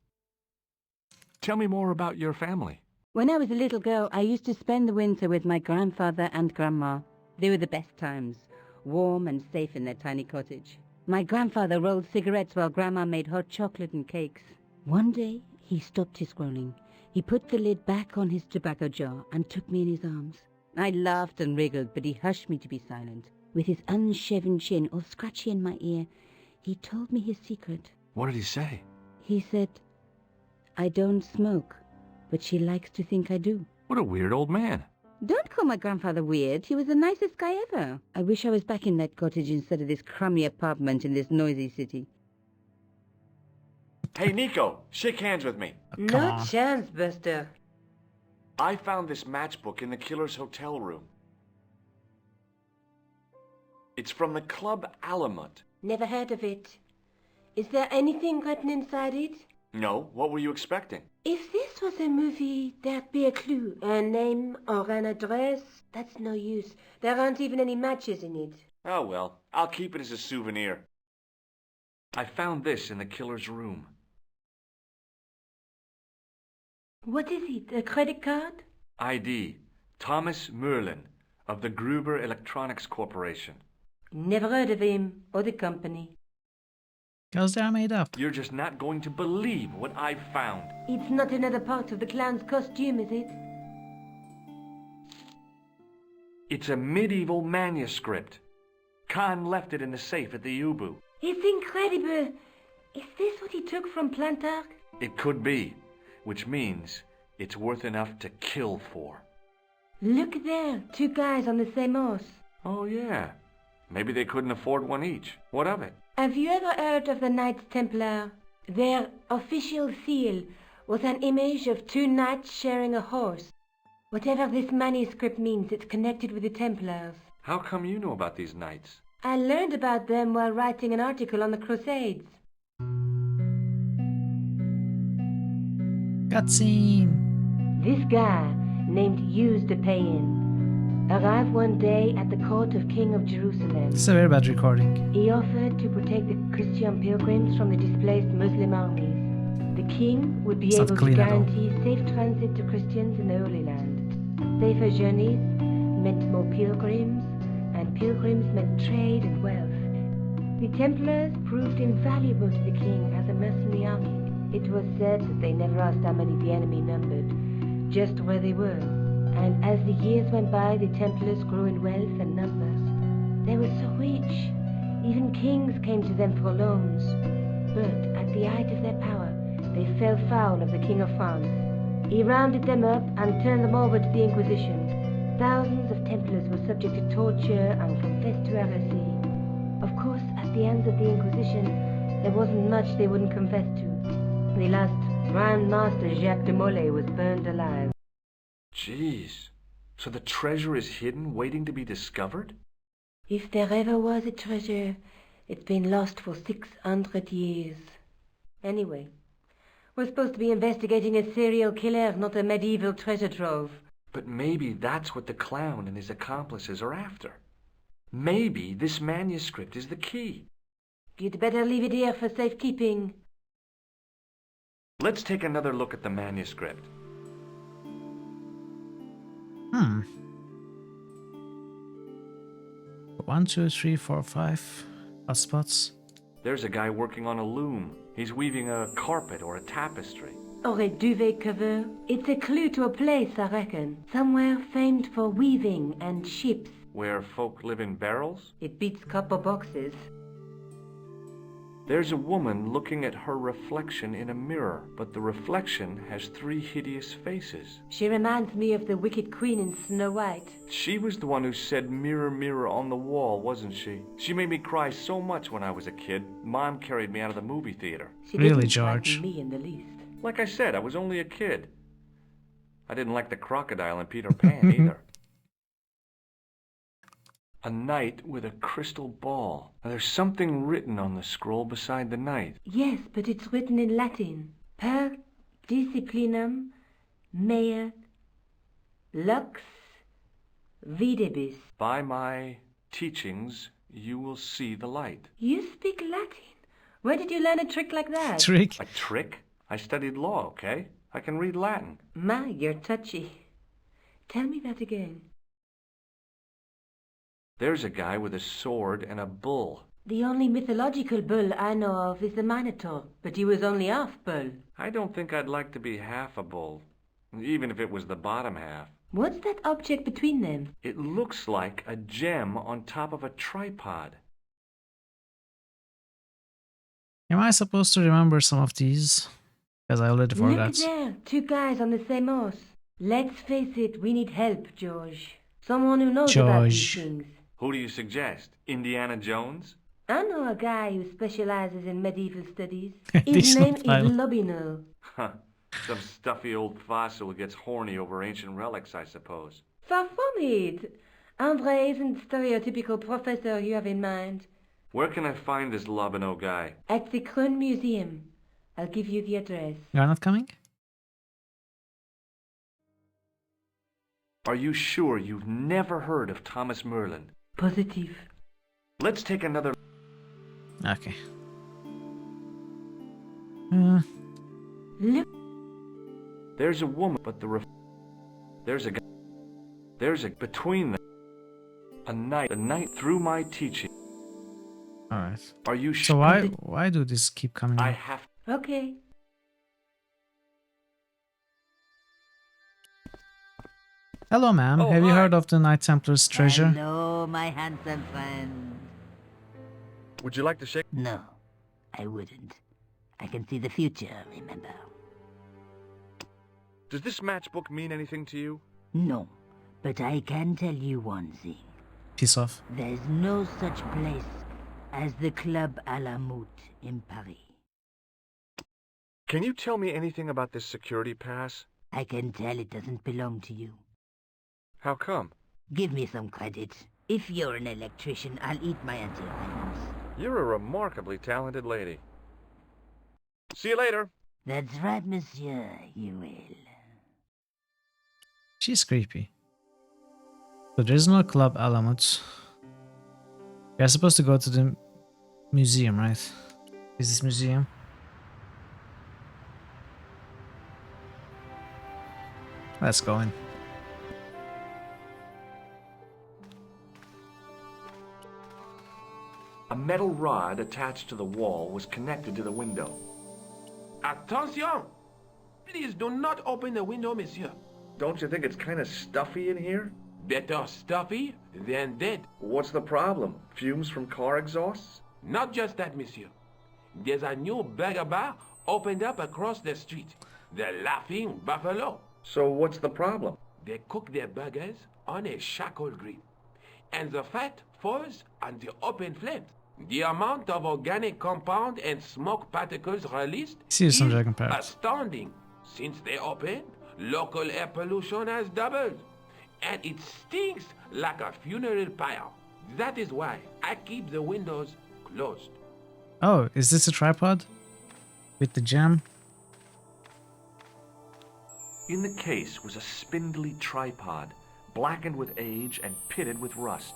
Tell me more about your family. When I was a little girl, I used to spend the winter with my grandfather and grandma. They were the best times, warm and safe in their tiny cottage. My grandfather rolled cigarettes while grandma made hot chocolate and cakes. One day, he stopped his groaning. He put the lid back on his tobacco jar and took me in his arms. I laughed and wriggled, but he hushed me to be silent. With his unshaven chin all scratchy in my ear, he told me his secret. What did he say? He said, I don't smoke, but she likes to think I do. What a weird old man. Don't call my grandfather weird. He was the nicest guy ever. I wish I was back in that cottage instead of this crummy apartment in this noisy city. Hey, Nico, shake hands with me. No chance, Buster. I found this matchbook in the killer's hotel room. It's from the Club Alamut. Never heard of it. Is there anything written inside it? No, what were you expecting? If this was a movie, there'd be a clue. A name or an address. That's no use. There aren't even any matches in it. Oh well, I'll keep it as a souvenir. I found this in the killer's room. What is it? A credit card? ID, Thomas Merlin, of the Gruber Electronics Corporation. Never heard of him or the company. Because they're made up. You're just not going to believe what I found. It's not another part of the clown's costume, is it? It's a medieval manuscript. Khan left it in the safe at the Ubu. It's incredible. Is this what he took from Plantark? It could be, which means it's worth enough to kill for. Look there, two guys on the same horse. Oh yeah, maybe they couldn't afford one each. What of it? Have you ever heard of the Knights Templar? Their official seal was an image of two knights sharing a horse. Whatever this manuscript means, it's connected with the Templars. How come you know about these knights? I learned about them while writing an article on the Crusades. Cutscene. This guy, named Hughes de Payen, arrived one day at the court of King of Jerusalem. This is a very bad recording. He offered to protect the Christian pilgrims from the displaced Muslim armies. The king would be able to guarantee safe transit to Christians in the Holy Land. Safer journeys meant more pilgrims, and pilgrims meant trade and wealth. The Templars proved invaluable to the king as a mercenary army. It was said that they never asked how many the enemy numbered, just where they were. And as the years went by, the Templars grew in wealth and numbers. They were so rich, even kings came to them for loans. But at the height of their power, they fell foul of the King of France. He rounded them up and turned them over to the Inquisition. Thousands of Templars were subject to torture and confessed to heresy. Of course, at the hands of the Inquisition, there wasn't much they wouldn't confess to. The last Grand Master Jacques de Molay was burned alive. Jeez. So the treasure is hidden, waiting to be discovered? If there ever was a treasure, it's been lost for 600 years. Anyway, we're supposed to be investigating a serial killer, not a medieval treasure trove. But maybe that's what the clown and his accomplices are after. Maybe this manuscript is the key. You'd better leave it here for safekeeping. Let's take another look at the manuscript. 1, 2, 3, 4, 5 hotspots. There's a guy working on a loom. He's weaving a carpet or a tapestry. Or a duvet cover. It's a clue to a place, I reckon. Somewhere famed for weaving and ships. Where folk live in barrels? It beats copper boxes. There's a woman looking at her reflection in a mirror, but the reflection has 3 hideous faces. She reminds me of the Wicked Queen in Snow White. She was the one who said, "Mirror, mirror on the wall," wasn't she? She made me cry so much when I was a kid. Mom carried me out of the movie theater. She really, didn't George? frighten me in the least. Like I said, I was only a kid. I didn't like the crocodile in Peter Pan either. A knight with a crystal ball. Now, there's something written on the scroll beside the knight. Yes, but it's written in Latin. Per disciplinam mea lux videbis. By my teachings, you will see the light. You speak Latin? Where did you learn a trick like that? Trick? A trick? I studied law, okay? I can read Latin. My, you're touchy. Tell me that again. There's a guy with a sword and a bull. The only mythological bull I know of is the Minotaur, but he was only half bull. I don't think I'd like to be half a bull, even if it was the bottom half. What's that object between them? It looks like a gem on top of a tripod. Am I supposed to remember some of these? Because I already forgot. Look there, 2 guys on the same horse. Let's face it, we need help, George. Someone who knows about these things. Who do you suggest? Indiana Jones? I know a guy who specializes in medieval studies. His name is Lobino. Huh. Some stuffy old fossil who gets horny over ancient relics, I suppose. Far from it. Andre isn't the stereotypical professor you have in mind. Where can I find this Lobino guy? At the Krön Museum. I'll give you the address. You're not coming? Are you sure you've never heard of Thomas Merlin? Positive. Let's take another... Okay. Look. There's a woman, but there's a guy. There's a... Between them. A night through my teaching. Alright. Are you So why do this keep coming up? I have... Okay. Hello, ma'am. Oh, Have you hi. heard of the Knight Templars treasure? Hello, my handsome friend. Would you like to shake... No, I wouldn't. I can see the future, remember? Does this matchbook mean anything to you? No, but I can tell you one thing. Piss off. There's no such place as the Club à la Moute in Paris. Can you tell me anything about this security pass? I can tell it doesn't belong to you. How come? Give me some credit. If you're an electrician, I'll eat my anti-venoms. You're a remarkably talented lady. See you later. That's right, monsieur, you will. She's creepy. So there's no Club à la Motte. We are supposed to go to the museum, right? Is this museum? Let's go in. A metal rod attached to the wall was connected to the window. Attention! Please do not open the window, monsieur. Don't you think it's kind of stuffy in here? Better stuffy than dead. What's the problem? Fumes from car exhausts? Not just that, monsieur. There's a new burger bar opened up across the street. The Laughing Buffalo. So what's the problem? They cook their burgers on a charcoal grill. And the fat falls on the open flames. The amount of organic compound and smoke particles released is Dragon Parrot. astounding. Since they opened, local air pollution has doubled. And it stinks like a funeral pyre. That is why I keep the windows closed. Oh, is this a tripod? With the gem? In the case was a spindly tripod, blackened with age and pitted with rust.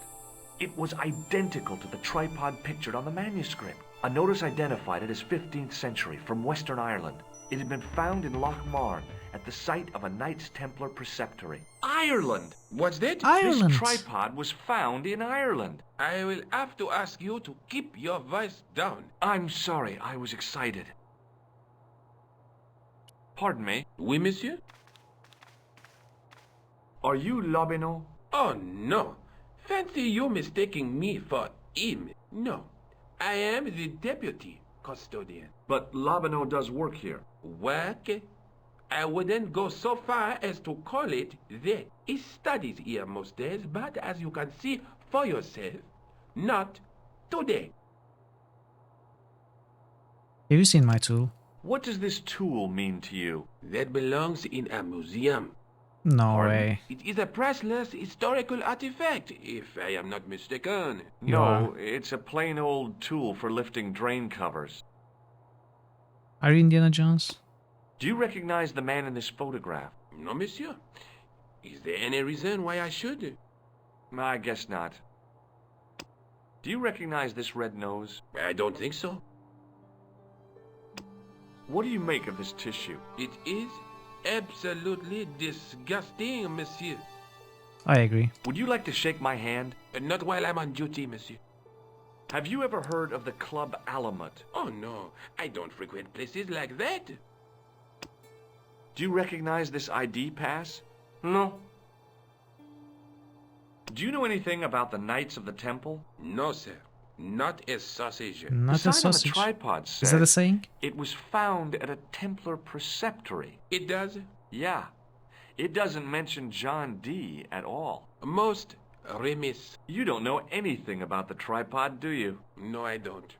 It was identical to the tripod pictured on the manuscript. A notice identified it as 15th century from Western Ireland. It had been found in Loch Marne at the site of a Knights Templar preceptory. Ireland! What's that? Ireland! This tripod was found in Ireland. I will have to ask you to keep your voice down. I'm sorry, I was excited. Pardon me? Oui, monsieur? Are you Lobineau? Oh, no. Fancy you mistaking me for him. No. I am the deputy custodian. But Lobineau does work here. Work? I wouldn't go so far as to call it that. He studies here most days, but as you can see for yourself, not today. Have you seen my tool? What does this tool mean to you? That belongs in a museum. No way. It is a priceless historical artifact, if I am not mistaken. No, it's a plain old tool for lifting drain covers. Are you Indiana Jones? Do you recognize the man in this photograph? No, monsieur. Is there any reason why I should? I guess not. Do you recognize this red nose? I don't think so. What do you make of this tissue? It is absolutely disgusting, monsieur. I agree. Would you like to shake my hand? Not while I'm on duty, monsieur. Have you ever heard of the Club à la Motte? Oh, no. I don't frequent places like that. Do you recognize this ID pass? No. Do you know anything about the Knights of the Temple? No, sir. Not a sausage. Not the a sign sausage. on the tripod says Is that a saying? It was found at a Templar preceptory. It does? Yeah. It doesn't mention John Dee at all. Most remiss. You don't know anything about the tripod, do you? No, I don't.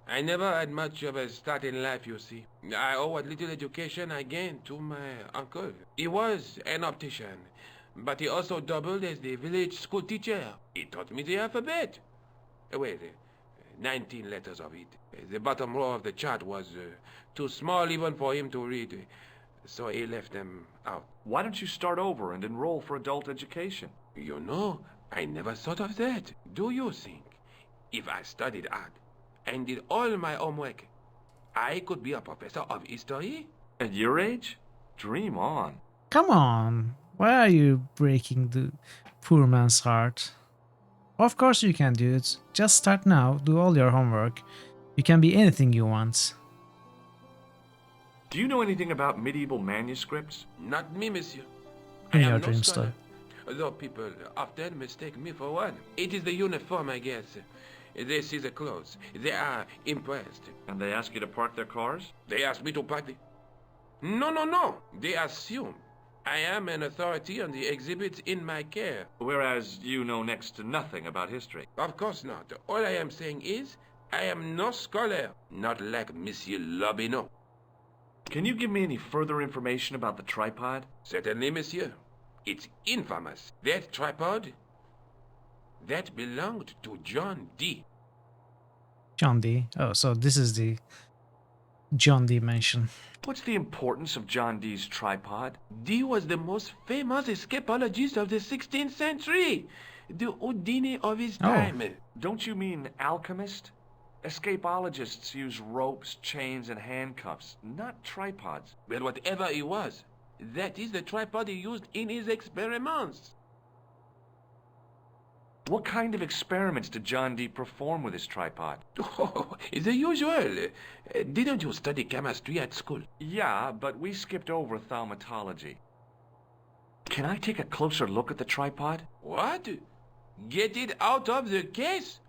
I never had much of a start in life, you see. I owe what little education I gained to my uncle. He was an optician, but he also doubled as the village school teacher. He taught me the alphabet. Wait, 19 letters of it. The bottom row of the chart was too small even for him to read, so he left them out. Why don't you start over and enroll for adult education? You know, I never thought of that. Do you think if I studied hard and did all my homework, I could be a professor of history? At your age? Dream on. Come on. Why are you breaking the poor man's heart? Of course you can do it. Just start now, do all your homework. You can be anything you want. Do you know anything about medieval manuscripts? Not me, monsieur. In I your am no dream scholar, story. though people often mistake me for one. It is the uniform, I guess. They see the clothes. They are impressed. And they ask you to park their cars? They ask me to park the... No. They assume I am an authority on the exhibits in my care. Whereas you know next to nothing about history. Of course not. All I am saying is, I am no scholar, not like Monsieur Lobineau. Can you give me any further information about the tripod? Certainly, monsieur. It's infamous. That tripod, that belonged to John Dee. John Dee. Oh, so this is the John Dee mansion. What's the importance of John Dee's tripod? Dee was the most famous escapologist of the 16th century. The Houdini of his time. Don't you mean alchemist? Escapologists use ropes, chains, and handcuffs, not tripods. But whatever he was, that is the tripod he used in his experiments. What kind of experiments did John Dee perform with his tripod? Oh, the usual. Didn't you study chemistry at school? Yeah, but we skipped over thaumatology. Can I take a closer look at the tripod? What? Get it out of the case?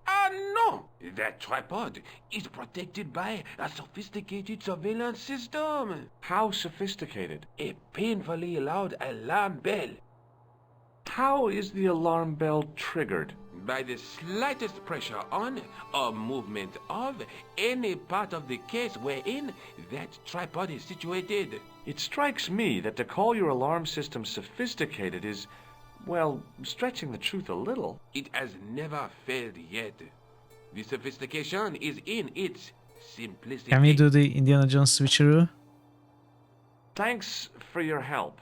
Ah, no! That tripod is protected by a sophisticated surveillance system. How sophisticated? A painfully loud alarm bell. How is the alarm bell triggered? By the slightest pressure on or movement of any part of the case wherein that tripod is situated. It strikes me that to call your alarm system sophisticated is, well, stretching the truth a little. It has never failed yet. The sophistication is in its simplicity. Can we do the Indiana Jones switcheroo? Thanks for your help.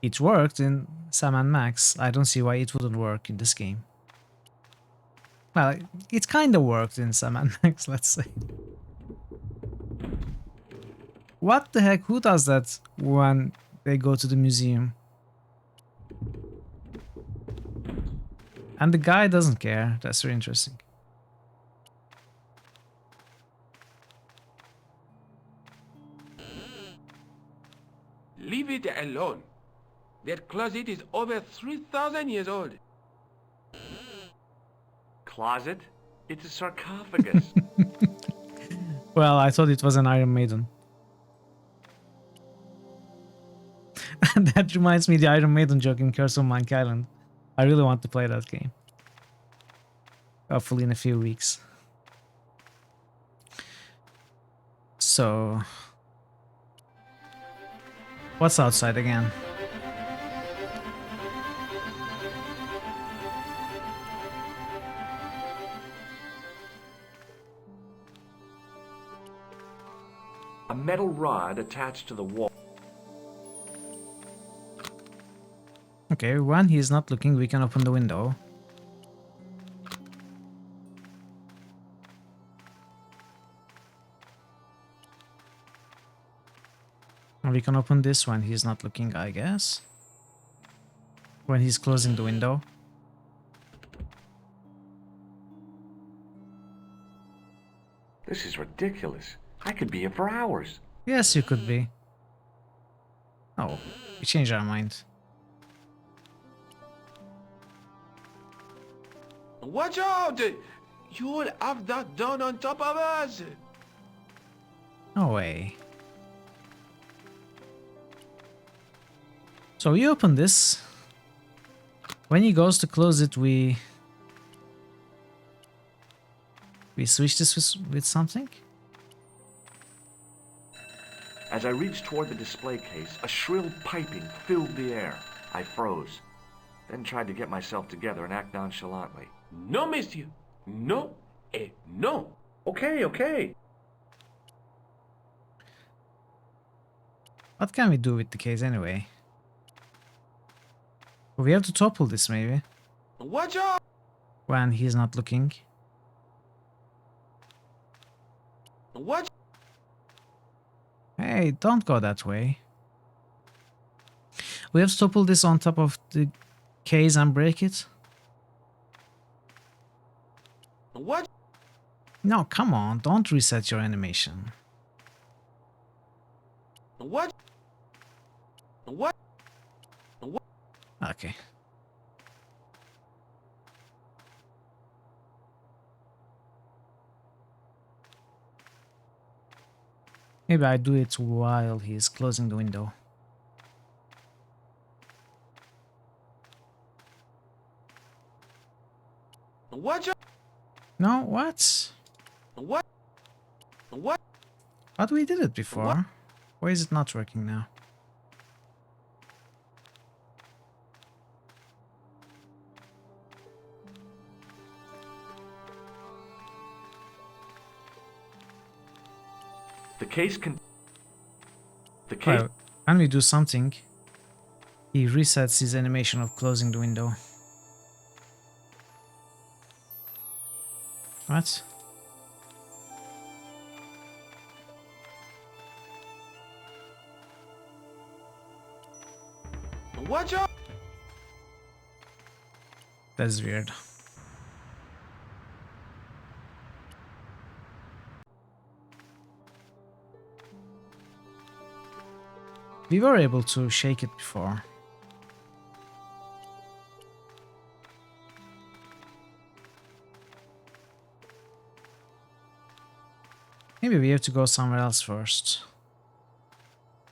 It worked in Sam and Max. I don't see why it wouldn't work in this game. Well, it kind of worked in Sam and Max, let's say. What the heck? Who does that when they go to the museum? And the guy doesn't care. That's very interesting. Leave it alone. That closet is over 3,000 years old. Closet? It's a sarcophagus. Well, I thought it was an Iron Maiden. That reminds me of the Iron Maiden joke in Curse of Monkey Island. I really want to play that game. Hopefully in a few weeks. So... what's outside again? A metal rod attached to the wall. Okay, when he's not looking, we can open the window. And we can open this when he's not looking, I guess. When he's closing the window. This is ridiculous. I could be here for hours. Yes, you could be. Oh, we changed our mind. Watch out! You'll have that done on top of us! No way. So we open this. When he goes to close it, we switch this with something? As I reached toward the display case, a shrill piping filled the air. I froze, then tried to get myself together and act nonchalantly. No, monsieur. No. No. Okay. What can we do with the case anyway? We have to topple this maybe. Watch out! When he's not looking. What? Hey, don't go that way. We have to topple this on top of the case and break it. What? No, come on, don't reset your animation. What? Okay. Maybe I do it while he's closing the window. Watch out! No, what? What? But we did it before. Why is it not working now? The case can... Well, when we do something, he resets his animation of closing the window. What? Watch out! That's weird. We were able to shake it before. Maybe we have to go somewhere else first.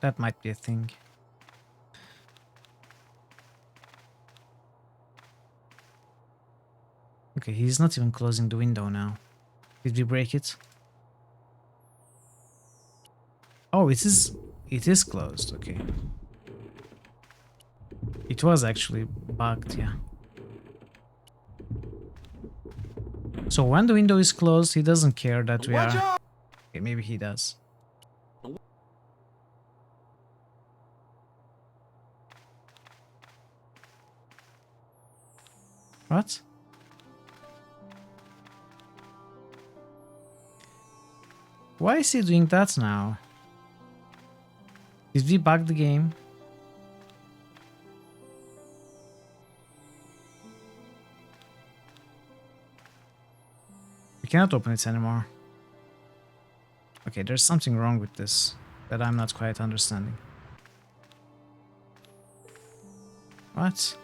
That might be a thing. Okay, he's not even closing the window now. Did we break it? Oh, it is closed, okay. It was actually bugged, yeah. So when the window is closed, he doesn't care that we are... Okay, maybe he does. What? Why is he doing that now? Did we bug the game? We cannot open it anymore. Okay, there's something wrong with this that I'm not quite understanding. What?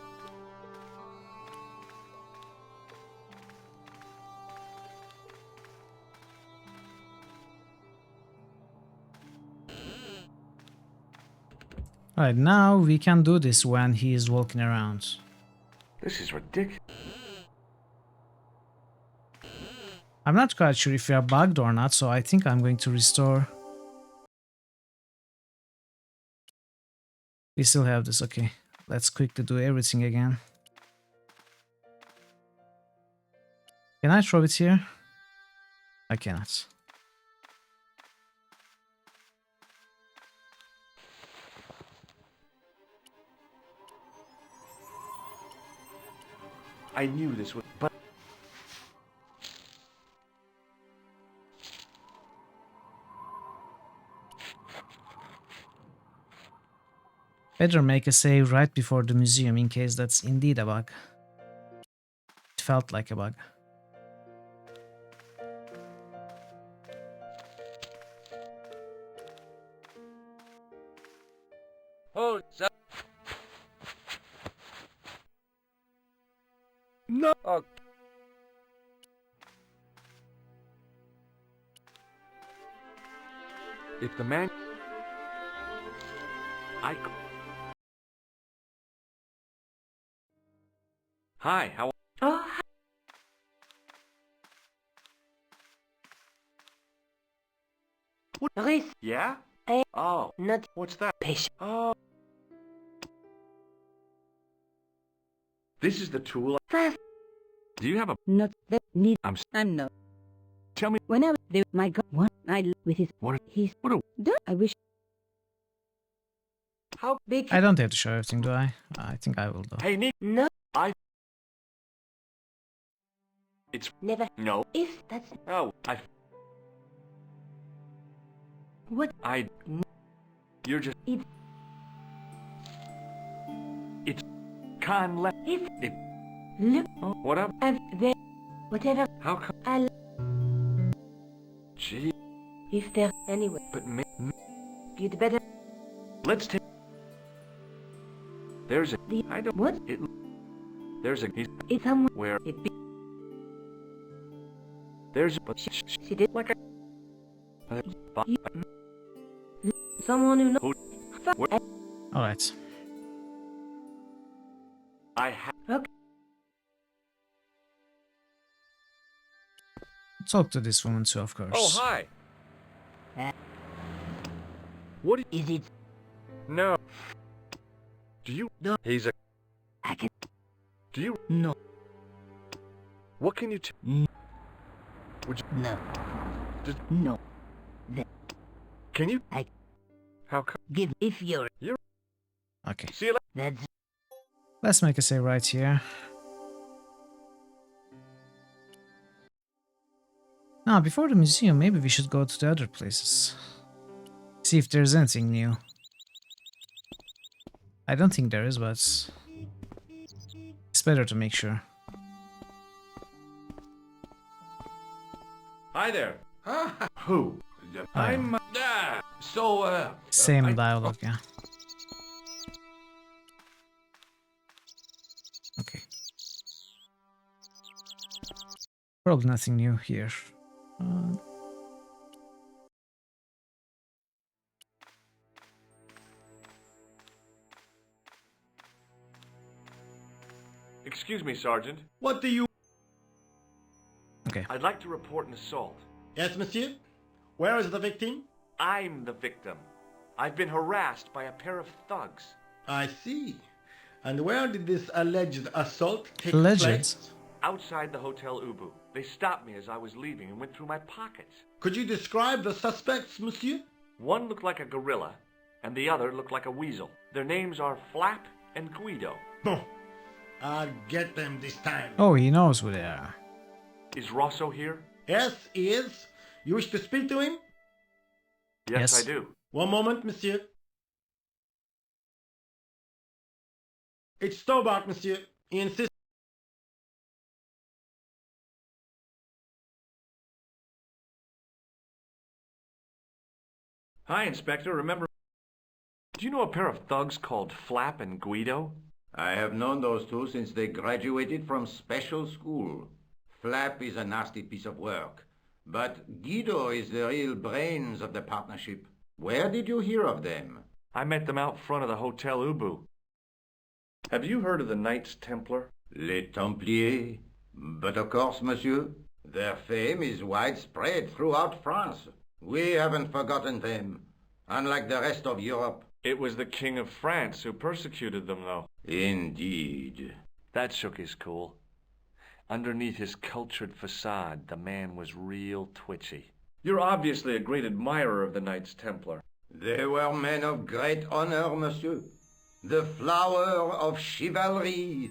Alright, now we can do this when he is walking around. This is ridiculous. I'm not quite sure if we are bugged or not, so I think I'm going to restore. We still have this, okay. Let's quickly do everything again. Can I throw it here? I cannot. I knew this would... But... Better make a save right before the museum in case that's indeed a bug. It felt like a bug. Hold up. No. Okay. If the man... Hi, how... Oh, hi. What? Maurice. Yeah? Oh. Not... What's that? Patient. Oh. This is the tool... Fast. Do you have a... Not that need. I'm not. Tell me. When I was there, my God, what I with his What? He's What? done. I wish. How big? I don't have to show everything, do I? I think I will though. Hey, Nick. No. It's Never. no. If that's Oh, what You're just. It- It's con left. if It. look What up? and there whatever How come? I'll Gee, if there anyway. but me. You'd better Let's take. There's a. the I don't. what? It. There's a. It's somewhere Where? it be There's a. But she did like a. you, someone who knows Who? Where? All right. I have. okay. Talk to this woman too, of course. Oh, hi. What Is it? No. Do you? No. He's a. I can. Do you? No. What can you? Would you? No. Did- No. Can you? I- How come? Give if you're. Okay. See you later. That's Let's make a save right here. Now, before the museum, maybe we should go to the other places. See if there's anything new. I don't think there is, but it's better to make sure. Hi there. Who? I'm. Same I- dialogue, yeah. Okay. Probably nothing new here. Excuse me, Sergeant. What do you... Okay. I'd like to report an assault. Yes, monsieur? Where is the victim? I'm the victim. I've been harassed by a pair of thugs. I see. And where did this alleged assault take Alleged? place? Outside the Hotel Ubu. They stopped me as I was leaving and went through my pockets. Could you describe the suspects, monsieur? One looked like a gorilla, and the other looked like a weasel. Their names are Flap and Guido. Bon. I'll get them this time. Oh, he knows who they are. Is Rosso here? Yes, he is. You wish to speak to him? Yes, I do. One moment, monsieur. It's Stobart, monsieur. He insists. Hi, Inspector. Remember... Do you know a pair of thugs called Flap and Guido? I have known those two since they graduated from special school. Flap is a nasty piece of work, but Guido is the real brains of the partnership. Where did you hear of them? I met them out front of the Hotel Ubu. Have you heard of the Knights Templar? Les Templiers. But of course, monsieur, their fame is widespread throughout France. We haven't forgotten them, unlike the rest of Europe. It was the King of France who persecuted them, though. Indeed. That shook his cool. Underneath his cultured facade, the man was real twitchy. You're obviously a great admirer of the Knights Templar. They were men of great honor, monsieur. The flower of chivalry.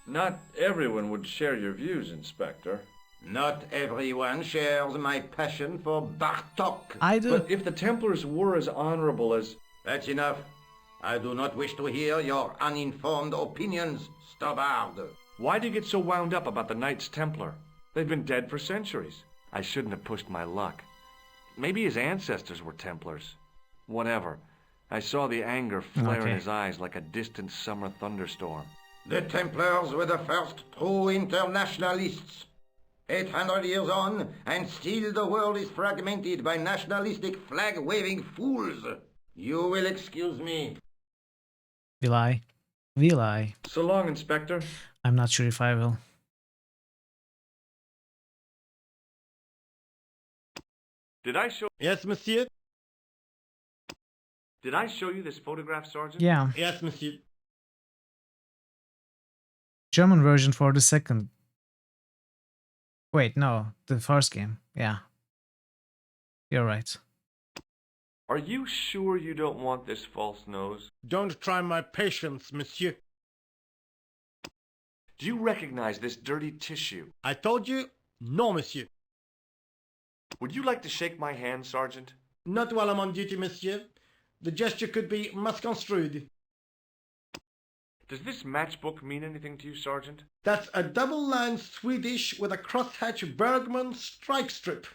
Not everyone would share your views, Inspector. Not everyone shares my passion for Bartok. I do. But if the Templars were as honorable as... That's enough. I do not wish to hear your uninformed opinions, Stobart. Why do you get so wound up about the Knights Templar? They've been dead for centuries. I shouldn't have pushed my luck. Maybe his ancestors were Templars. Whatever. I saw the anger flare in his eyes like a distant summer thunderstorm. The Templars were the first true internationalists. 800 years on, and still the world is fragmented by nationalistic flag-waving fools. You will excuse me. Will I? Will I? So long, Inspector. I'm not sure if I will. Did I show... Yes, monsieur? Did I show you this photograph, Sergeant? Yeah. Yes, monsieur. German version for the second. Wait, no, the first game. Yeah, You're right. Are you sure you don't want this false nose? Don't try my patience, monsieur. Do you recognize this dirty tissue? I told you, no, monsieur. Would you like to shake my hand, Sergeant? Not while I'm on duty, monsieur. The gesture could be misconstrued. Does this matchbook mean anything to you, Sergeant? That's a double-line Swedish with a crosshatch Bergman strike strip.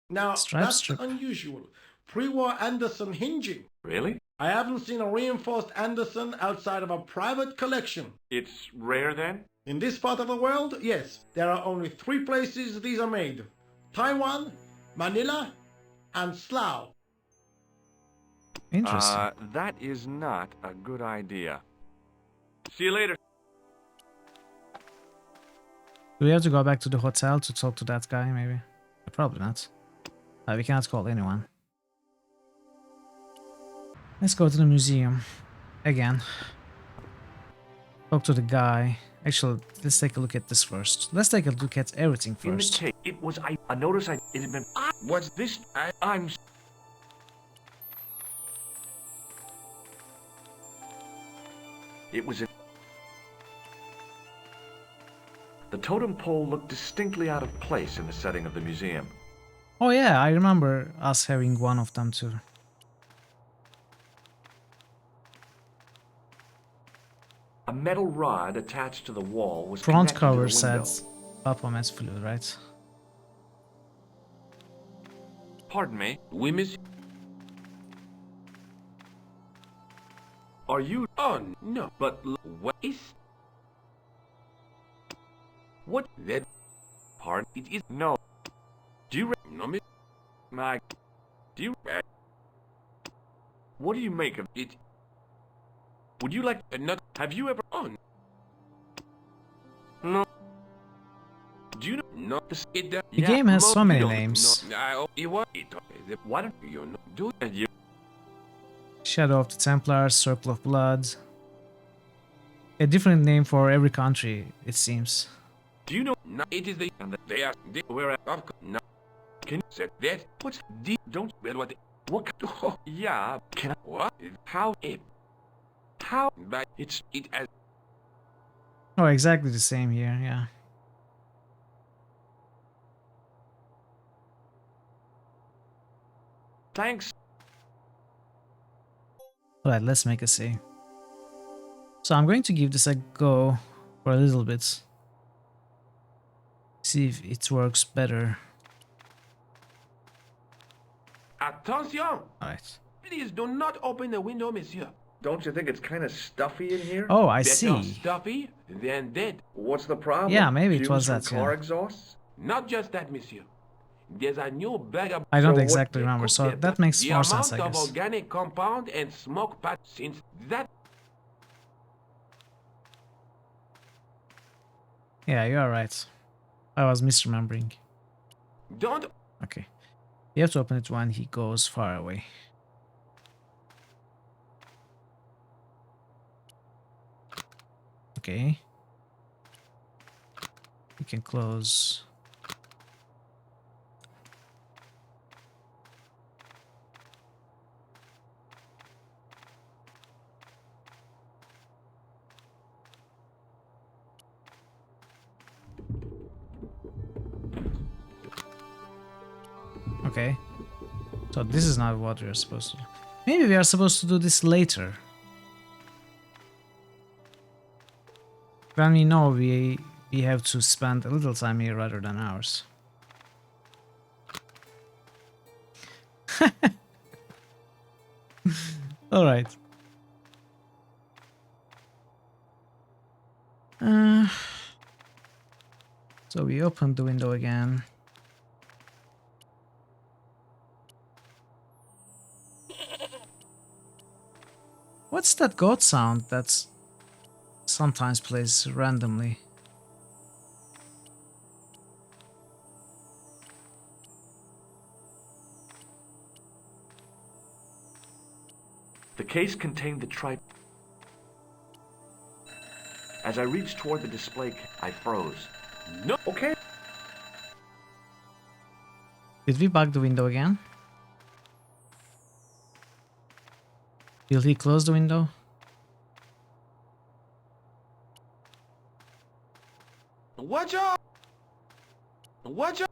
Now, that's unusual. Pre-war Anderson hinging. Really? I haven't seen a reinforced Anderson outside of a private collection. It's rare, then? In this part of the world, yes. There are only 3 places these are made. Taiwan, Manila, and Slough. Interesting. That is not a good idea. See you later. Do we have to go back to the hotel to talk to that guy, maybe? Probably not. We cannot call anyone. Let's go to the museum. Again. Talk to the guy. Actually, let's take a look at this first. Let's take a look at everything first. In the case, it was I noticed it had been. What's this? I'm. It was. The totem pole looked distinctly out of place in the setting of the museum. Oh yeah, I remember us having one of them too. A metal rod attached to the wall was Front connected cover to the window. says Baphomet's fluid, right? Pardon me. We miss. Are you? Oh no. But what is? What that? Pardon? It is no. Do you no miss? My. Do you? What do you make of it? Would you like another? Have you ever on? No. Do you know? Not the skid that. The game has so many names. Why don't you do it? Shadow of the Templars, Circle of Blood. A different name for every country, it seems. Do you know? No, it is the and they are they were up. No, can you say that? What's the don't well what? What? Oh, yeah. Can I, what? How it? How? But it as. Oh, exactly the same here. Yeah. Thanks. Alright, let's make a save. So I'm going to give this a go for a little bit. See if it works better. Attention! Alright. Please do not open the window, monsieur. Don't you think it's kind of stuffy in here? Oh, I Better see. stuffy than dead. What's the problem? Yeah, maybe it was Fumes from that, car yeah. exhausts? Not just that, monsieur. There's a new bag of... I don't So what exactly they remember, cook so it, that makes the more sense, I amount of guess. organic compound and smoke pat since that... Yeah, you are right. I was misremembering. Don't... Okay. You have to open it when he goes far away. Okay. You can close. Okay. So this is not what we're supposed to do. Maybe we are supposed to do this later. When we know we have to spend a little time here rather than hours. Alright. So we open the window again. What's that goat sound that's sometimes plays randomly? The case contained the tripod. As I reached toward the display, I froze. No, okay. Did we bug the window again? Will he close the window? Watch out! Watch out!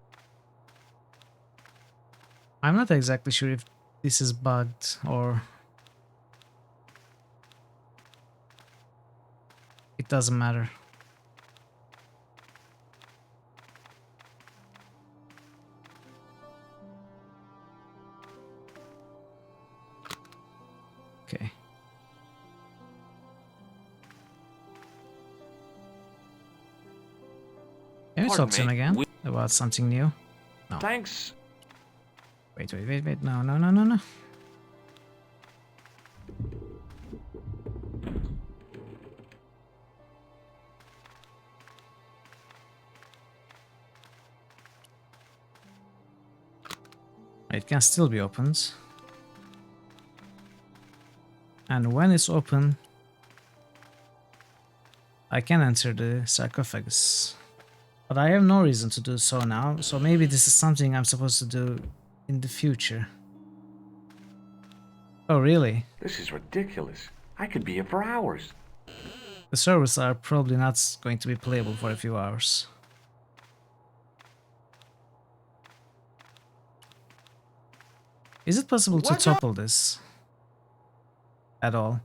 I'm not exactly sure if this is bugged or... It doesn't matter. Okay. Can we Pardon talk to him me, again about something new? No. Thanks. Wait. No. It can still be opened. And when it's open, I can enter the sarcophagus. But I have no reason to do so now, so maybe this is something I'm supposed to do in the future. Oh, really? This is ridiculous. I could be here for hours. The servers are probably not going to be playable for a few hours. Is it possible to topple this at all?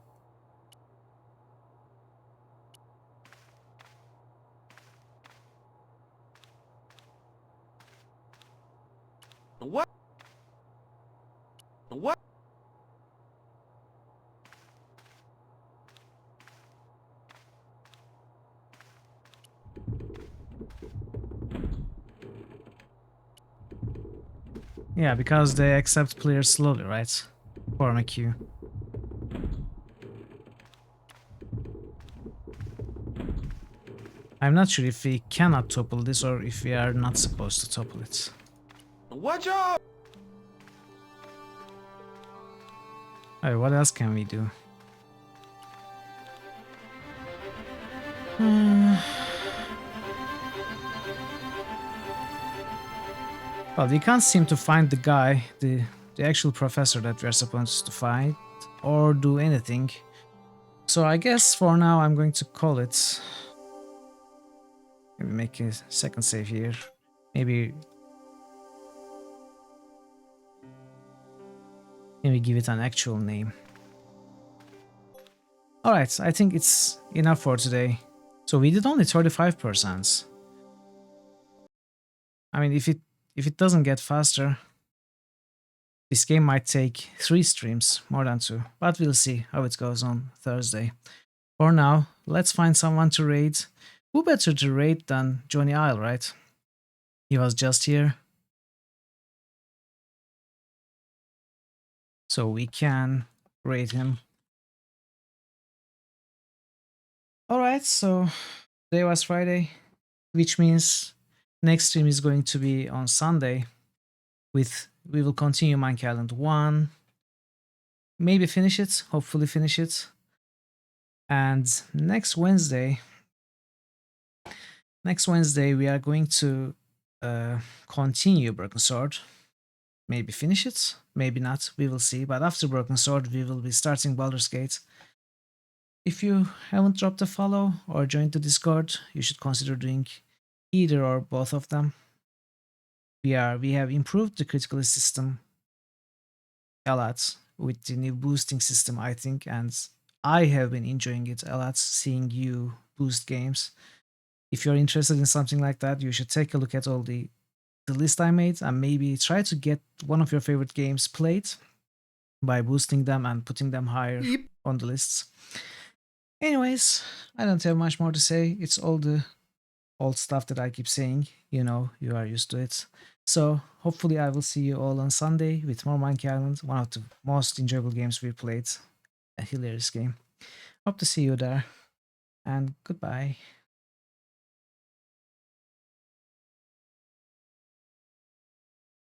What? What? Yeah, because they accept players slowly, right? Form a queue. I'm not sure if we cannot topple this or if we are not supposed to topple it. Watch out! Alright, what else can we do? Well, we can't seem to find the guy, the actual professor that we are supposed to find, or do anything. So I guess for now I'm going to call it. Maybe make a second save here. Maybe give it an actual name. Alright, I think it's enough for today. So we did only 35%. I mean, if it doesn't get faster, this game might take 3 streams, more than 2, but we'll see how it goes on Thursday. For now, let's find someone to raid. Who better to raid than Johnny Isle, right? He was just here. So we can raid him. Alright, so today was Friday, which means next stream is going to be on Sunday. We will continue Minecraft Island 1. Maybe finish it, hopefully finish it. And next Wednesday we are going to continue Broken Sword. Maybe finish it, maybe not, we will see. But after Broken Sword we will be starting Baldur's Gate. If you haven't dropped a follow or joined the Discord, you should consider doing either or both of them. We have improved the critical system a lot with the new boosting system, I think, and I have been enjoying it a lot, seeing you boost games. If you're interested in something like that, you should take a look at all the list I made and maybe try to get one of your favorite games played by boosting them and putting them higher on the lists. Anyways, I don't have much more to say. It's all the old stuff that I keep saying. You know, you are used to it. So hopefully I will see you all on Sunday with more Minecraft Island, one of the most enjoyable games we played. A hilarious game. Hope to see you there. And goodbye.